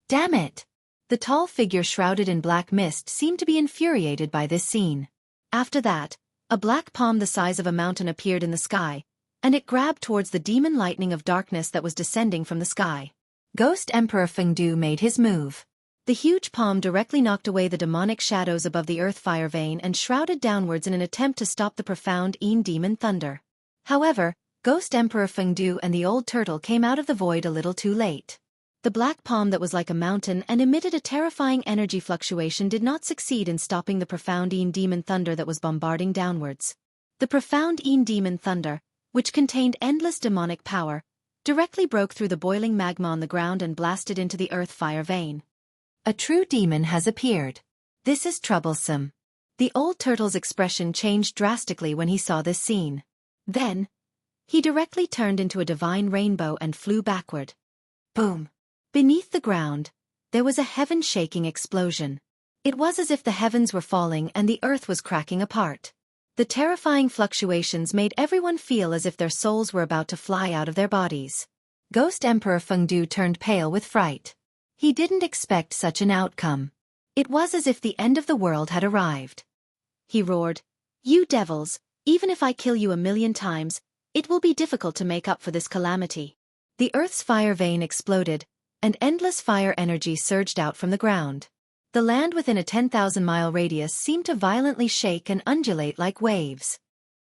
Damn it! The tall figure shrouded in black mist seemed to be infuriated by this scene. After that, a black palm the size of a mountain appeared in the sky, and it grabbed towards the demon lightning of darkness that was descending from the sky. Ghost Emperor Fengdu made his move. The huge palm directly knocked away the demonic shadows above the earth fire vein and shrouded downwards in an attempt to stop the profound demon thunder. However, Ghost Emperor Fengdu and the old turtle came out of the void a little too late. The black palm that was like a mountain and emitted a terrifying energy fluctuation did not succeed in stopping the profound demon thunder that was bombarding downwards. The profound demon thunder, which contained endless demonic power, directly broke through the boiling magma on the ground and blasted into the earth fire vein. A true demon has appeared. This is troublesome. The old turtle's expression changed drastically when he saw this scene. Then, he directly turned into a divine rainbow and flew backward. Boom! Beneath the ground, there was a heaven-shaking explosion. It was as if the heavens were falling and the earth was cracking apart. The terrifying fluctuations made everyone feel as if their souls were about to fly out of their bodies. Ghost Emperor Fengdu turned pale with fright. He didn't expect such an outcome. It was as if the end of the world had arrived. He roared, "You devils, even if I kill you 1,000,000 times, it will be difficult to make up for this calamity." The earth's fire vein exploded, and endless fire energy surged out from the ground. The land within a 10,000-mile radius seemed to violently shake and undulate like waves.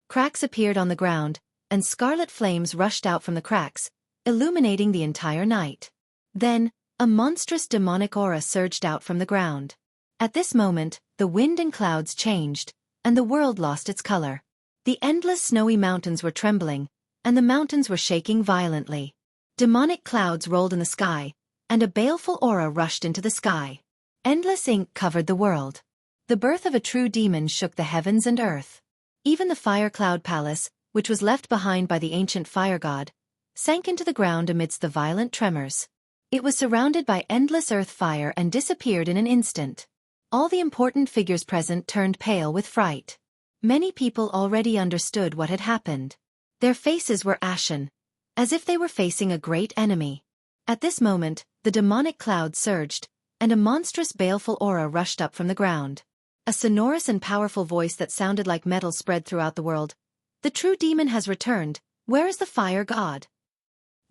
Cracks appeared on the ground, and scarlet flames rushed out from the cracks, illuminating the entire night. Then, a monstrous demonic aura surged out from the ground. At this moment, the wind and clouds changed, and the world lost its color. The endless snowy mountains were trembling, and the mountains were shaking violently. Demonic clouds rolled in the sky, and a baleful aura rushed into the sky. Endless ink covered the world. The birth of a true demon shook the heavens and earth. Even the fire cloud palace, which was left behind by the ancient fire god, sank into the ground amidst the violent tremors. It was surrounded by endless earth fire and disappeared in an instant. All the important figures present turned pale with fright. Many people already understood what had happened. Their faces were ashen, as if they were facing a great enemy. At this moment, the demonic cloud surged, and a monstrous baleful aura rushed up from the ground. A sonorous and powerful voice that sounded like metal spread throughout the world. "The true demon has returned. Where is the fire god?"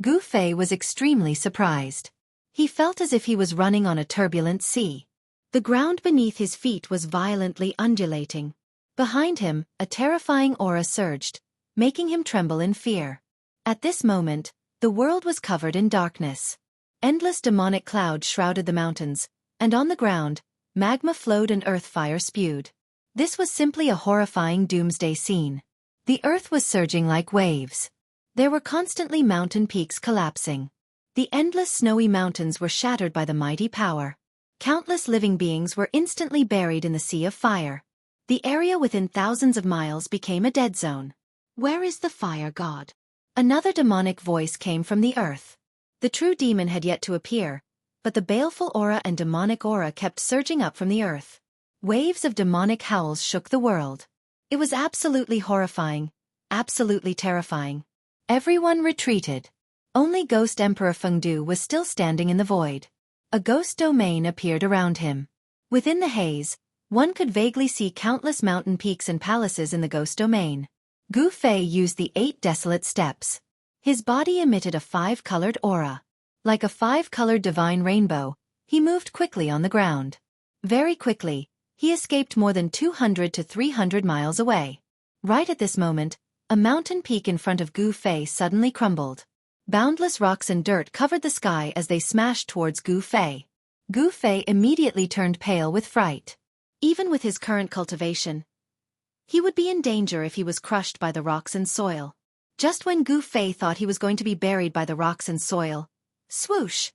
Gu Fei was extremely surprised. He felt as if he was running on a turbulent sea. The ground beneath his feet was violently undulating. Behind him, a terrifying aura surged, making him tremble in fear. At this moment, the world was covered in darkness. Endless demonic clouds shrouded the mountains, and on the ground, magma flowed and earth fire spewed. This was simply a horrifying doomsday scene. The earth was surging like waves. There were constantly mountain peaks collapsing. The endless snowy mountains were shattered by the mighty power. Countless living beings were instantly buried in the sea of fire. The area within thousands of miles became a dead zone. "Where is the fire god?" Another demonic voice came from the earth. The true demon had yet to appear, but the baleful aura and demonic aura kept surging up from the earth. Waves of demonic howls shook the world. It was absolutely horrifying, absolutely terrifying. Everyone retreated. Only Ghost Emperor Fengdu was still standing in the void. A ghost domain appeared around him. Within the haze, one could vaguely see countless mountain peaks and palaces in the ghost domain. Gu Fei used the 8 desolate steps. His body emitted a 5-colored aura. Like a 5-colored divine rainbow, he moved quickly on the ground. Very quickly, he escaped more than 200 to 300 miles away. Right at this moment, a mountain peak in front of Gu Fei suddenly crumbled. Boundless rocks and dirt covered the sky as they smashed towards Gu Fei. Gu Fei immediately turned pale with fright. Even with his current cultivation, he would be in danger if he was crushed by the rocks and soil. Just when Gu Fei thought he was going to be buried by the rocks and soil, swoosh!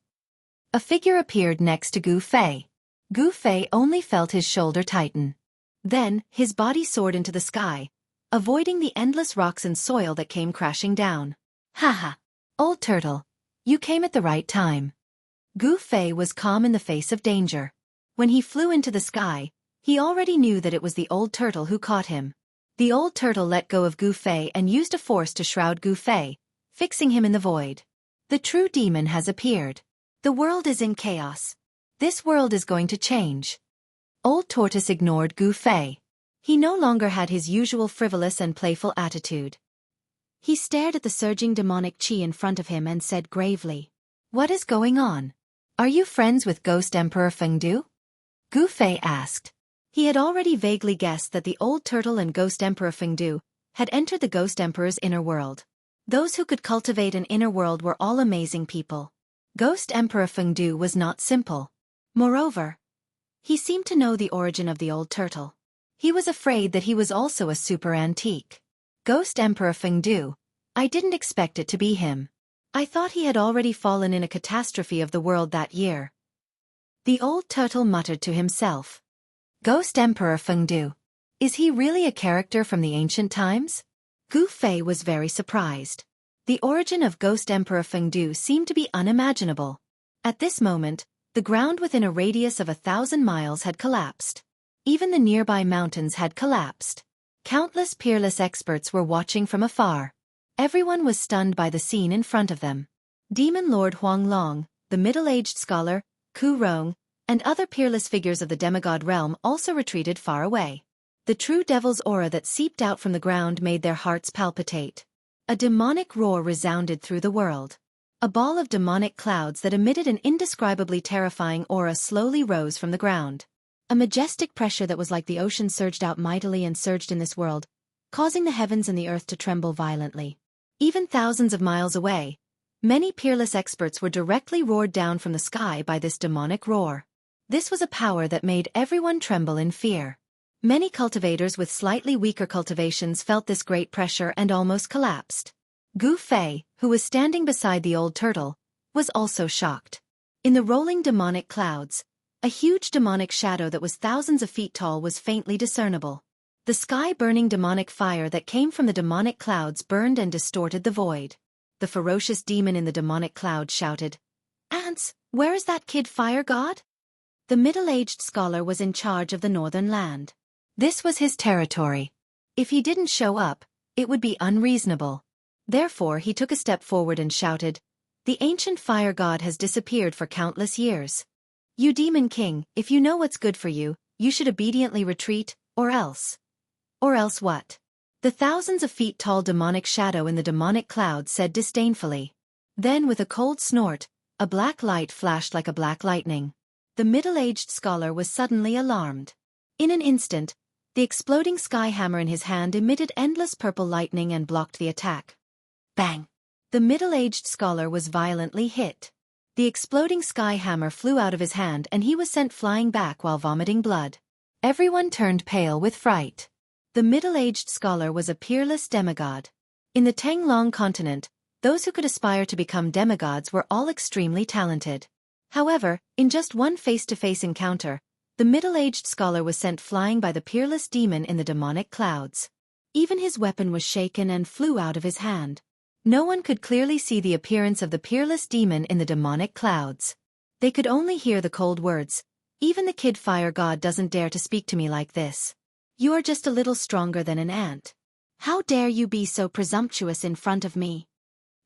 A figure appeared next to Gu Fei. Gu Fei only felt his shoulder tighten. Then, his body soared into the sky, avoiding the endless rocks and soil that came crashing down. "Haha! Old turtle, you came at the right time." Gu Fei was calm in the face of danger. When he flew into the sky, he already knew that it was the old turtle who caught him. The old turtle let go of Gu Fei and used a force to shroud Gu Fei, fixing him in the void. The true demon has appeared. The world is in chaos. This world is going to change. Old Tortoise ignored Gu Fei. He no longer had his usual frivolous and playful attitude. He stared at the surging demonic chi in front of him and said gravely, "What is going on? Are you friends with Ghost Emperor Fengdu?" Gu Fei asked. He had already vaguely guessed that the old turtle and Ghost Emperor Fengdu had entered the Ghost Emperor's inner world. Those who could cultivate an inner world were all amazing people. Ghost Emperor Fengdu was not simple. Moreover, he seemed to know the origin of the old turtle. He was afraid that he was also a super antique. "Ghost Emperor Fengdu, I didn't expect it to be him." I thought he had already fallen in a catastrophe of the world that year. The old turtle muttered to himself. Ghost Emperor Fengdu. Is he really a character from the ancient times? Gu Fei was very surprised. The origin of Ghost Emperor Fengdu seemed to be unimaginable. At this moment, the ground within a radius of 1,000 miles had collapsed. Even the nearby mountains had collapsed. Countless peerless experts were watching from afar. Everyone was stunned by the scene in front of them. Demon Lord Huang Long, the middle-aged scholar, Ku Rong, and other peerless figures of the demigod realm also retreated far away. The true devil's aura that seeped out from the ground made their hearts palpitate. A demonic roar resounded through the world. A ball of demonic clouds that emitted an indescribably terrifying aura slowly rose from the ground. A majestic pressure that was like the ocean surged out mightily and surged in this world, causing the heavens and the earth to tremble violently. Even thousands of miles away, many peerless experts were directly roared down from the sky by this demonic roar. This was a power that made everyone tremble in fear. Many cultivators with slightly weaker cultivations felt this great pressure and almost collapsed. Gu Fei, who was standing beside the old turtle, was also shocked. In the rolling demonic clouds, a huge demonic shadow that was thousands of feet tall was faintly discernible. The sky-burning demonic fire that came from the demonic clouds burned and distorted the void. The ferocious demon in the demonic cloud shouted, "Ants, where is that kid fire god?" The middle-aged scholar was in charge of the northern land. This was his territory. If he didn't show up, it would be unreasonable. Therefore he took a step forward and shouted, "The ancient fire god has disappeared for countless years. You demon king, if you know what's good for you, you should obediently retreat, or else. Or else what?" The thousands of feet tall demonic shadow in the demonic cloud said disdainfully. Then with a cold snort, a black light flashed like a black lightning. The middle-aged scholar was suddenly alarmed. In an instant, the exploding sky hammer in his hand emitted endless purple lightning and blocked the attack. Bang! The middle-aged scholar was violently hit. The exploding sky hammer flew out of his hand and he was sent flying back while vomiting blood. Everyone turned pale with fright. The middle-aged scholar was a peerless demigod. In the Tenglong continent, those who could aspire to become demigods were all extremely talented. However, in just one face-to-face encounter, the middle-aged scholar was sent flying by the peerless demon in the demonic clouds. Even his weapon was shaken and flew out of his hand. No one could clearly see the appearance of the peerless demon in the demonic clouds. They could only hear the cold words, "Even the kid fire god doesn't dare to speak to me like this. You are just a little stronger than an ant. How dare you be so presumptuous in front of me?"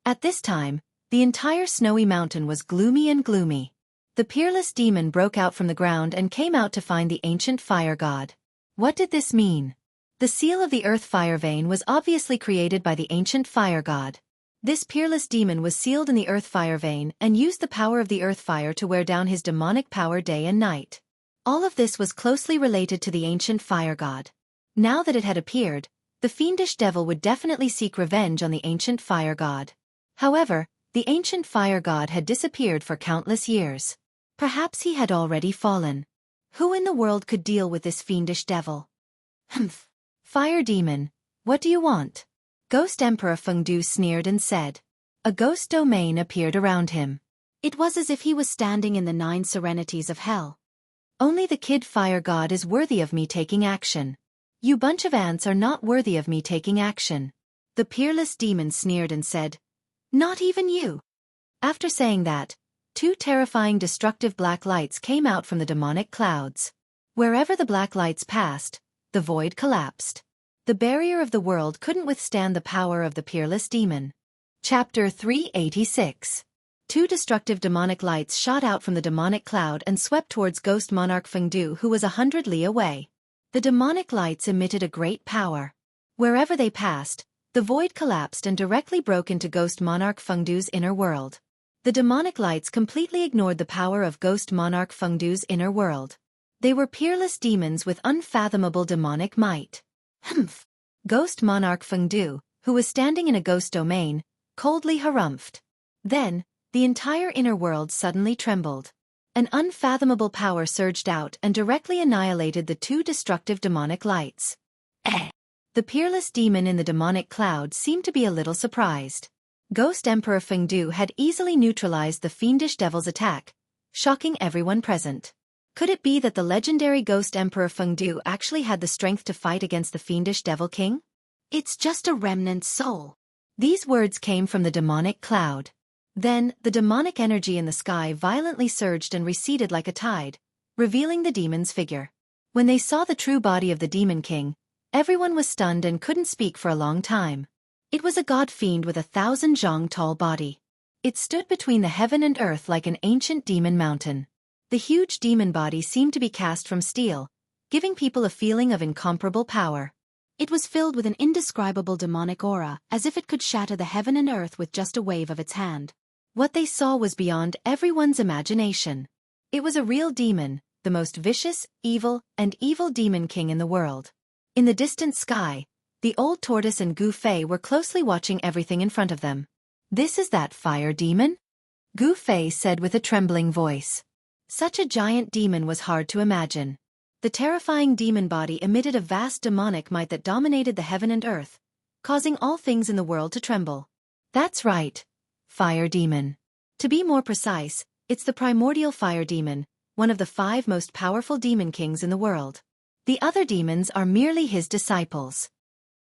At this time, the entire snowy mountain was gloomy and gloomy. The peerless demon broke out from the ground and came out to find the ancient fire god. What did this mean? The seal of the earth fire vein was obviously created by the ancient fire god. This peerless demon was sealed in the earth fire vein and used the power of the earth fire to wear down his demonic power day and night. All of this was closely related to the ancient fire god. Now that it had appeared, the fiendish devil would definitely seek revenge on the ancient fire god. However, the ancient fire god had disappeared for countless years. Perhaps he had already fallen. Who in the world could deal with this fiendish devil? Humph! Fire demon, what do you want? Ghost Emperor Fengdu sneered and said. A ghost domain appeared around him. It was as if he was standing in the 9 serenities of hell. Only the kid fire god is worthy of me taking action. You bunch of ants are not worthy of me taking action. The peerless demon sneered and said, "Not even you." After saying that, 2 terrifying destructive black lights came out from the demonic clouds. Wherever the black lights passed, the void collapsed. The barrier of the world couldn't withstand the power of the peerless demon. Chapter 386. 2 destructive demonic lights shot out from the demonic cloud and swept towards Ghost Monarch Fengdu, who was 100 li away. The demonic lights emitted a great power. Wherever they passed, the void collapsed and directly broke into Ghost Monarch Fengdu's inner world. The demonic lights completely ignored the power of Ghost Monarch Fengdu's inner world. They were peerless demons with unfathomable demonic might. Humph! Ghost Monarch Fengdu, who was standing in a ghost domain, coldly harumphed. Then, the entire inner world suddenly trembled. An unfathomable power surged out and directly annihilated the 2 destructive demonic lights. The peerless demon in the demonic cloud seemed to be a little surprised. Ghost Emperor Fengdu had easily neutralized the fiendish devil's attack, shocking everyone present. Could it be that the legendary Ghost Emperor Fengdu actually had the strength to fight against the fiendish Devil King? It's just a remnant soul. These words came from the demonic cloud. Then, the demonic energy in the sky violently surged and receded like a tide, revealing the demon's figure. When they saw the true body of the Demon King, everyone was stunned and couldn't speak for a long time. It was a god fiend with 1,000 zhang tall body. It stood between the heaven and earth like an ancient demon mountain. The huge demon body seemed to be cast from steel, giving people a feeling of incomparable power. It was filled with an indescribable demonic aura, as if it could shatter the heaven and earth with just a wave of its hand. What they saw was beyond everyone's imagination. It was a real demon, the most vicious, evil demon king in the world. In the distant sky, the old tortoise and Gu Fei were closely watching everything in front of them. "This is that fire demon?" Gu Fei said with a trembling voice. Such a giant demon was hard to imagine. The terrifying demon body emitted a vast demonic might that dominated the heaven and earth, causing all things in the world to tremble. That's right. Fire demon. To be more precise, it's the primordial fire demon, one of the 5 most powerful demon kings in the world. The other demons are merely his disciples.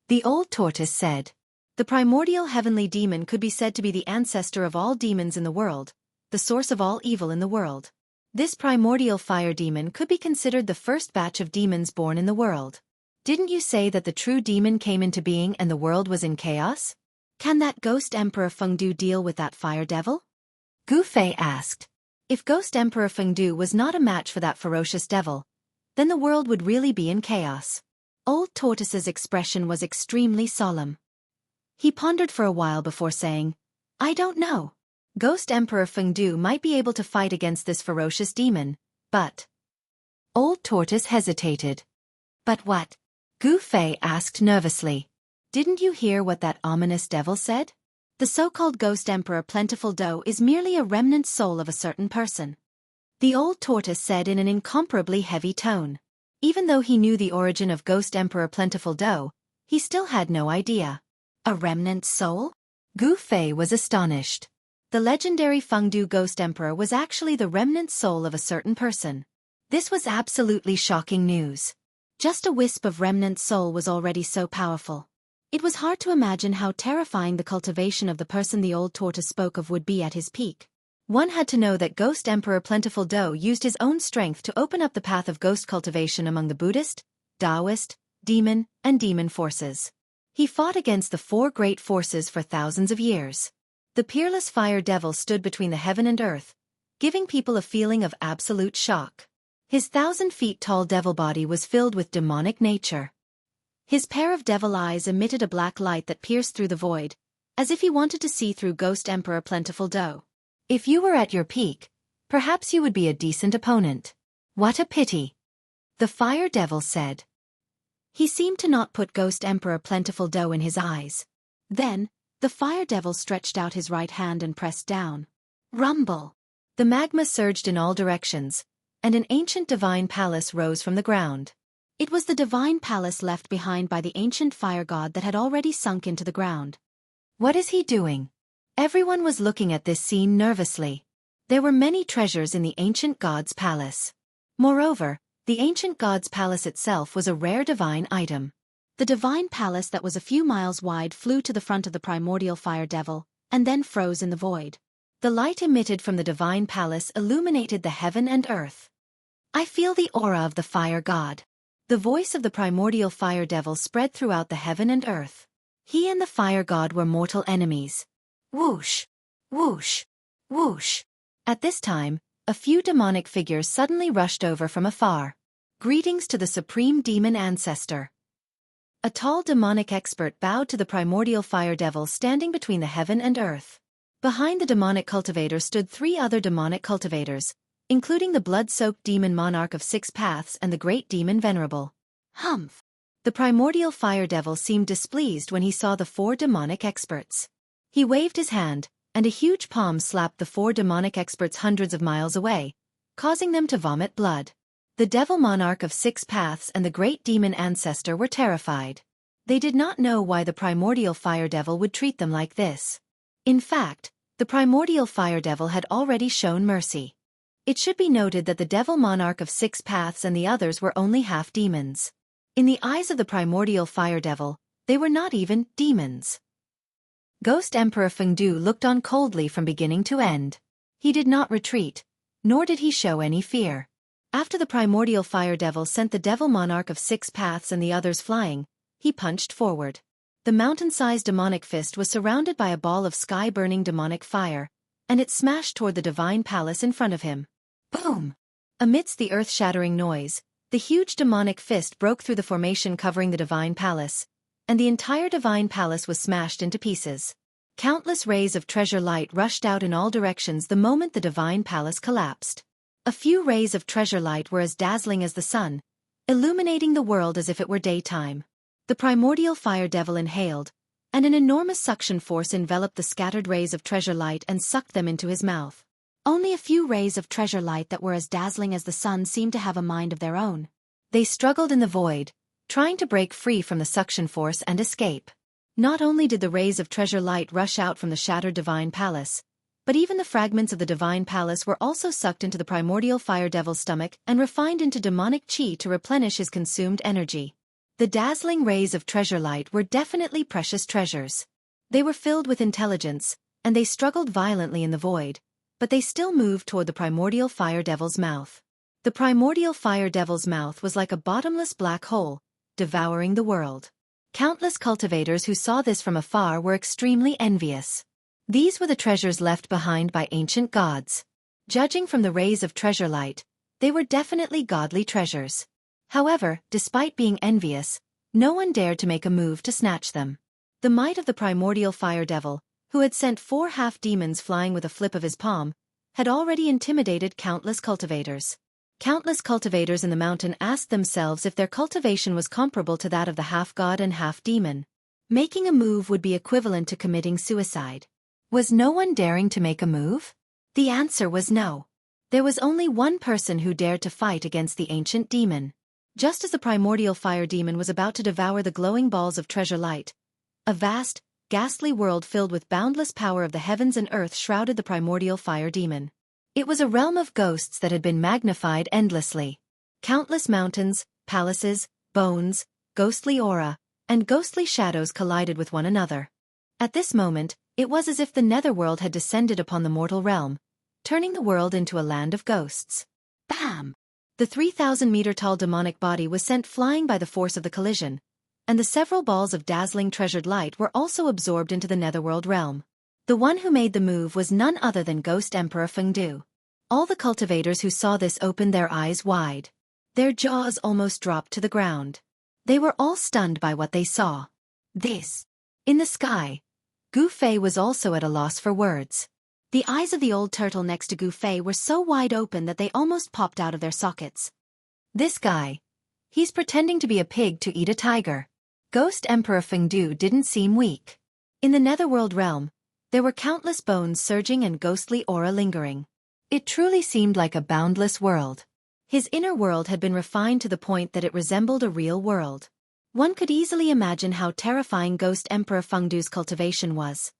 The old tortoise said. The primordial heavenly demon could be said to be the ancestor of all demons in the world, the source of all evil in the world. This primordial fire demon could be considered the first batch of demons born in the world. Didn't you say that the true demon came into being and the world was in chaos? Can that Ghost Emperor Fengdu deal with that fire devil? Gu Fei asked. If Ghost Emperor Fengdu was not a match for that ferocious devil, then the world would really be in chaos. Old Tortoise's expression was extremely solemn. He pondered for a while before saying, "I don't know. Ghost Emperor Fengdu might be able to fight against this ferocious demon, but..." Old Tortoise hesitated. "But what?" Gu Fei asked nervously. "Didn't you hear what that ominous devil said? The so-called Ghost Emperor Plentiful Dough is merely a remnant soul of a certain person." The old tortoise said in an incomparably heavy tone. Even though he knew the origin of Ghost Emperor Plentiful Dough, he still had no idea. A remnant soul? Gu Fei was astonished. The legendary Fengdu Ghost Emperor was actually the remnant soul of a certain person. This was absolutely shocking news. Just a wisp of remnant soul was already so powerful. It was hard to imagine how terrifying the cultivation of the person the old tortoise spoke of would be at his peak. One had to know that Ghost Emperor Plentiful Dough used his own strength to open up the path of ghost cultivation among the Buddhist, Taoist, demon, and demon forces. He fought against the 4 great forces for thousands of years. The peerless fire devil stood between the heaven and earth, giving people a feeling of absolute shock. His 1,000 feet tall devil body was filled with demonic nature. His pair of devil eyes emitted a black light that pierced through the void, as if he wanted to see through Ghost Emperor Plentiful Dough. If you were at your peak, perhaps you would be a decent opponent. What a pity. The fire devil said. He seemed to not put Ghost Emperor Plentiful Dough in his eyes. Then, the fire devil stretched out his right hand and pressed down. Rumble! The magma surged in all directions, and an ancient divine palace rose from the ground. It was the divine palace left behind by the ancient fire god that had already sunk into the ground. What is he doing? Everyone was looking at this scene nervously. There were many treasures in the ancient god's palace. Moreover, the ancient god's palace itself was a rare divine item. The divine palace that was a few miles wide flew to the front of the primordial fire devil, and then froze in the void. The light emitted from the divine palace illuminated the heaven and earth. I feel the aura of the fire god. The voice of the primordial fire devil spread throughout the heaven and earth. He and the fire god were mortal enemies. Whoosh! Whoosh! Whoosh! At this time, a few demonic figures suddenly rushed over from afar. Greetings to the supreme demon ancestor. A tall demonic expert bowed to the primordial fire devil standing between the heaven and earth. Behind the demonic cultivator stood 3 other demonic cultivators, including the blood-soaked demon monarch of 6 paths and the great demon venerable. Humph! The primordial fire devil seemed displeased when he saw the 4 demonic experts. He waved his hand, and a huge palm slapped the 4 demonic experts hundreds of miles away, causing them to vomit blood. The devil monarch of 6 paths and the great demon ancestor were terrified. They did not know why the primordial fire devil would treat them like this. In fact, the primordial fire devil had already shown mercy. It should be noted that the devil monarch of 6 paths and the others were only half demons. In the eyes of the primordial fire devil, they were not even demons. Ghost Emperor Fengdu looked on coldly from beginning to end. He did not retreat, nor did he show any fear. After the primordial fire devil sent the devil monarch of 6 paths and the others flying, he punched forward. The mountain-sized demonic fist was surrounded by a ball of sky-burning demonic fire, and it smashed toward the divine palace in front of him. Boom! Amidst the earth-shattering noise, the huge demonic fist broke through the formation covering the divine palace, and the entire divine palace was smashed into pieces. Countless rays of treasure light rushed out in all directions the moment the divine palace collapsed. A few rays of treasure light were as dazzling as the sun, illuminating the world as if it were daytime. The primordial fire devil inhaled, and an enormous suction force enveloped the scattered rays of treasure light and sucked them into his mouth. Only a few rays of treasure light that were as dazzling as the sun seemed to have a mind of their own. They struggled in the void, trying to break free from the suction force and escape. Not only did the rays of treasure light rush out from the shattered divine palace, but even the fragments of the divine palace were also sucked into the primordial fire devil's stomach and refined into demonic chi to replenish his consumed energy. The dazzling rays of treasure light were definitely precious treasures. They were filled with intelligence, and they struggled violently in the void, but they still moved toward the primordial fire devil's mouth. The primordial fire devil's mouth was like a bottomless black hole, devouring the world. Countless cultivators who saw this from afar were extremely envious. These were the treasures left behind by ancient gods. Judging from the rays of treasure light, they were definitely godly treasures. However, despite being envious, no one dared to make a move to snatch them. The might of the primordial fire devil, who had sent 4 half-demons flying with a flip of his palm, had already intimidated countless cultivators. Countless cultivators in the mountain asked themselves if their cultivation was comparable to that of the half-god and half-demon. Making a move would be equivalent to committing suicide. Was no one daring to make a move? The answer was no. There was only one person who dared to fight against the ancient demon. Just as the primordial fire demon was about to devour the glowing balls of treasure light, a vast, ghastly world filled with boundless power of the heavens and earth shrouded the primordial fire demon. It was a realm of ghosts that had been magnified endlessly. Countless mountains, palaces, bones, ghostly aura, and ghostly shadows collided with one another. At this moment, it was as if the netherworld had descended upon the mortal realm, turning the world into a land of ghosts. Bam! The 3,000-meter-tall demonic body was sent flying by the force of the collision, and the several balls of dazzling treasured light were also absorbed into the netherworld realm. The one who made the move was none other than Ghost Emperor Fengdu. All the cultivators who saw this opened their eyes wide. Their jaws almost dropped to the ground. They were all stunned by what they saw. This. In the sky, Gu Fei was also at a loss for words. The eyes of the old turtle next to Gu Fei were so wide open that they almost popped out of their sockets. This guy. He's pretending to be a pig to eat a tiger. Ghost Emperor Fengdu didn't seem weak. In the netherworld realm, there were countless bones surging and ghostly aura lingering. It truly seemed like a boundless world. His inner world had been refined to the point that it resembled a real world. One could easily imagine how terrifying Ghost Emperor Fengdu's cultivation was.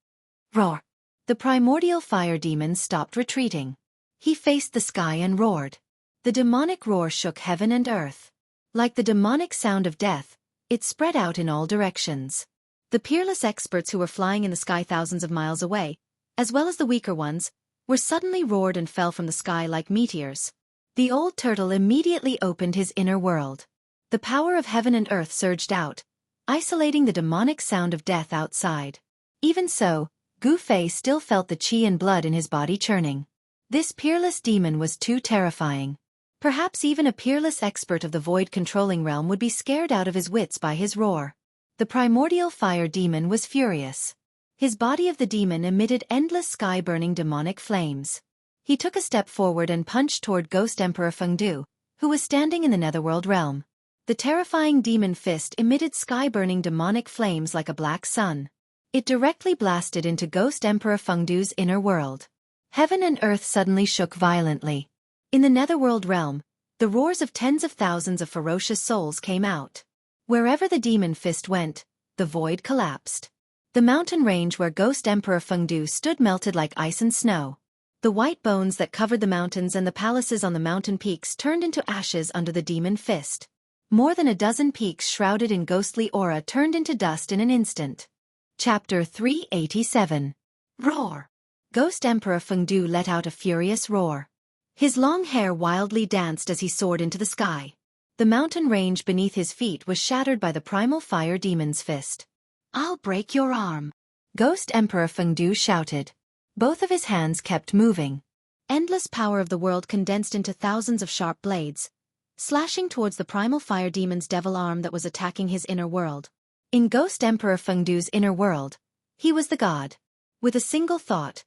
Roar! The primordial fire demon stopped retreating. He faced the sky and roared. The demonic roar shook heaven and earth. Like the demonic sound of death, it spread out in all directions. The peerless experts who were flying in the sky thousands of miles away, as well as the weaker ones, were suddenly roared and fell from the sky like meteors. The old turtle immediately opened his inner world. The power of heaven and earth surged out, isolating the demonic sound of death outside. Even so, Gu Fei still felt the qi and blood in his body churning. This peerless demon was too terrifying. Perhaps even a peerless expert of the void-controlling realm would be scared out of his wits by his roar. The primordial fire demon was furious. His body of the demon emitted endless sky-burning demonic flames. He took a step forward and punched toward Ghost Emperor Fengdu, who was standing in the netherworld realm. The terrifying demon fist emitted sky-burning demonic flames like a black sun. It directly blasted into Ghost Emperor Fengdu's inner world. Heaven and earth suddenly shook violently. In the netherworld realm, the roars of tens of thousands of ferocious souls came out. Wherever the demon fist went, the void collapsed. The mountain range where Ghost Emperor Fengdu stood melted like ice and snow. The white bones that covered the mountains and the palaces on the mountain peaks turned into ashes under the demon fist. More than a dozen peaks shrouded in ghostly aura turned into dust in an instant. Chapter 387. Roar. Ghost Emperor Fengdu let out a furious roar. His long hair wildly danced as he soared into the sky. The mountain range beneath his feet was shattered by the primal fire demon's fist. "I'll break your arm," Ghost Emperor Fengdu shouted. Both of his hands kept moving. Endless power of the world condensed into thousands of sharp blades, slashing towards the primal fire demon's devil arm that was attacking his inner world. In Ghost Emperor Fengdu's inner world, he was the god. With a single thought,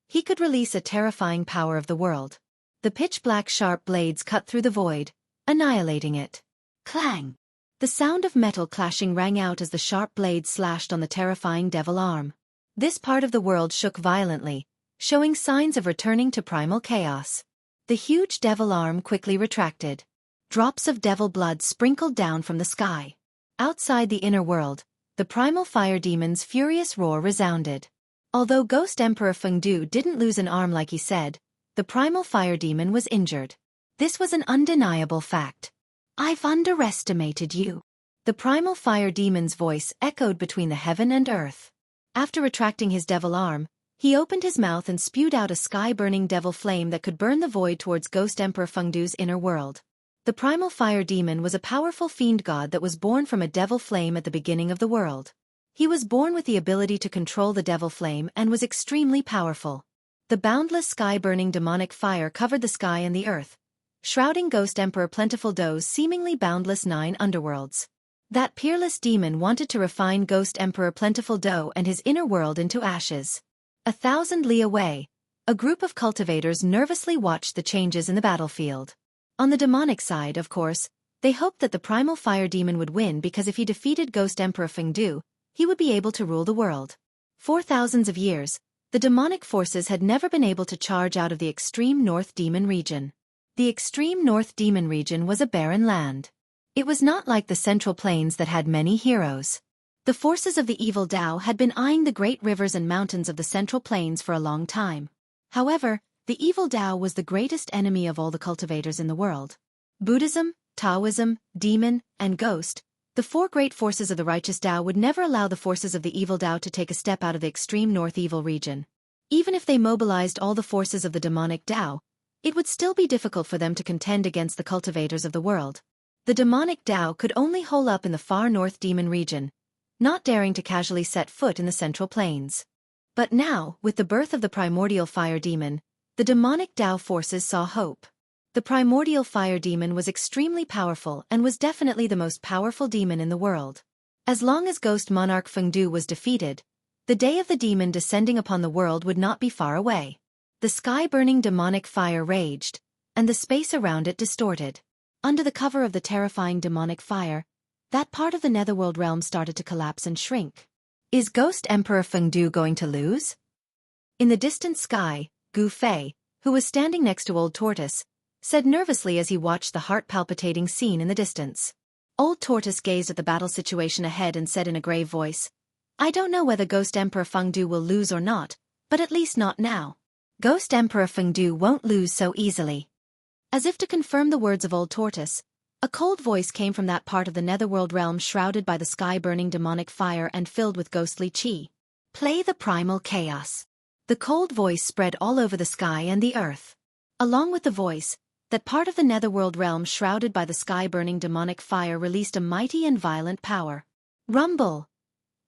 he could release a terrifying power of the world. The pitch-black sharp blades cut through the void, annihilating it. Clang! The sound of metal clashing rang out as the sharp blades slashed on the terrifying devil arm. This part of the world shook violently, showing signs of returning to primal chaos. The huge devil arm quickly retracted. Drops of devil blood sprinkled down from the sky. Outside the inner world, the primal fire demon's furious roar resounded. Although Ghost Emperor Fengdu didn't lose an arm like he said, the primal fire demon was injured. This was an undeniable fact. "I've underestimated you." The primal fire demon's voice echoed between the heaven and earth. After retracting his devil arm, he opened his mouth and spewed out a sky-burning devil flame that could burn the void towards Ghost Emperor Fengdu's inner world. The primal fire demon was a powerful fiend god that was born from a devil flame at the beginning of the world. He was born with the ability to control the devil flame and was extremely powerful. The boundless sky-burning demonic fire covered the sky and the earth, shrouding Ghost Emperor Plentiful Do's seemingly boundless 9 underworlds. That peerless demon wanted to refine Ghost Emperor Plentiful Do and his inner world into ashes. 1,000 li away, a group of cultivators nervously watched the changes in the battlefield. On the demonic side, of course, they hoped that the primal fire demon would win because if he defeated Ghost Emperor Fengdu, he would be able to rule the world. For thousands of years, the demonic forces had never been able to charge out of the extreme North Demon region. The extreme North Demon region was a barren land. It was not like the Central Plains that had many heroes. The forces of the evil Tao had been eyeing the great rivers and mountains of the Central Plains for a long time. However, the evil Tao was the greatest enemy of all the cultivators in the world. Buddhism, Taoism, demon, and ghost, the 4 great forces of the righteous Tao would never allow the forces of the evil Tao to take a step out of the extreme North Evil region. Even if they mobilized all the forces of the demonic Tao, it would still be difficult for them to contend against the cultivators of the world. The demonic Tao could only hole up in the far North Demon region, not daring to casually set foot in the Central Plains. But now, with the birth of the primordial fire demon, the demonic Tao forces saw hope. The primordial fire demon was extremely powerful and was definitely the most powerful demon in the world. As long as Ghost Monarch Fengdu was defeated, the day of the demon descending upon the world would not be far away. The sky-burning demonic fire raged, and the space around it distorted. Under the cover of the terrifying demonic fire, that part of the netherworld realm started to collapse and shrink. Is Ghost Emperor Fengdu going to lose? In the distant sky, Gu Fei, who was standing next to Old Tortoise, said nervously as he watched the heart-palpitating scene in the distance. Old Tortoise gazed at the battle situation ahead and said in a grave voice, "I don't know whether Ghost Emperor Fengdu will lose or not, but at least not now. Ghost Emperor Fengdu won't lose so easily." As if to confirm the words of Old Tortoise, a cold voice came from that part of the netherworld realm shrouded by the sky-burning demonic fire and filled with ghostly chi. "Play the primal chaos." The cold voice spread all over the sky and the earth. Along with the voice, that part of the netherworld realm shrouded by the sky-burning demonic fire released a mighty and violent power. Rumble!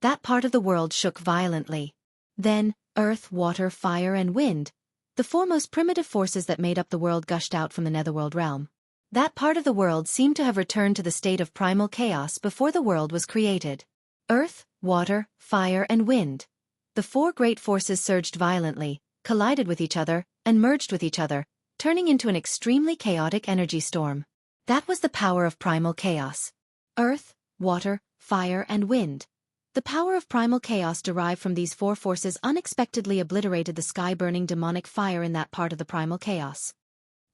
That part of the world shook violently. Then, earth, water, fire, and wind, the 4 most primitive forces that made up the world, gushed out from the netherworld realm. That part of the world seemed to have returned to the state of primal chaos before the world was created. Earth, water, fire, and wind. The 4 great forces surged violently, collided with each other, and merged with each other, turning into an extremely chaotic energy storm. That was the power of primal chaos. Earth, water, fire, and wind. The power of primal chaos derived from these 4 forces unexpectedly obliterated the sky-burning demonic fire in that part of the primal chaos.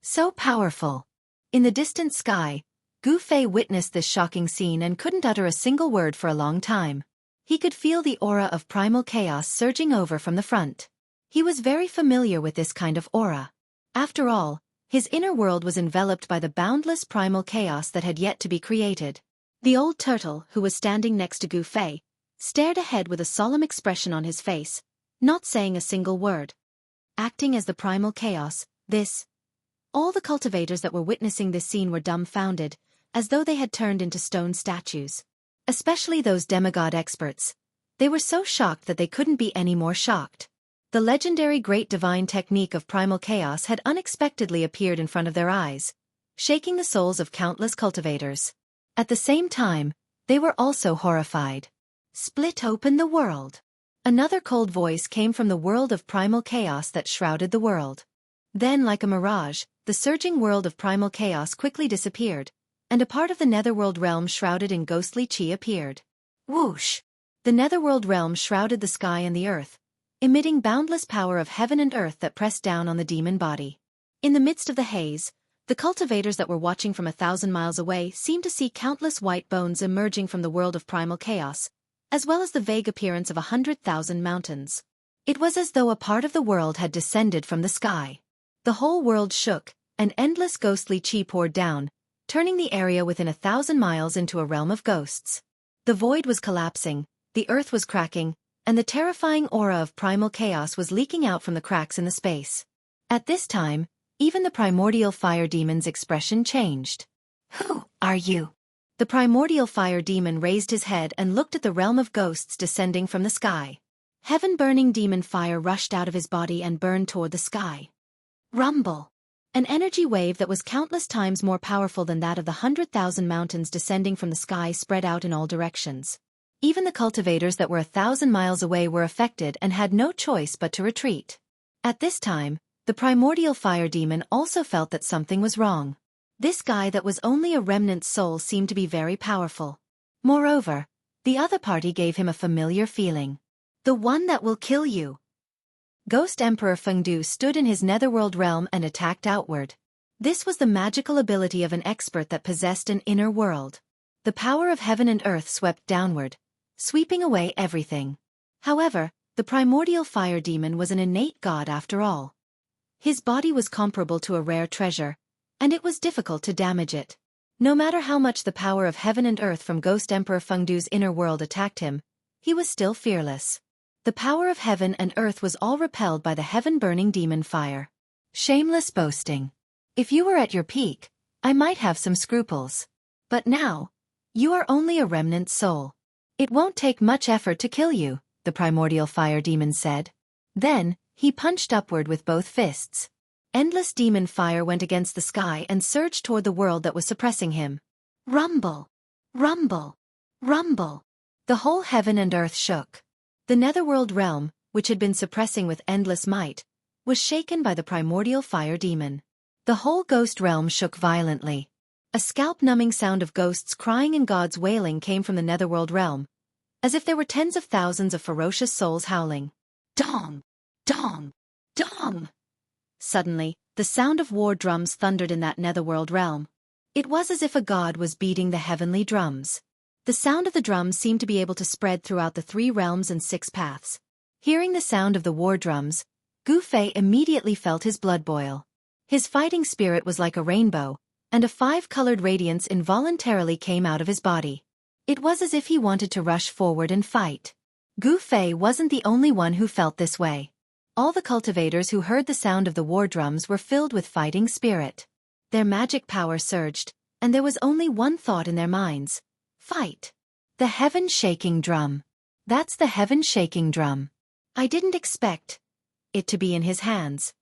So powerful! In the distant sky, Gu Fei witnessed this shocking scene and couldn't utter a single word for a long time. He could feel the aura of primal chaos surging over from the front. He was very familiar with this kind of aura. After all, his inner world was enveloped by the boundless primal chaos that had yet to be created. The old turtle, who was standing next to Gu Fei, stared ahead with a solemn expression on his face, not saying a single word. Acting as the primal chaos, all the cultivators that were witnessing this scene were dumbfounded, as though they had turned into stone statues. Especially those demigod experts. They were so shocked that they couldn't be any more shocked. The legendary great divine technique of primal chaos had unexpectedly appeared in front of their eyes, shaking the souls of countless cultivators. At the same time, they were also horrified. Split open the world. Another cold voice came from the world of primal chaos that shrouded the world. Then, like a mirage, the surging world of primal chaos quickly disappeared, and a part of the netherworld realm shrouded in ghostly chi appeared. Whoosh! The netherworld realm shrouded the sky and the earth, emitting boundless power of heaven and earth that pressed down on the demon body. In the midst of the haze, the cultivators that were watching from 1,000 miles away seemed to see countless white bones emerging from the world of primal chaos, as well as the vague appearance of 100,000 mountains. It was as though a part of the world had descended from the sky. The whole world shook, and endless ghostly chi poured down, turning the area within 1,000 miles into a realm of ghosts. The void was collapsing, the earth was cracking, and the terrifying aura of primal chaos was leaking out from the cracks in the space. At this time, even the primordial fire demon's expression changed. Who are you? The primordial fire demon raised his head and looked at the realm of ghosts descending from the sky. Heaven-burning demon fire rushed out of his body and burned toward the sky. Rumble! An energy wave that was countless times more powerful than that of the 100,000 mountains descending from the sky spread out in all directions. Even the cultivators that were 1,000 miles away were affected and had no choice but to retreat. At this time, the primordial fire demon also felt that something was wrong. This guy that was only a remnant soul seemed to be very powerful. Moreover, the other party gave him a familiar feeling. The one that will kill you. Ghost Emperor Fengdu stood in his netherworld realm and attacked outward. This was the magical ability of an expert that possessed an inner world. The power of heaven and earth swept downward, sweeping away everything. However, the primordial fire demon was an innate god after all. His body was comparable to a rare treasure, and it was difficult to damage it. No matter how much the power of heaven and earth from Ghost Emperor Fengdu's inner world attacked him, he was still fearless. The power of heaven and earth was all repelled by the heaven-burning demon fire. Shameless boasting. If you were at your peak, I might have some scruples. But now, you are only a remnant soul. It won't take much effort to kill you, the primordial fire demon said. Then, he punched upward with both fists. Endless demon fire went against the sky and surged toward the world that was suppressing him. Rumble! Rumble! Rumble! The whole heaven and earth shook. The netherworld realm, which had been suppressing with endless might, was shaken by the primordial fire demon. The whole ghost realm shook violently. A scalp-numbing sound of ghosts crying and gods wailing came from the netherworld realm, as if there were tens of thousands of ferocious souls howling. Dong! Dong! Dong! Suddenly, the sound of war drums thundered in that netherworld realm. It was as if a god was beating the heavenly drums. The sound of the drums seemed to be able to spread throughout the 3 realms and 6 paths. Hearing the sound of the war drums, Gu Fei immediately felt his blood boil. His fighting spirit was like a rainbow, and a 5-colored radiance involuntarily came out of his body. It was as if he wanted to rush forward and fight. Gu Fei wasn't the only one who felt this way. All the cultivators who heard the sound of the war drums were filled with fighting spirit. Their magic power surged, and there was only one thought in their minds. Fight. The heaven-shaking drum. That's the heaven-shaking drum. I didn't expect it to be in his hands.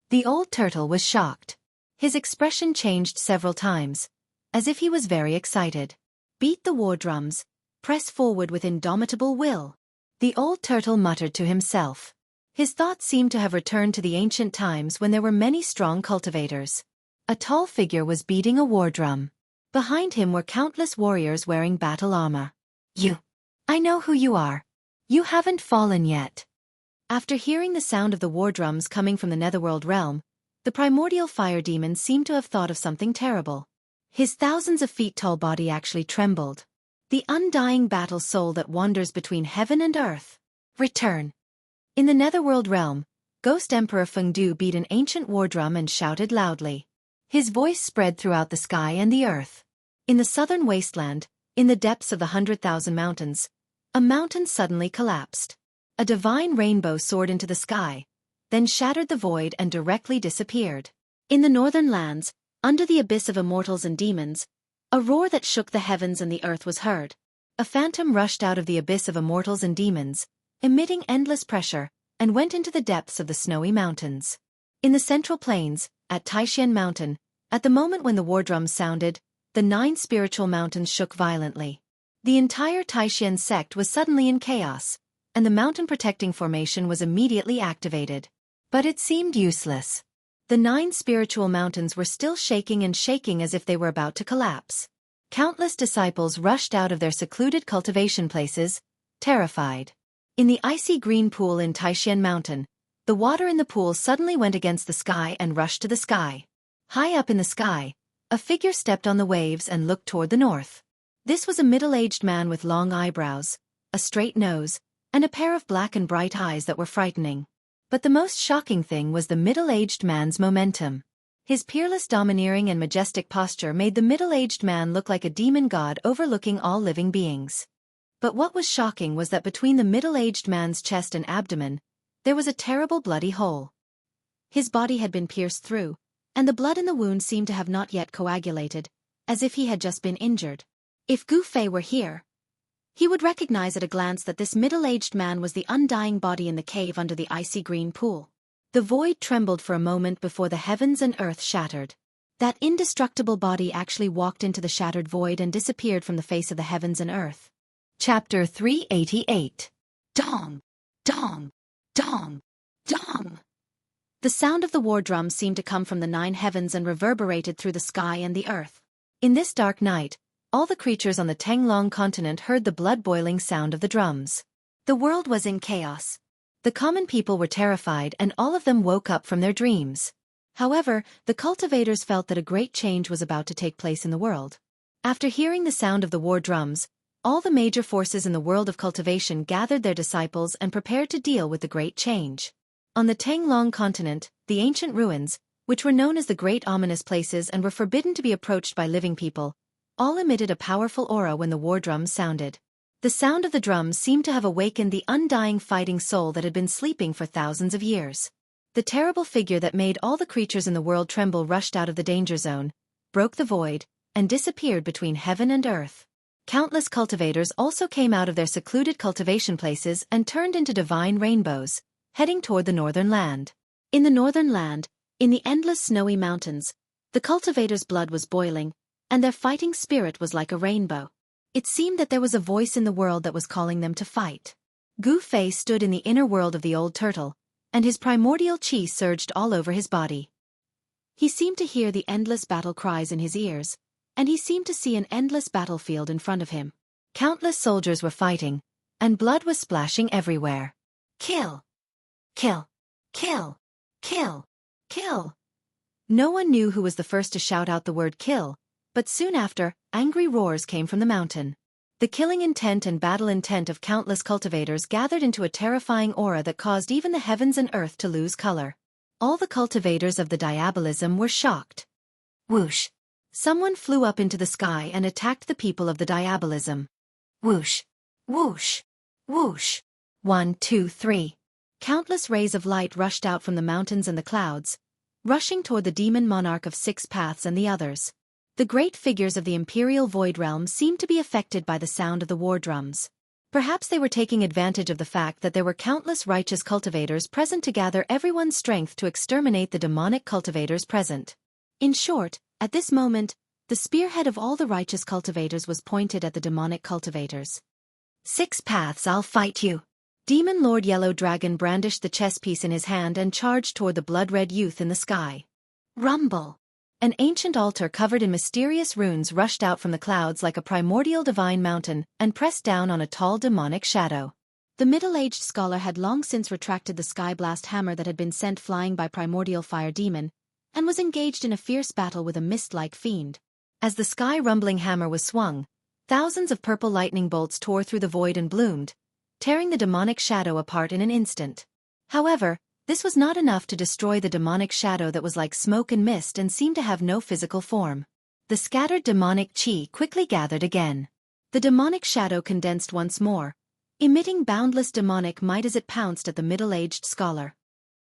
The old turtle was shocked. His expression changed several times, as if he was very excited. Beat the war drums. Press forward with indomitable will. The old turtle muttered to himself. His thoughts seemed to have returned to the ancient times when there were many strong cultivators. A tall figure was beating a war drum. Behind him were countless warriors wearing battle armor. I know who you are. You haven't fallen yet. After hearing the sound of the war drums coming from the netherworld realm, the primordial fire demon seemed to have thought of something terrible. His thousands of feet tall body actually trembled. The undying battle soul that wanders between heaven and earth. Return. In the netherworld realm, Ghost Emperor Fengdu beat an ancient war drum and shouted loudly. His voice spread throughout the sky and the earth. In the southern wasteland, in the depths of the 100,000 mountains, a mountain suddenly collapsed. A divine rainbow soared into the sky, then shattered the void and directly disappeared. In the northern lands, under the abyss of immortals and demons, a roar that shook the heavens and the earth was heard. A phantom rushed out of the abyss of immortals and demons, emitting endless pressure, and went into the depths of the snowy mountains. In the central plains, at Taixian Mountain, at the moment when the war drums sounded, the 9 spiritual mountains shook violently. The entire Taixian sect was suddenly in chaos, and the mountain protecting formation was immediately activated. But it seemed useless. The 9 spiritual mountains were still shaking and shaking as if they were about to collapse. Countless disciples rushed out of their secluded cultivation places, terrified. In the icy green pool in Taixian Mountain, the water in the pool suddenly went against the sky and rushed to the sky. High up in the sky, a figure stepped on the waves and looked toward the north. This was a middle-aged man with long eyebrows, a straight nose, and a pair of black and bright eyes that were frightening. But the most shocking thing was the middle-aged man's momentum. His peerless domineering and majestic posture made the middle-aged man look like a demon god overlooking all living beings. But what was shocking was that between the middle-aged man's chest and abdomen, there was a terrible bloody hole. His body had been pierced through, and the blood in the wound seemed to have not yet coagulated, as if he had just been injured. If Gu Fei were here, he would recognize at a glance that this middle-aged man was the undying body in the cave under the icy green pool. The void trembled for a moment before the heavens and earth shattered. That indestructible body actually walked into the shattered void and disappeared from the face of the heavens and earth. Chapter 388. Dong! Dong! Dong! Dong! The sound of the war drums seemed to come from the 9 heavens and reverberated through the sky and the earth. In this dark night, all the creatures on the Tenglong continent heard the blood-boiling sound of the drums. The world was in chaos. The common people were terrified and all of them woke up from their dreams. However, the cultivators felt that a great change was about to take place in the world. After hearing the sound of the war drums, all the major forces in the world of cultivation gathered their disciples and prepared to deal with the great change. On the Tenglong continent, the ancient ruins, which were known as the Great Ominous Places and were forbidden to be approached by living people, all emitted a powerful aura when the war drums sounded. The sound of the drums seemed to have awakened the undying fighting soul that had been sleeping for thousands of years. The terrible figure that made all the creatures in the world tremble rushed out of the danger zone, broke the void, and disappeared between heaven and earth. Countless cultivators also came out of their secluded cultivation places and turned into divine rainbows, heading toward the northern land. In the northern land, in the endless snowy mountains, the cultivators' blood was boiling, and their fighting spirit was like a rainbow. It seemed that there was a voice in the world that was calling them to fight. Gu Fei stood in the inner world of the old turtle, and his primordial qi surged all over his body. He seemed to hear the endless battle cries in his ears, and he seemed to see an endless battlefield in front of him. Countless soldiers were fighting, and blood was splashing everywhere. Kill! Kill! Kill! Kill! Kill! No one knew who was the first to shout out the word kill, but soon after, angry roars came from the mountain. The killing intent and battle intent of countless cultivators gathered into a terrifying aura that caused even the heavens and earth to lose color. All the cultivators of the diabolism were shocked. Whoosh! Someone flew up into the sky and attacked the people of the diabolism. Whoosh! Whoosh! Whoosh! 1, 2, 3. Countless rays of light rushed out from the mountains and the clouds, rushing toward the demon monarch of 6 paths and the others. The great figures of the imperial void realm seemed to be affected by the sound of the war drums. Perhaps they were taking advantage of the fact that there were countless righteous cultivators present to gather everyone's strength to exterminate the demonic cultivators present. In short, at this moment, the spearhead of all the righteous cultivators was pointed at the demonic cultivators. 6 paths, I'll fight you. Demon Lord Yellow Dragon brandished the chess piece in his hand and charged toward the blood-red youth in the sky. Rumble! An ancient altar covered in mysterious runes rushed out from the clouds like a primordial divine mountain and pressed down on a tall demonic shadow. The middle-aged scholar had long since retracted the sky-blast hammer that had been sent flying by primordial fire demon, and was engaged in a fierce battle with a mist-like fiend. As the sky-rumbling hammer was swung, Thousands of purple lightning bolts tore through the void and bloomed, tearing the demonic shadow apart in an instant. However, this was not enough to destroy the demonic shadow that was like smoke and mist and seemed to have no physical form. The scattered demonic chi quickly gathered again. The demonic shadow condensed once more, emitting boundless demonic might as it pounced at the middle-aged scholar.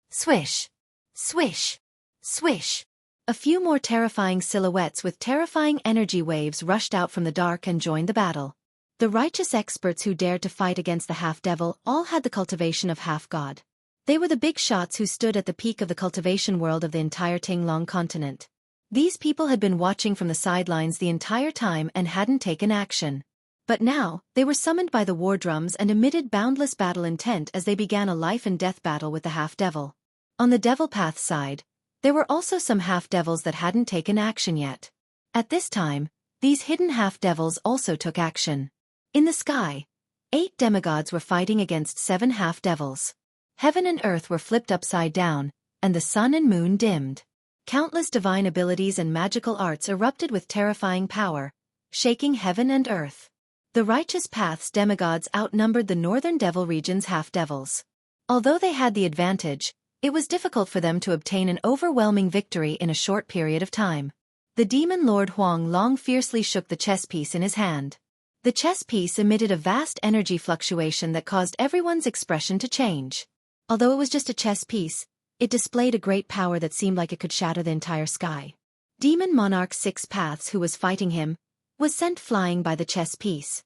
Swish! Swish! Swish! A few more terrifying silhouettes with terrifying energy waves rushed out from the dark and joined the battle. The righteous experts who dared to fight against the half-devil all had the cultivation of half-god. They were the big shots who stood at the peak of the cultivation world of the entire Tinglong continent. These people had been watching from the sidelines the entire time and hadn't taken action. But now, they were summoned by the war drums and emitted boundless battle intent as they began a life-and-death battle with the half-devil. On the Devil Path side, there were also some half-devils that hadn't taken action yet. At this time, these hidden half-devils also took action. In the sky, 8 demigods were fighting against 7 half-devils. Heaven and earth were flipped upside down, and the sun and moon dimmed. Countless divine abilities and magical arts erupted with terrifying power, shaking heaven and earth. The Righteous Path's demigods outnumbered the northern devil region's half-devils. Although they had the advantage, it was difficult for them to obtain an overwhelming victory in a short period of time. The demon lord Huang Long fiercely shook the chess piece in his hand. The chess piece emitted a vast energy fluctuation that caused everyone's expression to change. Although it was just a chess piece, it displayed a great power that seemed like it could shatter the entire sky. Demon Monarch 6 Paths, who was fighting him, was sent flying by the chess piece.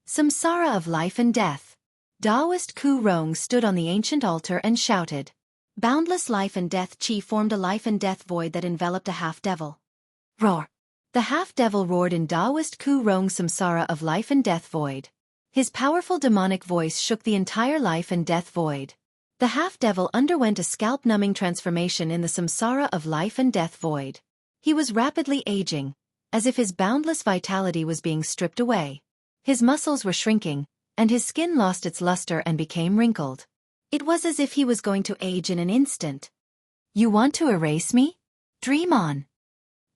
Samsara of life and death. Taoist Ku Rong stood on the ancient altar and shouted. Boundless life and death chi formed a life and death void that enveloped a half-devil. Roar! The half-devil roared in Taoist Ku Rong's Samsara of life and death void. His powerful demonic voice shook the entire life and death void. The half-devil underwent a scalp-numbing transformation in the Samsara of life and death void. He was rapidly aging, as if his boundless vitality was being stripped away. His muscles were shrinking, and his skin lost its luster and became wrinkled. It was as if he was going to age in an instant. You want to erase me? Dream on.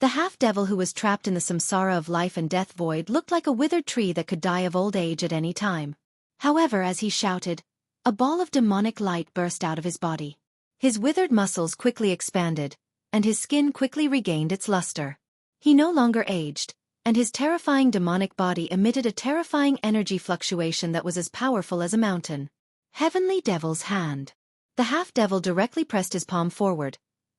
The half-devil who was trapped in the samsara of life and death void looked like a withered tree that could die of old age at any time. However, as he shouted, a ball of demonic light burst out of his body. His withered muscles quickly expanded, and his skin quickly regained its luster. He no longer aged, and his terrifying demonic body emitted a terrifying energy fluctuation that was as powerful as a mountain. Heavenly Devil's Hand. The half-devil directly pressed his palm forward,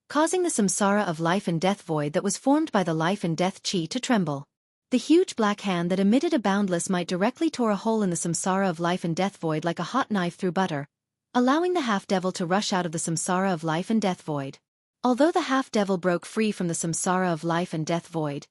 causing the samsara of life and death void that was formed by the life and death chi to tremble. The huge black hand that emitted a boundless might directly tore a hole in the samsara of life and death void like a hot knife through butter, allowing the half-devil to rush out of the samsara of life and death void. Although the half-devil broke free from the samsara of life and death void,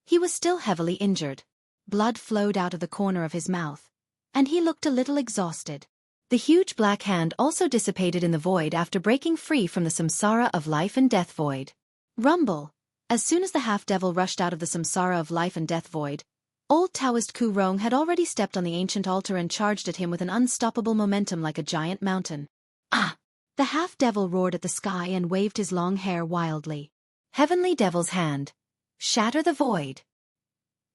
he was still heavily injured. Blood flowed out of the corner of his mouth, and he looked a little exhausted. The huge black hand also dissipated in the void after breaking free from the samsara of life and death void. Rumble! As soon as the half-devil rushed out of the samsara of life and death void, old Taoist Ku Rong had already stepped on the ancient altar and charged at him with an unstoppable momentum like a giant mountain. Ah! The half-devil roared at the sky and waved his long hair wildly. Heavenly Devil's Hand. Shatter the void!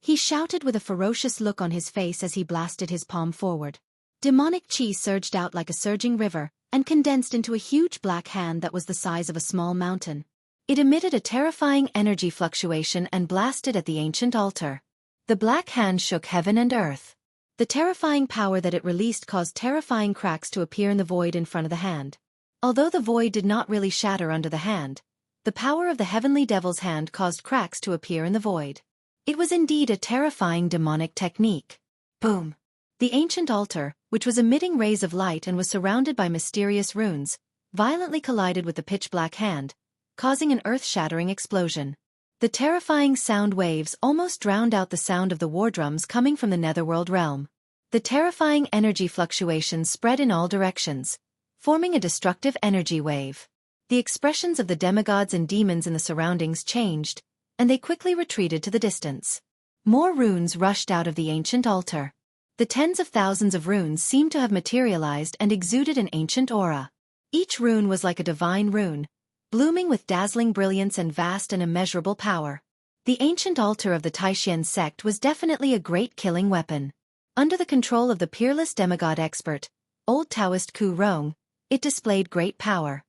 He shouted with a ferocious look on his face as he blasted his palm forward. Demonic chi surged out like a surging river, and condensed into a huge black hand that was the size of a small mountain. It emitted a terrifying energy fluctuation and blasted at the ancient altar. The black hand shook heaven and earth. The terrifying power that it released caused terrifying cracks to appear in the void in front of the hand. Although the void did not really shatter under the hand, the power of the Heavenly Devil's Hand caused cracks to appear in the void. It was indeed a terrifying demonic technique. Boom! The ancient altar, which was emitting rays of light and was surrounded by mysterious runes, violently collided with the pitch-black hand, causing an earth-shattering explosion. The terrifying sound waves almost drowned out the sound of the war drums coming from the netherworld realm. The terrifying energy fluctuations spread in all directions, forming a destructive energy wave. The expressions of the demigods and demons in the surroundings changed, and they quickly retreated to the distance. More runes rushed out of the ancient altar. The tens of thousands of runes seemed to have materialized and exuded an ancient aura. Each rune was like a divine rune, blooming with dazzling brilliance and vast and immeasurable power. The ancient altar of the Taishan sect was definitely a great killing weapon. Under the control of the peerless demigod expert, old Taoist Ku Rong, it displayed great power.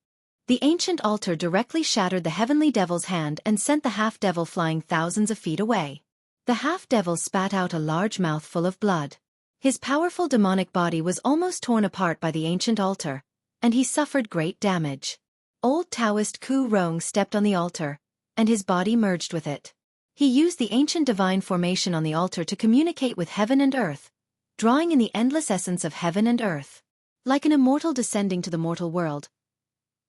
The ancient altar directly shattered the heavenly devil's hand and sent the half-devil flying thousands of feet away. The half-devil spat out a large mouthful of blood. His powerful demonic body was almost torn apart by the ancient altar, and he suffered great damage. Old Taoist Ku Rong stepped on the altar, and his body merged with it. He used the ancient divine formation on the altar to communicate with heaven and earth, drawing in the endless essence of heaven and earth. Like an immortal descending to the mortal world,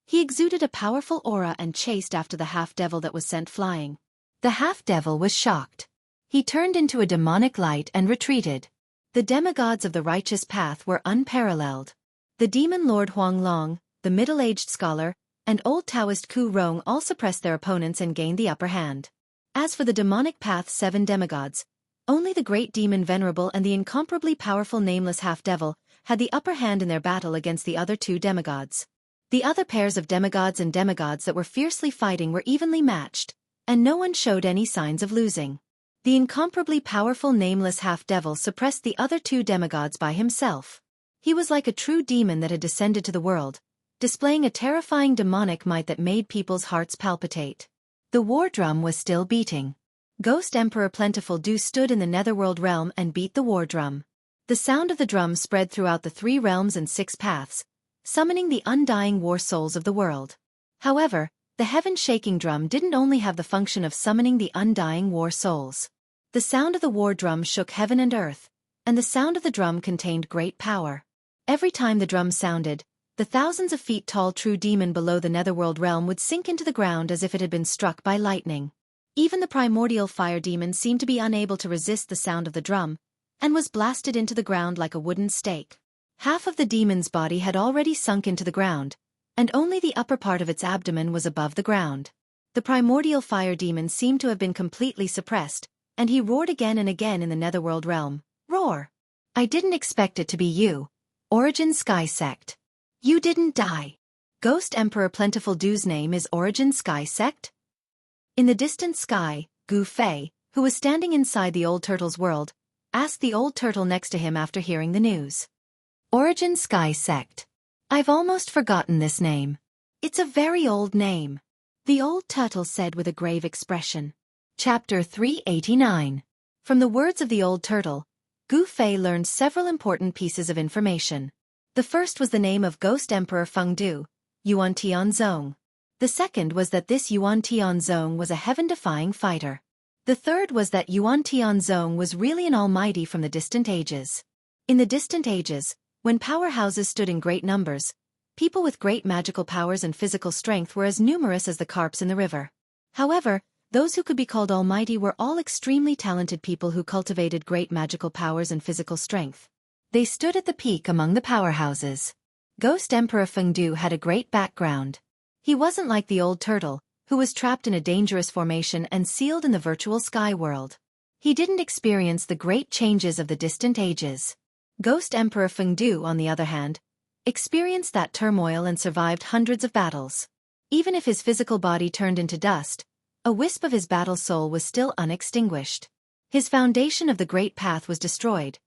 he exuded a powerful aura and chased after the half-devil that was sent flying. The half-devil was shocked. He turned into a demonic light and retreated. The demigods of the righteous path were unparalleled. The demon lord Huang Long, the middle-aged scholar, and old Taoist Ku Rong all suppressed their opponents and gained the upper hand. As for the demonic path's 7 demigods, only the great demon Venerable and the incomparably powerful nameless half-devil had the upper hand in their battle against the other 2 demigods. The other pairs of demigods and demigods that were fiercely fighting were evenly matched, and no one showed any signs of losing. The incomparably powerful nameless half-devil suppressed the other 2 demigods by himself. He was like a true demon that had descended to the world, displaying a terrifying demonic might that made people's hearts palpitate. The war drum was still beating. Ghost Emperor Plentiful Du stood in the netherworld realm and beat the war drum. The sound of the drum spread throughout the 3 realms and 6 paths, summoning the undying war souls of the world. However, the heaven-shaking drum didn't only have the function of summoning the undying war souls. The sound of the war drum shook heaven and earth, and the sound of the drum contained great power. Every time the drum sounded, the thousands of feet tall true demon below the netherworld realm would sink into the ground as if it had been struck by lightning. Even the primordial fire demon seemed to be unable to resist the sound of the drum, and was blasted into the ground like a wooden stake. Half of the demon's body had already sunk into the ground, and only the upper part of its abdomen was above the ground. The primordial fire demon seemed to have been completely suppressed, and he roared again and again in the netherworld realm. Roar! I didn't expect it to be you, Origin Sky Sect. You didn't die. Ghost Emperor Plentiful Du's name is Origin Sky Sect? In the distant sky, Gu Fei, who was standing inside the old turtle's world, asked the old turtle next to him after hearing the news. Origin Sky Sect. I've almost forgotten this name. It's a very old name. The old turtle said with a grave expression. Chapter 389. From the words of the old turtle, Gu Fei learned several important pieces of information. The first was the name of Ghost Emperor Feng Du, Yuan Tianzong. The second was that this Yuan Tianzong was a heaven-defying fighter. The third was that Yuan Tianzong was really an almighty from the distant ages. In the distant ages, when powerhouses stood in great numbers, people with great magical powers and physical strength were as numerous as the carps in the river. However, those who could be called almighty were all extremely talented people who cultivated great magical powers and physical strength. They stood at the peak among the powerhouses. Ghost Emperor Feng Du had a great background. He wasn't like the old turtle, who was trapped in a dangerous formation and sealed in the virtual sky world. He didn't experience the great changes of the distant ages. Ghost Emperor Feng Du, on the other hand, experienced that turmoil and survived hundreds of battles. Even if his physical body turned into dust, a wisp of his battle soul was still unextinguished. His foundation of the great path was destroyed,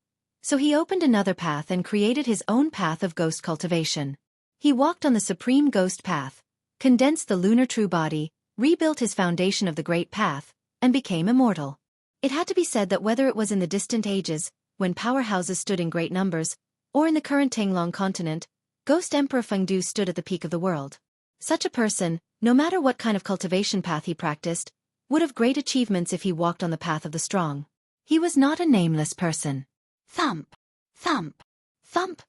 so he opened another path and created his own path of ghost cultivation. He walked on the supreme ghost path, condensed the lunar true body, rebuilt his foundation of the great path, and became immortal. It had to be said that whether it was in the distant ages, when powerhouses stood in great numbers, or in the current Tanglong continent, Ghost Emperor Feng Du stood at the peak of the world. Such a person, no matter what kind of cultivation path he practiced, would have great achievements if he walked on the path of the strong. He was not a nameless person. Thump, thump, thump.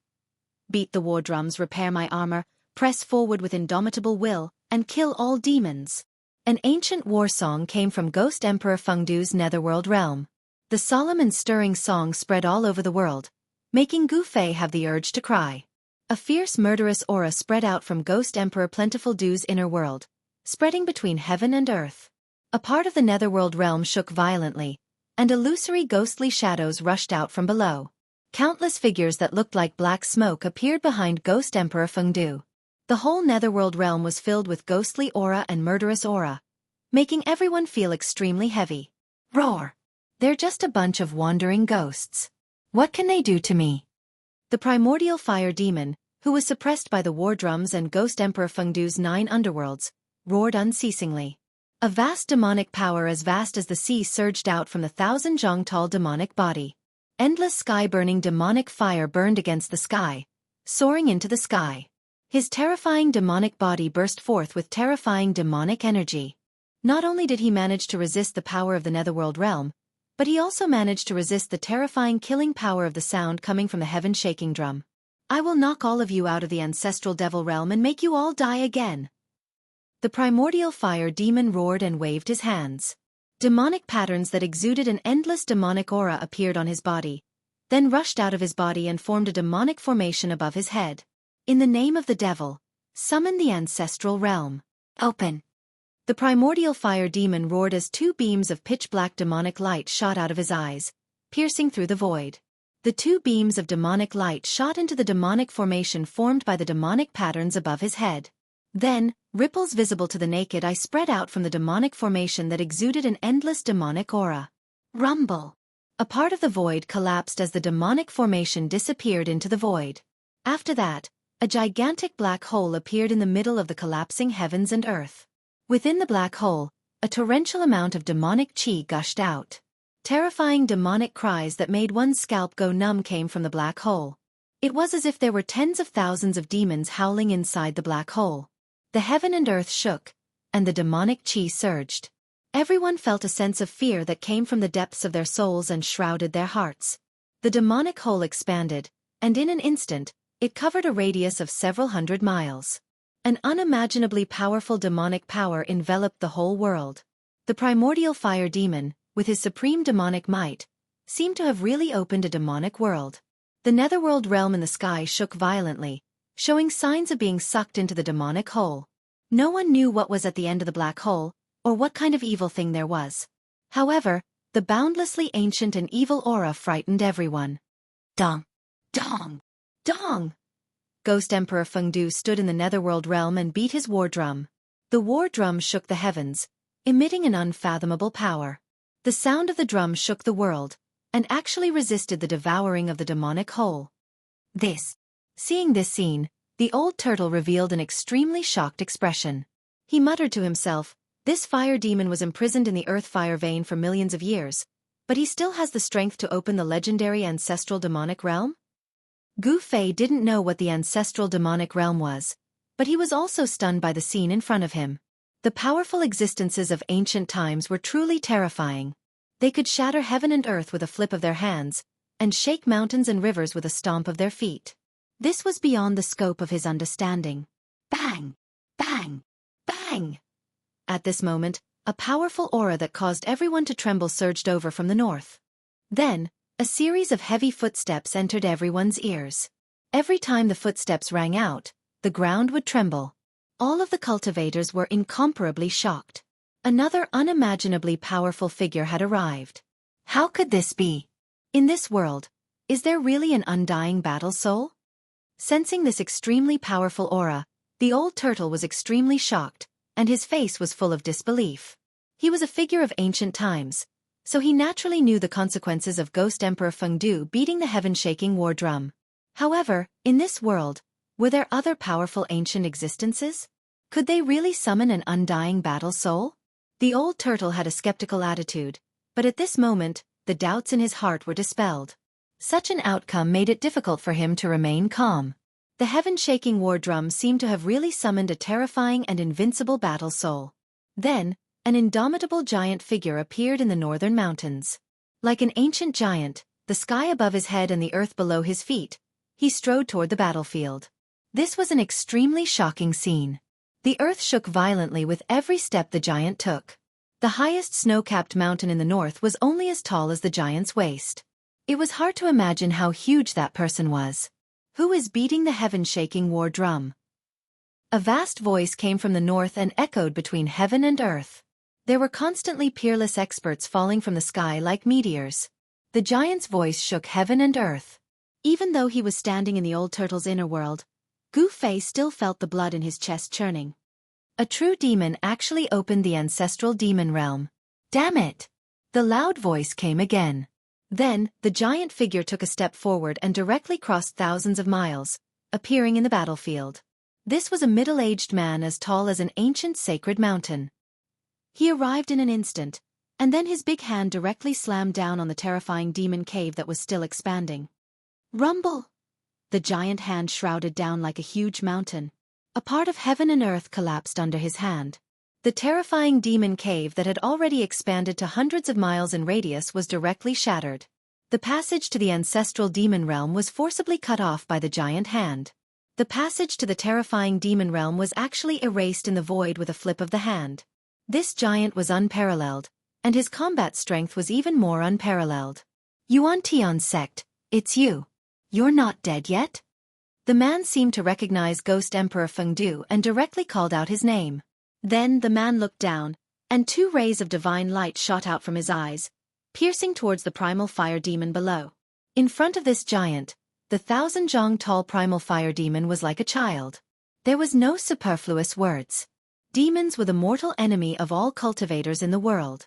Beat the war drums, repair my armor, press forward with indomitable will, and kill all demons. An ancient war song came from Ghost Emperor Feng Du's netherworld realm. The solemn and stirring song spread all over the world, making Gu Fei have the urge to cry. A fierce murderous aura spread out from Ghost Emperor Plentiful Du's inner world, spreading between heaven and earth. A part of the netherworld realm shook violently, and illusory ghostly shadows rushed out from below. Countless figures that looked like black smoke appeared behind Ghost Emperor Feng Du. The whole netherworld realm was filled with ghostly aura and murderous aura, making everyone feel extremely heavy. Roar! They're just a bunch of wandering ghosts. What can they do to me? The primordial fire demon, who was suppressed by the war drums and Ghost Emperor Fengdu's 9 underworlds, roared unceasingly. A vast demonic power as vast as the sea surged out from the 1,000-zhang-tall demonic body. Endless sky-burning demonic fire burned against the sky, soaring into the sky. His terrifying demonic body burst forth with terrifying demonic energy. Not only did he manage to resist the power of the netherworld realm, but he also managed to resist the terrifying killing power of the sound coming from the heaven-shaking drum. I will knock all of you out of the ancestral devil realm and make you all die again. The primordial fire demon roared and waved his hands. Demonic patterns that exuded an endless demonic aura appeared on his body, then rushed out of his body and formed a demonic formation above his head. In the name of the devil, summon the ancestral realm. Open! The primordial fire demon roared as 2 beams of pitch-black demonic light shot out of his eyes, piercing through the void. The 2 beams of demonic light shot into the demonic formation formed by the demonic patterns above his head. Then, ripples visible to the naked eye spread out from the demonic formation that exuded an endless demonic aura. Rumble! A part of the void collapsed as the demonic formation disappeared into the void. After that, a gigantic black hole appeared in the middle of the collapsing heavens and earth. Within the black hole, a torrential amount of demonic chi gushed out. Terrifying demonic cries that made one's scalp go numb came from the black hole. It was as if there were tens of thousands of demons howling inside the black hole. The heaven and earth shook, and the demonic chi surged. Everyone felt a sense of fear that came from the depths of their souls and shrouded their hearts. The demonic hole expanded, and in an instant, it covered a radius of several hundred miles. An unimaginably powerful demonic power enveloped the whole world. The primordial fire demon, with his supreme demonic might, seemed to have really opened a demonic world. The netherworld realm in the sky shook violently, showing signs of being sucked into the demonic hole. No one knew what was at the end of the black hole, or what kind of evil thing there was. However, the boundlessly ancient and evil aura frightened everyone. Dong! Dong! Dong! Ghost Emperor Fengdu stood in the netherworld realm and beat his war drum. The war drum shook the heavens, emitting an unfathomable power. The sound of the drum shook the world, and actually resisted the devouring of the demonic hole. Seeing this scene, the old turtle revealed an extremely shocked expression. He muttered to himself, this fire demon was imprisoned in the earth fire vein for millions of years, but he still has the strength to open the legendary ancestral demonic realm? Gu Fei didn't know what the ancestral demonic realm was, but he was also stunned by the scene in front of him. The powerful existences of ancient times were truly terrifying. They could shatter heaven and earth with a flip of their hands, and shake mountains and rivers with a stomp of their feet. This was beyond the scope of his understanding. Bang! Bang! Bang! At this moment, a powerful aura that caused everyone to tremble surged over from the north. Then, a series of heavy footsteps entered everyone's ears. Every time the footsteps rang out, the ground would tremble. All of the cultivators were incomparably shocked. Another unimaginably powerful figure had arrived. How could this be? In this world, is there really an undying battle soul? Sensing this extremely powerful aura, the old turtle was extremely shocked, and his face was full of disbelief. He was a figure of ancient times, so he naturally knew the consequences of Ghost Emperor Fengdu beating the heaven-shaking war drum. However, in this world, were there other powerful ancient existences? Could they really summon an undying battle soul? The old turtle had a skeptical attitude, but at this moment, the doubts in his heart were dispelled. Such an outcome made it difficult for him to remain calm. The heaven-shaking war drum seemed to have really summoned a terrifying and invincible battle soul. Then, an indomitable giant figure appeared in the northern mountains. Like an ancient giant, the sky above his head and the earth below his feet, he strode toward the battlefield. This was an extremely shocking scene. The earth shook violently with every step the giant took. The highest snow-capped mountain in the north was only as tall as the giant's waist. It was hard to imagine how huge that person was. Who is beating the heaven-shaking war drum? A vast voice came from the north and echoed between heaven and earth. There were constantly peerless experts falling from the sky like meteors. The giant's voice shook heaven and earth. Even though he was standing in the old turtle's inner world, Gu Fei still felt the blood in his chest churning. A true demon actually opened the ancestral demon realm. Damn it! The loud voice came again. Then, the giant figure took a step forward and directly crossed thousands of miles, appearing in the battlefield. This was a middle-aged man as tall as an ancient sacred mountain. He arrived in an instant, and then his big hand directly slammed down on the terrifying demon cave that was still expanding. Rumble! The giant hand shrouded down like a huge mountain. A part of heaven and earth collapsed under his hand. The terrifying demon cave that had already expanded to hundreds of miles in radius was directly shattered. The passage to the ancestral demon realm was forcibly cut off by the giant hand. The passage to the terrifying demon realm was actually erased in the void with a flip of the hand. This giant was unparalleled, and his combat strength was even more unparalleled. Yuan Tian sect, it's you. You're not dead yet? The man seemed to recognize Ghost Emperor Fengdu and directly called out his name. Then the man looked down, and 2 rays of divine light shot out from his eyes, piercing towards the primal fire demon below. In front of this giant, the 1,000-zhang tall primal fire demon was like a child. There was no superfluous words. Demons were the mortal enemy of all cultivators in the world.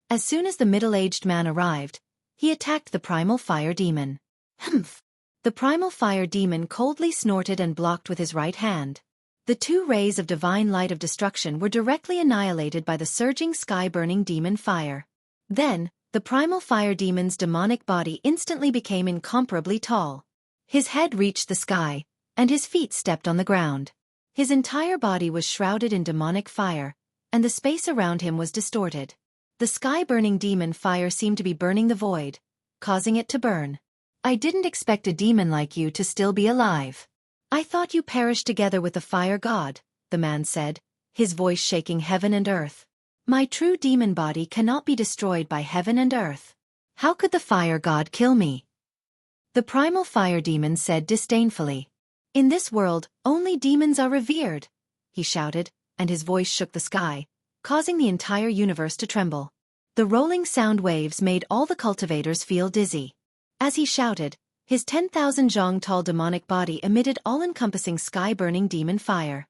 As soon as the middle-aged man arrived, he attacked the primal fire demon. Humph! The primal fire demon coldly snorted and blocked with his right hand. The 2 rays of divine light of destruction were directly annihilated by the surging sky-burning demon fire. Then, the primal fire demon's demonic body instantly became incomparably tall. His head reached the sky, and his feet stepped on the ground. His entire body was shrouded in demonic fire, and the space around him was distorted. The sky-burning demon fire seemed to be burning the void, causing it to burn. I didn't expect a demon like you to still be alive. I thought you perished together with the fire god, the man said, his voice shaking heaven and earth. My true demon body cannot be destroyed by heaven and earth. How could the fire god kill me? The primal fire demon said disdainfully. In this world, only demons are revered, he shouted, and his voice shook the sky, causing the entire universe to tremble. The rolling sound waves made all the cultivators feel dizzy. As he shouted, his 10,000 zhang tall demonic body emitted all-encompassing sky-burning demon fire.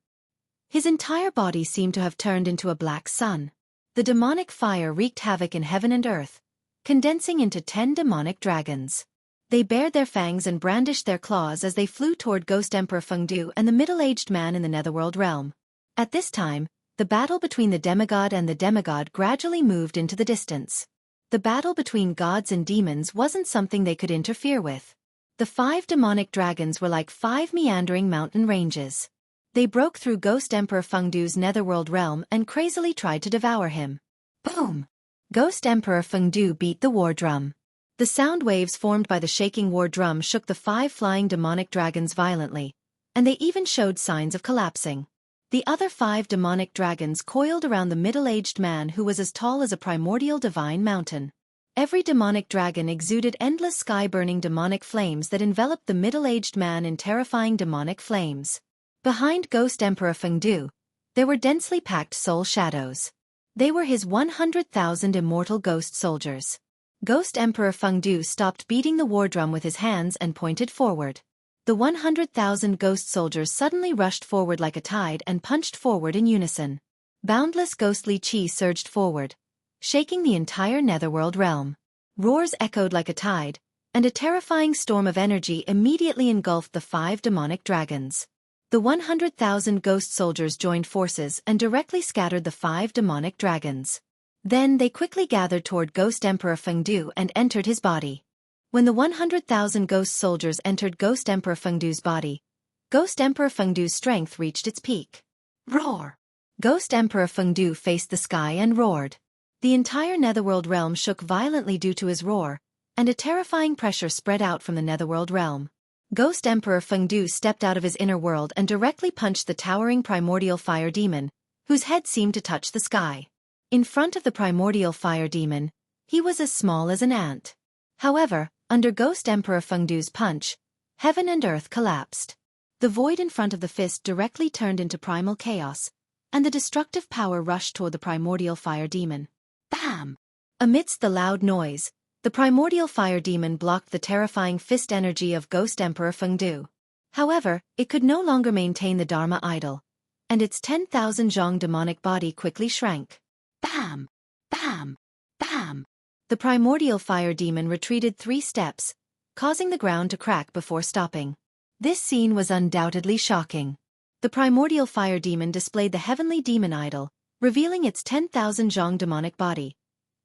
His entire body seemed to have turned into a black sun. The demonic fire wreaked havoc in heaven and earth, condensing into 10 demonic dragons. They bared their fangs and brandished their claws as they flew toward Ghost Emperor Fengdu and the middle-aged man in the netherworld realm. At this time, the battle between the demigod and the demigod gradually moved into the distance. The battle between gods and demons wasn't something they could interfere with. The 5 demonic dragons were like 5 meandering mountain ranges. They broke through Ghost Emperor Fengdu's netherworld realm and crazily tried to devour him. Boom! Ghost Emperor Fengdu beat the war drum. The sound waves formed by the shaking war drum shook the 5 flying demonic dragons violently, and they even showed signs of collapsing. The other 5 demonic dragons coiled around the middle-aged man who was as tall as a primordial divine mountain. Every demonic dragon exuded endless sky-burning demonic flames that enveloped the middle-aged man in terrifying demonic flames. Behind Ghost Emperor Fengdu, there were densely packed soul shadows. They were his 100,000 immortal ghost soldiers. Ghost Emperor Fengdu stopped beating the war drum with his hands and pointed forward. The 100,000 ghost soldiers suddenly rushed forward like a tide and punched forward in unison. Boundless ghostly chi surged forward, shaking the entire netherworld realm. Roars echoed like a tide, and a terrifying storm of energy immediately engulfed the 5 demonic dragons. The 100,000 ghost soldiers joined forces and directly scattered the 5 demonic dragons. Then they quickly gathered toward Ghost Emperor Fengdu and entered his body. When the 100,000 ghost soldiers entered Ghost Emperor Fengdu's body, Ghost Emperor Fengdu's strength reached its peak. Roar! Ghost Emperor Fengdu faced the sky and roared. The entire netherworld realm shook violently due to his roar, and a terrifying pressure spread out from the netherworld realm. Ghost Emperor Fengdu stepped out of his inner world and directly punched the towering primordial fire demon, whose head seemed to touch the sky. In front of the primordial fire demon, he was as small as an ant. However, under Ghost Emperor Fengdu's punch, heaven and earth collapsed. The void in front of the fist directly turned into primal chaos, and the destructive power rushed toward the primordial fire demon. Bam! Amidst the loud noise, the primordial fire demon blocked the terrifying fist energy of Ghost Emperor Fengdu. However, it could no longer maintain the Dharma idol, and its 10,000 zhong demonic body quickly shrank. Bam! Bam! Bam! The primordial fire demon retreated 3 steps, causing the ground to crack before stopping. This scene was undoubtedly shocking. The primordial fire demon displayed the heavenly demon idol, revealing its 10,000 zhong demonic body,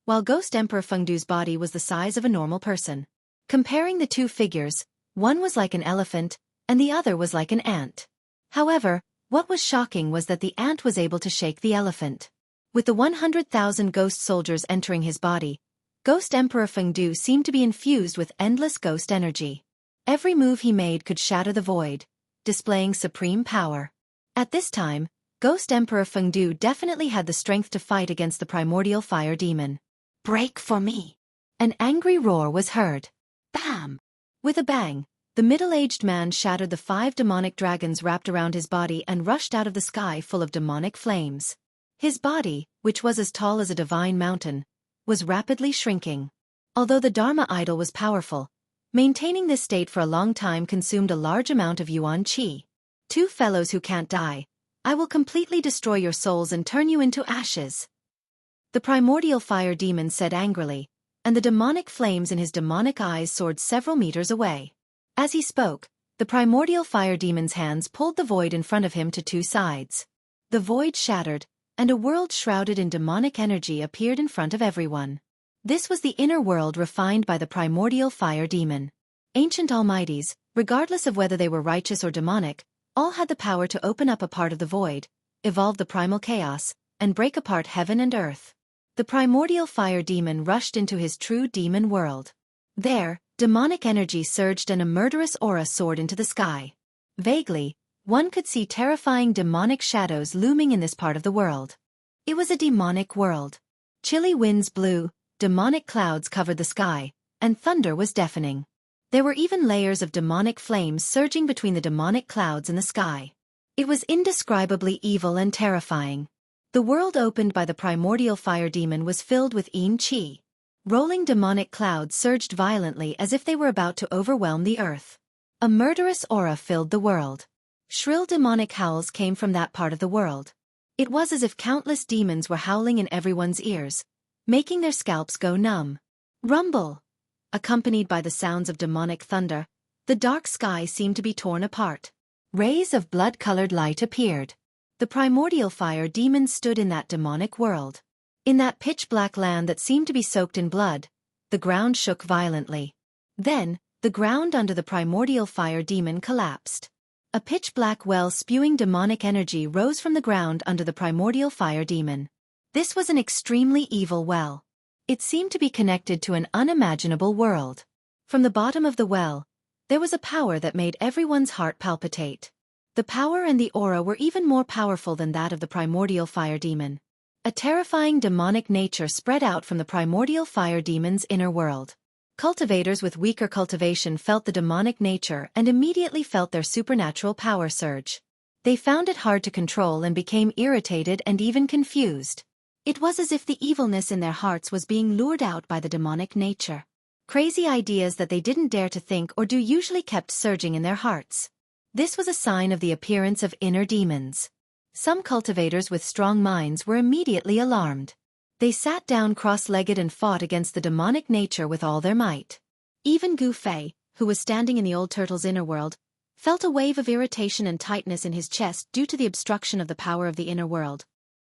while Ghost Emperor Fengdu's body was the size of a normal person. Comparing the two figures, one was like an elephant, and the other was like an ant. However, what was shocking was that the ant was able to shake the elephant. With the 100,000 ghost soldiers entering his body, Ghost Emperor Fengdu seemed to be infused with endless ghost energy. Every move he made could shatter the void, displaying supreme power. At this time, Ghost Emperor Fengdu definitely had the strength to fight against the primordial fire demon. "Break for me!" An angry roar was heard. Bam! With a bang, the middle-aged man shattered the 5 demonic dragons wrapped around his body and rushed out of the sky full of demonic flames. His body, which was as tall as a divine mountain, was rapidly shrinking. Although the Dharma idol was powerful, maintaining this state for a long time consumed a large amount of yuan qi. "Two fellows who can't die, I will completely destroy your souls and turn you into ashes," the primordial fire demon said angrily, and the demonic flames in his demonic eyes soared several meters away. As he spoke, the primordial fire demon's hands pulled the void in front of him to 2 sides. The void shattered, and a world shrouded in demonic energy appeared in front of everyone. This was the inner world refined by the primordial fire demon. Ancient almighties, regardless of whether they were righteous or demonic, all had the power to open up a part of the void, evolve the primal chaos, and break apart heaven and earth. The primordial fire demon rushed into his true demon world. There, demonic energy surged and a murderous aura soared into the sky. Vaguely, one could see terrifying demonic shadows looming in this part of the world. It was a demonic world. Chilly winds blew, demonic clouds covered the sky, and thunder was deafening. There were even layers of demonic flames surging between the demonic clouds and the sky. It was indescribably evil and terrifying. The world opened by the primordial fire demon was filled with yin qi. Rolling demonic clouds surged violently as if they were about to overwhelm the earth. A murderous aura filled the world. Shrill demonic howls came from that part of the world. It was as if countless demons were howling in everyone's ears, making their scalps go numb. Rumble! Accompanied by the sounds of demonic thunder, the dark sky seemed to be torn apart. Rays of blood-colored light appeared. The primordial fire demon stood in that demonic world. In that pitch-black land that seemed to be soaked in blood, the ground shook violently. Then, the ground under the primordial fire demon collapsed. A pitch-black well spewing demonic energy rose from the ground under the primordial fire demon. This was an extremely evil well. It seemed to be connected to an unimaginable world. From the bottom of the well, there was a power that made everyone's heart palpitate. The power and the aura were even more powerful than that of the primordial fire demon. A terrifying demonic nature spread out from the primordial fire demon's inner world. Cultivators with weaker cultivation felt the demonic nature and immediately felt their supernatural power surge. They found it hard to control and became irritated and even confused. It was as if the evilness in their hearts was being lured out by the demonic nature. Crazy ideas that they didn't dare to think or do usually kept surging in their hearts. This was a sign of the appearance of inner demons. Some cultivators with strong minds were immediately alarmed. They sat down cross-legged and fought against the demonic nature with all their might. Even Gu Fei, who was standing in the old turtle's inner world, felt a wave of irritation and tightness in his chest due to the obstruction of the power of the inner world.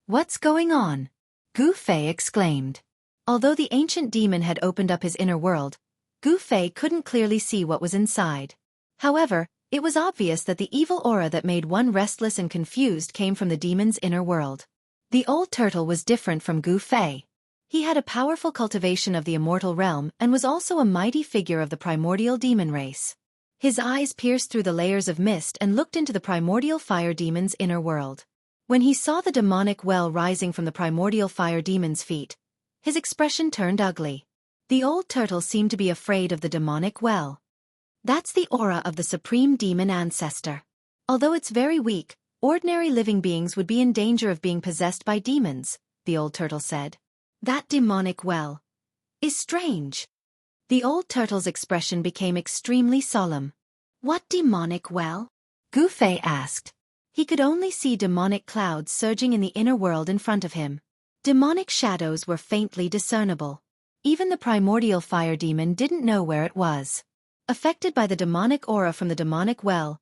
"What's going on?" Gu Fei exclaimed. Although the ancient demon had opened up his inner world, Gu Fei couldn't clearly see what was inside. However, it was obvious that the evil aura that made one restless and confused came from the demon's inner world. The old turtle was different from Gu Fei. He had a powerful cultivation of the immortal realm and was also a mighty figure of the primordial demon race. His eyes pierced through the layers of mist and looked into the primordial fire demon's inner world. When he saw the demonic well rising from the primordial fire demon's feet, his expression turned ugly. The old turtle seemed to be afraid of the demonic well. "That's the aura of the supreme demon ancestor. Although it's very weak, ordinary living beings would be in danger of being possessed by demons," the old turtle said. "That demonic well is strange." The old turtle's expression became extremely solemn. "What demonic well?" Gu Fei asked. He could only see demonic clouds surging in the inner world in front of him. Demonic shadows were faintly discernible. Even the primordial fire demon didn't know where it was. Affected by the demonic aura from the demonic well,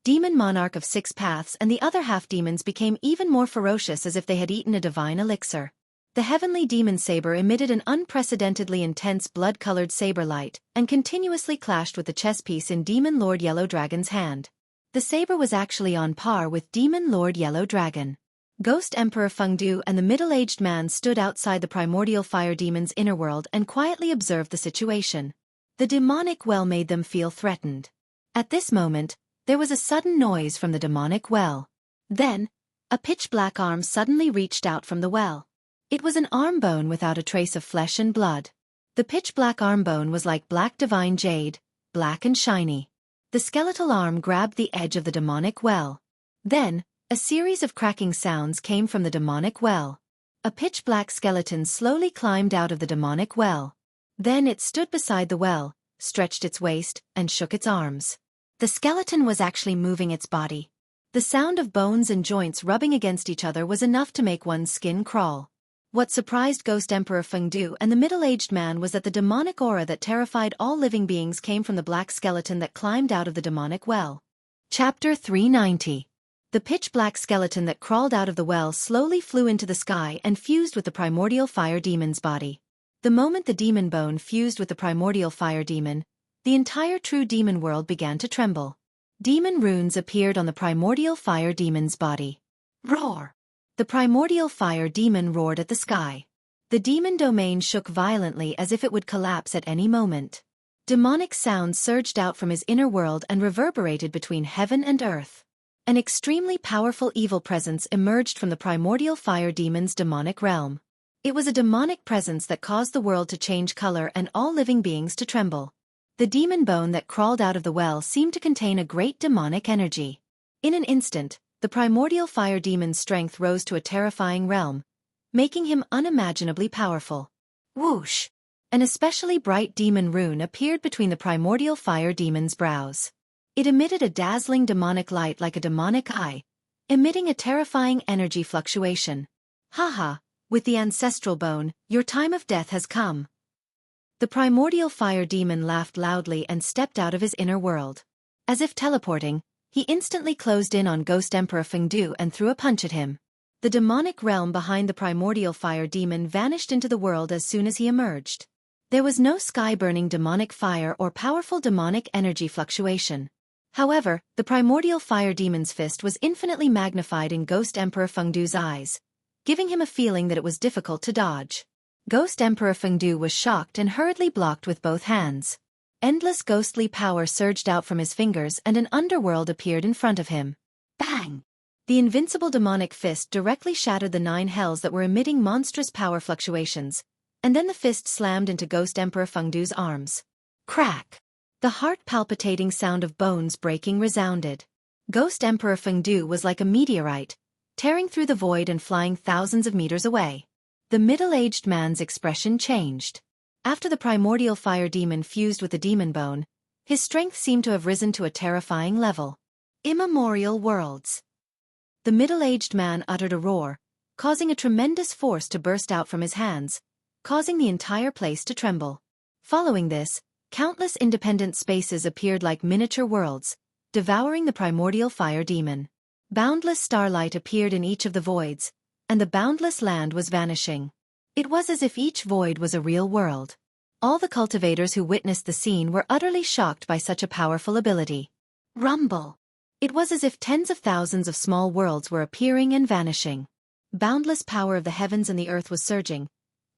Demon Monarch of Six Paths and the other half-demons became even more ferocious as if they had eaten a divine elixir. The heavenly demon saber emitted an unprecedentedly intense blood-colored saber light and continuously clashed with the chess piece in Demon Lord Yellow Dragon's hand. The saber was actually on par with Demon Lord Yellow Dragon. Ghost Emperor Fengdu and the middle-aged man stood outside the primordial fire demon's inner world and quietly observed the situation. The demonic well made them feel threatened. At this moment, there was a sudden noise from the demonic well. Then, a pitch-black arm suddenly reached out from the well. It was an arm bone without a trace of flesh and blood. The pitch-black arm bone was like black divine jade, black and shiny. The skeletal arm grabbed the edge of the demonic well. Then, a series of cracking sounds came from the demonic well. A pitch-black skeleton slowly climbed out of the demonic well. Then it stood beside the well, stretched its waist, and shook its arms. The skeleton was actually moving its body. The sound of bones and joints rubbing against each other was enough to make one's skin crawl. What surprised Ghost Emperor Fengdu and the middle-aged man was that the demonic aura that terrified all living beings came from the black skeleton that climbed out of the demonic well. Chapter 390. The pitch-black skeleton that crawled out of the well slowly flew into the sky and fused with the primordial fire demon's body. The moment the demon bone fused with the primordial fire demon, the entire true demon world began to tremble. Demon runes appeared on the primordial fire demon's body. Roar! The primordial fire demon roared at the sky. The demon domain shook violently as if it would collapse at any moment. Demonic sounds surged out from his inner world and reverberated between heaven and earth. An extremely powerful evil presence emerged from the primordial fire demon's demonic realm. It was a demonic presence that caused the world to change color and all living beings to tremble. The demon bone that crawled out of the well seemed to contain a great demonic energy. In an instant, the primordial fire demon's strength rose to a terrifying realm, making him unimaginably powerful. Whoosh! An especially bright demon rune appeared between the primordial fire demon's brows. It emitted a dazzling demonic light like a demonic eye, emitting a terrifying energy fluctuation. Haha, with the ancestral bone, your time of death has come. The primordial fire demon laughed loudly and stepped out of his inner world. As if teleporting, he instantly closed in on Ghost Emperor Fengdu and threw a punch at him. The demonic realm behind the primordial fire demon vanished into the world as soon as he emerged. There was no sky-burning demonic fire or powerful demonic energy fluctuation. However, the primordial fire demon's fist was infinitely magnified in Ghost Emperor Fengdu's eyes, giving him a feeling that it was difficult to dodge. Ghost Emperor Fengdu was shocked and hurriedly blocked with both hands. Endless ghostly power surged out from his fingers and an underworld appeared in front of him. Bang! The invincible demonic fist directly shattered the 9 hells that were emitting monstrous power fluctuations, and then the fist slammed into Ghost Emperor Fengdu's arms. Crack! The heart-palpitating sound of bones breaking resounded. Ghost Emperor Fengdu was like a meteorite, tearing through the void and flying thousands of meters away. The middle-aged man's expression changed. After the primordial fire demon fused with the demon bone, his strength seemed to have risen to a terrifying level. Immemorial worlds. The middle-aged man uttered a roar, causing a tremendous force to burst out from his hands, causing the entire place to tremble. Following this, countless independent spaces appeared like miniature worlds, devouring the primordial fire demon. Boundless starlight appeared in each of the voids, and the boundless land was vanishing. It was as if each void was a real world. All the cultivators who witnessed the scene were utterly shocked by such a powerful ability. Rumble! It was as if tens of thousands of small worlds were appearing and vanishing. Boundless power of the heavens and the earth was surging,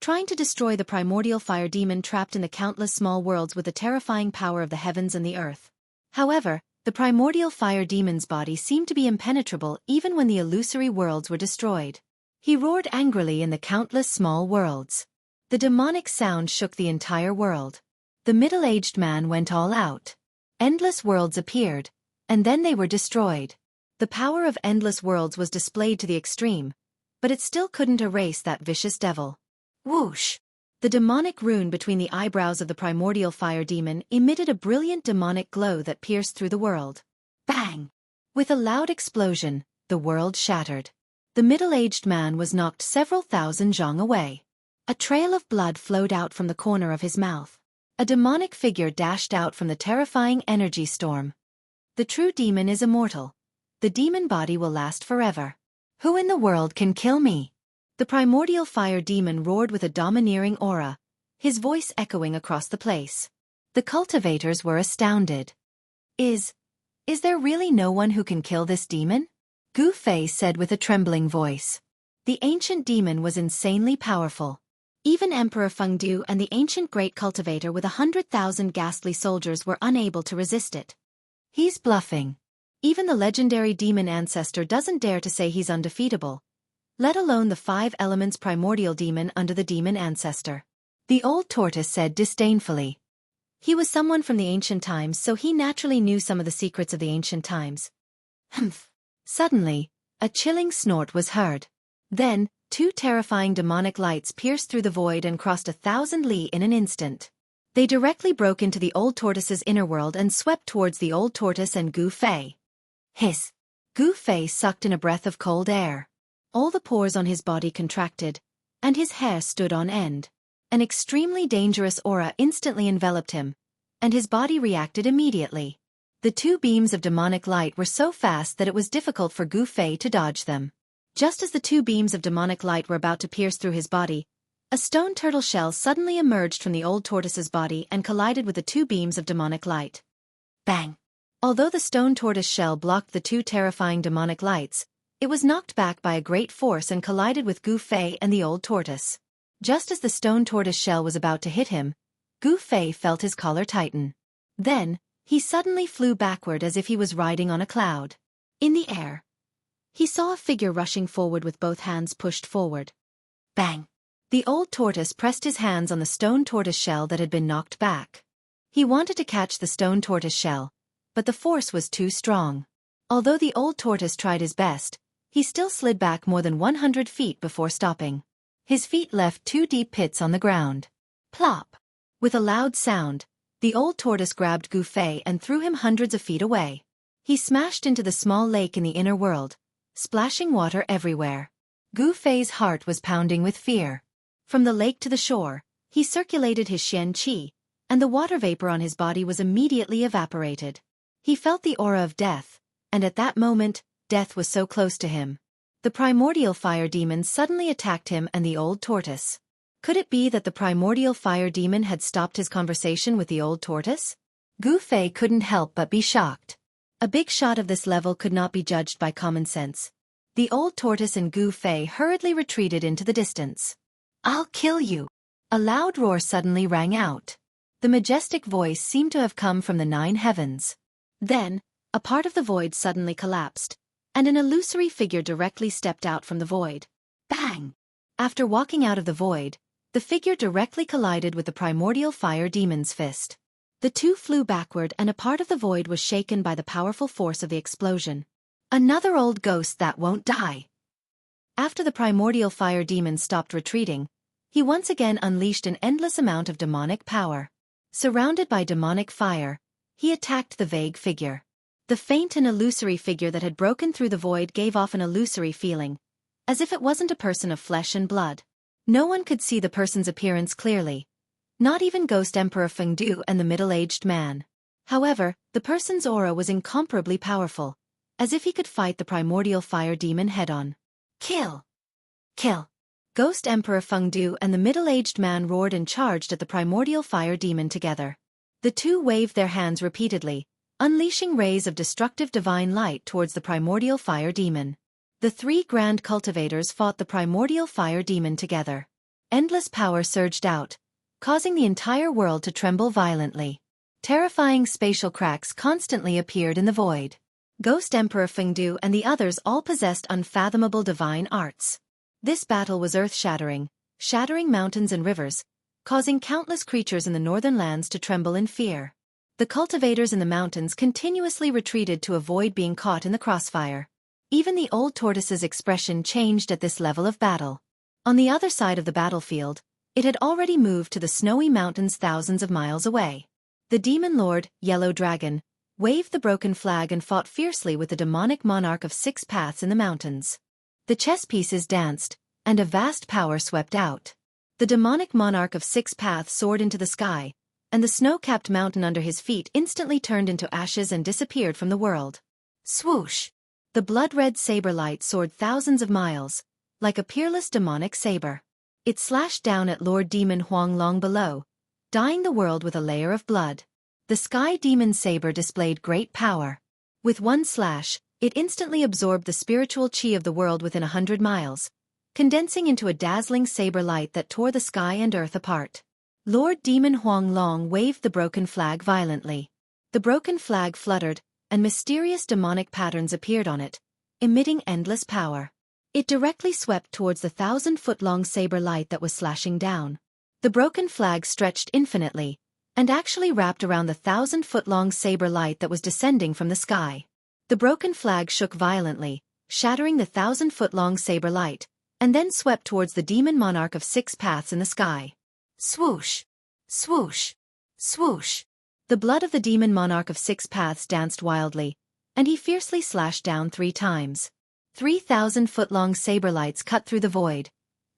trying to destroy the primordial fire demon trapped in the countless small worlds with the terrifying power of the heavens and the earth. However, the primordial fire demon's body seemed to be impenetrable even when the illusory worlds were destroyed. He roared angrily in the countless small worlds. The demonic sound shook the entire world. The middle-aged man went all out. Endless worlds appeared, and then they were destroyed. The power of endless worlds was displayed to the extreme, but it still couldn't erase that vicious devil. Whoosh! The demonic rune between the eyebrows of the primordial fire demon emitted a brilliant demonic glow that pierced through the world. Bang! With a loud explosion, the world shattered. The middle-aged man was knocked several thousand zhang away. A trail of blood flowed out from the corner of his mouth. A demonic figure dashed out from the terrifying energy storm. The true demon is immortal. The demon body will last forever. Who in the world can kill me? The primordial fire demon roared with a domineering aura, his voice echoing across the place. The cultivators were astounded. Is there really no one who can kill this demon? Gu Fei said with a trembling voice. The ancient demon was insanely powerful. Even Emperor Fengdu and the ancient great cultivator with 100,000 ghastly soldiers were unable to resist it. He's bluffing. Even the legendary demon ancestor doesn't dare to say he's undefeatable, let alone the 5 elements primordial demon under the demon ancestor. The old tortoise said disdainfully. He was someone from the ancient times, so he naturally knew some of the secrets of the ancient times. Humph. Suddenly, a chilling snort was heard. Then, 2 terrifying demonic lights pierced through the void and crossed 1,000 li in an instant. They directly broke into the old tortoise's inner world and swept towards the old tortoise and Gu Fei. Hiss! Gu Fei sucked in a breath of cold air. All the pores on his body contracted, and his hair stood on end. An extremely dangerous aura instantly enveloped him, and his body reacted immediately. The 2 beams of demonic light were so fast that it was difficult for Gu Fei to dodge them. Just as the 2 beams of demonic light were about to pierce through his body, a stone turtle shell suddenly emerged from the old tortoise's body and collided with the 2 beams of demonic light. Bang! Although the stone tortoise shell blocked the 2 terrifying demonic lights, it was knocked back by a great force and collided with Gu Fei and the old tortoise. Just as the stone tortoise shell was about to hit him, Gu Fei felt his collar tighten. Then, he suddenly flew backward as if he was riding on a cloud. In the air, he saw a figure rushing forward with both hands pushed forward. Bang! The old tortoise pressed his hands on the stone tortoise shell that had been knocked back. He wanted to catch the stone tortoise shell, but the force was too strong. Although the old tortoise tried his best, he still slid back more than 100 feet before stopping. His feet left 2 deep pits on the ground. Plop! With a loud sound, the old tortoise grabbed Gu Fei and threw him hundreds of feet away. He smashed into the small lake in the inner world, splashing water everywhere. Gu Fei's heart was pounding with fear. From the lake to the shore, he circulated his Xianxia, and the water vapor on his body was immediately evaporated. He felt the aura of death, and at that moment, death was so close to him. The primordial fire demon suddenly attacked him and the old tortoise. Could it be that the primordial fire demon had stopped his conversation with the old tortoise? Gu Fei couldn't help but be shocked. A big shot of this level could not be judged by common sense. The old tortoise and Gu Fei hurriedly retreated into the distance. I'll kill you! A loud roar suddenly rang out. The majestic voice seemed to have come from the 9 heavens. Then, a part of the void suddenly collapsed, and an illusory figure directly stepped out from the void. Bang! After walking out of the void, the figure directly collided with the primordial fire demon's fist. The 2 flew backward and a part of the void was shaken by the powerful force of the explosion. Another old ghost that won't die. After the primordial fire demon stopped retreating, he once again unleashed an endless amount of demonic power. Surrounded by demonic fire, he attacked the vague figure. The faint and illusory figure that had broken through the void gave off an illusory feeling, as if it wasn't a person of flesh and blood. No one could see the person's appearance clearly. Not even Ghost Emperor Fengdu and the middle-aged man. However, the person's aura was incomparably powerful, as if he could fight the primordial fire demon head-on. Kill! Kill! Ghost Emperor Fengdu and the middle-aged man roared and charged at the primordial fire demon together. The 2 waved their hands repeatedly, unleashing rays of destructive divine light towards the primordial fire demon. The 3 grand cultivators fought the primordial fire demon together. Endless power surged out, causing the entire world to tremble violently. Terrifying spatial cracks constantly appeared in the void. Ghost Emperor Fengdu and the others all possessed unfathomable divine arts. This battle was earth-shattering, shattering mountains and rivers, causing countless creatures in the northern lands to tremble in fear. The cultivators in the mountains continuously retreated to avoid being caught in the crossfire. Even the old tortoise's expression changed at this level of battle. On the other side of the battlefield, it had already moved to the snowy mountains thousands of miles away. The demon lord, Yellow Dragon, waved the broken flag and fought fiercely with the demonic monarch of 6 paths in the mountains. The chess pieces danced, and a vast power swept out. The demonic monarch of 6 paths soared into the sky, and the snow-capped mountain under his feet instantly turned into ashes and disappeared from the world. Swoosh! The blood-red saber light soared thousands of miles, like a peerless demonic saber. It slashed down at Lord Demon Huanglong below, dyeing the world with a layer of blood. The Sky Demon saber displayed great power. With one slash, it instantly absorbed the spiritual chi of the world within 100 miles, condensing into a dazzling saber light that tore the sky and earth apart. Lord Demon Huanglong waved the broken flag violently. The broken flag fluttered, and mysterious demonic patterns appeared on it, emitting endless power. It directly swept towards the 1,000-foot-long saber light that was slashing down. The broken flag stretched infinitely, and actually wrapped around the 1,000-foot-long saber light that was descending from the sky. The broken flag shook violently, shattering the 1,000-foot-long saber light, and then swept towards the demon monarch of 6 paths in the sky. Swoosh! Swoosh! Swoosh! The blood of the demon monarch of 6 paths danced wildly, and he fiercely slashed down 3 times. 3,000-foot-long saber lights cut through the void,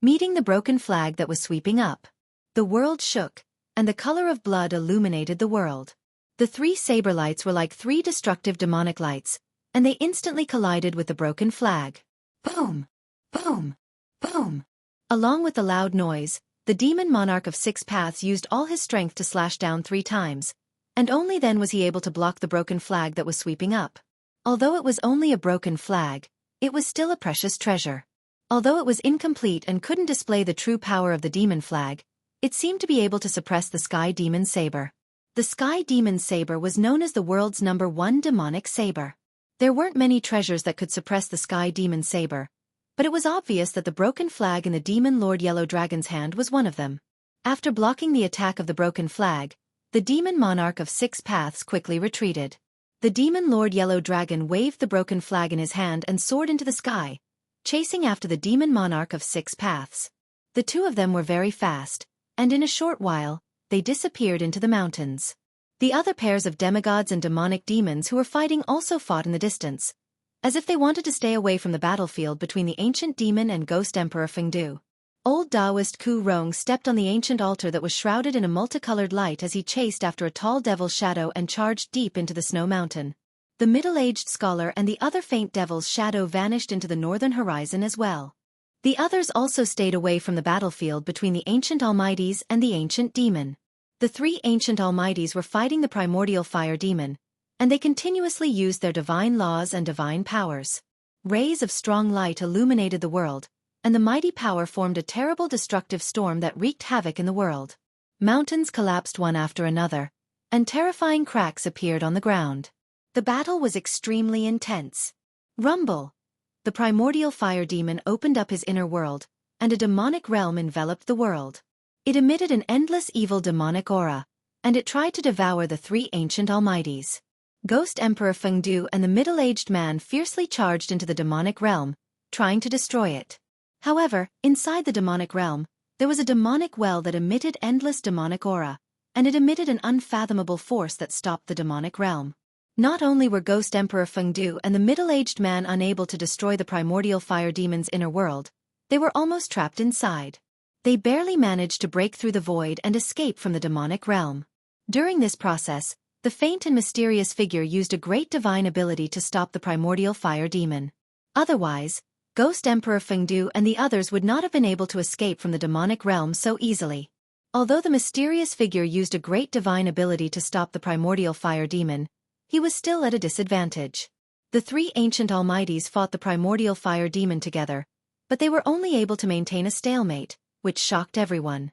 meeting the broken flag that was sweeping up. The world shook, and the color of blood illuminated the world. The 3 saber lights were like 3 destructive demonic lights, and they instantly collided with the broken flag. Boom! Boom! Boom! Along with the loud noise, the demon monarch of 6 paths used all his strength to slash down 3 times, and only then was he able to block the broken flag that was sweeping up. Although it was only a broken flag, it was still a precious treasure. Although it was incomplete and couldn't display the true power of the demon flag, it seemed to be able to suppress the Sky Demon saber. The Sky Demon saber was known as the world's #1 demonic saber. There weren't many treasures that could suppress the Sky Demon saber, but it was obvious that the broken flag in the Demon Lord Yellow Dragon's hand was one of them. After blocking the attack of the broken flag, the demon monarch of 6 paths quickly retreated. The Demon Lord Yellow Dragon waved the broken flag in his hand and soared into the sky, chasing after the demon monarch of 6 paths. The two of them were very fast, and in a short while, they disappeared into the mountains. The other pairs of demigods and demonic demons who were fighting also fought in the distance, as if they wanted to stay away from the battlefield between the ancient demon and ghost emperor Fengdu. Old Taoist Ku Rong stepped on the ancient altar that was shrouded in a multicolored light as he chased after a tall devil's shadow and charged deep into the snow mountain. The middle-aged scholar and the other faint devil's shadow vanished into the northern horizon as well. The others also stayed away from the battlefield between the ancient almighties and the ancient demon. The 3 ancient almighties were fighting the primordial fire demon, and they continuously used their divine laws and divine powers. Rays of strong light illuminated the world, and the mighty power formed a terrible destructive storm that wreaked havoc in the world. Mountains collapsed one after another, and terrifying cracks appeared on the ground. The battle was extremely intense. Rumble! The primordial fire demon opened up his inner world, and a demonic realm enveloped the world. It emitted an endless evil demonic aura, and it tried to devour the 3 ancient almighties. Ghost Emperor Fengdu and the middle-aged man fiercely charged into the demonic realm, trying to destroy it. However, inside the demonic realm, there was a demonic well that emitted endless demonic aura, and it emitted an unfathomable force that stopped the demonic realm. Not only were Ghost Emperor Fengdu and the middle-aged man unable to destroy the primordial fire demon's inner world, they were almost trapped inside. They barely managed to break through the void and escape from the demonic realm. During this process, the faint and mysterious figure used a great divine ability to stop the primordial fire demon. Otherwise, Ghost Emperor Fengdu and the others would not have been able to escape from the demonic realm so easily. Although the mysterious figure used a great divine ability to stop the primordial fire demon, he was still at a disadvantage. The 3 ancient almighties fought the primordial fire demon together, but they were only able to maintain a stalemate, which shocked everyone.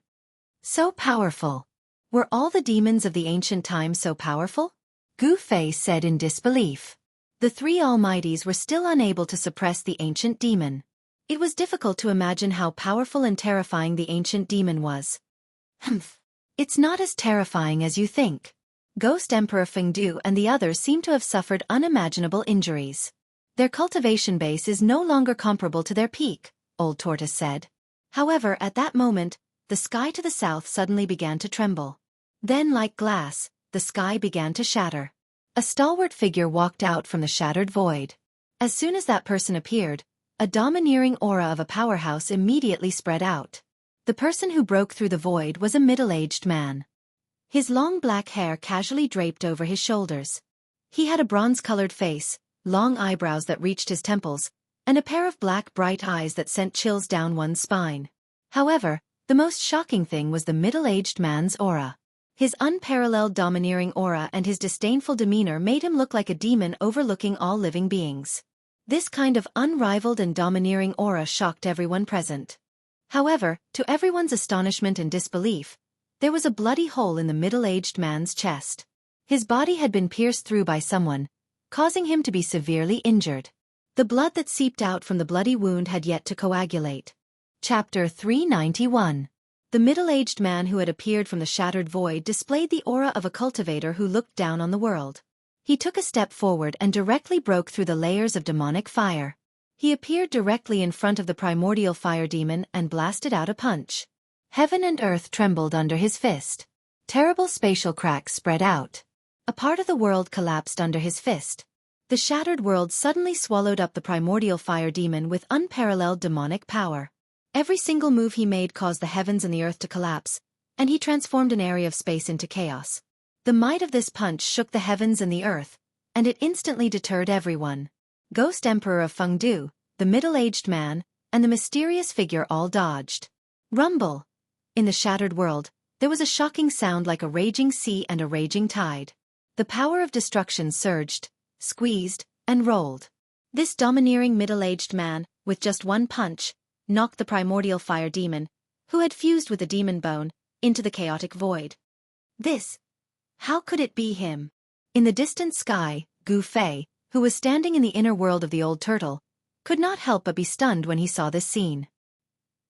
So powerful! Were all the demons of the ancient times so powerful? Gu Fei said in disbelief. The 3 almighties were still unable to suppress the ancient demon. It was difficult to imagine how powerful and terrifying the ancient demon was. Humph! It's not as terrifying as you think. Ghost Emperor Fengdu and the others seem to have suffered unimaginable injuries. Their cultivation base is no longer comparable to their peak, Old Tortoise said. However, at that moment, the sky to the south suddenly began to tremble. Then, like glass, the sky began to shatter. A stalwart figure walked out from the shattered void. As soon as that person appeared, a domineering aura of a powerhouse immediately spread out. The person who broke through the void was a middle-aged man. His long black hair casually draped over his shoulders. He had a bronze-colored face, long eyebrows that reached his temples, and a pair of black bright eyes that sent chills down one's spine. However, the most shocking thing was the middle-aged man's aura. His unparalleled domineering aura and his disdainful demeanor made him look like a demon overlooking all living beings. This kind of unrivaled and domineering aura shocked everyone present. However, to everyone's astonishment and disbelief, there was a bloody hole in the middle-aged man's chest. His body had been pierced through by someone, causing him to be severely injured. The blood that seeped out from the bloody wound had yet to coagulate. Chapter 391. The middle-aged man who had appeared from the shattered void displayed the aura of a cultivator who looked down on the world. He took a step forward and directly broke through the layers of demonic fire. He appeared directly in front of the primordial fire demon and blasted out a punch. Heaven and earth trembled under his fist. Terrible spatial cracks spread out. A part of the world collapsed under his fist. The shattered world suddenly swallowed up the primordial fire demon with unparalleled demonic power. Every single move he made caused the heavens and the earth to collapse, and he transformed an area of space into chaos. The might of this punch shook the heavens and the earth, and it instantly deterred everyone. Ghost Emperor of Fengdu, the middle-aged man, and the mysterious figure all dodged. Rumble! In the shattered world, there was a shocking sound like a raging sea and a raging tide. The power of destruction surged, squeezed, and rolled. This domineering middle-aged man, with just one punch, knocked the primordial fire demon, who had fused with the demon bone, into the chaotic void. How could it be him? In the distant sky, Gu Fei, who was standing in the inner world of the old turtle, could not help but be stunned when he saw this scene.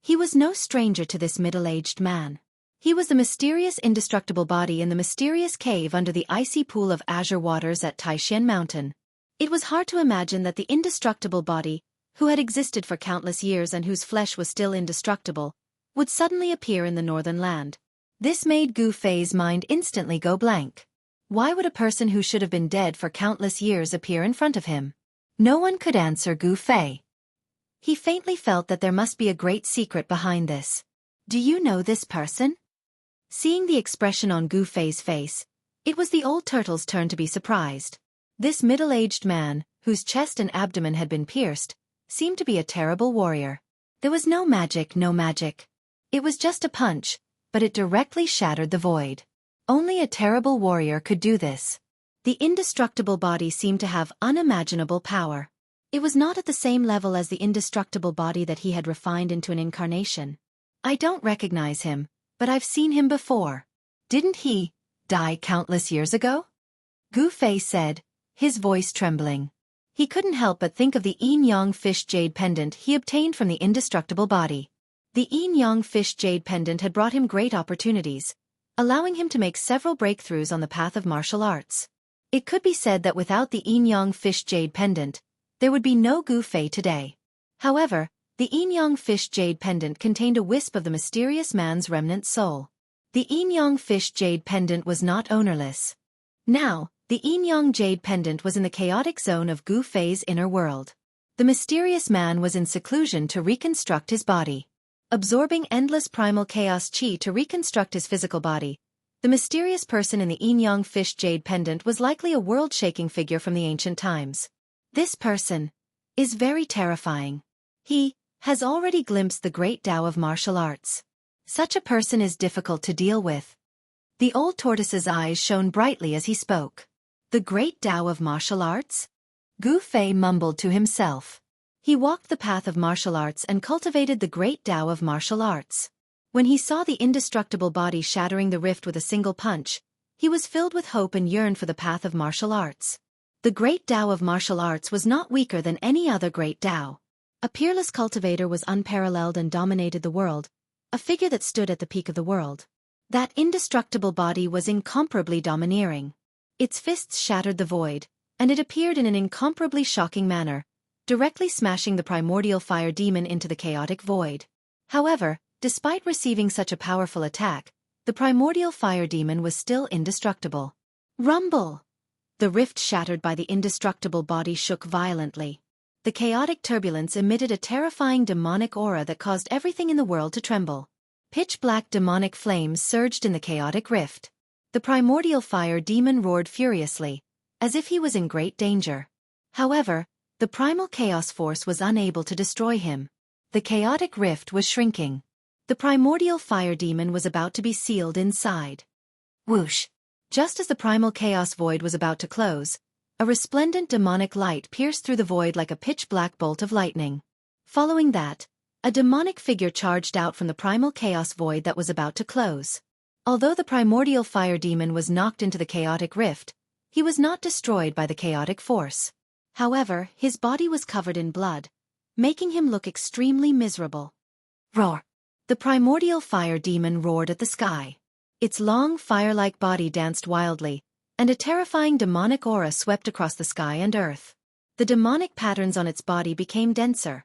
He was no stranger to this middle-aged man. He was the mysterious indestructible body in the mysterious cave under the icy pool of azure waters at Taishan Mountain. It was hard to imagine that the indestructible body, who had existed for countless years and whose flesh was still indestructible, would suddenly appear in the northern land. This made Gu Fei's mind instantly go blank. Why would a person who should have been dead for countless years appear in front of him? No one could answer Gu Fei. He faintly felt that there must be a great secret behind this. Do you know this person? Seeing the expression on Gu Fei's face, it was the old turtle's turn to be surprised. This middle-aged man, whose chest and abdomen had been pierced, seemed to be a terrible warrior. There was no magic. It was just a punch, but it directly shattered the void. Only a terrible warrior could do this. The indestructible body seemed to have unimaginable power. It was not at the same level as the indestructible body that he had refined into an incarnation. I don't recognize him, but I've seen him before. Didn't he die countless years ago? Gu Fei said, his voice trembling. He couldn't help but think of the yin-yang fish jade pendant he obtained from the indestructible body. The yin-yang fish jade pendant had brought him great opportunities, allowing him to make several breakthroughs on the path of martial arts. It could be said that without the yin-yang fish jade pendant, there would be no Gu Fei today. However, the yin-yang fish jade pendant contained a wisp of the mysterious man's remnant soul. The yin-yang fish jade pendant was not ownerless. Now, the yin-yang jade pendant was in the chaotic zone of Gu Fei's inner world. The mysterious man was in seclusion to reconstruct his body. Absorbing endless primal chaos chi to reconstruct his physical body, the mysterious person in the yin-yang fish jade pendant was likely a world-shaking figure from the ancient times. This person is very terrifying. He has already glimpsed the great Tao of martial arts. Such a person is difficult to deal with. The old tortoise's eyes shone brightly as he spoke. The great Tao of martial arts? Gu Fei mumbled to himself. He walked the path of martial arts and cultivated the great Tao of martial arts. When he saw the indestructible body shattering the rift with a single punch, he was filled with hope and yearned for the path of martial arts. The great Tao of martial arts was not weaker than any other great Tao. A peerless cultivator was unparalleled and dominated the world, a figure that stood at the peak of the world. That indestructible body was incomparably domineering. Its fists shattered the void, and it appeared in an incomparably shocking manner, directly smashing the primordial fire demon into the chaotic void. However, despite receiving such a powerful attack, the primordial fire demon was still indestructible. Rumble! The rift shattered by the indestructible body shook violently. The chaotic turbulence emitted a terrifying demonic aura that caused everything in the world to tremble. Pitch-black demonic flames surged in the chaotic rift. The primordial fire demon roared furiously, as if he was in great danger. However, the primal chaos force was unable to destroy him. The chaotic rift was shrinking. The primordial fire demon was about to be sealed inside. Whoosh! Just as the primal chaos void was about to close, a resplendent demonic light pierced through the void like a pitch-black bolt of lightning. Following that, a demonic figure charged out from the primal chaos void that was about to close. Although the primordial fire demon was knocked into the chaotic rift, he was not destroyed by the chaotic force. However, his body was covered in blood, making him look extremely miserable. Roar! The primordial fire demon roared at the sky. Its long fire-like body danced wildly, and a terrifying demonic aura swept across the sky and earth. The demonic patterns on its body became denser,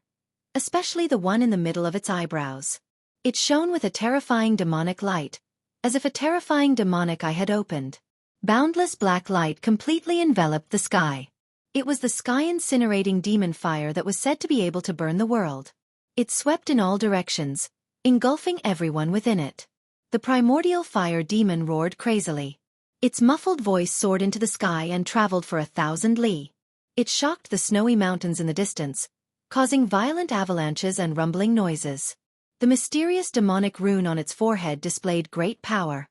especially the one in the middle of its eyebrows. It shone with a terrifying demonic light, as if a terrifying demonic eye had opened. Boundless black light completely enveloped the sky. It was the sky-incinerating demon fire that was said to be able to burn the world. It swept in all directions, engulfing everyone within it. The primordial fire demon roared crazily. Its muffled voice soared into the sky and traveled for 1,000 li. It shocked the snowy mountains in the distance, causing violent avalanches and rumbling noises. The mysterious demonic rune on its forehead displayed great power.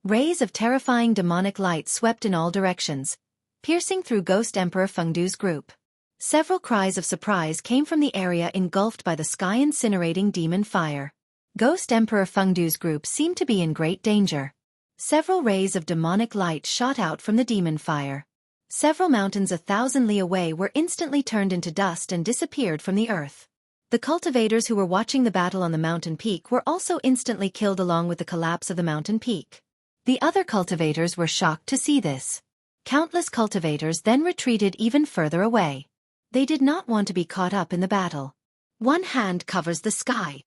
Rays of terrifying demonic light swept in all directions, piercing through Ghost Emperor Fengdu's group. Several cries of surprise came from the area engulfed by the sky-incinerating demon fire. Ghost Emperor Fengdu's group seemed to be in great danger. Several rays of demonic light shot out from the demon fire. Several mountains 1,000 li away were instantly turned into dust and disappeared from the earth. The cultivators who were watching the battle on the mountain peak were also instantly killed along with the collapse of the mountain peak. The other cultivators were shocked to see this. Countless cultivators then retreated even further away. They did not want to be caught up in the battle. One hand covers the sky.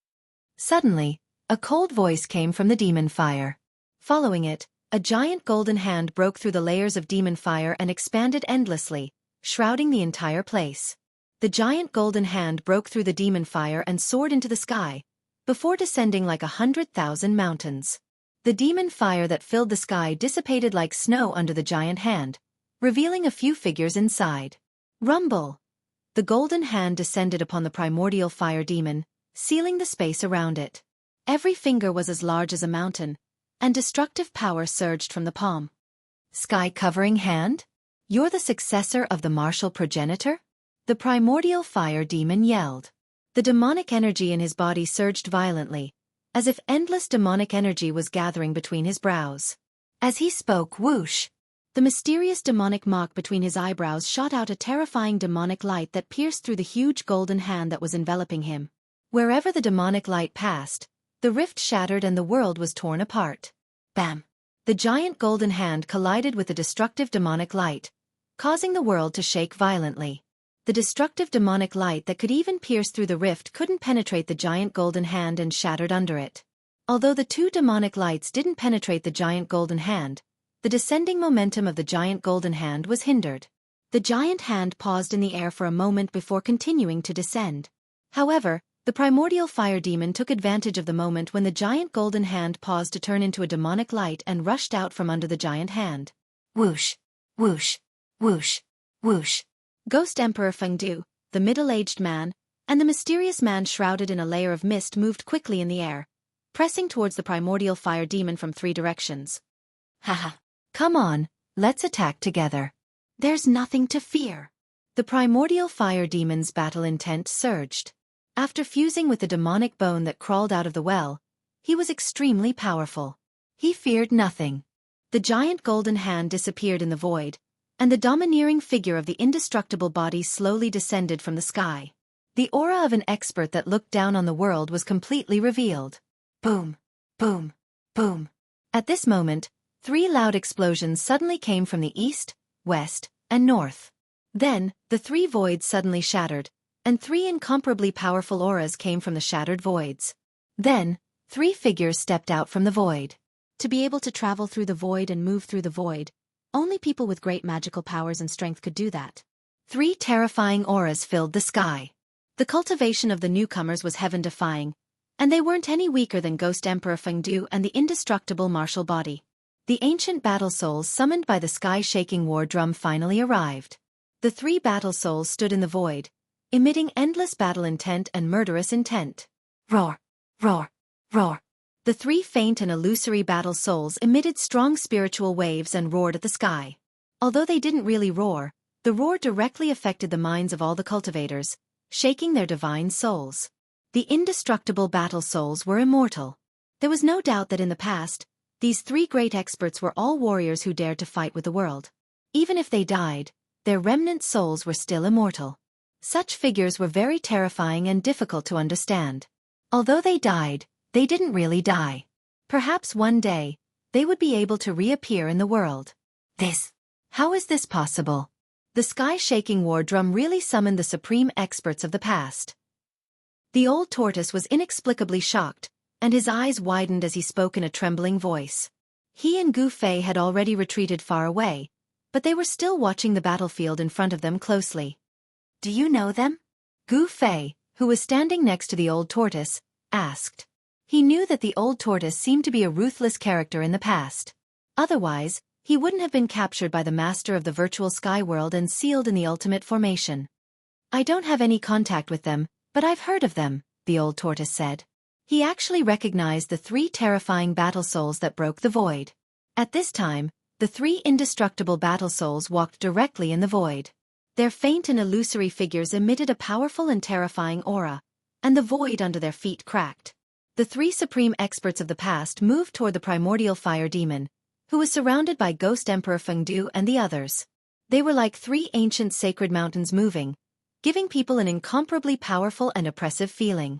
Suddenly, a cold voice came from the demon fire. Following it, a giant golden hand broke through the layers of demon fire and expanded endlessly, shrouding the entire place. The giant golden hand broke through the demon fire and soared into the sky, before descending like 100,000 mountains. The demon fire that filled the sky dissipated like snow under the giant hand, revealing a few figures inside. Rumble! The golden hand descended upon the primordial fire demon, sealing the space around it. Every finger was as large as a mountain, and destructive power surged from the palm. Sky-covering hand? You're the successor of the martial progenitor? The primordial fire demon yelled. The demonic energy in his body surged violently, as if endless demonic energy was gathering between his brows. As he spoke, whoosh! The mysterious demonic mark between his eyebrows shot out a terrifying demonic light that pierced through the huge golden hand that was enveloping him. Wherever the demonic light passed, the rift shattered and the world was torn apart. Bam! The giant golden hand collided with the destructive demonic light, causing the world to shake violently. The destructive demonic light that could even pierce through the rift couldn't penetrate the giant golden hand and shattered under it. Although the two demonic lights didn't penetrate the giant golden hand, the descending momentum of the giant golden hand was hindered. The giant hand paused in the air for a moment before continuing to descend. However, the primordial fire demon took advantage of the moment when the giant golden hand paused to turn into a demonic light and rushed out from under the giant hand. Whoosh! Whoosh! Whoosh! Whoosh! Ghost Emperor Fengdu, the middle-aged man, and the mysterious man shrouded in a layer of mist moved quickly in the air, pressing towards the primordial fire demon from 3 directions. Haha! Come on, let's attack together. There's nothing to fear. The primordial fire demon's battle intent surged. After fusing with the demonic bone that crawled out of the well, he was extremely powerful. He feared nothing. The giant golden hand disappeared in the void, and the domineering figure of the indestructible body slowly descended from the sky. The aura of an expert that looked down on the world was completely revealed. Boom! Boom! Boom! At this moment, 3 loud explosions suddenly came from the east, west, and north. Then, the 3 voids suddenly shattered, and 3 incomparably powerful auras came from the shattered voids. Then, 3 figures stepped out from the void. To be able to travel through the void and move through the void, Only people with great magical powers and strength could do that. 3 terrifying auras filled the sky. The cultivation of the newcomers was heaven-defying, and they weren't any weaker than Ghost Emperor Fengdu and the indestructible martial body. The ancient battle souls summoned by the sky-shaking war drum finally arrived. The 3 battle souls stood in the void, emitting endless battle intent and murderous intent. Roar! Roar! Roar! The 3 faint and illusory battle souls emitted strong spiritual waves and roared at the sky. Although they didn't really roar, the roar directly affected the minds of all the cultivators, shaking their divine souls. The indestructible battle souls were immortal. There was no doubt that in the past, these 3 great experts were all warriors who dared to fight with the world. Even if they died, their remnant souls were still immortal. Such figures were very terrifying and difficult to understand. Although they died, they didn't really die. Perhaps one day, they would be able to reappear in the world. How is this possible? The sky-shaking war drum really summoned the supreme experts of the past. The old tortoise was inexplicably shocked, and his eyes widened as he spoke in a trembling voice. He and Gu Fei had already retreated far away, but they were still watching the battlefield in front of them closely. Do you know them? Gu Fei, who was standing next to the old tortoise, asked. He knew that the old tortoise seemed to be a ruthless character in the past. Otherwise, he wouldn't have been captured by the master of the virtual sky world and sealed in the ultimate formation. I don't have any contact with them, but I've heard of them, the old tortoise said. He actually recognized the 3 terrifying battle souls that broke the void. At this time, the 3 indestructible battle souls walked directly in the void. Their faint and illusory figures emitted a powerful and terrifying aura, and the void under their feet cracked. The 3 supreme experts of the past moved toward the primordial fire demon, who was surrounded by Ghost Emperor Fengdu and the others. They were like 3 ancient sacred mountains moving, giving people an incomparably powerful and oppressive feeling.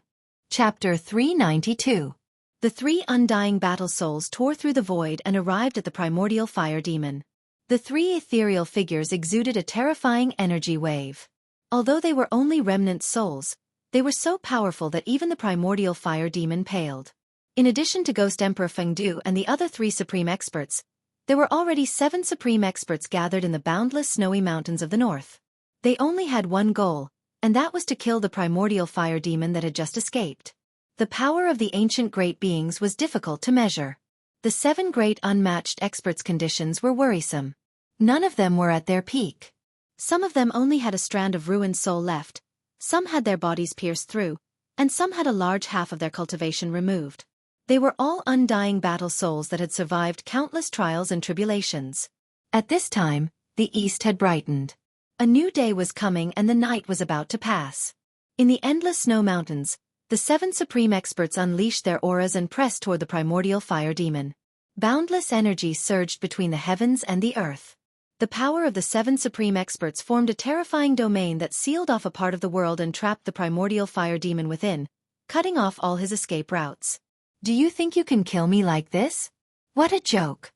Chapter 392. The 3 undying battle souls tore through the void and arrived at the primordial fire demon. The 3 ethereal figures exuded a terrifying energy wave. Although they were only remnant souls, they were so powerful that even the primordial fire demon paled. In addition to Ghost Emperor Fengdu and the other 3 supreme experts, there were already 7 supreme experts gathered in the boundless snowy mountains of the north. They only had one goal, and that was to kill the primordial fire demon that had just escaped. The power of the ancient great beings was difficult to measure. The 7 great unmatched experts' conditions were worrisome. None of them were at their peak. Some of them only had a strand of ruined soul left, some had their bodies pierced through, and some had a large half of their cultivation removed. They were all undying battle souls that had survived countless trials and tribulations. At this time, the east had brightened. A new day was coming and the night was about to pass. In the endless snow mountains, the 7 supreme experts unleashed their auras and pressed toward the primordial fire demon. Boundless energy surged between the heavens and the earth. The power of the 7 supreme experts formed a terrifying domain that sealed off a part of the world and trapped the primordial fire demon within, cutting off all his escape routes. Do you think you can kill me like this? What a joke!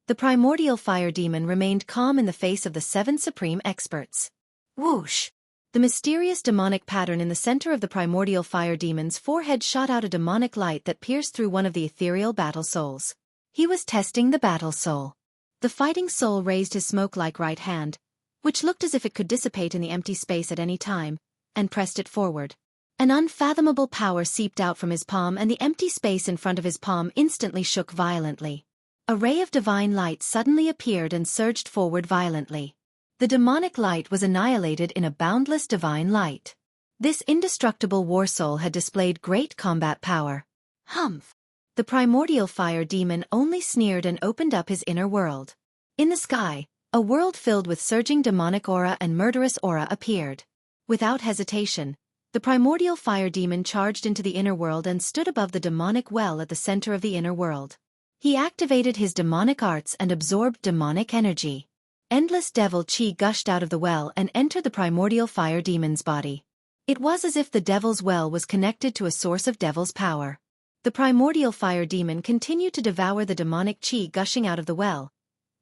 The primordial fire demon remained calm in the face of the 7 supreme experts. Whoosh! The mysterious demonic pattern in the center of the primordial fire demon's forehead shot out a demonic light that pierced through one of the ethereal battle souls. He was testing the battle soul. The fighting soul raised his smoke-like right hand, which looked as if it could dissipate in the empty space at any time, and pressed it forward. An unfathomable power seeped out from his palm and the empty space in front of his palm instantly shook violently. A ray of divine light suddenly appeared and surged forward violently. The demonic light was annihilated in a boundless divine light. This indestructible war soul had displayed great combat power. Humph! The primordial fire demon only sneered and opened up his inner world. In the sky, a world filled with surging demonic aura and murderous aura appeared. Without hesitation, the primordial fire demon charged into the inner world and stood above the demonic well at the center of the inner world. He activated his demonic arts and absorbed demonic energy. Endless devil chi gushed out of the well and entered the primordial fire demon's body. It was as if the devil's well was connected to a source of devil's power. The primordial fire demon continued to devour the demonic chi gushing out of the well,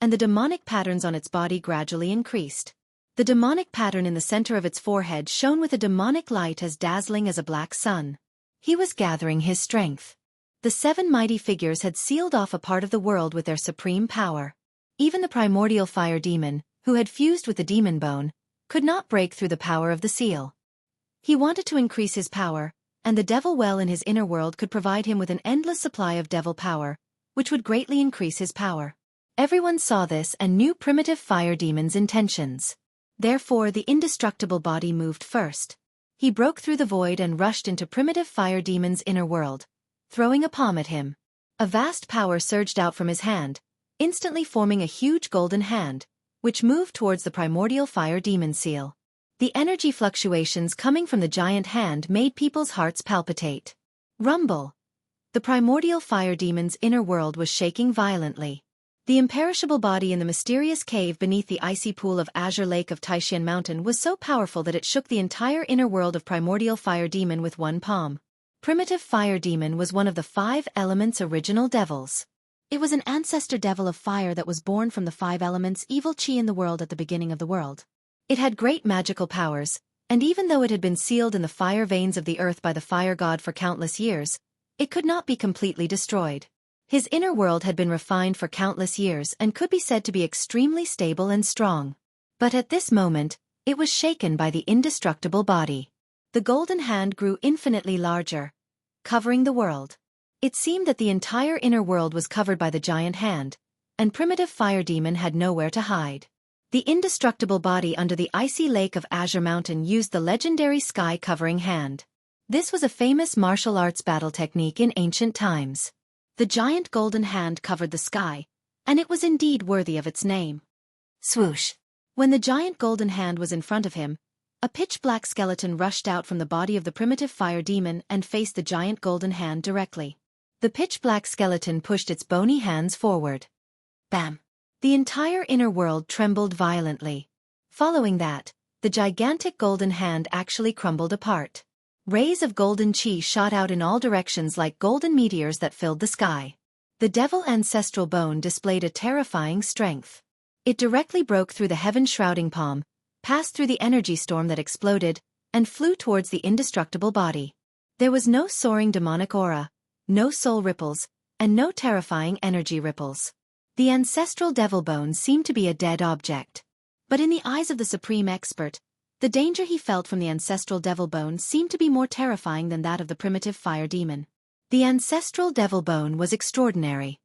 and the demonic patterns on its body gradually increased. The demonic pattern in the center of its forehead shone with a demonic light as dazzling as a black sun. He was gathering his strength. The 7 mighty figures had sealed off a part of the world with their supreme power. Even the primordial fire demon, who had fused with the demon bone, could not break through the power of the seal. He wanted to increase his power, and the devil well in his inner world could provide him with an endless supply of devil power, which would greatly increase his power. Everyone saw this and knew primitive fire demon's intentions. Therefore the indestructible body moved first. He broke through the void and rushed into primitive fire demon's inner world, throwing a palm at him. A vast power surged out from his hand, instantly forming a huge golden hand, which moved towards the primordial fire demon seal. The energy fluctuations coming from the giant hand made people's hearts palpitate. Rumble! The primordial fire demon's inner world was shaking violently. The imperishable body in the mysterious cave beneath the icy pool of azure lake of Taishan Mountain was so powerful that it shook the entire inner world of primordial fire demon with one palm. Primitive fire demon was one of the 5 elements' original devils. It was an ancestor devil of fire that was born from the 5 elements evil chi in the world at the beginning of the world. It had great magical powers, and even though it had been sealed in the fire veins of the earth by the fire god for countless years, it could not be completely destroyed. His inner world had been refined for countless years and could be said to be extremely stable and strong. But at this moment, it was shaken by the indestructible body. The golden hand grew infinitely larger, covering the world. It seemed that the entire inner world was covered by the giant hand, and primitive fire demon had nowhere to hide. The indestructible body under the icy lake of Azure Mountain used the legendary sky-covering hand. This was a famous martial arts battle technique in ancient times. The giant golden hand covered the sky, and it was indeed worthy of its name. Swoosh! When the giant golden hand was in front of him, a pitch-black skeleton rushed out from the body of the primitive fire demon and faced the giant golden hand directly. The pitch-black skeleton pushed its bony hands forward. Bam! The entire inner world trembled violently. Following that, the gigantic golden hand actually crumbled apart. Rays of golden chi shot out in all directions like golden meteors that filled the sky. The devil ancestral bone displayed a terrifying strength. It directly broke through the heaven-shrouding palm, passed through the energy storm that exploded, and flew towards the indestructible body. There was no soaring demonic aura, no soul ripples, and no terrifying energy ripples. The ancestral devil bone seemed to be a dead object. But in the eyes of the supreme expert, the danger he felt from the ancestral devil bone seemed to be more terrifying than that of the primitive fire demon. The ancestral devil bone was extraordinary.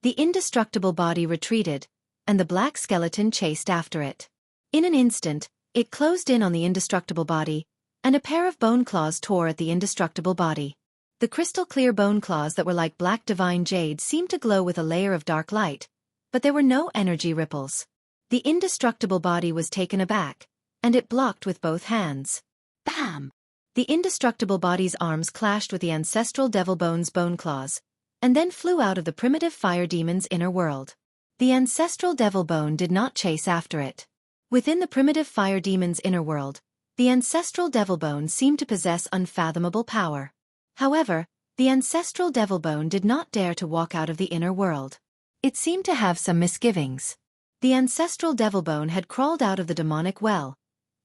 The indestructible body retreated, and the black skeleton chased after it. In an instant, it closed in on the indestructible body, and a pair of bone claws tore at the indestructible body. The crystal-clear bone claws that were like black divine jade seemed to glow with a layer of dark light, but there were no energy ripples. The indestructible body was taken aback, and it blocked with both hands. Bam! The indestructible body's arms clashed with the ancestral devil bone's bone claws, and then flew out of the primitive fire demon's inner world. The ancestral devil bone did not chase after it. Within the primitive fire demon's inner world, the ancestral devil bone seemed to possess unfathomable power. However, the ancestral devil bone did not dare to walk out of the inner world. It seemed to have some misgivings. The ancestral devil bone had crawled out of the demonic well,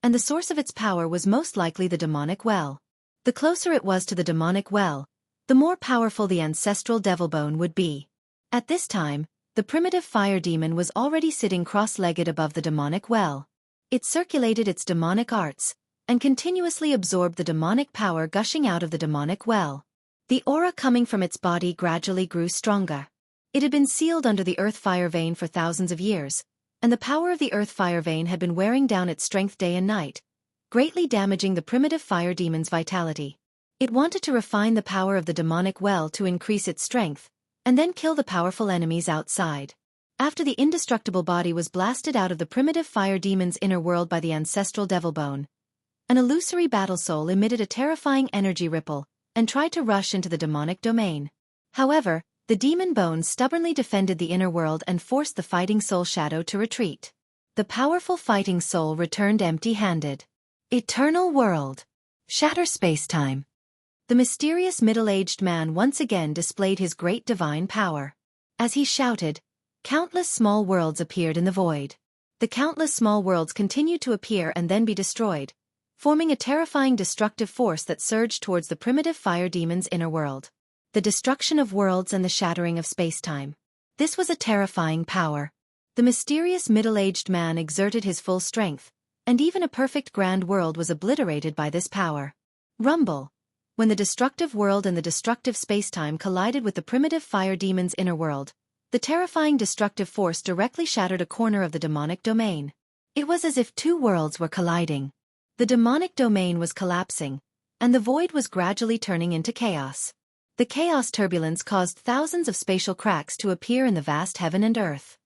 and the source of its power was most likely the demonic well. The closer it was to the demonic well, the more powerful the ancestral devil bone would be. At this time, the primitive fire demon was already sitting cross-legged above the demonic well. It circulated its demonic arts, and continuously absorbed the demonic power gushing out of the demonic well. The aura coming from its body gradually grew stronger. It had been sealed under the earth fire vein for thousands of years, and the power of the earth fire vein had been wearing down its strength day and night, greatly damaging the primitive fire demon's vitality. It wanted to refine the power of the demonic well to increase its strength, and then kill the powerful enemies outside. After the indestructible body was blasted out of the primitive fire demon's inner world by the ancestral devil bone, an illusory battle soul emitted a terrifying energy ripple, and tried to rush into the demonic domain. However, the demon bone stubbornly defended the inner world and forced the fighting soul shadow to retreat. The powerful fighting soul returned empty-handed. Eternal world. Shatter space-time. The mysterious middle-aged man once again displayed his great divine power. As he shouted, countless small worlds appeared in the void. The countless small worlds continued to appear and then be destroyed, forming a terrifying destructive force that surged towards the primitive fire demon's inner world. The destruction of worlds and the shattering of space-time. This was a terrifying power. The mysterious middle-aged man exerted his full strength, and even a perfect grand world was obliterated by this power. Rumble. When the destructive world and the destructive spacetime collided with the primitive fire demon's inner world, the terrifying destructive force directly shattered a corner of the demonic domain. It was as if two worlds were colliding. The demonic domain was collapsing, and the void was gradually turning into chaos. The chaos turbulence caused thousands of spatial cracks to appear in the vast heaven and earth.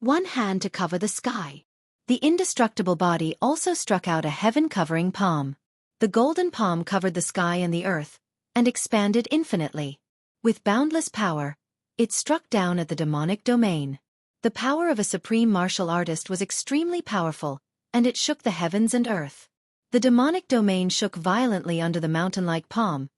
One hand to cover the sky. The indestructible body also struck out a heaven-covering palm. The golden palm covered the sky and the earth, and expanded infinitely. With boundless power, it struck down at the demonic domain. The power of a supreme martial artist was extremely powerful, and it shook the heavens and earth. The demonic domain shook violently under the mountain-like palm,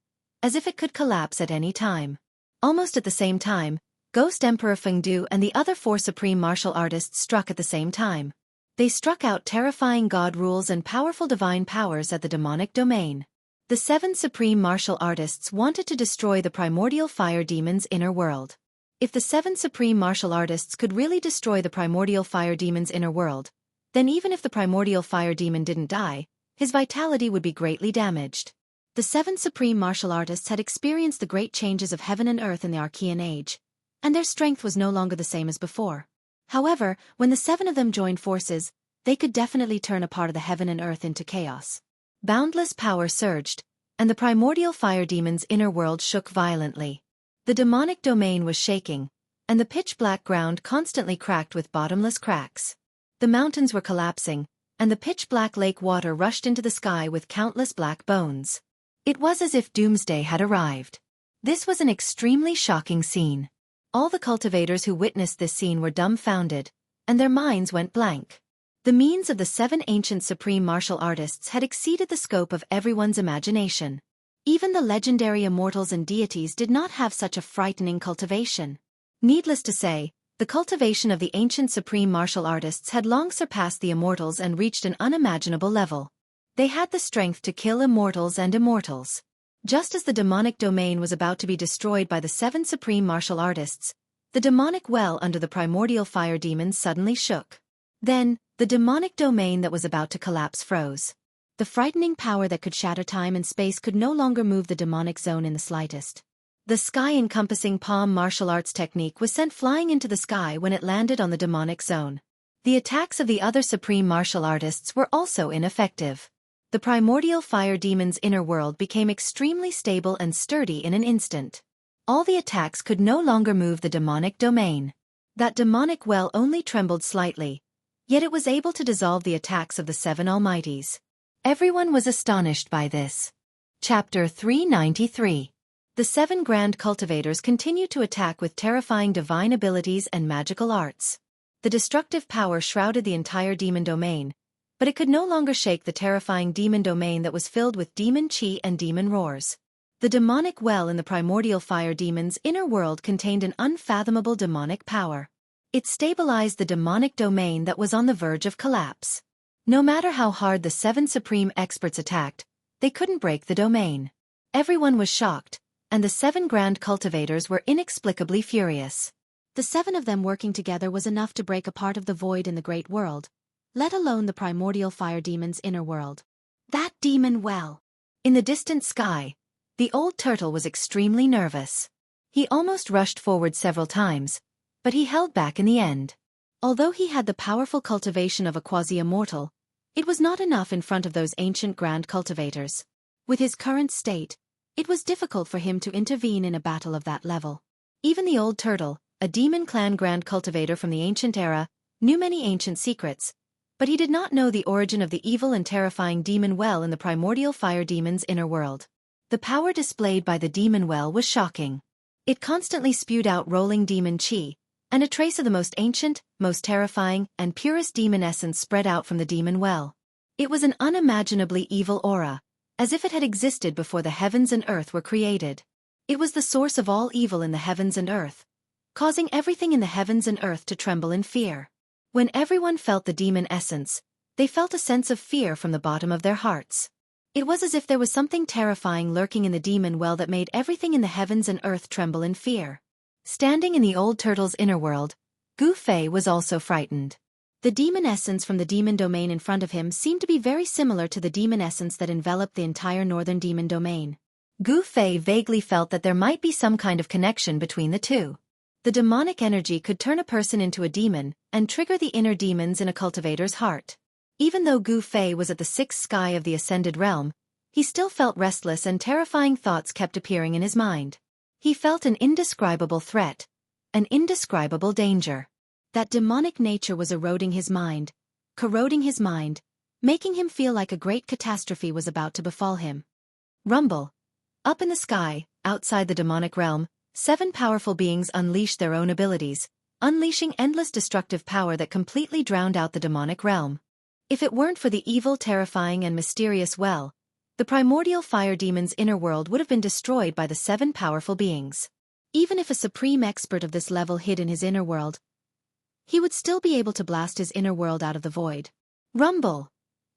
as if it could collapse at any time. Almost at the same time, Ghost Emperor Fengdu and the other four supreme martial artists struck at the same time. They struck out terrifying god rules and powerful divine powers at the demonic domain. The seven supreme martial artists wanted to destroy the primordial fire demon's inner world. If the seven supreme martial artists could really destroy the primordial fire demon's inner world, then even if the primordial fire demon didn't die, his vitality would be greatly damaged. The seven supreme martial artists had experienced the great changes of heaven and earth in the Archean Age, and their strength was no longer the same as before. However, when the seven of them joined forces, they could definitely turn a part of the heaven and earth into chaos. Boundless power surged, and the primordial fire demon's inner world shook violently. The demonic domain was shaking, and the pitch-black ground constantly cracked with bottomless cracks. The mountains were collapsing, and the pitch-black lake water rushed into the sky with countless black bones. It was as if doomsday had arrived. This was an extremely shocking scene. All the cultivators who witnessed this scene were dumbfounded, and their minds went blank. The means of the seven ancient supreme martial artists had exceeded the scope of everyone's imagination. Even the legendary immortals and deities did not have such a frightening cultivation. Needless to say, the cultivation of the ancient supreme martial artists had long surpassed the immortals and reached an unimaginable level. They had the strength to kill immortals and immortals. Just as the demonic domain was about to be destroyed by the seven supreme martial artists, the demonic well under the primordial fire demon suddenly shook. Then, the demonic domain that was about to collapse froze. The frightening power that could shatter time and space could no longer move the demonic zone in the slightest. The sky-encompassing palm martial arts technique was sent flying into the sky when it landed on the demonic zone. The attacks of the other supreme martial artists were also ineffective. The primordial fire demon's inner world became extremely stable and sturdy in an instant. All the attacks could no longer move the demonic domain. That demonic well only trembled slightly, yet it was able to dissolve the attacks of the seven almighties. Everyone was astonished by this. Chapter 393. The seven grand cultivators continued to attack with terrifying divine abilities and magical arts. The destructive power shrouded the entire demon domain, but it could no longer shake the terrifying demon domain that was filled with demon chi and demon roars. The demonic well in the primordial fire demon's inner world contained an unfathomable demonic power. It stabilized the demonic domain that was on the verge of collapse. No matter how hard the seven supreme experts attacked, they couldn't break the domain. Everyone was shocked, and the seven grand cultivators were inexplicably furious. The seven of them working together was enough to break a part of the void in the great world, let alone the primordial fire demon's inner world. That demon well! In the distant sky, the old turtle was extremely nervous. He almost rushed forward several times, but he held back in the end. Although he had the powerful cultivation of a quasi-immortal, it was not enough in front of those ancient grand cultivators. With his current state, it was difficult for him to intervene in a battle of that level. Even the old turtle, a demon clan grand cultivator from the ancient era, knew many ancient secrets, but he did not know the origin of the evil and terrifying demon well in the primordial fire demon's inner world. The power displayed by the demon well was shocking. It constantly spewed out rolling demon chi, and a trace of the most ancient, most terrifying, and purest demon essence spread out from the demon well. It was an unimaginably evil aura, as if it had existed before the heavens and earth were created. It was the source of all evil in the heavens and earth, causing everything in the heavens and earth to tremble in fear. When everyone felt the demon essence, they felt a sense of fear from the bottom of their hearts. It was as if there was something terrifying lurking in the demon well that made everything in the heavens and earth tremble in fear. Standing in the old turtle's inner world, Gu Fei was also frightened. The demon essence from the demon domain in front of him seemed to be very similar to the demon essence that enveloped the entire northern demon domain. Gu Fei vaguely felt that there might be some kind of connection between the two. The demonic energy could turn a person into a demon and trigger the inner demons in a cultivator's heart. Even though Gu Fei was at the sixth sky of the ascended realm, he still felt restless and terrifying thoughts kept appearing in his mind. He felt an indescribable threat, an indescribable danger. That demonic nature was eroding his mind, corroding his mind, making him feel like a great catastrophe was about to befall him. Rumble. Up in the sky, outside the demonic realm, 7 powerful beings unleashed their own abilities, unleashing endless destructive power that completely drowned out the demonic realm. If it weren't for the evil, terrifying, and mysterious well, the primordial fire demon's inner world would have been destroyed by the 7 powerful beings. Even if a supreme expert of this level hid in his inner world, he would still be able to blast his inner world out of the void. Rumble!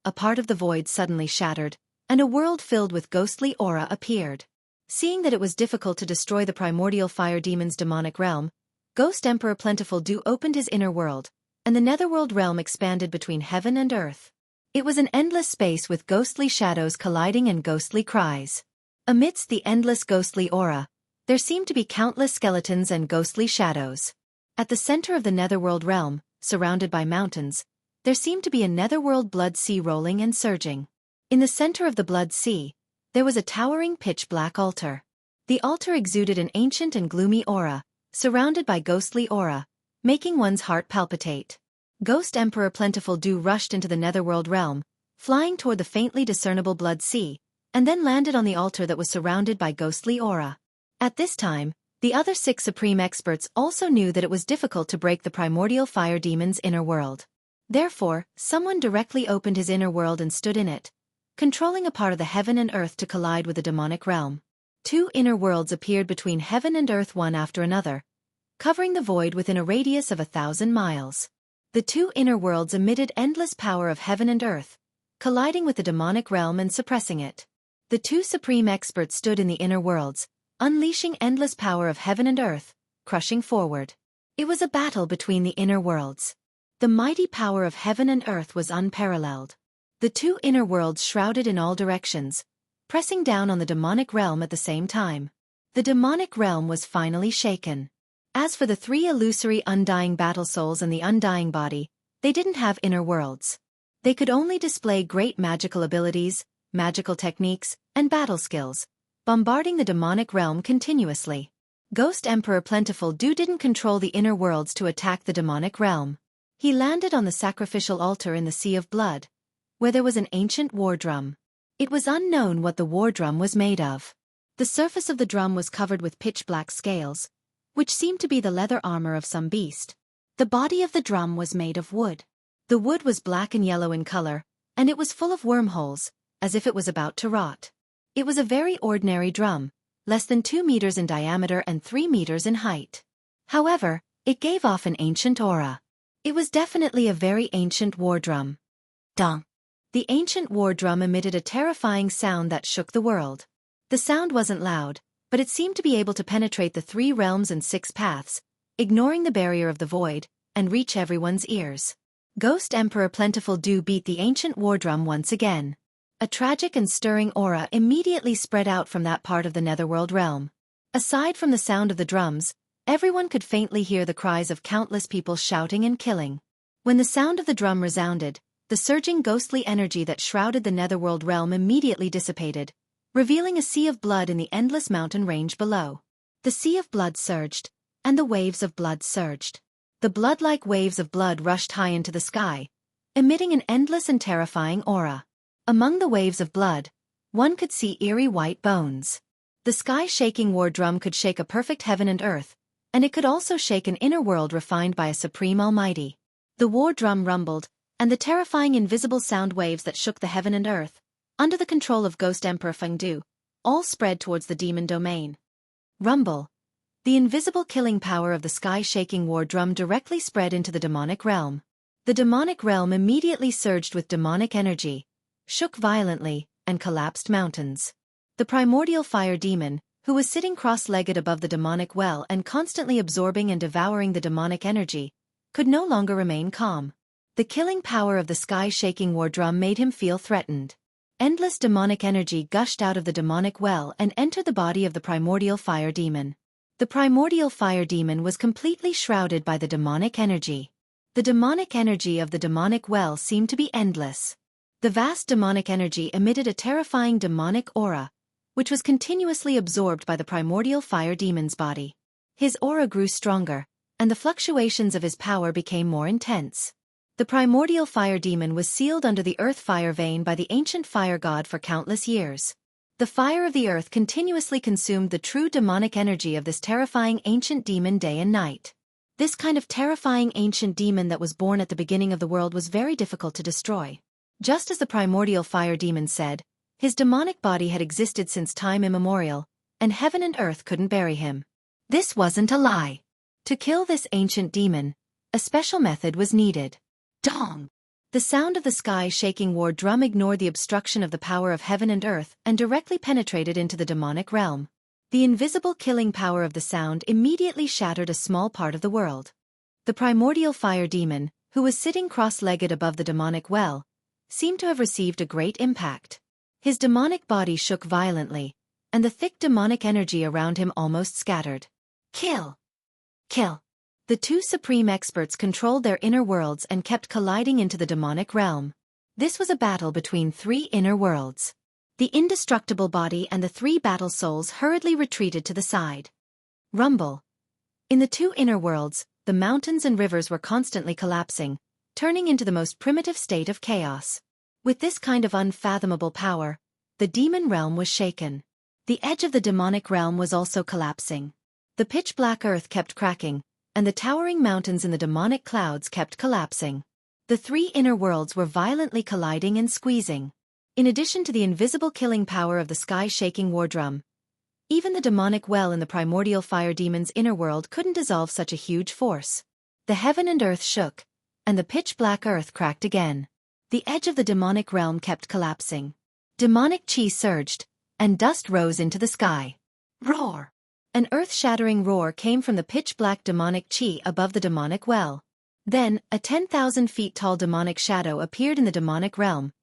A part of the void suddenly shattered, and a world filled with ghostly aura appeared. Seeing that it was difficult to destroy the primordial fire demon's demonic realm, Ghost Emperor Plentiful Du opened his inner world, and the netherworld realm expanded between heaven and earth. It was an endless space with ghostly shadows colliding and ghostly cries. Amidst the endless ghostly aura, there seemed to be countless skeletons and ghostly shadows. At the center of the netherworld realm, surrounded by mountains, there seemed to be a netherworld blood sea rolling and surging. In the center of the blood sea, there was a towering pitch-black altar. The altar exuded an ancient and gloomy aura, surrounded by ghostly aura, making one's heart palpitate. Ghost Emperor Plentiful Du rushed into the netherworld realm, flying toward the faintly discernible blood sea, and then landed on the altar that was surrounded by ghostly aura. At this time, the other 6 supreme experts also knew that it was difficult to break the primordial fire demon's inner world. Therefore, someone directly opened his inner world and stood in it, controlling a part of the heaven and earth to collide with the demonic realm. 2 inner worlds appeared between heaven and earth one after another, covering the void within a radius of 1,000 miles. The 2 inner worlds emitted endless power of heaven and earth, colliding with the demonic realm and suppressing it. The 2 supreme experts stood in the inner worlds, unleashing endless power of heaven and earth, crushing forward. It was a battle between the inner worlds. The mighty power of heaven and earth was unparalleled. The 2 inner worlds shrouded in all directions, pressing down on the demonic realm at the same time. The demonic realm was finally shaken. As for the 3 illusory undying battle souls and the undying body, they didn't have inner worlds. They could only display great magical abilities, magical techniques, and battle skills, bombarding the demonic realm continuously. Ghost Emperor Plentiful Du didn't control the inner worlds to attack the demonic realm. He landed on the sacrificial altar in the Sea of Blood, where there was an ancient war drum. It was unknown what the war drum was made of. The surface of the drum was covered with pitch-black scales, which seemed to be the leather armor of some beast. The body of the drum was made of wood. The wood was black and yellow in color, and it was full of wormholes, as if it was about to rot. It was a very ordinary drum, less than 2 meters in diameter and 3 meters in height. However, it gave off an ancient aura. It was definitely a very ancient war drum. Dong! The ancient war drum emitted a terrifying sound that shook the world. The sound wasn't loud, but it seemed to be able to penetrate the 3 realms and 6 paths, ignoring the barrier of the void, and reach everyone's ears. Ghost Emperor Plentiful Du beat the ancient war drum once again. A tragic and stirring aura immediately spread out from that part of the netherworld realm. Aside from the sound of the drums, everyone could faintly hear the cries of countless people shouting and killing. When the sound of the drum resounded, the surging ghostly energy that shrouded the netherworld realm immediately dissipated, revealing a sea of blood in the endless mountain range below. The sea of blood surged, and the waves of blood surged. The blood-like waves of blood rushed high into the sky, emitting an endless and terrifying aura. Among the waves of blood, one could see eerie white bones. The sky-shaking war drum could shake a perfect heaven and earth, and it could also shake an inner world refined by a supreme almighty. The war drum rumbled, and the terrifying invisible sound waves that shook the heaven and earth, under the control of Ghost Emperor Feng Du, all spread towards the demon domain. Rumble. The invisible killing power of the sky-shaking war drum directly spread into the demonic realm. The demonic realm immediately surged with demonic energy, shook violently, and collapsed mountains. The primordial fire demon, who was sitting cross-legged above the demonic well and constantly absorbing and devouring the demonic energy, could no longer remain calm. The killing power of the sky-shaking war drum made him feel threatened. Endless demonic energy gushed out of the demonic well and entered the body of the primordial fire demon. The primordial fire demon was completely shrouded by the demonic energy. The demonic energy of the demonic well seemed to be endless. The vast demonic energy emitted a terrifying demonic aura, which was continuously absorbed by the primordial fire demon's body. His aura grew stronger, and the fluctuations of his power became more intense. The primordial fire demon was sealed under the earth fire vein by the ancient fire god for countless years. The fire of the earth continuously consumed the true demonic energy of this terrifying ancient demon day and night. This kind of terrifying ancient demon that was born at the beginning of the world was very difficult to destroy. Just as the primordial fire demon said, his demonic body had existed since time immemorial, and heaven and earth couldn't bury him. This wasn't a lie. To kill this ancient demon, a special method was needed. Dong! The sound of the sky-shaking war drum ignored the obstruction of the power of heaven and earth and directly penetrated into the demonic realm. The invisible killing power of the sound immediately shattered a small part of the world. The primordial fire demon, who was sitting cross-legged above the demonic well, seemed to have received a great impact. His demonic body shook violently, and the thick demonic energy around him almost scattered. Kill! Kill! The two supreme experts controlled their inner worlds and kept colliding into the demonic realm. This was a battle between three inner worlds. The indestructible body and the three battle souls hurriedly retreated to the side. Rumble. In the two inner worlds, the mountains and rivers were constantly collapsing, turning into the most primitive state of chaos. With this kind of unfathomable power, the demon realm was shaken. The edge of the demonic realm was also collapsing. The pitch-black earth kept cracking, and the towering mountains in the demonic clouds kept collapsing. The three inner worlds were violently colliding and squeezing. In addition to the invisible killing power of the sky-shaking war drum, even the demonic well in the primordial fire demon's inner world couldn't dissolve such a huge force. The heaven and earth shook, and the pitch-black earth cracked again. The edge of the demonic realm kept collapsing. Demonic chi surged, and dust rose into the sky. Roar! An earth-shattering roar came from the pitch-black demonic chi above the demonic well. Then, a 10,000 feet tall demonic shadow appeared in the demonic realm,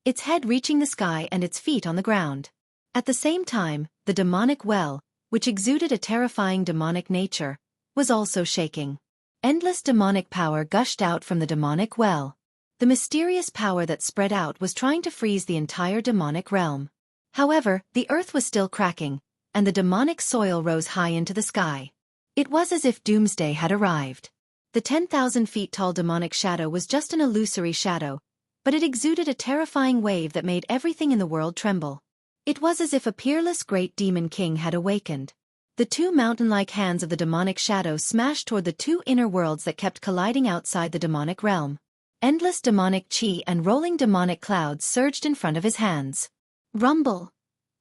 its head reaching the sky and its feet on the ground. At the same time, the demonic well, which exuded a terrifying demonic nature, was also shaking. Endless demonic power gushed out from the demonic well. The mysterious power that spread out was trying to freeze the entire demonic realm. However, the earth was still cracking, and the demonic soil rose high into the sky. It was as if doomsday had arrived. The 10,000 feet tall demonic shadow was just an illusory shadow, but it exuded a terrifying wave that made everything in the world tremble. It was as if a peerless great demon king had awakened. The two mountain-like hands of the demonic shadow smashed toward the two inner worlds that kept colliding outside the demonic realm. Endless demonic chi and rolling demonic clouds surged in front of his hands. Rumble!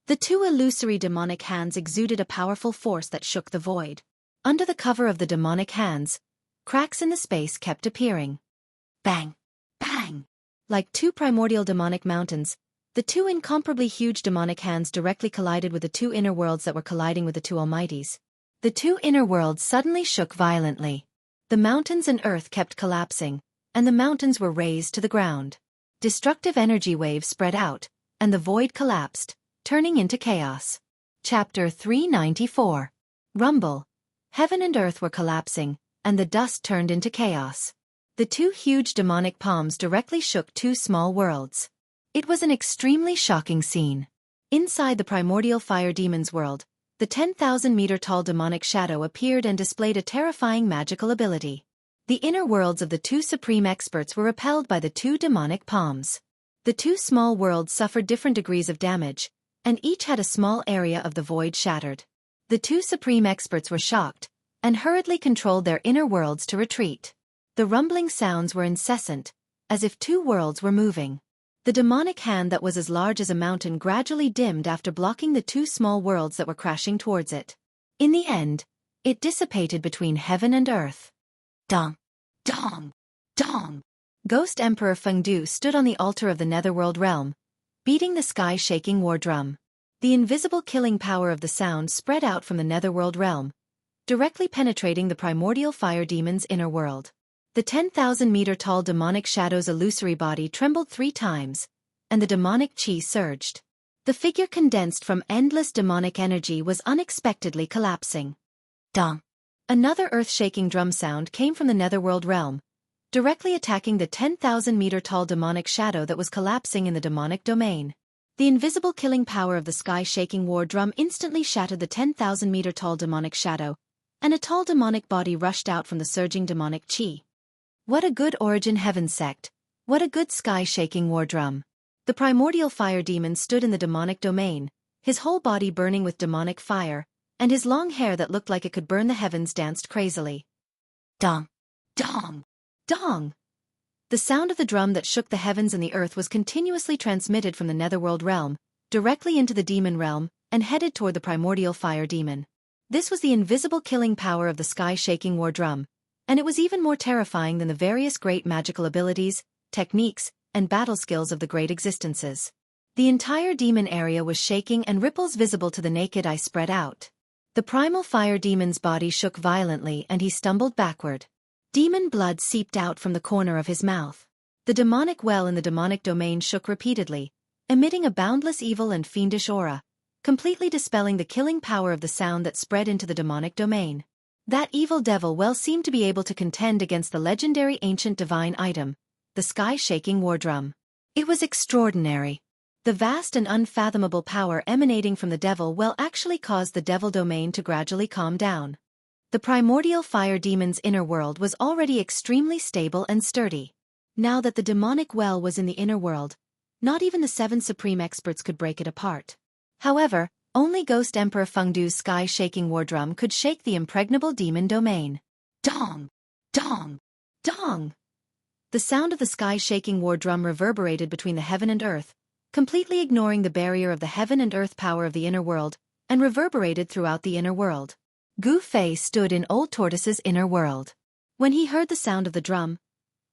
The two illusory demonic hands exuded a powerful force that shook the void. Under the cover of the demonic hands, cracks in the space kept appearing. Bang! Bang! Like two primordial demonic mountains, the two incomparably huge demonic hands directly collided with the two inner worlds that were colliding with the two almighties. The two inner worlds suddenly shook violently. The mountains and earth kept collapsing, and the mountains were razed to the ground. Destructive energy waves spread out, and the void collapsed, turning into chaos. Chapter 394. Rumble. Heaven and earth were collapsing, and the dust turned into chaos. The two huge demonic palms directly shook two small worlds. It was an extremely shocking scene. Inside the primordial fire demon's world, the 10,000-meter-tall demonic shadow appeared and displayed a terrifying magical ability. The inner worlds of the two supreme experts were repelled by the two demonic palms. The two small worlds suffered different degrees of damage, and each had a small area of the void shattered. The two supreme experts were shocked, and hurriedly controlled their inner worlds to retreat. The rumbling sounds were incessant, as if two worlds were moving. The demonic hand that was as large as a mountain gradually dimmed after blocking the two small worlds that were crashing towards it. In the end, it dissipated between heaven and earth. Dong! Dong! Dong! Ghost Emperor Fengdu stood on the altar of the netherworld realm, beating the sky-shaking war drum. The invisible killing power of the sound spread out from the netherworld realm, directly penetrating the primordial fire demon's inner world. The 10,000-meter-tall demonic shadow's illusory body trembled 3 times, and the demonic chi surged. The figure, condensed from endless demonic energy, was unexpectedly collapsing. Dong! Another earth-shaking drum sound came from the netherworld realm, directly attacking the 10,000-meter-tall demonic shadow that was collapsing in the demonic domain. The invisible killing power of the sky-shaking war drum instantly shattered the 10,000-meter-tall demonic shadow, and a tall demonic body rushed out from the surging demonic chi. What a good origin, heaven sect! What a good sky-shaking war drum! The primordial fire demon stood in the demonic domain, his whole body burning with demonic fire, and his long hair that looked like it could burn the heavens danced crazily. Dong! Dong! Dong! The sound of the drum that shook the heavens and the earth was continuously transmitted from the netherworld realm, directly into the demon realm, and headed toward the primordial fire demon. This was the invisible killing power of the sky-shaking war drum, and it was even more terrifying than the various great magical abilities, techniques, and battle skills of the great existences. The entire demon area was shaking, and ripples visible to the naked eye spread out. The primal fire demon's body shook violently, and he stumbled backward. Demon blood seeped out from the corner of his mouth. The demonic well in the demonic domain shook repeatedly, emitting a boundless evil and fiendish aura, completely dispelling the killing power of the sound that spread into the demonic domain. That evil devil well seemed to be able to contend against the legendary ancient divine item, the sky-shaking war drum. It was extraordinary. The vast and unfathomable power emanating from the devil well actually caused the devil domain to gradually calm down. The primordial fire demon's inner world was already extremely stable and sturdy. Now that the demonic well was in the inner world, not even the 7 supreme experts could break it apart. However, only Ghost Emperor Fengdu's sky-shaking war drum could shake the impregnable demon domain. Dong! Dong! Dong! The sound of the sky-shaking war drum reverberated between the heaven and earth, completely ignoring the barrier of the heaven and earth power of the inner world, and reverberated throughout the inner world. Gu Fei stood in Old Tortoise's inner world. When he heard the sound of the drum,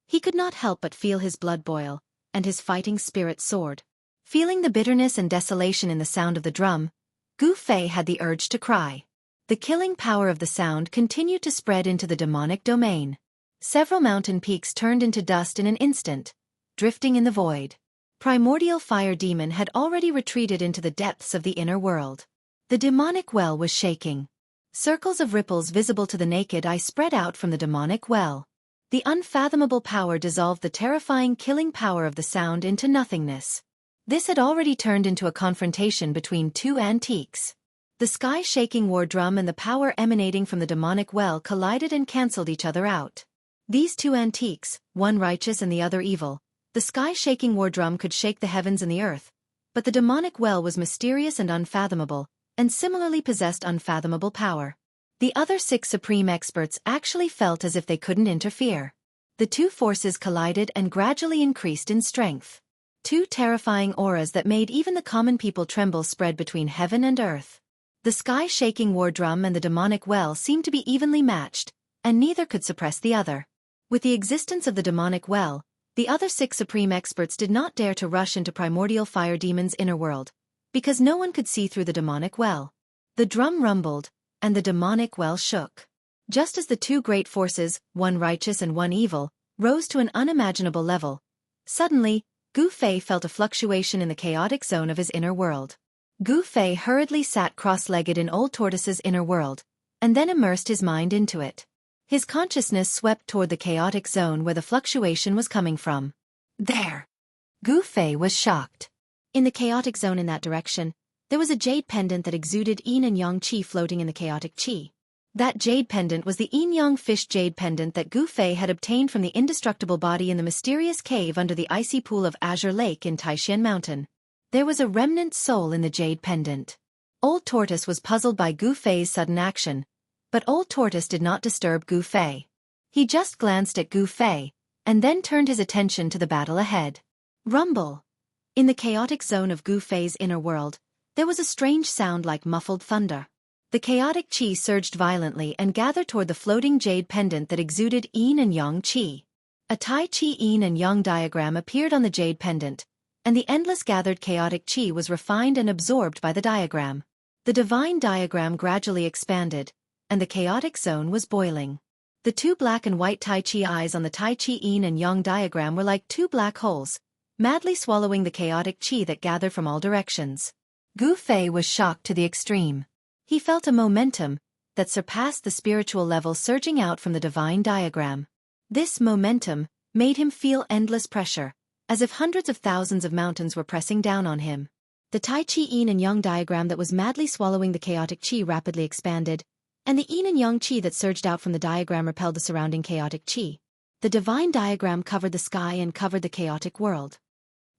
he could not help but feel his blood boil, and his fighting spirit soared. Feeling the bitterness and desolation in the sound of the drum, Gu Fei had the urge to cry. The killing power of the sound continued to spread into the demonic domain. Several mountain peaks turned into dust in an instant, drifting in the void. Primordial fire demon had already retreated into the depths of the inner world. The demonic well was shaking. Circles of ripples visible to the naked eye spread out from the demonic well. The unfathomable power dissolved the terrifying killing power of the sound into nothingness. This had already turned into a confrontation between 2 antiques. The sky-shaking war drum and the power emanating from the demonic well collided and cancelled each other out. These 2 antiques, one righteous and the other evil, the sky-shaking war drum could shake the heavens and the earth, but the demonic well was mysterious and unfathomable, and similarly possessed unfathomable power. The other 6 supreme experts actually felt as if they couldn't interfere. The 2 forces collided and gradually increased in strength. 2 terrifying auras that made even the common people tremble spread between heaven and earth. The sky-shaking war drum and the demonic well seemed to be evenly matched, and neither could suppress the other. With the existence of the demonic well, the other 6 supreme experts did not dare to rush into primordial fire demon's inner world, because no one could see through the demonic well. The drum rumbled, and the demonic well shook. Just as the 2 great forces, one righteous and one evil, rose to an unimaginable level, suddenly, Gu Fei felt a fluctuation in the chaotic zone of his inner world. Gu Fei hurriedly sat cross-legged in Old Tortoise's inner world, and then immersed his mind into it. His consciousness swept toward the chaotic zone where the fluctuation was coming from. There! Gu Fei was shocked. In the chaotic zone in that direction, there was a jade pendant that exuded yin and yang qi floating in the chaotic qi. That jade pendant was the yin-yang fish jade pendant that Gu Fei had obtained from the indestructible body in the mysterious cave under the icy pool of Azure Lake in Taixian Mountain. There was a remnant soul in the jade pendant. Old Tortoise was puzzled by Gu Fei's sudden action, but Old Tortoise did not disturb Gu Fei. He just glanced at Gu Fei, and then turned his attention to the battle ahead. Rumble! In the chaotic zone of Gu Fei's inner world, there was a strange sound like muffled thunder. The chaotic qi surged violently and gathered toward the floating jade pendant that exuded yin and yang qi. A Tai Chi yin and yang diagram appeared on the jade pendant, and the endless gathered chaotic qi was refined and absorbed by the diagram. The divine diagram gradually expanded, and the chaotic zone was boiling. The two black and white Tai Chi eyes on the Tai Chi yin and yang diagram were like two black holes, madly swallowing the chaotic chi that gathered from all directions. Gu Fei was shocked to the extreme. He felt a momentum that surpassed the spiritual level surging out from the divine diagram. This momentum made him feel endless pressure, as if hundreds of thousands of mountains were pressing down on him. The Tai Chi yin and yang diagram that was madly swallowing the chaotic chi rapidly expanded, and the yin and yang chi that surged out from the diagram repelled the surrounding chaotic chi. The divine diagram covered the sky and covered the chaotic world.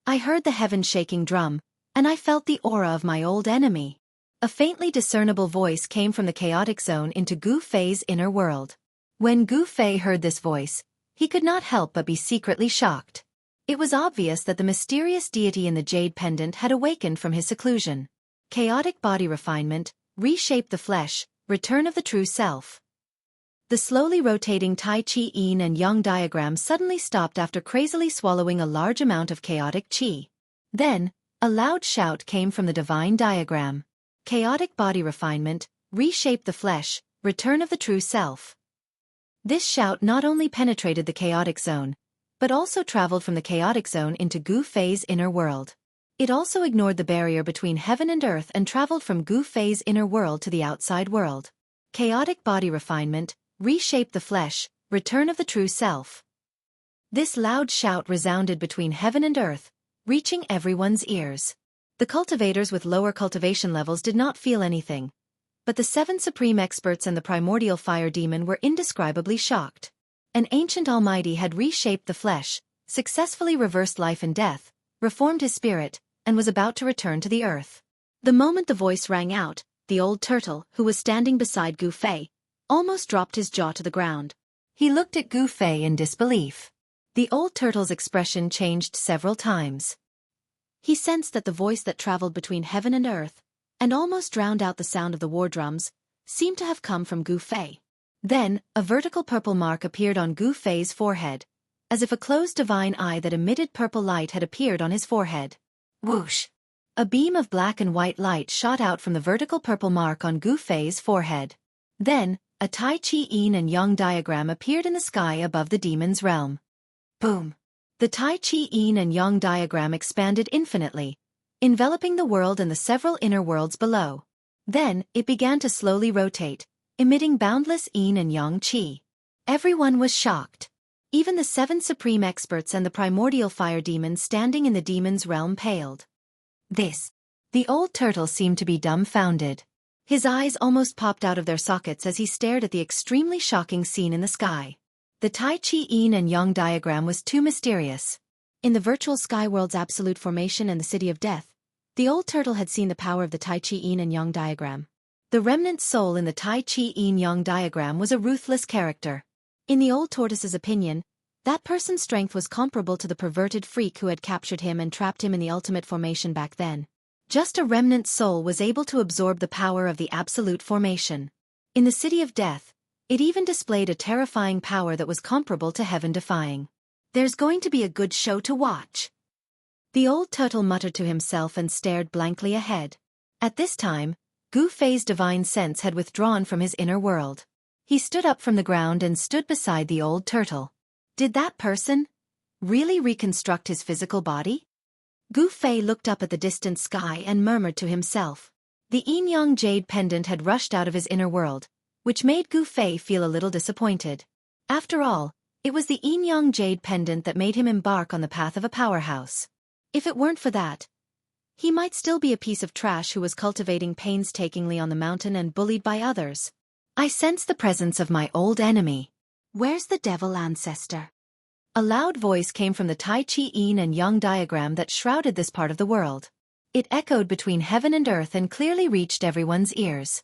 I heard the heaven-shaking drum, and I felt the aura of my old enemy. A faintly discernible voice came from the chaotic zone into Gu Fei's inner world. When Gu Fei heard this voice, he could not help but be secretly shocked. It was obvious that the mysterious deity in the jade pendant had awakened from his seclusion. Chaotic body refinement, reshape the flesh, return of the true self. The slowly rotating Tai Chi yin and yang diagram suddenly stopped after crazily swallowing a large amount of chaotic chi. Then, a loud shout came from the divine diagram. Chaotic body refinement, reshape the flesh, return of the true self. This shout not only penetrated the chaotic zone, but also traveled from the chaotic zone into Gu Fei's inner world. It also ignored the barrier between heaven and earth and traveled from Gu Fei's inner world to the outside world. Chaotic body refinement, reshape the flesh, return of the true self. This loud shout resounded between heaven and earth, reaching everyone's ears. The cultivators with lower cultivation levels did not feel anything, but the 7 supreme experts and the primordial fire demon were indescribably shocked. An ancient almighty had reshaped the flesh, successfully reversed life and death, reformed his spirit, and was about to return to the earth. The moment the voice rang out, the old turtle, who was standing beside Gu Fei, almost dropped his jaw to the ground. He looked at Gu Fei in disbelief. The old turtle's expression changed several times. He sensed that the voice that traveled between heaven and earth, and almost drowned out the sound of the war drums, seemed to have come from Gu Fei. Then, a vertical purple mark appeared on Gu Fei's forehead, as if a closed divine eye that emitted purple light had appeared on his forehead. Whoosh! A beam of black and white light shot out from the vertical purple mark on Gu Fei's forehead. Then, a Tai Chi yin and yang diagram appeared in the sky above the demon's realm. Boom! The Tai Chi yin and yang diagram expanded infinitely, enveloping the world and the several inner worlds below. Then, it began to slowly rotate, emitting boundless yin and yang chi. Everyone was shocked. Even the 7 supreme experts and the primordial fire demon standing in the demon's realm paled. The old turtle seemed to be dumbfounded. His eyes almost popped out of their sockets as he stared at the extremely shocking scene in the sky. The Tai Chi yin and yang diagram was too mysterious. In the virtual sky world's absolute formation and the city of death, the old turtle had seen the power of the Tai Chi yin and yang diagram. The remnant soul in the Tai Chi yin-yang diagram was a ruthless character. In the old tortoise's opinion, that person's strength was comparable to the perverted freak who had captured him and trapped him in the ultimate formation back then. Just a remnant soul was able to absorb the power of the absolute formation. In the city of death, it even displayed a terrifying power that was comparable to heaven-defying. There's going to be a good show to watch. The old turtle muttered to himself and stared blankly ahead. At this time, Gu Fei's divine sense had withdrawn from his inner world. He stood up from the ground and stood beside the old turtle. Did that person really reconstruct his physical body? Gu Fei looked up at the distant sky and murmured to himself. The yin-yang jade pendant had rushed out of his inner world, which made Gu Fei feel a little disappointed. After all, it was the yin-yang jade pendant that made him embark on the path of a powerhouse. If it weren't for that, he might still be a piece of trash who was cultivating painstakingly on the mountain and bullied by others. I sense the presence of my old enemy. Where's the devil ancestor? A loud voice came from the Tai Chi yin and yang diagram that shrouded this part of the world. It echoed between heaven and earth and clearly reached everyone's ears.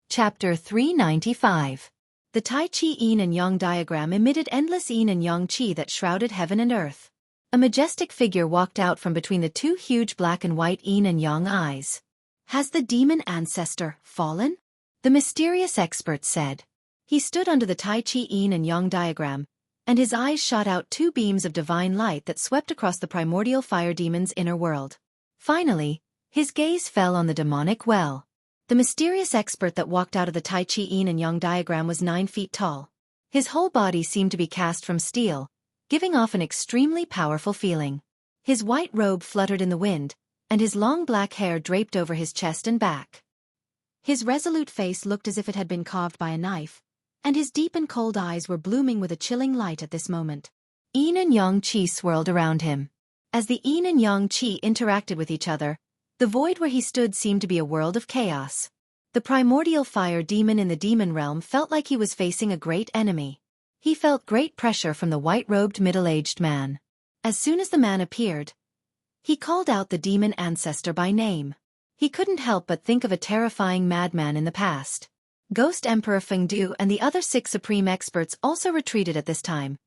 Chapter 395. The Tai Chi yin and yang diagram emitted endless yin and yang chi that shrouded heaven and earth. A majestic figure walked out from between the two huge black and white yin and yang eyes. Has the demon ancestor fallen? The mysterious expert said. He stood under the Tai Chi yin and yang diagram, and his eyes shot out 2 beams of divine light that swept across the primordial fire demon's inner world. Finally, his gaze fell on the demonic well. The mysterious expert that walked out of the Tai Chi yin and yang diagram was 9 feet tall. His whole body seemed to be cast from steel, giving off an extremely powerful feeling. His white robe fluttered in the wind, and his long black hair draped over his chest and back. His resolute face looked as if it had been carved by a knife, and his deep and cold eyes were blooming with a chilling light at this moment. Yin and Yang Qi swirled around him. As the Yin and Yang Qi interacted with each other, the void where he stood seemed to be a world of chaos. The primordial fire demon in the demon realm felt like he was facing a great enemy. He felt great pressure from the white-robed middle-aged man. As soon as the man appeared, he called out the demon ancestor by name. He couldn't help but think of a terrifying madman in the past. Ghost Emperor Fengdu and the other 6 supreme experts also retreated at this time,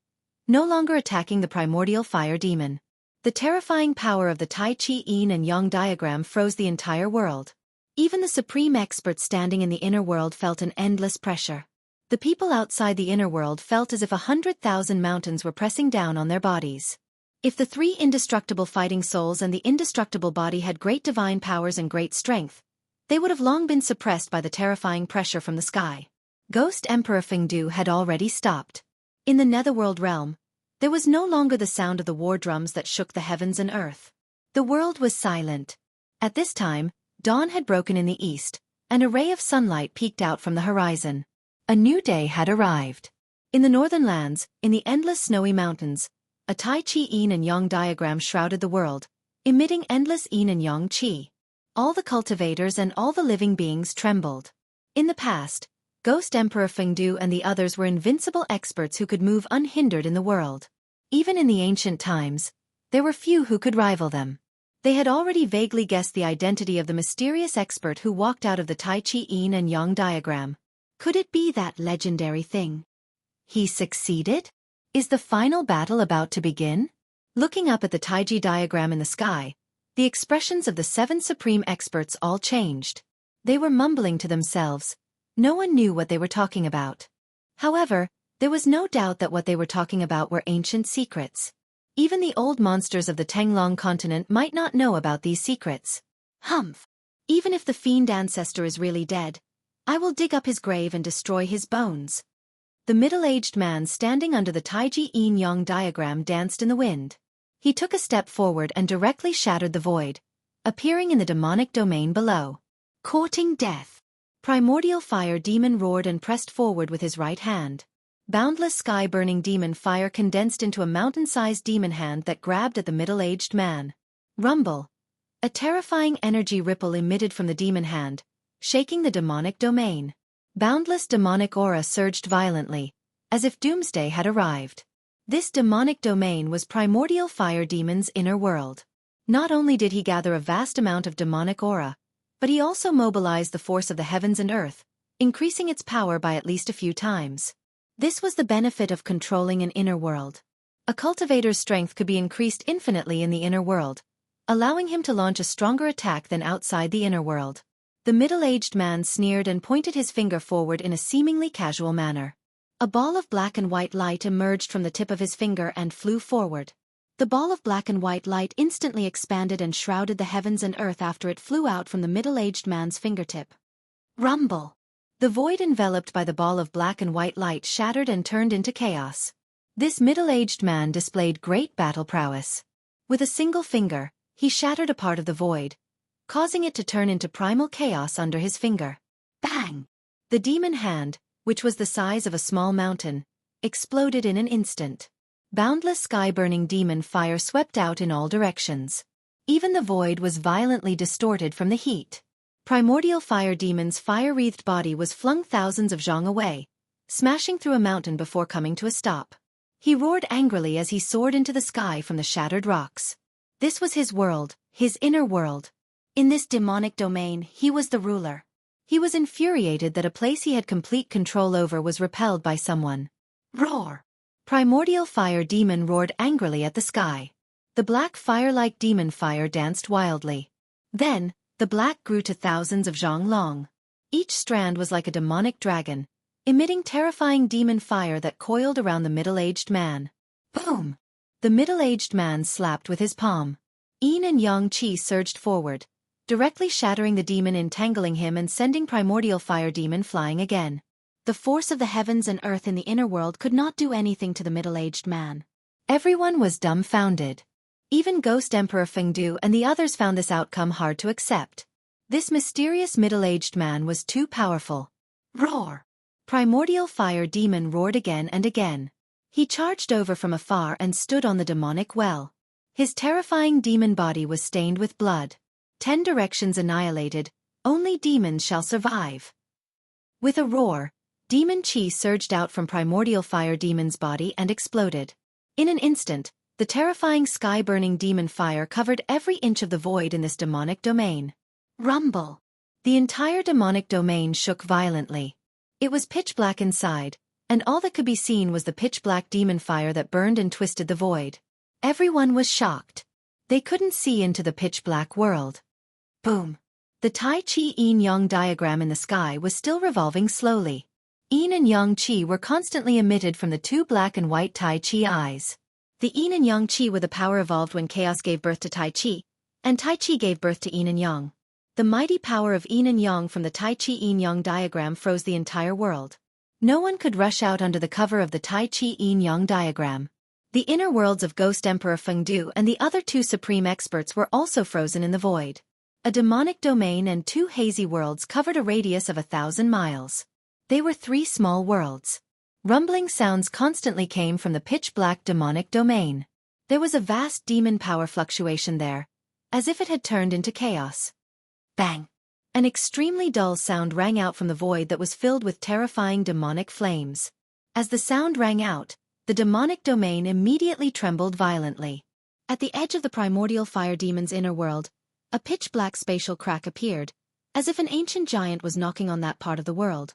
no longer attacking the primordial fire demon. The terrifying power of the Tai Chi Yin and Yang diagram froze the entire world. Even the supreme experts standing in the inner world felt an endless pressure. The people outside the inner world felt as if 100,000 mountains were pressing down on their bodies. If the 3 indestructible fighting souls and the indestructible body had great divine powers and great strength, they would have long been suppressed by the terrifying pressure from the sky. Ghost Emperor Fengdu had already stopped. In the netherworld realm, there was no longer the sound of the war drums that shook the heavens and earth. The world was silent. At this time, dawn had broken in the east, and a ray of sunlight peeked out from the horizon. A new day had arrived. In the northern lands, in the endless snowy mountains, a Tai Chi Yin and Yang diagram shrouded the world, emitting endless Yin and Yang Qi. All the cultivators and all the living beings trembled. In the past, Ghost Emperor Fengdu and the others were invincible experts who could move unhindered in the world. Even in the ancient times, there were few who could rival them. They had already vaguely guessed the identity of the mysterious expert who walked out of the Tai Chi Yin and Yang diagram. Could it be that legendary thing? He succeeded? Is the final battle about to begin? Looking up at the Taiji diagram in the sky, the expressions of the 7 supreme experts all changed. They were mumbling to themselves. No one knew what they were talking about. However, there was no doubt that what they were talking about were ancient secrets. Even the old monsters of the Tenglong continent might not know about these secrets. Humph! Even if the fiend ancestor is really dead, I will dig up his grave and destroy his bones. The middle-aged man standing under the Taiji Yin-Yang diagram danced in the wind. He took a step forward and directly shattered the void, appearing in the demonic domain below. Courting death. Primordial fire demon roared and pressed forward with his right hand. Boundless sky-burning demon fire condensed into a mountain-sized demon hand that grabbed at the middle-aged man. Rumble. A terrifying energy ripple emitted from the demon hand, shaking the demonic domain. Boundless demonic aura surged violently, as if doomsday had arrived. This demonic domain was primordial fire demon's inner world. Not only did he gather a vast amount of demonic aura, but he also mobilized the force of the heavens and earth, increasing its power by at least a few times. This was the benefit of controlling an inner world. A cultivator's strength could be increased infinitely in the inner world, allowing him to launch a stronger attack than outside the inner world. The middle-aged man sneered and pointed his finger forward in a seemingly casual manner. A ball of black and white light emerged from the tip of his finger and flew forward. The ball of black and white light instantly expanded and shrouded the heavens and earth after it flew out from the middle-aged man's fingertip. Rumble! The void enveloped by the ball of black and white light shattered and turned into chaos. This middle-aged man displayed great battle prowess. With a single finger, he shattered a part of the void, causing it to turn into primal chaos under his finger. Bang! The demon hand, which was the size of a small mountain, exploded in an instant. Boundless sky-burning demon fire swept out in all directions. Even the void was violently distorted from the heat. Primordial fire demon's fire-wreathed body was flung thousands of zhang away, smashing through a mountain before coming to a stop. He roared angrily as he soared into the sky from the shattered rocks. This was his world, his inner world. In this demonic domain, he was the ruler. He was infuriated that a place he had complete control over was repelled by someone. Roar! Primordial fire demon roared angrily at the sky. The black fire-like demon fire danced wildly. Then, the black grew to thousands of zhang long. Each strand was like a demonic dragon, emitting terrifying demon fire that coiled around the middle-aged man. Boom! The middle-aged man slapped with his palm. Yin and Yang Qi surged forward, directly shattering the demon, entangling him and sending primordial fire demon flying again. The force of the heavens and earth in the inner world could not do anything to the middle-aged man. Everyone was dumbfounded. Even Ghost Emperor Fengdu and the others found this outcome hard to accept. This mysterious middle-aged man was too powerful. Roar! Primordial fire demon roared again and again. He charged over from afar and stood on the demonic well. His terrifying demon body was stained with blood. 10 directions annihilated, only demons shall survive. With a roar, demon chi surged out from primordial fire demon's body and exploded. In an instant, the terrifying sky-burning demon fire covered every inch of the void in this demonic domain. Rumble! The entire demonic domain shook violently. It was pitch black inside, and all that could be seen was the pitch-black demon fire that burned and twisted the void. Everyone was shocked. They couldn't see into the pitch-black world. Boom! The Tai Chi Yin-Yang diagram in the sky was still revolving slowly. Yin and Yang Chi were constantly emitted from the 2 black and white Tai Chi eyes. The Yin and Yang Chi were the power evolved when chaos gave birth to Tai Chi, and Tai Chi gave birth to Yin and Yang. The mighty power of Yin and Yang from the Tai Chi Yin-Yang diagram froze the entire world. No one could rush out under the cover of the Tai Chi Yin-Yang diagram. The inner worlds of Ghost Emperor Fengdu and the other 2 supreme experts were also frozen in the void. A demonic domain and 2 hazy worlds covered a radius of 1,000 miles. They were 3 small worlds. Rumbling sounds constantly came from the pitch-black demonic domain. There was a vast demon power fluctuation there, as if it had turned into chaos. Bang! An extremely dull sound rang out from the void that was filled with terrifying demonic flames. As the sound rang out, the demonic domain immediately trembled violently. At the edge of the primordial fire demon's inner world, a pitch-black spatial crack appeared, as if an ancient giant was knocking on that part of the world.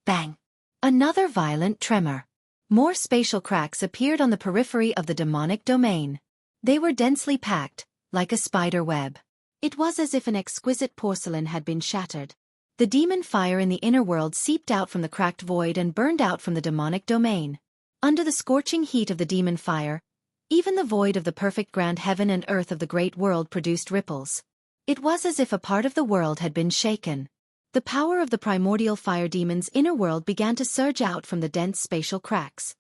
Bang! Another violent tremor. More spatial cracks appeared on the periphery of the demonic domain. They were densely packed, like a spider web. It was as if an exquisite porcelain had been shattered. The demon fire in the inner world seeped out from the cracked void and burned out from the demonic domain. Under the scorching heat of the demon fire, even the void of the perfect grand heaven and earth of the great world produced ripples. It was as if a part of the world had been shaken. The power of the primordial fire demon's inner world began to surge out from the dense spatial cracks.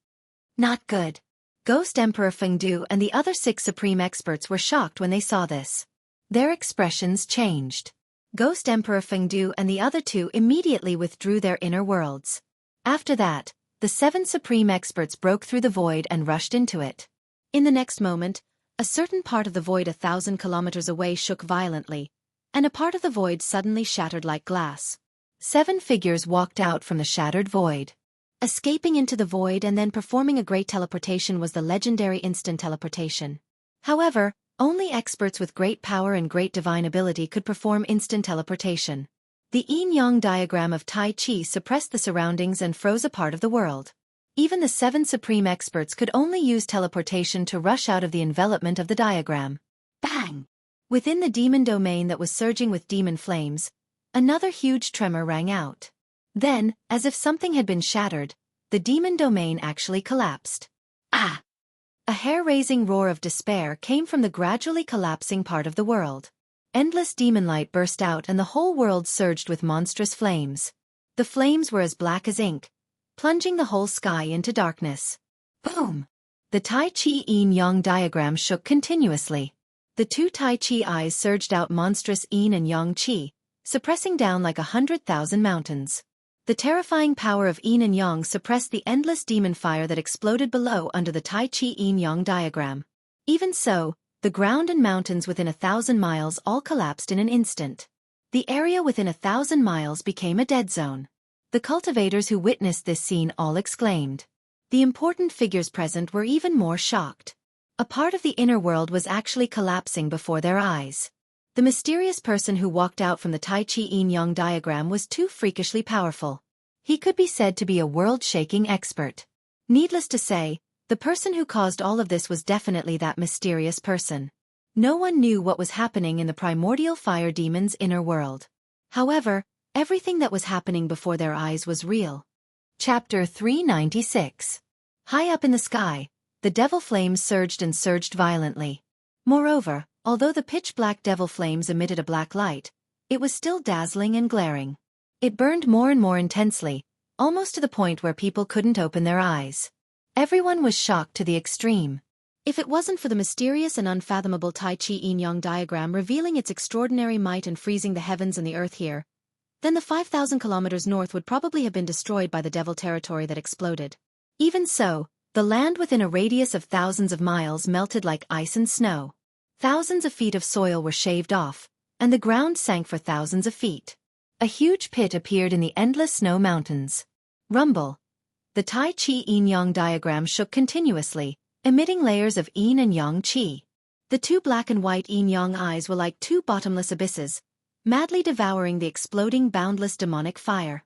Not good. Ghost Emperor Fengdu and the other 6 supreme experts were shocked when they saw this. Their expressions changed. Ghost Emperor Fengdu and the other 2 immediately withdrew their inner worlds. After that, the 7 supreme experts broke through the void and rushed into it. In the next moment, a certain part of the void 1,000 kilometers away shook violently, and a part of the void suddenly shattered like glass. 7 figures walked out from the shattered void. Escaping into the void and then performing a great teleportation was the legendary instant teleportation. However, only experts with great power and great divine ability could perform instant teleportation. The yin-yang diagram of Tai Chi suppressed the surroundings and froze a part of the world. Even the 7 supreme experts could only use teleportation to rush out of the envelopment of the diagram. Bang! Within the demon domain that was surging with demon flames, another huge tremor rang out. Then, as if something had been shattered, the demon domain actually collapsed. Ah! A hair-raising roar of despair came from the gradually collapsing part of the world. Endless demon light burst out and the whole world surged with monstrous flames. The flames were as black as ink, plunging the whole sky into darkness. Boom! The Tai Chi Yin-Yang diagram shook continuously. The 2 Tai Chi eyes surged out monstrous Yin and Yang Chi, suppressing down like 100,000 mountains. The terrifying power of Yin and Yang suppressed the endless demon fire that exploded below under the Tai Chi Yin-Yang diagram. Even so, the ground and mountains within 1,000 miles all collapsed in an instant. The area within 1,000 miles became a dead zone. The cultivators who witnessed this scene all exclaimed. The important figures present were even more shocked. A part of the inner world was actually collapsing before their eyes. The mysterious person who walked out from the Tai Chi Yin-Yang diagram was too freakishly powerful. He could be said to be a world-shaking expert. Needless to say, the person who caused all of this was definitely that mysterious person. No one knew what was happening in the primordial fire demon's inner world. However, everything that was happening before their eyes was real. Chapter 396. High up in the sky, the devil flames surged and surged violently. Moreover, although the pitch-black devil flames emitted a black light, it was still dazzling and glaring. It burned more and more intensely, almost to the point where people couldn't open their eyes. Everyone was shocked to the extreme. If it wasn't for the mysterious and unfathomable Tai Chi Yin-Yang diagram revealing its extraordinary might and freezing the heavens and the earth here, then the 5,000 kilometers north would probably have been destroyed by the devil territory that exploded. Even so, the land within a radius of thousands of miles melted like ice and snow. Thousands of feet of soil were shaved off, and the ground sank for thousands of feet. A huge pit appeared in the endless snow mountains. Rumble. The Tai Chi Yin-Yang diagram shook continuously, emitting layers of yin and yang qi. The two black and white yin-yang eyes were like two bottomless abysses, madly devouring the exploding boundless demonic fire.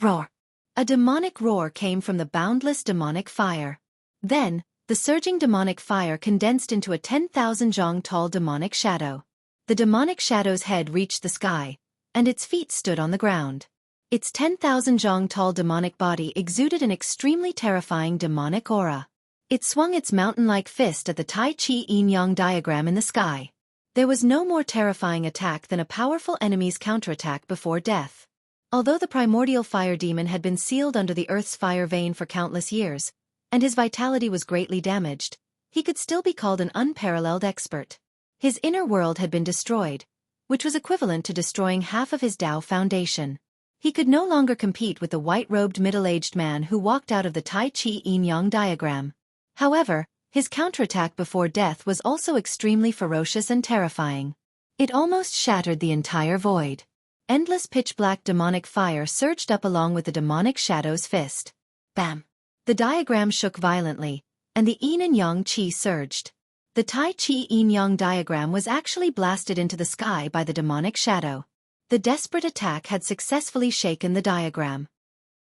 Roar! A demonic roar came from the boundless demonic fire. Then, the surging demonic fire condensed into a 10,000 zhang tall demonic shadow. The demonic shadow's head reached the sky, and its feet stood on the ground. Its 10,000 zhang tall demonic body exuded an extremely terrifying demonic aura. It swung its mountain-like fist at the Tai Chi Yin-Yang diagram in the sky. There was no more terrifying attack than a powerful enemy's counterattack before death. Although the primordial fire demon had been sealed under the earth's fire vein for countless years, and his vitality was greatly damaged, he could still be called an unparalleled expert. His inner world had been destroyed, which was equivalent to destroying half of his Tao foundation. He could no longer compete with the white-robed middle-aged man who walked out of the Tai Chi Yin-Yang diagram. However, his counterattack before death was also extremely ferocious and terrifying. It almost shattered the entire void. Endless pitch-black demonic fire surged up along with the demonic shadow's fist. Bam! The diagram shook violently, and the yin and yang qi surged. The Tai Chi Yin-Yang diagram was actually blasted into the sky by the demonic shadow. The desperate attack had successfully shaken the diagram.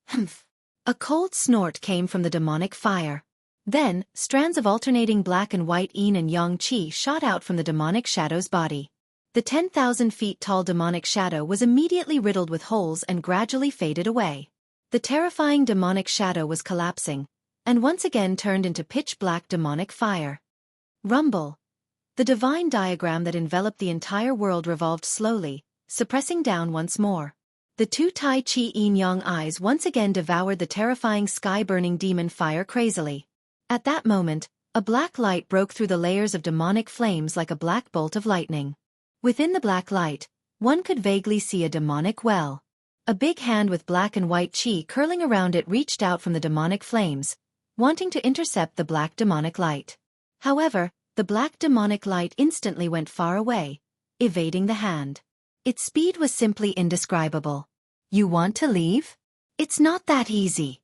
Humph! A cold snort came from the demonic fire. Then, strands of alternating black and white yin and yang qi shot out from the demonic shadow's body. The 10,000 feet tall demonic shadow was immediately riddled with holes and gradually faded away. The terrifying demonic shadow was collapsing, and once again turned into pitch-black demonic fire. Rumble. The divine diagram that enveloped the entire world revolved slowly, suppressing down once more. The two Tai Chi Yin-Yang eyes once again devoured the terrifying sky-burning demon fire crazily. At that moment, a black light broke through the layers of demonic flames like a black bolt of lightning. Within the black light, one could vaguely see a demonic well. A big hand with black and white qi curling around it reached out from the demonic flames, wanting to intercept the black demonic light. However, the black demonic light instantly went far away, evading the hand. Its speed was simply indescribable. You want to leave? It's not that easy.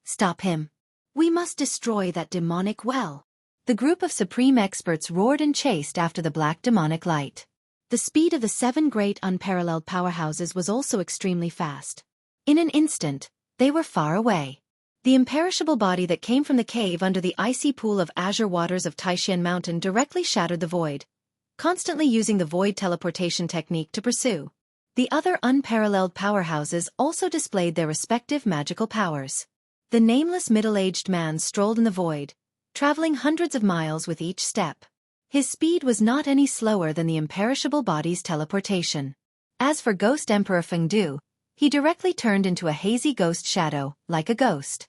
Stop him. We must destroy that demonic well. The group of supreme experts roared and chased after the black demonic light. The speed of the 7 great unparalleled powerhouses was also extremely fast. In an instant, they were far away. The imperishable body that came from the cave under the icy pool of azure waters of Taishan Mountain directly shattered the void, constantly using the void teleportation technique to pursue. The other unparalleled powerhouses also displayed their respective magical powers. The nameless middle-aged man strolled in the void, traveling hundreds of miles with each step. His speed was not any slower than the imperishable body's teleportation. As for Ghost Emperor Fengdu, he directly turned into a hazy ghost shadow, like a ghost.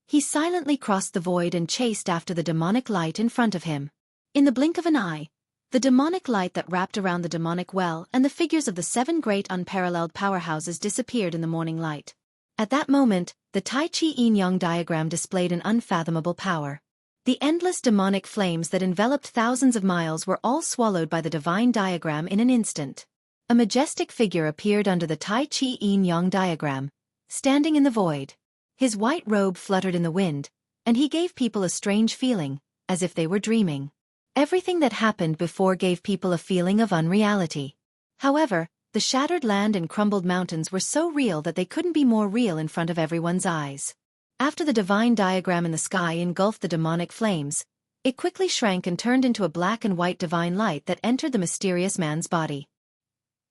He silently crossed the void and chased after the demonic light in front of him. In the blink of an eye, the demonic light that wrapped around the demonic well and the figures of the 7 great unparalleled powerhouses disappeared in the morning light. At that moment, the Tai Chi Yin-Yang diagram displayed an unfathomable power. The endless demonic flames that enveloped thousands of miles were all swallowed by the divine diagram in an instant. A majestic figure appeared under the Tai Chi Yin-Yang diagram, standing in the void. His white robe fluttered in the wind, and he gave people a strange feeling, as if they were dreaming. Everything that happened before gave people a feeling of unreality. However, the shattered land and crumbled mountains were so real that they couldn't be more real in front of everyone's eyes. After the divine diagram in the sky engulfed the demonic flames, it quickly shrank and turned into a black and white divine light that entered the mysterious man's body.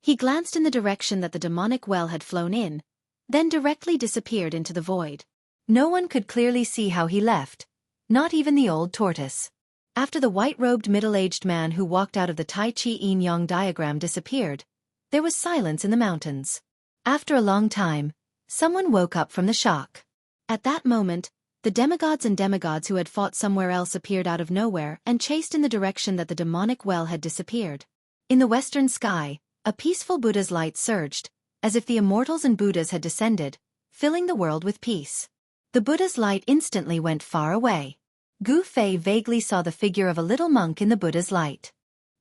He glanced in the direction that the demonic well had flown in, then directly disappeared into the void. No one could clearly see how he left, not even the old tortoise. After the white-robed middle-aged man who walked out of the Tai Chi Yin-Yang diagram disappeared, there was silence in the mountains. After a long time, Someone woke up from the shock. At that moment, the demigods and demigods who had fought somewhere else appeared out of nowhere and chased in the direction that the demonic well had disappeared. In the western sky, a peaceful Buddha's light surged, as if the immortals and Buddhas had descended, filling the world with peace. The Buddha's light instantly went far away. Gu Fei vaguely saw the figure of a little monk in the Buddha's light.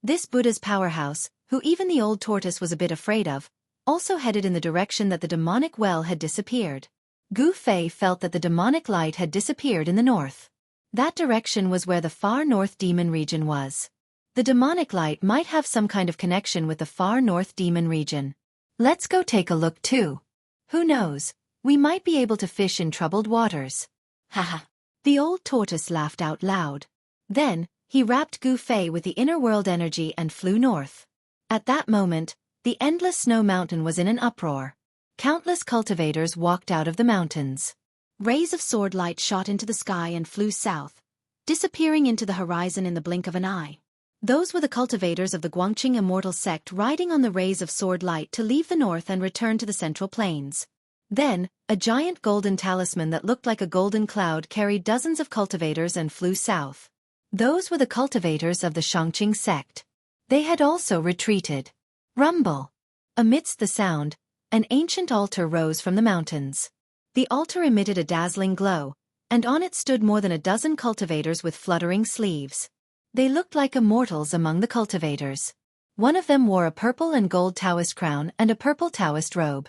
This Buddha's powerhouse, who even the old tortoise was a bit afraid of, also headed in the direction that the demonic well had disappeared. Gu Fei felt that the demonic light had disappeared in the north. That direction was where the far north demon region was. The demonic light might have some kind of connection with the far north demon region. Let's go take a look too. Who knows, we might be able to fish in troubled waters. Haha. The old tortoise laughed out loud. Then, he wrapped Gu Fei with the inner world energy and flew north. At that moment, the endless snow mountain was in an uproar. Countless cultivators walked out of the mountains. Rays of sword light shot into the sky and flew south, disappearing into the horizon in the blink of an eye. Those were the cultivators of the Guangqing Immortal sect riding on the rays of sword light to leave the north and return to the central plains. Then, a giant golden talisman that looked like a golden cloud carried dozens of cultivators and flew south. Those were the cultivators of the Xianxia sect. They had also retreated. Rumble. Amidst the sound, an ancient altar rose from the mountains. The altar emitted a dazzling glow, and on it stood more than a dozen cultivators with fluttering sleeves. They looked like immortals among the cultivators. One of them wore a purple and gold Taoist crown and a purple Taoist robe.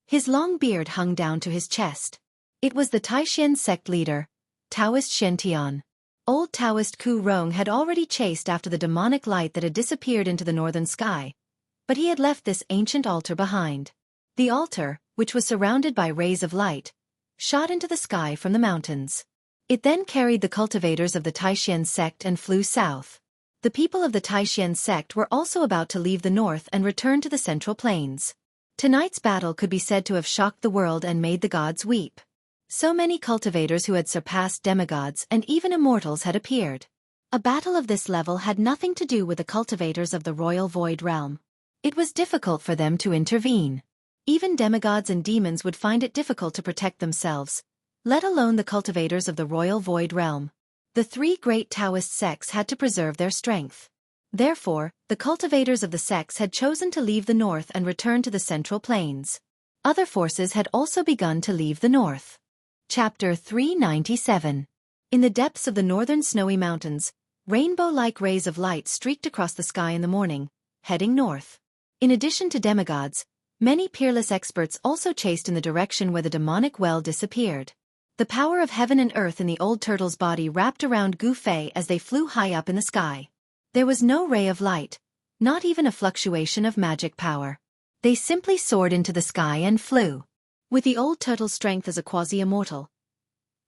His long beard hung down to his chest. It was the Taishan sect leader, Taoist Shen. Old Taoist Ku Rong had already chased after the demonic light that had disappeared into the northern sky, but he had left this ancient altar behind. The altar, which was surrounded by rays of light, shot into the sky from the mountains. It then carried the cultivators of the Taishan sect and flew south. The people of the Taishan sect were also about to leave the north and return to the central plains. Tonight's battle could be said to have shocked the world and made the gods weep. So many cultivators who had surpassed demigods and even immortals had appeared. A battle of this level had nothing to do with the cultivators of the royal void realm. It was difficult for them to intervene. Even demigods and demons would find it difficult to protect themselves, let alone the cultivators of the royal void realm. The three great Taoist sects had to preserve their strength. Therefore, the cultivators of the sects had chosen to leave the north and return to the central plains. Other forces had also begun to leave the north. Chapter 397. In the depths of the northern snowy mountains, rainbow-like rays of light streaked across the sky in the morning, heading north. In addition to demigods, many peerless experts also chased in the direction where the demonic well disappeared. The power of heaven and earth in the old turtle's body wrapped around Gu Fei as they flew high up in the sky. There was no ray of light, not even a fluctuation of magic power. They simply soared into the sky and flew. With the old turtle's strength as a quasi-immortal,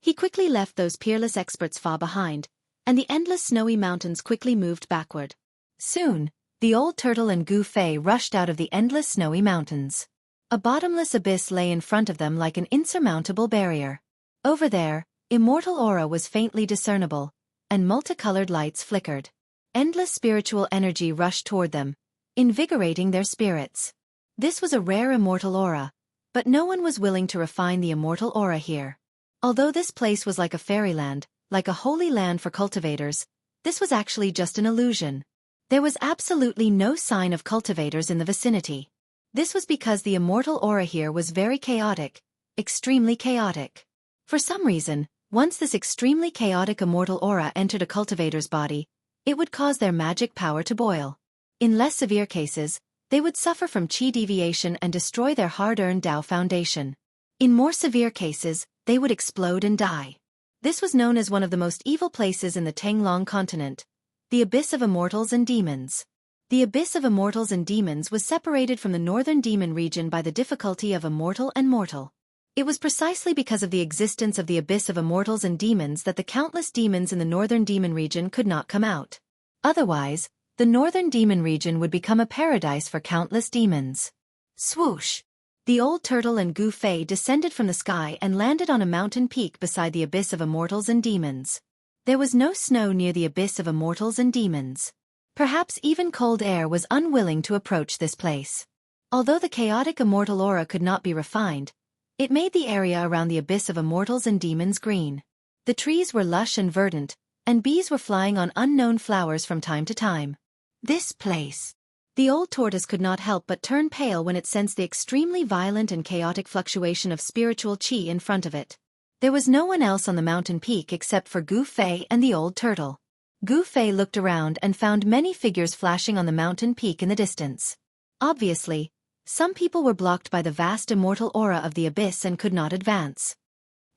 he quickly left those peerless experts far behind, and the endless snowy mountains quickly moved backward. Soon, the old turtle and Gu Fei rushed out of the endless snowy mountains. A bottomless abyss lay in front of them like an insurmountable barrier. Over there, immortal aura was faintly discernible, and multicolored lights flickered. Endless spiritual energy rushed toward them, invigorating their spirits. This was a rare immortal aura, but no one was willing to refine the immortal aura here. Although this place was like a fairyland, like a holy land for cultivators, this was actually just an illusion. There was absolutely no sign of cultivators in the vicinity. This was because the immortal aura here was very chaotic, extremely chaotic. For some reason, once this extremely chaotic immortal aura entered a cultivator's body, it would cause their magic power to boil. In less severe cases, they would suffer from qi deviation and destroy their hard-earned Tao foundation. In more severe cases, they would explode and die. This was known as one of the most evil places in the Tanglong continent, the Abyss of Immortals and Demons. The Abyss of Immortals and Demons was separated from the northern demon region by the difficulty of immortal and mortal. It was precisely because of the existence of the Abyss of Immortals and Demons that the countless demons in the northern demon region could not come out. Otherwise, the northern demon region would become a paradise for countless demons. Swoosh! The old turtle and Gu Fei descended from the sky and landed on a mountain peak beside the Abyss of Immortals and Demons. There was no snow near the Abyss of Immortals and Demons. Perhaps even cold air was unwilling to approach this place. Although the chaotic immortal aura could not be refined, It made the area around the abyss of immortals and demons green. The trees were lush and verdant, and bees were flying on unknown flowers from time to time. This place. The old tortoise could not help but turn pale when it sensed the extremely violent and chaotic fluctuation of spiritual qi in front of it. There was no one else on the mountain peak except for Gu Fei and the old turtle. Gu Fei looked around and found many figures flashing on the mountain peak in the distance. Obviously, some people were blocked by the vast immortal aura of the abyss and could not advance.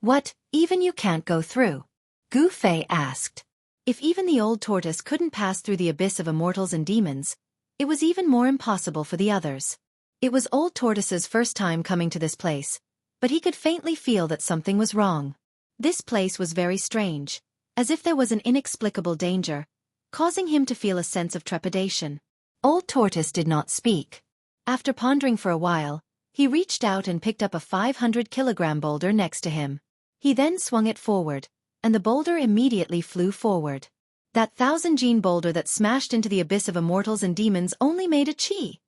What, even you can't go through? Gu Fei asked. If even the old tortoise couldn't pass through the abyss of immortals and demons, it was even more impossible for the others. It was old tortoise's first time coming to this place, but he could faintly feel that something was wrong. This place was very strange, as if there was an inexplicable danger, causing him to feel a sense of trepidation. Old tortoise did not speak. After pondering for a while, he reached out and picked up a 500-kilogram boulder next to him. He then swung it forward, and the boulder immediately flew forward. That 1,000-gene boulder that smashed into the abyss of immortals and demons only made a chi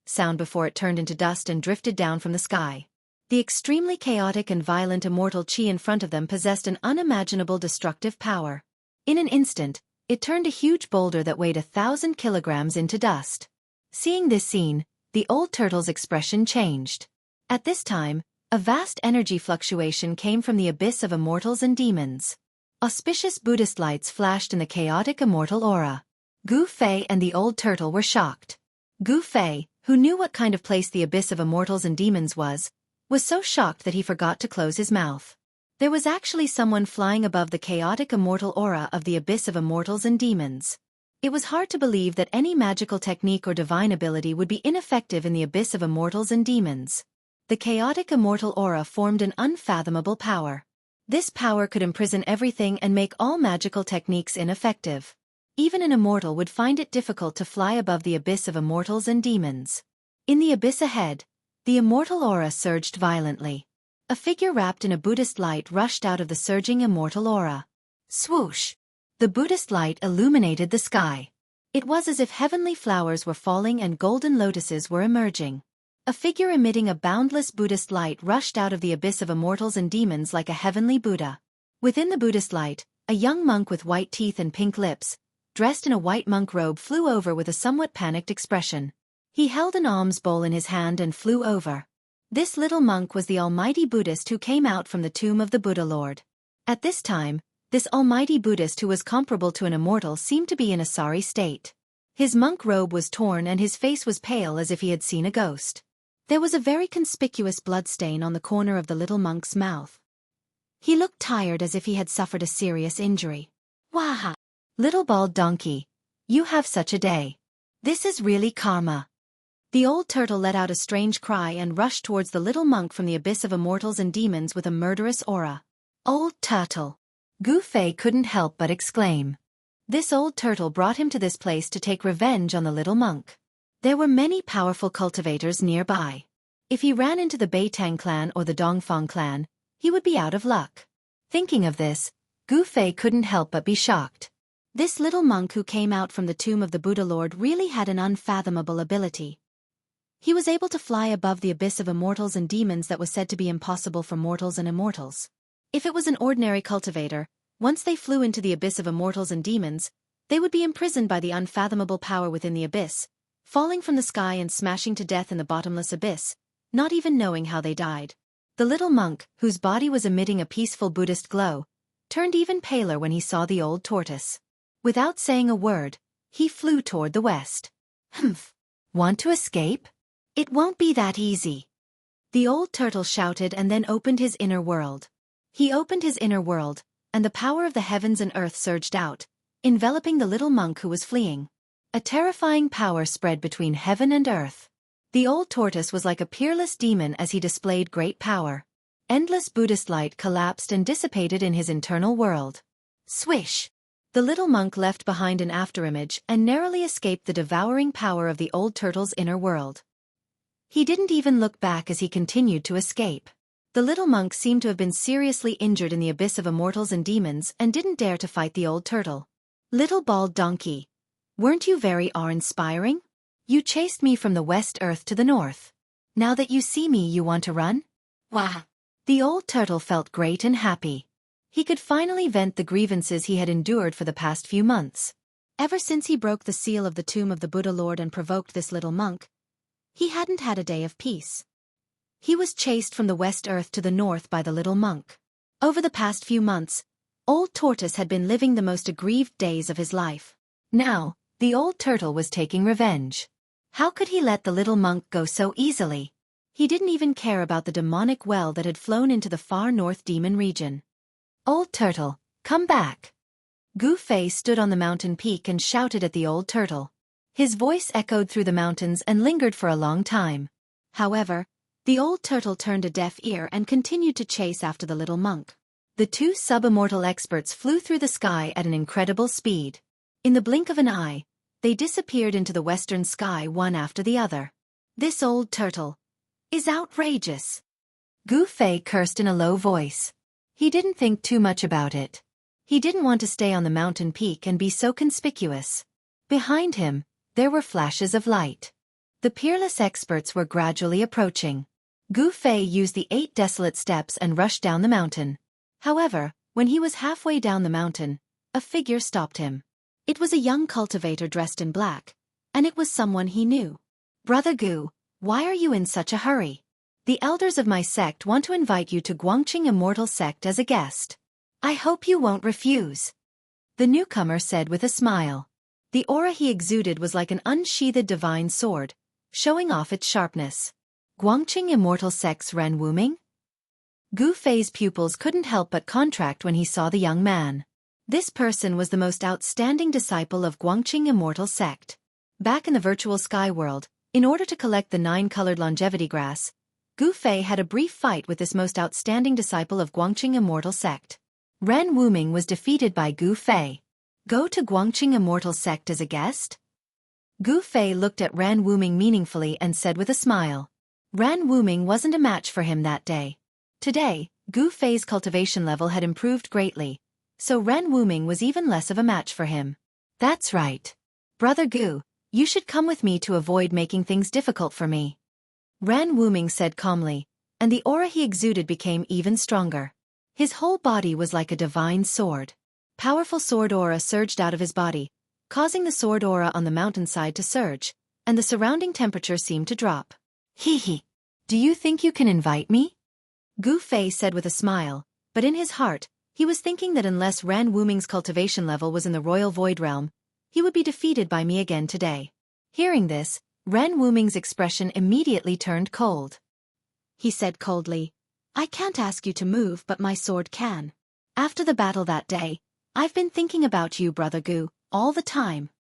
sound before it turned into dust and drifted down from the sky. The extremely chaotic and violent immortal chi in front of them possessed an unimaginable destructive power. In an instant, it turned a huge boulder that weighed 1,000 kilograms into dust. Seeing this scene, the old turtle's expression changed. At this time, a vast energy fluctuation came from the abyss of immortals and demons. Auspicious Buddhist lights flashed in the chaotic immortal aura. Gu Fei and the old turtle were shocked. Gu Fei, who knew what kind of place the abyss of immortals and demons was so shocked that he forgot to close his mouth. There was actually someone flying above the chaotic immortal aura of the abyss of immortals and demons. It was hard to believe that any magical technique or divine ability would be ineffective in the abyss of immortals and demons. The chaotic immortal aura formed an unfathomable power. This power could imprison everything and make all magical techniques ineffective. Even an immortal would find it difficult to fly above the abyss of immortals and demons. In the abyss ahead, the immortal aura surged violently. A figure wrapped in a Buddhist light rushed out of the surging immortal aura. Swoosh! The Buddhist light illuminated the sky. It was as if heavenly flowers were falling and golden lotuses were emerging. A figure emitting a boundless Buddhist light rushed out of the abyss of immortals and demons like a heavenly Buddha. Within the Buddhist light, a young monk with white teeth and pink lips, dressed in a white monk robe, flew over with a somewhat panicked expression. He held an alms bowl in his hand and flew over. This little monk was the almighty Buddhist who came out from the tomb of the Buddha Lord. At this time, this almighty Buddhist who was comparable to an immortal seemed to be in a sorry state. His monk robe was torn and his face was pale as if he had seen a ghost. There was a very conspicuous bloodstain on the corner of the little monk's mouth. He looked tired as if he had suffered a serious injury. Waha! Little bald donkey, you have such a day. This is really karma. The old turtle let out a strange cry and rushed towards the little monk from the abyss of immortals and demons with a murderous aura. Old turtle! Gu Fei couldn't help but exclaim. This old turtle brought him to this place to take revenge on the little monk. There were many powerful cultivators nearby. If he ran into the Beitang clan or the Dongfang clan, he would be out of luck. Thinking of this, Gu Fei couldn't help but be shocked. This little monk who came out from the tomb of the Buddha Lord really had an unfathomable ability. He was able to fly above the abyss of immortals and demons that was said to be impossible for mortals and immortals. If it was an ordinary cultivator, once they flew into the abyss of immortals and demons, they would be imprisoned by the unfathomable power within the abyss, falling from the sky and smashing to death in the bottomless abyss, not even knowing how they died. The little monk, whose body was emitting a peaceful Buddhist glow, turned even paler when he saw the old tortoise. Without saying a word, he flew toward the west. Humph! Want to escape? It won't be that easy. The old turtle shouted and then opened his inner world. He opened his inner world, and the power of the heavens and earth surged out, enveloping the little monk who was fleeing. A terrifying power spread between heaven and earth. The old tortoise was like a peerless demon as he displayed great power. Endless Buddhist light collapsed and dissipated in his internal world. Swish! The little monk left behind an afterimage and narrowly escaped the devouring power of the old turtle's inner world. He didn't even look back as he continued to escape. The little monk seemed to have been seriously injured in the abyss of immortals and demons and didn't dare to fight the old turtle. Little bald donkey, weren't you very awe-inspiring? You chased me from the west earth to the north. Now that you see me, you want to run? Wah! The old turtle felt great and happy. He could finally vent the grievances he had endured for the past few months. Ever since he broke the seal of the tomb of the Buddha Lord and provoked this little monk, he hadn't had a day of peace. He was chased from the West Earth to the north by the little monk. Over the past few months, Old Tortoise had been living the most aggrieved days of his life. Now, the old turtle was taking revenge. How could he let the little monk go so easily? He didn't even care about the demonic well that had flown into the far north demon region. Old turtle, come back. Gu Fei stood on the mountain peak and shouted at the old turtle. His voice echoed through the mountains and lingered for a long time. However, the old turtle turned a deaf ear and continued to chase after the little monk. The two sub-immortal experts flew through the sky at an incredible speed. In the blink of an eye, they disappeared into the western sky one after the other. This old turtle is outrageous. Gu Fei cursed in a low voice. He didn't think too much about it. He didn't want to stay on the mountain peak and be so conspicuous. Behind him, there were flashes of light. The peerless experts were gradually approaching. Gu Fei used the 8 desolate steps and rushed down the mountain. However, when he was halfway down the mountain, a figure stopped him. It was a young cultivator dressed in black, and it was someone he knew. Brother Gu, why are you in such a hurry? The elders of my sect want to invite you to Guangqing Immortal sect as a guest. I hope you won't refuse. The newcomer said with a smile. The aura he exuded was like an unsheathed divine sword, showing off its sharpness. Guangqing Immortal sect's Ren Wuming? Gu Fei's pupils couldn't help but contract when he saw the young man. This person was the most outstanding disciple of Guangqing Immortal sect. Back in the virtual sky world, in order to collect the 9-colored longevity grass, Gu Fei had a brief fight with this most outstanding disciple of Guangqing Immortal sect. Ren Wuming was defeated by Gu Fei. Go to Guangqing Immortal sect as a guest? Gu Fei looked at Ren Wuming meaningfully and said with a smile. Ren Wuming wasn't a match for him that day. Today, Gu Fei's cultivation level had improved greatly, so Ren Wuming was even less of a match for him. That's right. Brother Gu, you should come with me to avoid making things difficult for me. Ren Wuming said calmly, and the aura he exuded became even stronger. His whole body was like a divine sword. Powerful sword aura surged out of his body, causing the sword aura on the mountainside to surge, and the surrounding temperature seemed to drop. Hee hee. Do you think you can invite me? Gu Fei said with a smile, but in his heart, he was thinking that unless Ren Wuming's cultivation level was in the royal void realm, he would be defeated by me again today. Hearing this, Ren Wuming's expression immediately turned cold. He said coldly, I can't ask you to move, but my sword can. After the battle that day, I've been thinking about you, Brother Gu, all the time.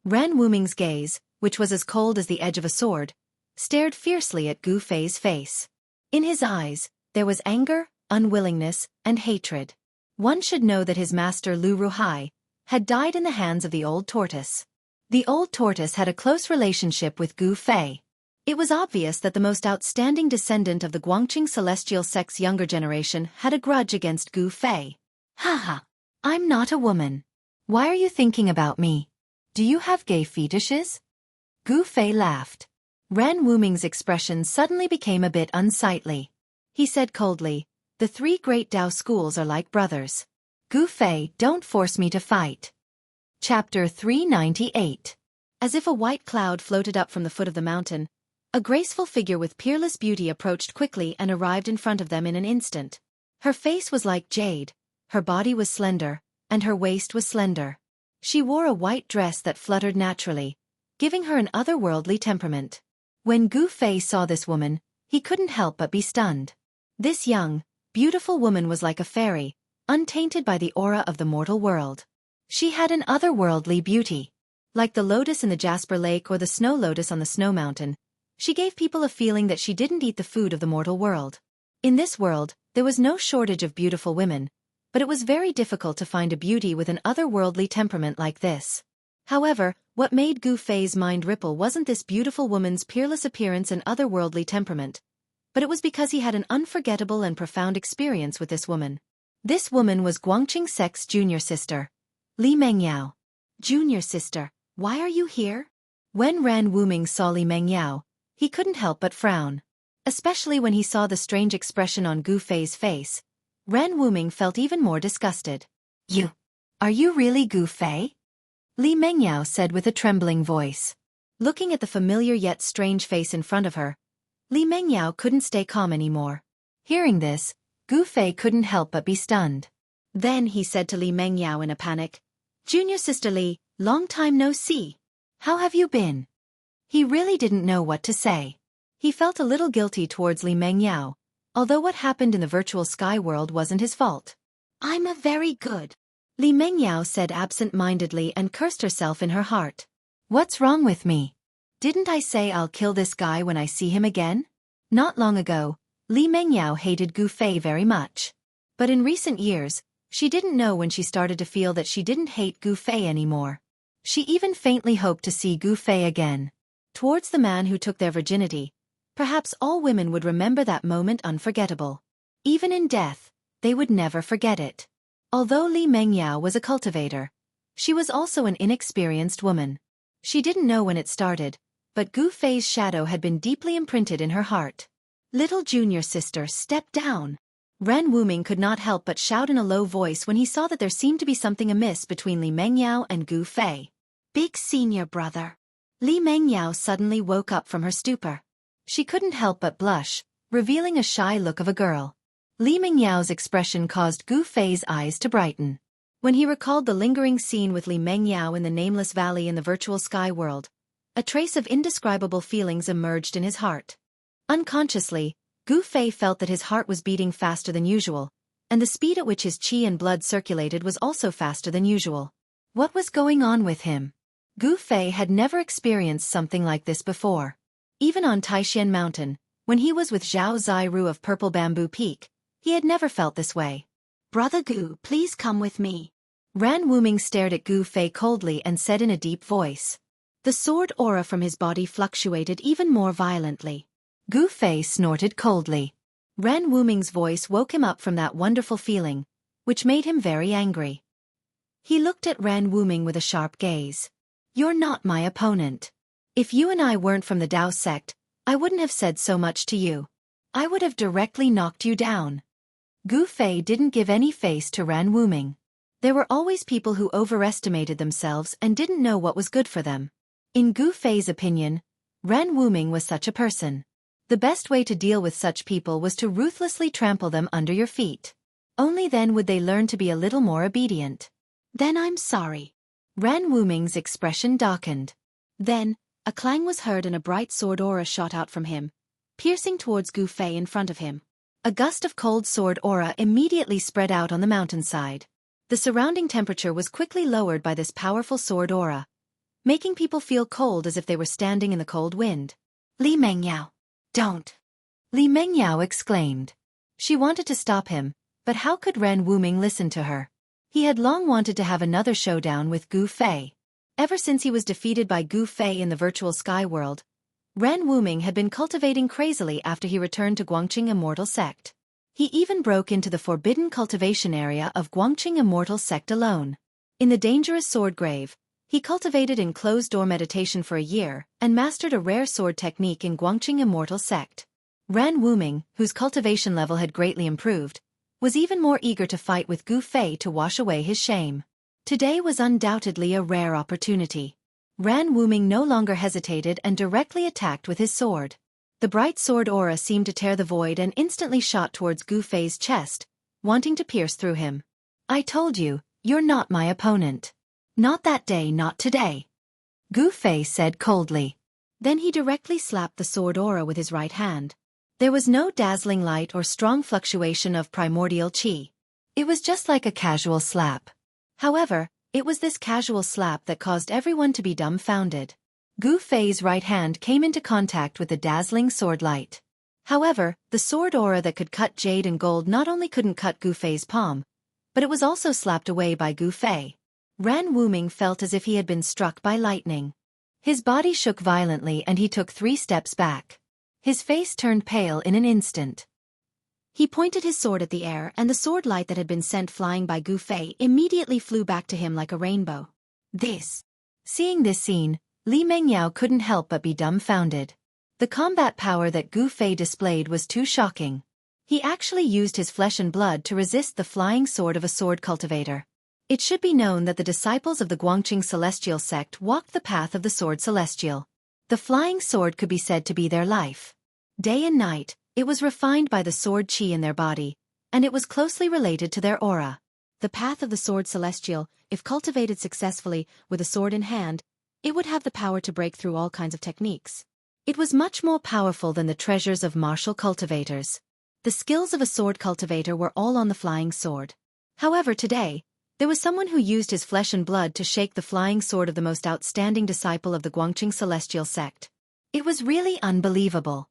Ren Wuming's gaze, which was as cold as the edge of a sword, stared fiercely at Gu Fei's face. In his eyes, there was anger, unwillingness, and hatred. One should know that his master Lu Ruhai had died in the hands of the old tortoise. The old tortoise had a close relationship with Gu Fei. It was obvious that the most outstanding descendant of the Guangqing Celestial sect's younger generation had a grudge against Gu Fei. Haha, I'm not a woman. Why are you thinking about me? Do you have gay fetishes? Gu Fei laughed. Ren Wuming's expression suddenly became a bit unsightly. He said coldly, the 3 great Dao schools are like brothers. Gu Fei, don't force me to fight. Chapter 398. As if a white cloud floated up from the foot of the mountain, a graceful figure with peerless beauty approached quickly and arrived in front of them in an instant. Her face was like jade, her body was slender, and her waist was slender. She wore a white dress that fluttered naturally, giving her an otherworldly temperament. When Gu Fei saw this woman, he couldn't help but be stunned. This young, beautiful woman was like a fairy, untainted by the aura of the mortal world. She had an otherworldly beauty. Like the lotus in the Jasper Lake or the snow lotus on the snow mountain, she gave people a feeling that she didn't eat the food of the mortal world. In this world, there was no shortage of beautiful women, but it was very difficult to find a beauty with an otherworldly temperament like this. However, what made Gu Fei's mind ripple wasn't this beautiful woman's peerless appearance and otherworldly temperament, but it was because he had an unforgettable and profound experience with this woman. This woman was Guangqing sect's junior sister, Li Mengyao. Junior sister, why are you here? When Ren Wuming saw Li Mengyao, he couldn't help but frown. Especially when he saw the strange expression on Gu Fei's face, Ren Wuming felt even more disgusted. Are you really Gu Fei? Li Mengyao said with a trembling voice. Looking at the familiar yet strange face in front of her, Li Mengyao couldn't stay calm anymore. Hearing this, Gu Fei couldn't help but be stunned. Then he said to Li Mengyao in a panic, "Junior sister Li, long time no see. How have you been?" He really didn't know what to say. He felt a little guilty towards Li Mengyao, although what happened in the virtual sky world wasn't his fault. "I'm a very good," Li Mengyao said absent-mindedly and cursed herself in her heart. "What's wrong with me? Didn't I say I'll kill this guy when I see him again?" Not long ago, Li Mengyao hated Gu Fei very much. But in recent years, she didn't know when she started to feel that she didn't hate Gu Fei anymore. She even faintly hoped to see Gu Fei again. Towards the man who took their virginity, perhaps all women would remember that moment unforgettable. Even in death, they would never forget it. Although Li Mengyao was a cultivator, she was also an inexperienced woman. She didn't know when it started, but Gu Fei's shadow had been deeply imprinted in her heart. "Little junior sister, step down." Ren Wuming could not help but shout in a low voice when he saw that there seemed to be something amiss between Li Mengyao and Gu Fei. "Big senior brother." Li Mengyao suddenly woke up from her stupor. She couldn't help but blush, revealing a shy look of a girl. Li Mengyao's expression caused Gu Fei's eyes to brighten. When he recalled the lingering scene with Li Mengyao in the nameless valley in the virtual sky world, a trace of indescribable feelings emerged in his heart. Unconsciously, Gu Fei felt that his heart was beating faster than usual, and the speed at which his qi and blood circulated was also faster than usual. What was going on with him? Gu Fei had never experienced something like this before. Even on Taishan Mountain, when he was with Zhao Ziru of Purple Bamboo Peak, he had never felt this way. "Brother Gu, please come with me." Ran Wuming stared at Gu Fei coldly and said in a deep voice. The sword aura from his body fluctuated even more violently. Gu Fei snorted coldly. Ren Wuming's voice woke him up from that wonderful feeling, which made him very angry. He looked at Ren Wuming with a sharp gaze. "You're not my opponent. If you and I weren't from the Dao sect, I wouldn't have said so much to you. I would have directly knocked you down." Gu Fei didn't give any face to Ren Wuming. There were always people who overestimated themselves and didn't know what was good for them. In Gu Fei's opinion, Ren Wuming was such a person. The best way to deal with such people was to ruthlessly trample them under your feet. Only then would they learn to be a little more obedient. "Then I'm sorry." Ren Wuming's expression darkened. Then, a clang was heard and a bright sword aura shot out from him, piercing towards Gu Fei in front of him. A gust of cold sword aura immediately spread out on the mountainside. The surrounding temperature was quickly lowered by this powerful sword aura, making people feel cold as if they were standing in the cold wind. "Li Mengyao, don't!" Li Mengyao exclaimed. She wanted to stop him, but how could Ren Wuming listen to her? He had long wanted to have another showdown with Gu Fei. Ever since he was defeated by Gu Fei in the virtual sky world, Ren Wuming had been cultivating crazily after he returned to Guangqing Immortal sect. He even broke into the forbidden cultivation area of Guangqing Immortal sect alone. In the dangerous sword grave, he cultivated in closed-door meditation for a year and mastered a rare sword technique in Guangqing Immortal sect. Ren Wuming, whose cultivation level had greatly improved, was even more eager to fight with Gu Fei to wash away his shame. Today was undoubtedly a rare opportunity. Ran Wuming no longer hesitated and directly attacked with his sword. The bright sword aura seemed to tear the void and instantly shot towards Gu Fei's chest, wanting to pierce through him. "I told you, you're not my opponent." "Not that day, not today," Gu Fei said coldly. Then he directly slapped the sword aura with his right hand. There was no dazzling light or strong fluctuation of primordial qi. It was just like a casual slap. However, it was this casual slap that caused everyone to be dumbfounded. Gu Fei's right hand came into contact with the dazzling sword light. However, the sword aura that could cut jade and gold not only couldn't cut Gu Fei's palm, but it was also slapped away by Gu Fei. Ran Wuming felt as if he had been struck by lightning. His body shook violently and he took 3 steps back. His face turned pale in an instant. He pointed his sword at the air and the sword light that had been sent flying by Gu Fei immediately flew back to him like a rainbow. Seeing this scene, Li Mengyao couldn't help but be dumbfounded. The combat power that Gu Fei displayed was too shocking. He actually used his flesh and blood to resist the flying sword of a sword cultivator. It should be known that the disciples of the Guangqing Celestial sect walked the path of the sword celestial. The flying sword could be said to be their life. Day and night, it was refined by the sword qi in their body, and it was closely related to their aura. The path of the sword celestial, if cultivated successfully with a sword in hand, it would have the power to break through all kinds of techniques. It was much more powerful than the treasures of martial cultivators. The skills of a sword cultivator were all on the flying sword. However, today, there was someone who used his flesh and blood to shake the flying sword of the most outstanding disciple of the Guangqing Celestial sect. It was really unbelievable.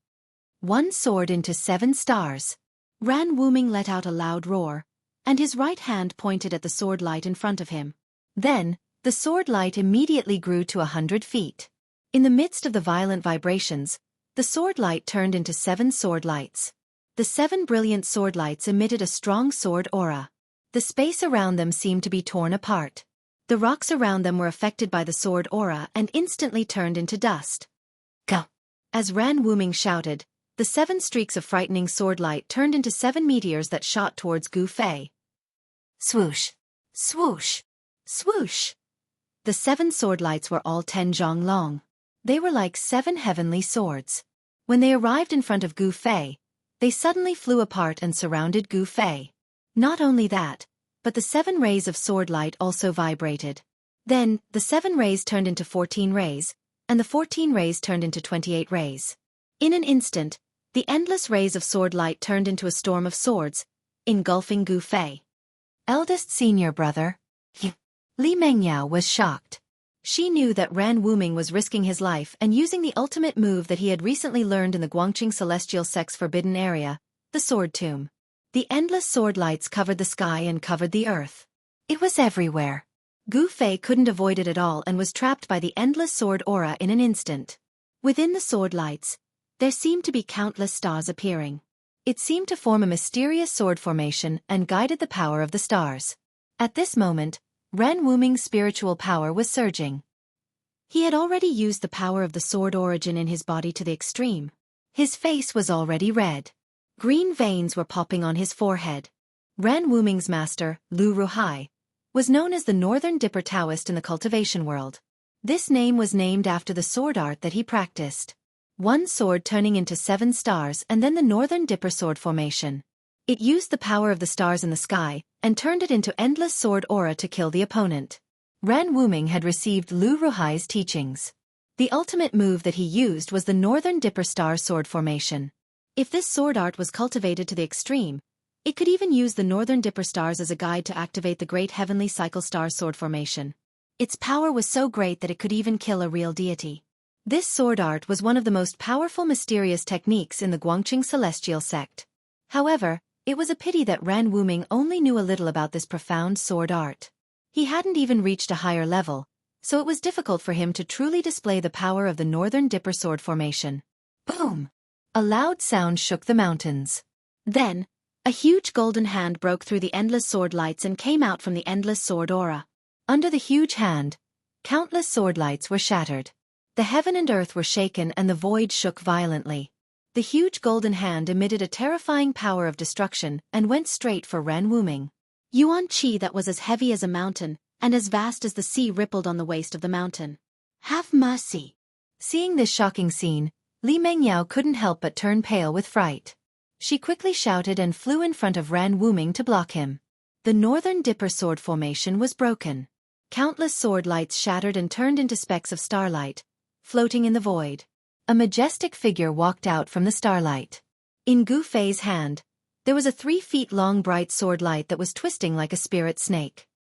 One sword into 7 stars. Ran Wuming let out a loud roar, and his right hand pointed at the sword light in front of him. Then, the sword light immediately grew to 100 feet. In the midst of the violent vibrations, the sword light turned into 7 sword lights. The 7 brilliant sword lights emitted a strong sword aura. The space around them seemed to be torn apart. The rocks around them were affected by the sword aura and instantly turned into dust. Go! As Ran Wuming shouted, the 7 streaks of frightening sword light turned into 7 meteors that shot towards Gu Fei. Swoosh! Swoosh! Swoosh! The 7 sword lights were all 10 zhang long. They were like 7 heavenly swords. When they arrived in front of Gu Fei, they suddenly flew apart and surrounded Gu Fei. Not only that, but the 7 rays of sword light also vibrated. Then, the 7 rays turned into 14 rays, and the 14 rays turned into 28 rays. In an instant, the endless rays of sword light turned into a storm of swords, engulfing Gu Fei. Eldest senior brother, Li Mengyao was shocked. She knew that Ran Wuming was risking his life and using the ultimate move that he had recently learned in the Guangqing Celestial Sect's forbidden area, the Sword Tomb. The endless sword lights covered the sky and covered the earth. It was everywhere. Gu Fei couldn't avoid it at all and was trapped by the endless sword aura in an instant. Within the sword lights, there seemed to be countless stars appearing. It seemed to form a mysterious sword formation and guided the power of the stars. At this moment, Ran Wuming's spiritual power was surging. He had already used the power of the sword origin in his body to the extreme. His face was already red. Green veins were popping on his forehead. Ran Wuming's master, Lu Ruhai, was known as the Northern Dipper Taoist in the cultivation world. This name was named after the sword art that he practiced. One sword turning into 7 stars and then the Northern Dipper sword formation. It used the power of the stars in the sky and turned it into endless sword aura to kill the opponent. Ran Wuming had received Lu Ruhai's teachings. The ultimate move that he used was the Northern Dipper star sword formation. If this sword art was cultivated to the extreme, it could even use the Northern Dipper stars as a guide to activate the Great Heavenly Cycle star sword formation. Its power was so great that it could even kill a real deity. This sword art was one of the most powerful mysterious techniques in the Guangqing Celestial sect. However, it was a pity that Ran Wuming only knew a little about this profound sword art. He hadn't even reached a higher level, so it was difficult for him to truly display the power of the Northern Dipper sword formation. Boom! A loud sound shook the mountains. Then, a huge golden hand broke through the endless sword lights and came out from the endless sword aura. Under the huge hand, countless sword lights were shattered. The heaven and earth were shaken and the void shook violently. The huge golden hand emitted a terrifying power of destruction and went straight for Ran Wuming. Yuan Qi that was as heavy as a mountain, and as vast as the sea rippled on the waist of the mountain. Have mercy! Seeing this shocking scene, Li Mengyao couldn't help but turn pale with fright. She quickly shouted and flew in front of Ran Wuming to block him. The Northern Dipper sword formation was broken. Countless sword lights shattered and turned into specks of starlight, floating in the void. A majestic figure walked out from the starlight. In Gu Fei's hand, there was a 3 feet long bright sword light that was twisting like a spirit snake.